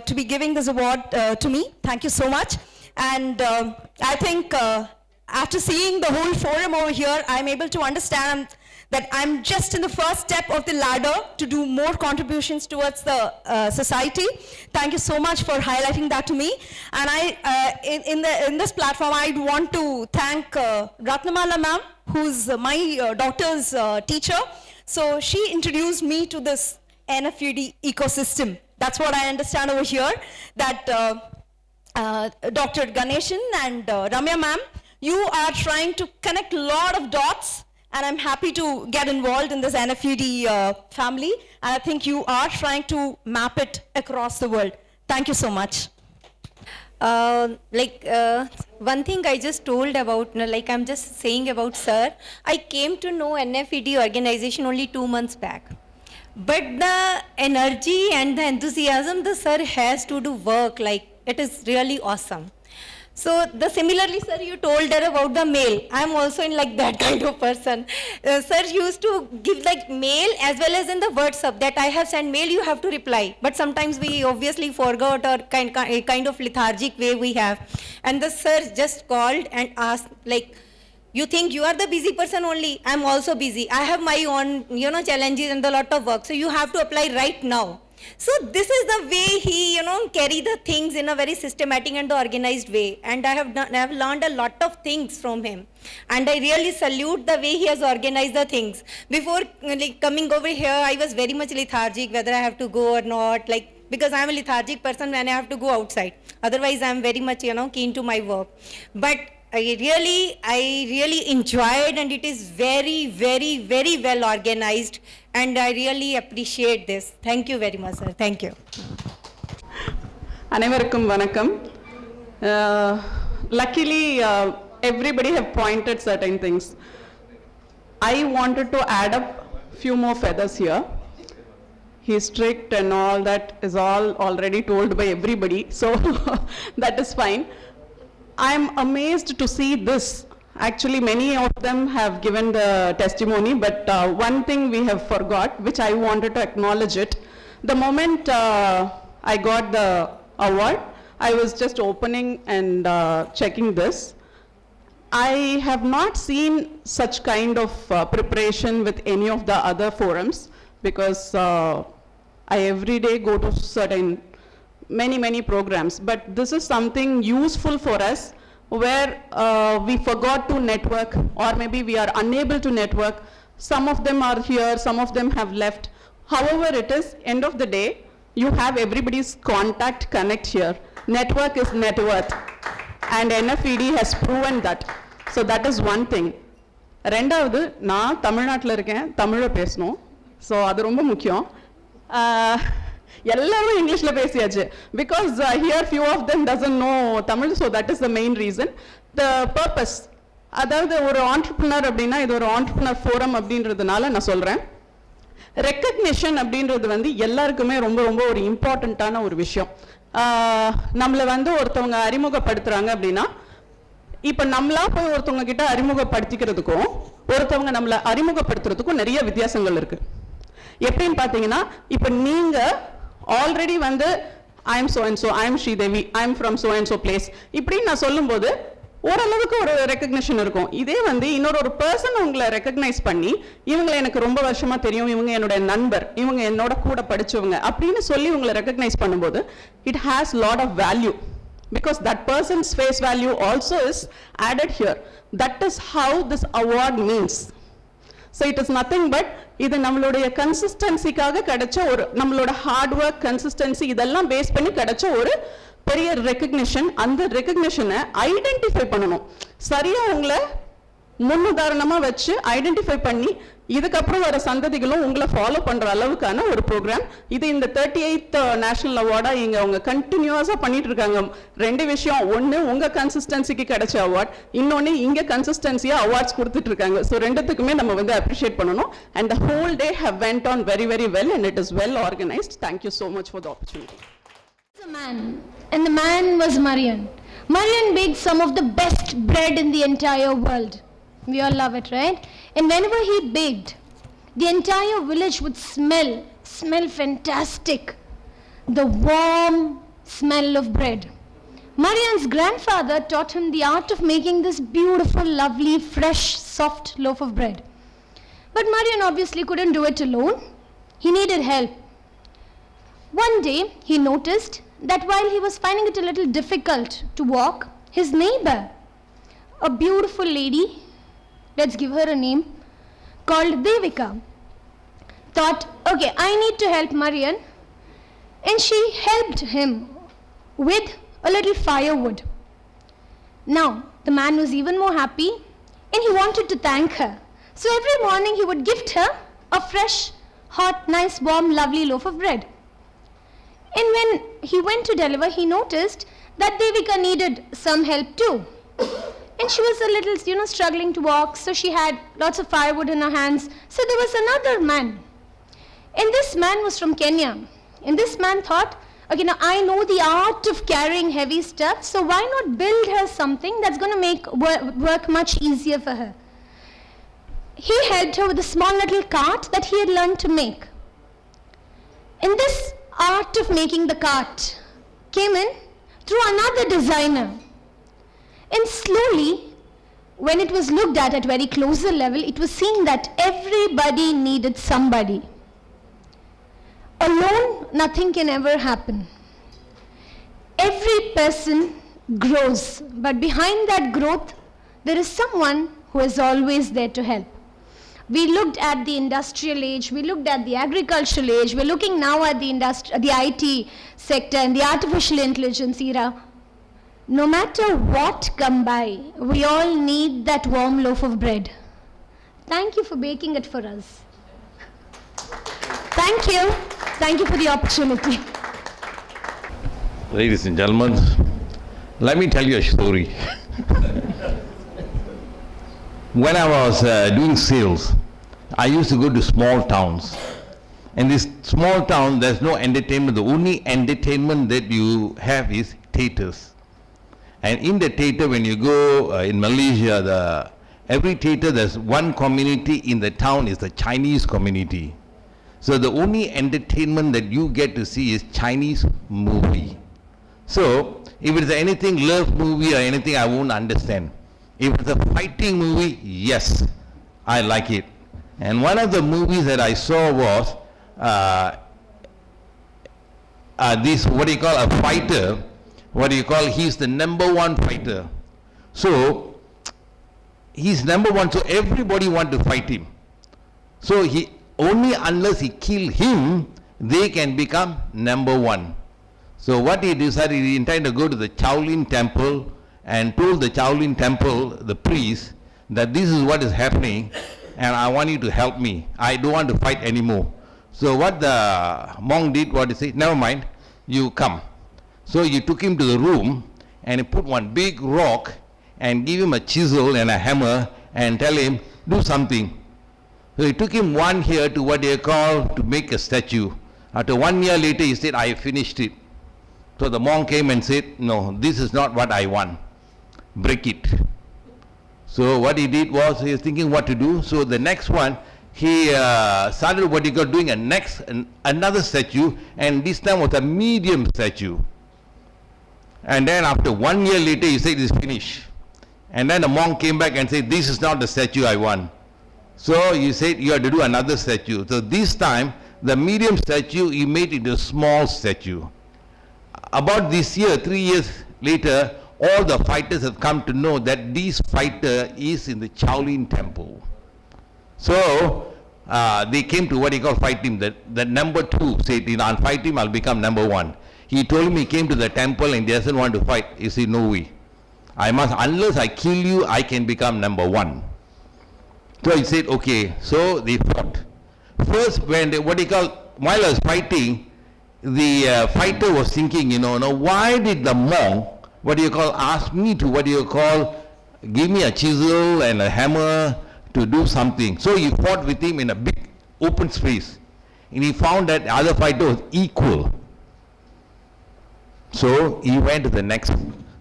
to be giving this award to me. Thank you so much. And I think after seeing the whole forum over here, I'm able to understand that I'm just in the first step of the ladder to do more contributions towards the society. Thank you so much for highlighting that to me. And in this platform, I'd want to thank Ratnamala ma'am, who's my daughter's teacher. So she introduced me to this NFED ecosystem. That's what I understand over here, that Dr. Ganeshan and Ramya ma'am, you are trying to connect a lot of dots, and I'm happy to get involved in this NFED family, and I think you are trying to map it across the world. Thank you so much. One thing I just told about, I'm just saying about sir, I came to know NFED organization only 2 months back. But the energy and the enthusiasm the sir has to do work, it is really awesome. So similarly, sir, you told her about the mail. I'm also in that kind of person. Sir used to give mail as well as in the WhatsApp that I have sent mail, you have to reply. But sometimes we obviously forgot, or kind of lethargic way we have. And the sir just called and asked, you think you are the busy person only? I'm also busy. I have my own, challenges and a lot of work. So you have to apply right now. So this is the way he, carry the things in a very systematic and organized way. And I have learned a lot of things from him. And I really salute the way he has organized the things. Before coming over here, I was very much lethargic, whether I have to go or not, because I'm a lethargic person when I have to go outside. Otherwise, I'm very much, keen to my work. But I really enjoyed, and it is very, very, very well organized, and I really appreciate this. Thank you very much, sir. Thank you. அனைவருக்கும் வணக்கம். Luckily, everybody have pointed certain things. I wanted to add up few more feathers here. He's strict and all that is all already told by everybody, so that is fine. I'm amazed to see this. Actually, many of them have given the testimony, but one thing we have forgot, which I wanted to acknowledge it. The moment I got the award, I was just opening and checking this. I have not seen such kind of preparation with any of the other forums, because I every day go to certain many programs, but this is something useful for us where we forgot to network, or maybe we are unable to network. Some of them are here, some of them have left. However it is, end of the day, you have everybody's contact connect here. Network is net worth, and NFED has proven that. So that is one thing. ரெண்டாவது, நான் தமிழ்நாட்டில் இருக்கேன், தமிழை பேசணும். So அது ரொம்ப முக்கியம். எல்லாரும் இங்கிலீஷில் பேசியாச்சு. Because here few of them doesn't know Tamil, so that is the main reason. The purpose, அதாவது ஒரு entrepreneur அப்படின்னா இது ஒரு entrepreneur forum அப்படின்றதுனால நான் சொல்கிறேன். ரெக்கக்னிஷன் அப்படின்றது வந்து எல்லாருக்குமே ரொம்ப ரொம்ப ஒரு இம்பார்ட்டண்ட்டான ஒரு விஷயம். நம்மளை வந்து ஒருத்தவங்க அறிமுகப்படுத்துகிறாங்க அப்படின்னா, இப்போ நம்மளா போய் ஒருத்தவங்க கிட்ட அறிமுகப்படுத்திக்கிறதுக்கும் ஒருத்தவங்க நம்மளை அறிமுகப்படுத்துறதுக்கும் நிறைய வித்தியாசங்கள் இருக்குது. எப்படின்னு பார்த்தீங்கன்னா, இப்போ நீங்கள் ஆல்ரெடி வந்து I'm so and so, I'm Sridevi, I'm from so and so place இப்படின்னு நான் சொல்லும்போது ஓரளவுக்கு ஒரு ரெக்கக்னிஷன் இருக்கும். இதே வந்து இன்னொரு பர்சன் உங்களை ரெக்கக்னைஸ் பண்ணி, இவங்களை எனக்கு ரொம்ப வருஷமா தெரியும், இவங்க என்னோட நண்பர், இவங்க என்னோட கூட படிச்சவங்க அப்படின்னு சொல்லி உங்களை ரெக்கக்னைஸ் பண்ணும்போது it has lot of value, because that person's face value also is added here. That is how this award means. So it is nothing but இது நம்மளுடைய கன்சிஸ்டன்சிக்காக கிடைச்ச ஒரு, நம்மளோட ஹார்ட் ஒர்க், கன்சிஸ்டன்சி இதெல்லாம் பேஸ் பண்ணி கிடைச்ச ஒரு பெரிய ரெக்கக்னிஷன். அந்த ரெக்கக்னிஷனை ஐடென்டிஃபை பண்ணணும். சரியா உங்களை முன்னுதாரணமாக வச்சு ஐடென்டிஃபை பண்ணி இதுக்கப்புறம் வர சந்ததிகளும் உங்களை ஃபாலோ பண்ணுற அளவுக்கான ஒரு ப்ரோக்ராம் இது. இந்த 38th நேஷனல் அவார்டாக இங்கே அவங்க கண்டினியூஸாக பண்ணிட்டு இருக்காங்க. ரெண்டு விஷயம், ஒன்று உங்கள் கன்சிஸ்டன்சிக்கு கிடைச்ச அவார்ட், இன்னொன்று இங்கே கன்சிஸ்டன்சியாக அவார்ட்ஸ் கொடுத்துட்டு இருக்காங்க. ஸோ ரெண்டுத்துக்குமே நம்ம வந்து அப்ரிஷியேட் பண்ணணும். And the whole day how went on very very well and it is well organized. Thank you so much for the opportunity. A man, and the man was Marian. Marian baked some of the best bread in the entire world. We all love it, right? And whenever he baked, the entire village would smell fantastic. The warm smell of bread. Marian's grandfather taught him the art of making this beautiful, lovely, fresh, soft loaf of bread. But Marian obviously couldn't do it alone. He needed help. One day, he noticed that while he was finding it a little difficult to walk, his neighbor, a beautiful lady, let's give her a name, called Devika, thought, okay, I need to help Marian, and she helped him with a little firewood. Now, the man was even more happy, and he wanted to thank her. So every morning he would gift her a fresh, hot, nice, warm, lovely loaf of bread. And when he went to deliver, he noticed that Devika needed some help too. And she was a little, struggling to walk, so she had lots of firewood in her hands. So there was another man. And this man was from Kenya. And this man thought, okay, now I know the art of carrying heavy stuff, so why not build her something that's going to make work much easier for her? He helped her with a small little cart that he had learned to make. And this art of making the cart came in through another designer. And slowly, when it was looked at very closer level, it was seen that everybody needed somebody. Alone, nothing can ever happen. Every person grows, but behind that growth, there is someone who is always there to help. We looked at the industrial age, we looked at the agricultural age, we're looking now at the IT sector and the artificial intelligence era. No matter what come by, we all need that warm loaf of bread. Thank you for baking it for us. Thank you. Thank you for the opportunity. Ladies and gentlemen, let me tell you a story. When I was doing sales, I used to go to small towns. In this small town, there's no entertainment. The only entertainment that you have is theaters. And in the theater, when you go in Malaysia, every theater, there's one community in the town is the Chinese community. So the only entertainment that you get to see is Chinese movie. So if it's anything love movie or anything, I won't understand. If it's a fighting movie, yes, I like it. And one of the movies that I saw was this, what do you call, a fighter, what do you call, he's the number one fighter. So, he's number one, so everybody want to fight him. So, he only unless he kill him, they can become number one. So, what he decided, he intended to go to the Shaolin temple and told the Shaolin temple, the priest, that this is what is happening and I want you to help me. I don't want to fight anymore. So what the monk did, what he said, never mind, you come. So you took him to the room and he put one big rock and give him a chisel and a hammer and tell him, do something. So he took him 1 year to what they call to make a statue. After 1 year later, he said, I finished it. So the monk came and said, no, this is not what I want. Break it. So what he did was, he was thinking what to do. So the next one, he started what he got doing another statue, and this time was a medium statue. And then after 1 year later, he said it's finished. And then the monk came back and said, this is not the statue I want. So he said, you have to do another statue. So this time, the medium statue, he made it a small statue. About this year, 3 years later, all the fighters have come to know that this fighter is in the Shaolin temple. So they came to what he called fight him. The number 2 said, I'll fight him, I'll become number 1. He told him he came to the temple and he doesn't want to fight. He said, no way. I must, unless I kill you, I can become number 1. So he said, okay. So they fought. First, when they, what he called, while I was fighting, the fighter was thinking, now why did the monk, what do you call, ask me to, what do you call, give me a chisel and a hammer to do something. So he fought with him in a big open space. And he found that the other fighter was equal. So he went to the next.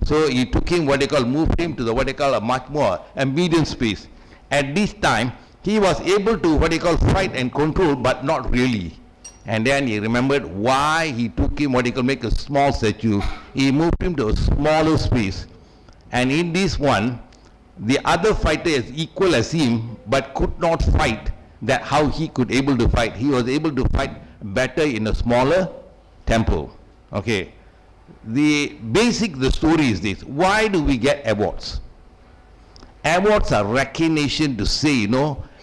So he took him, what they call, moved him to the, what they call, a much more, a medium space. At this time, he was able to, what they call, fight and control, but not really. And then he remembered why he took him, what he could make a small statue. He moved him to a smaller space. And in this one, the other fighter is equal as him, but could not fight that how he could able to fight. He was able to fight better in a smaller temple. Okay. The story is this. Why do we get awards? Awards are recognition to say,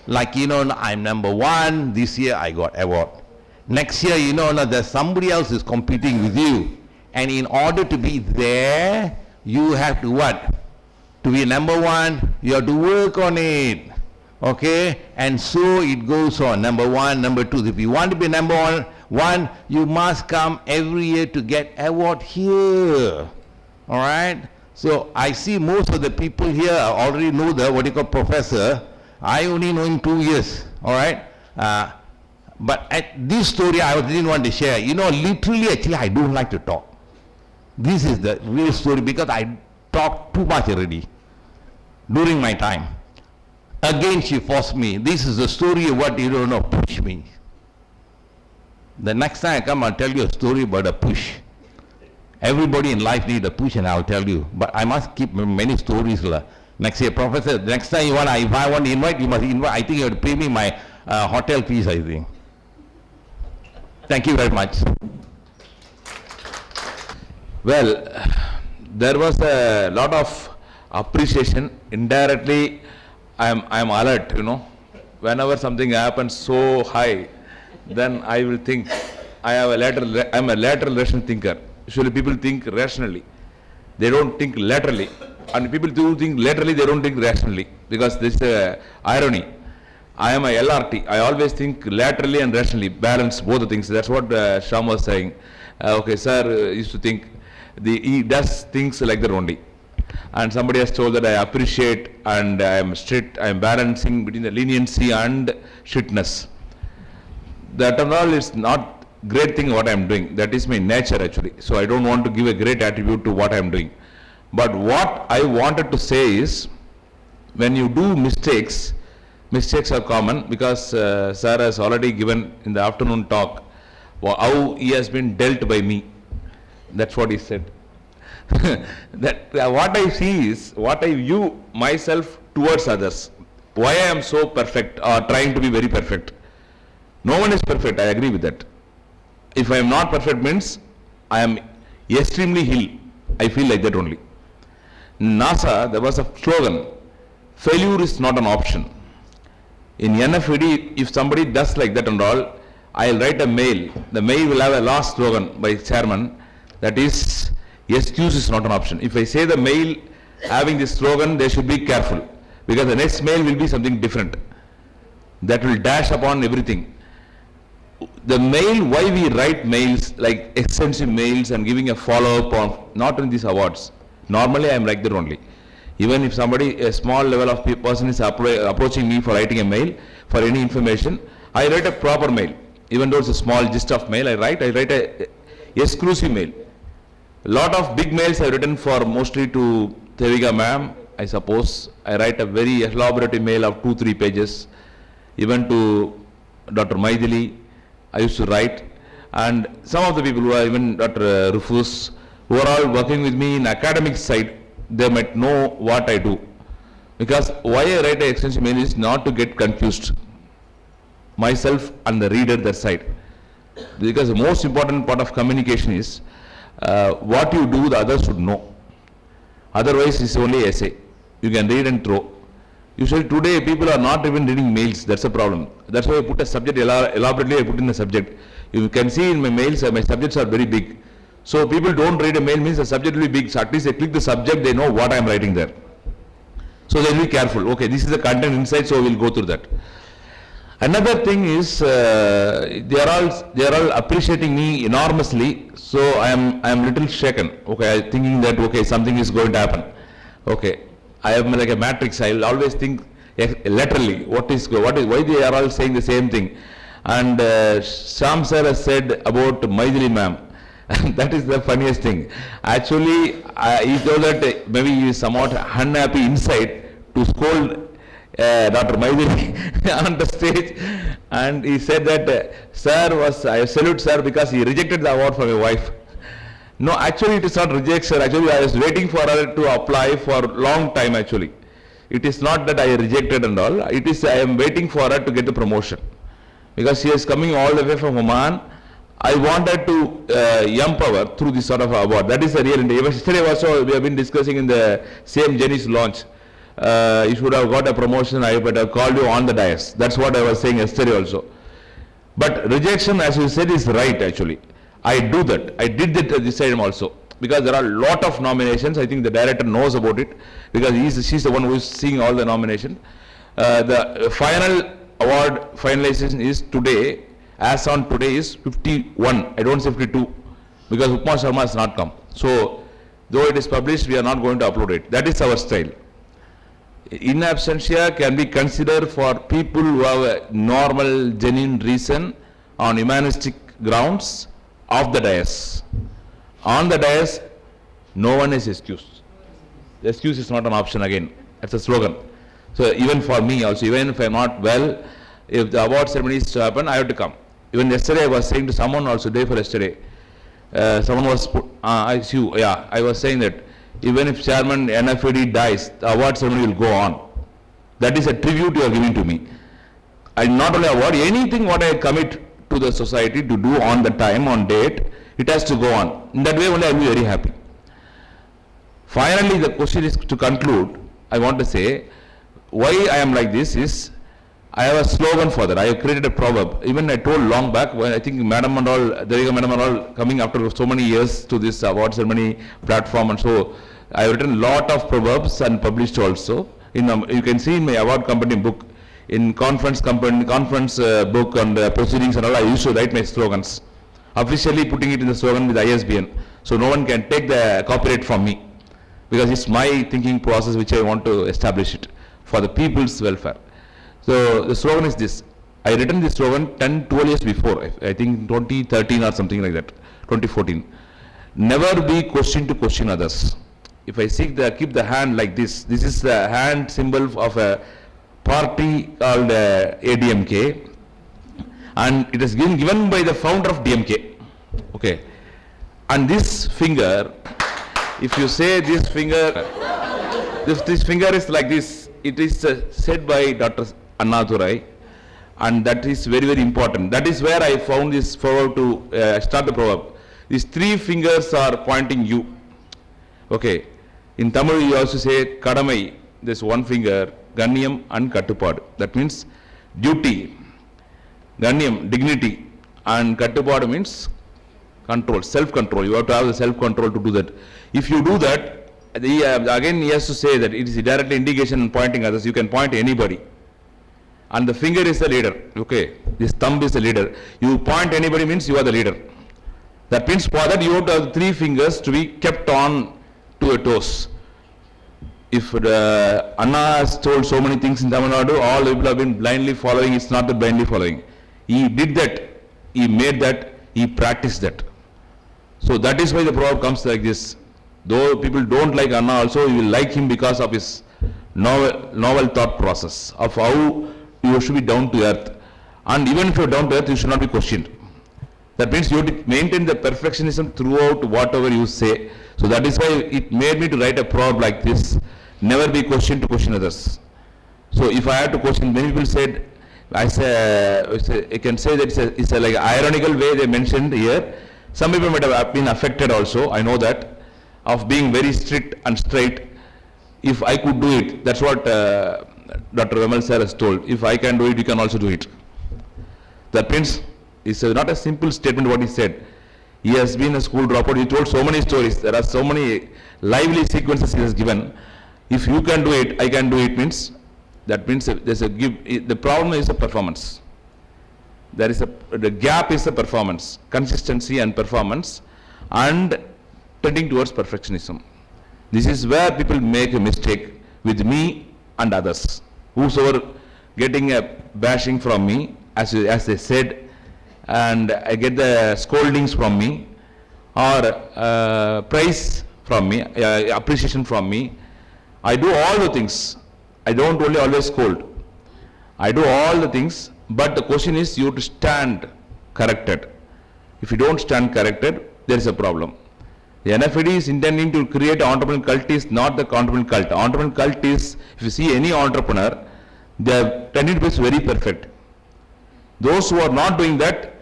like, I'm number 1, this year I got award. Next year, there's somebody else is competing with you. And in order to be there, you have to what? To be number 1, you have to work on it. Okay? And so it goes on. Number 1, number 2. If you want to be number 1, you must come every year to get award here. Alright? So I see most of the people here already know the, what you call, professor. I only know him 2 years. Alright? But at this story I didn't want to share. Literally, actually, I don't like to talk. This is the real story because I talked too much already during my time. Again, she forced me. This is the story of what you don't know. Push me. The next time I come, I'll tell you a story about a push. Everybody in life needs a push, and I'll tell you. But I must keep many stories. Next year, Professor, next time if I want to invite, you must invite. I think you have to pay me my hotel fees, I think. Thank you very much. Well, there was a lot of appreciation. Indirectly, I am alert, Whenever something happens so high, then I will think. I am a lateral rational thinker. Usually people think rationally. They don't think laterally. And people do think laterally, they don't think rationally. Because this is irony. I am a LRT. I always think laterally and rationally, balance both the things. That's what Shyam was saying. Okay, sir used to think, he does things like that only. And somebody has told that I appreciate and I am strict, I am balancing between the leniency and strictness. That and all is not great thing what I am doing. That is my nature actually. So I don't want to give a great attribute to what I am doing. But what I wanted to say is, when you do mistakes are common because sir has already given in the afternoon talk how he has been dealt by me. That's what he said. That what I see is what I view myself towards others. Why I am so perfect or trying to be very perfect. No one is perfect, I agree with that. If I am not perfect means I am extremely ill. I feel like that only. In NASA, there was a slogan, failure is not an option. In NFED, if somebody does like that and all, I'll write a mail. The mail will have a last slogan by chairman, that is, excuse is not an option. If I say the mail having this slogan, they should be careful, because the next mail will be something different. That will dash upon everything. The mail, why we write mails, like extensive mails and giving a follow-up on, not in these awards. Normally I am like that only. Even if somebody, a small level of person is approaching me for writing a mail for any information, I write a proper mail. Even though it's a small gist of mail I write a exclusive mail. A lot of big mails I've written for mostly to Devika ma'am, I suppose. I write a very elaborate mail of 2-3 pages. Even to Dr. Maithili, I used to write. And some of the people who are, even Dr. Rufus, who are all working with me in academic side, they might know what I do. Because why I write an extensive mail is not to get confused, myself and the reader that side. Because the most important part of communication is what you do, the others should know. Otherwise, it's only essay. You can read and throw. Usually today, people are not even reading mails. That's a problem. That's why I put a subject, elaborately I put in the subject. You can see in my mails, my subjects are very big. So people don't read a mail means the subject will be big. So at least they click the subject, they know what I am writing there. So they'll be careful. Okay, this is the content inside, so we'll go through that. Another thing is they are all appreciating me enormously. So I am little shaken. Okay, I thinking that okay, something is going to happen. Okay, I am like a matrix. I will always think laterally why they are all saying the same thing. And Sham sir has said about Maithili ma'am. That is the funniest thing. Actually, he told that maybe he is somewhat unhappy inside to scold Dr. Maithili on the stage, and he said that I salute sir because he rejected the award for my wife. No, actually it is not rejection. Actually, I was waiting for her to apply for a long time actually. It is not that I rejected and all. It is I am waiting for her to get the promotion. Because she is coming all the way from Oman. I wanted to empower through this sort of award. That is the real intent. Yesterday also we have been discussing in the same Jenny's launch. You should have got a promotion, I would have called you on the dais. That's what I was saying yesterday also. But rejection, as you said, is right actually. I do that. I did that this time also. Because there are a lot of nominations. I think the director knows about it. Because she's the one who is seeing all the nominations. The final award finalization is today. As on today is 51. I don't say 52. Because Upma Sharma has not come. So, though it is published, we are not going to upload it. That is our style. In absentia can be considered for people who have a normal, genuine reason on humanistic grounds of the dais. On the dais, no one is excused. The excuse is not an option again. That's a slogan. So even for me also, even if I am not well, if the award ceremony is to happen, I have to come. Even yesterday I was saying to someone also, day for yesterday, someone was, I was saying that even if Chairman NFED dies, the award ceremony will go on. That is a tribute you are giving to me. And not only award, anything what I commit to the society to do on the time, on date, it has to go on. In that way only I will be very happy. Finally, the question is to conclude. I want to say, why I am like this is, I have a slogan for that. I have created a proverb. Even I told long back, when I think Madam and all, Devika Madam and all coming after so many years to this award ceremony platform, and so I have written a lot of proverbs and published also. You can see in my award company book, in conference book and proceedings and all, I used to write my slogans. Officially putting it in the slogan with ISBN. So no one can take the copyright from me. Because it's my thinking process which I want to establish it for the people's welfare. So the slogan is this. I written this slogan 10-12 years before, I think 2013 or something like that, 2014. Never be questioned to question others. If I keep the hand like this is the hand symbol of a party called ADMK, and it is given by the founder of DMK. Okay. And this finger, if you say this finger, this finger is like this, it is said by Dr. Annadurai, and that is very, very important. That is where I found this proverb to start the proverb. These three fingers are pointing you. Okay. In Tamil you also say kadamai, this one finger, ganyam and kattupadu. That means duty, ganyam, dignity, and kattupadu means control, self-control. You have to have the self-control to do that. If you do that, again he has to say that it is directly indication and pointing others. You can point anybody. And the finger is the leader. Okay. This thumb is the leader. You point anybody means you are the leader. That means for that you have to have three fingers to be kept on to your toes. If Anna has told so many things in Tamil Nadu, all the people have been blindly following. It's not the blindly following. He did that. He made that. He practiced that. So that is why the proverb comes like this. Though people don't like Anna also, you will like him because of his novel thought process of how you should be down to earth. And even if you are down to earth, you should not be questioned. That means you have to maintain the perfectionism throughout whatever you say. So that is why it made me to write a proverb like this. Never be questioned to question others. So if I had to question, many people said, I can say that it's a like ironical way they mentioned here. Some people might have been affected also, I know that, of being very strict and straight. If I could do it, that's what Dr. Vimal sir has told. If I can do it, you can also do it. That means it's not a simple statement what he said. He has been a school dropout. He told so many stories. There are so many lively sequences he has given. If you can do it, I can do it means, that means there's a give. The problem is the performance. There is the gap is the performance, consistency and performance, and tending towards perfectionism. This is where people make a mistake with me and others. Whosoever getting a bashing from me, as they said, and I get the scoldings from me, or praise from me, appreciation from me. I do all the things. I don't only always scold. I do all the things, but the question is you have to stand corrected. If you don't stand corrected, there is a problem. The NFED is intending to create an entrepreneurial cult is not the entrepreneurial cult. Entrepreneurial cult is, if you see any entrepreneur, they are tending to be very perfect. Those who are not doing that,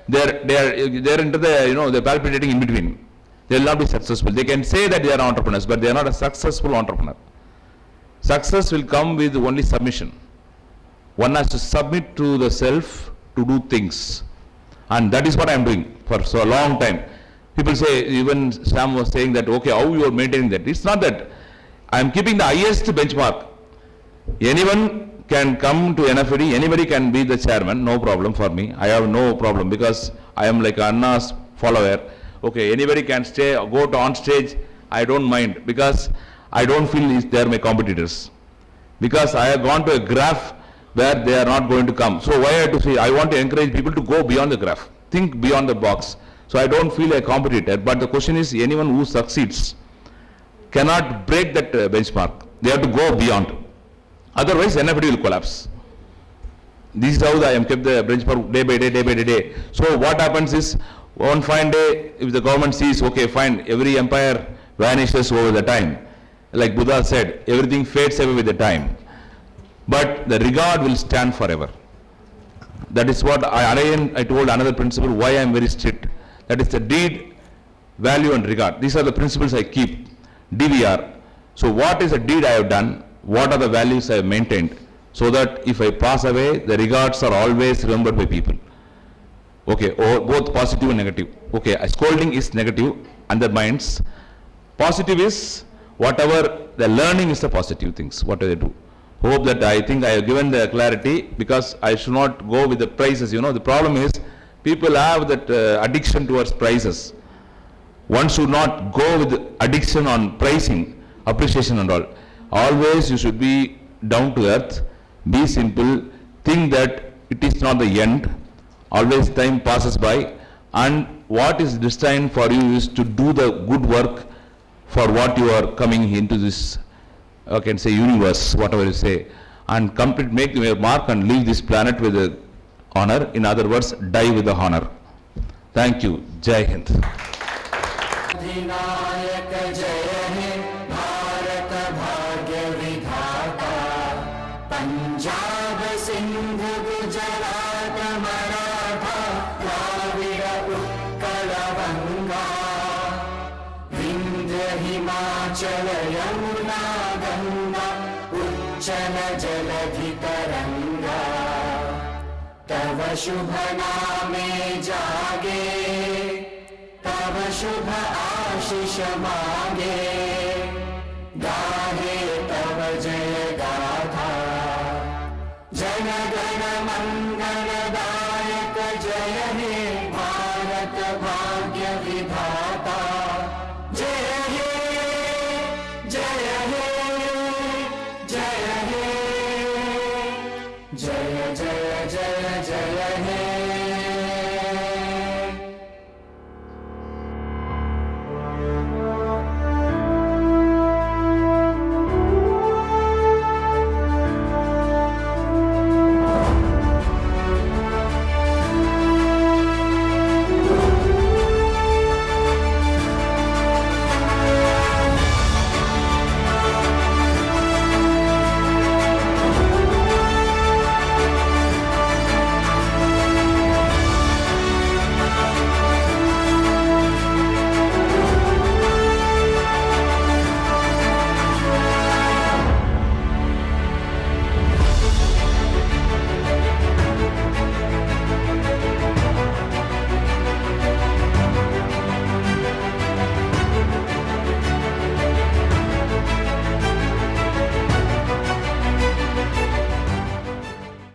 they are into the, they're palpitating in between. They will not be successful. They can say that they are entrepreneurs, but they are not a successful entrepreneur. Success will come with only submission. One has to submit to the self to do things. And that is what I am doing for so long time. People say, even Sam was saying that, okay, how you are maintaining that? It's not that. I am keeping the highest benchmark. Anyone can come to NFED, anybody can be the chairman, no problem for me. I have no problem because I am like Anna's follower. Okay, anybody can go to on stage, I don't mind because I don't feel they are my competitors. Because I have gone to a graph where they are not going to come. So why I have to say, I want to encourage people to go beyond the graph, think beyond the box. So I don't feel a competitor, but the question is anyone who succeeds cannot break that benchmark. They have to go beyond. Otherwise, NFED will collapse. This is how I am kept the benchmark day by day, day by day. So what happens is, one fine day, if the government sees, okay, fine, every empire vanishes over the time. Like Buddha said, everything fades away with the time. But the regard will stand forever. That is what I told another principle, why I am very strict. That is the deed, value and regard. These are the principles I keep. DVR. So what is the deed I have done? What are the values I have maintained? So that if I pass away, the regards are always remembered by people. Okay, or both positive and negative. Okay, scolding is negative, undermines. Positive is whatever the learning is the positive things, whatever they do. Hope that I think I have given the clarity because I should not go with the prices. The problem is people have that addiction towards prices. One should not go with addiction on pricing, appreciation and all. Always you should be down to earth, be simple, think that it is not the end. Always time passes by, and what is destined for you is to do the good work for what you are coming into this, I can say universe, whatever you say, and make your mark and leave this planet with honor. In other words, die with the honor. Thank you. Jai Hind. Punjab Sindh Gujarat Maratha Dravida Utkal Vanga चल यमुना गंगा उच्चल जलधि तरंगा तव शुभ नामे जागे तव शुभ आशीष मांगे गाहे तव जय गाथा जन गण मंगलदायक जय हे भारत भाग्य विधाता जय हे जय हे जय हे जय जय जय जय हे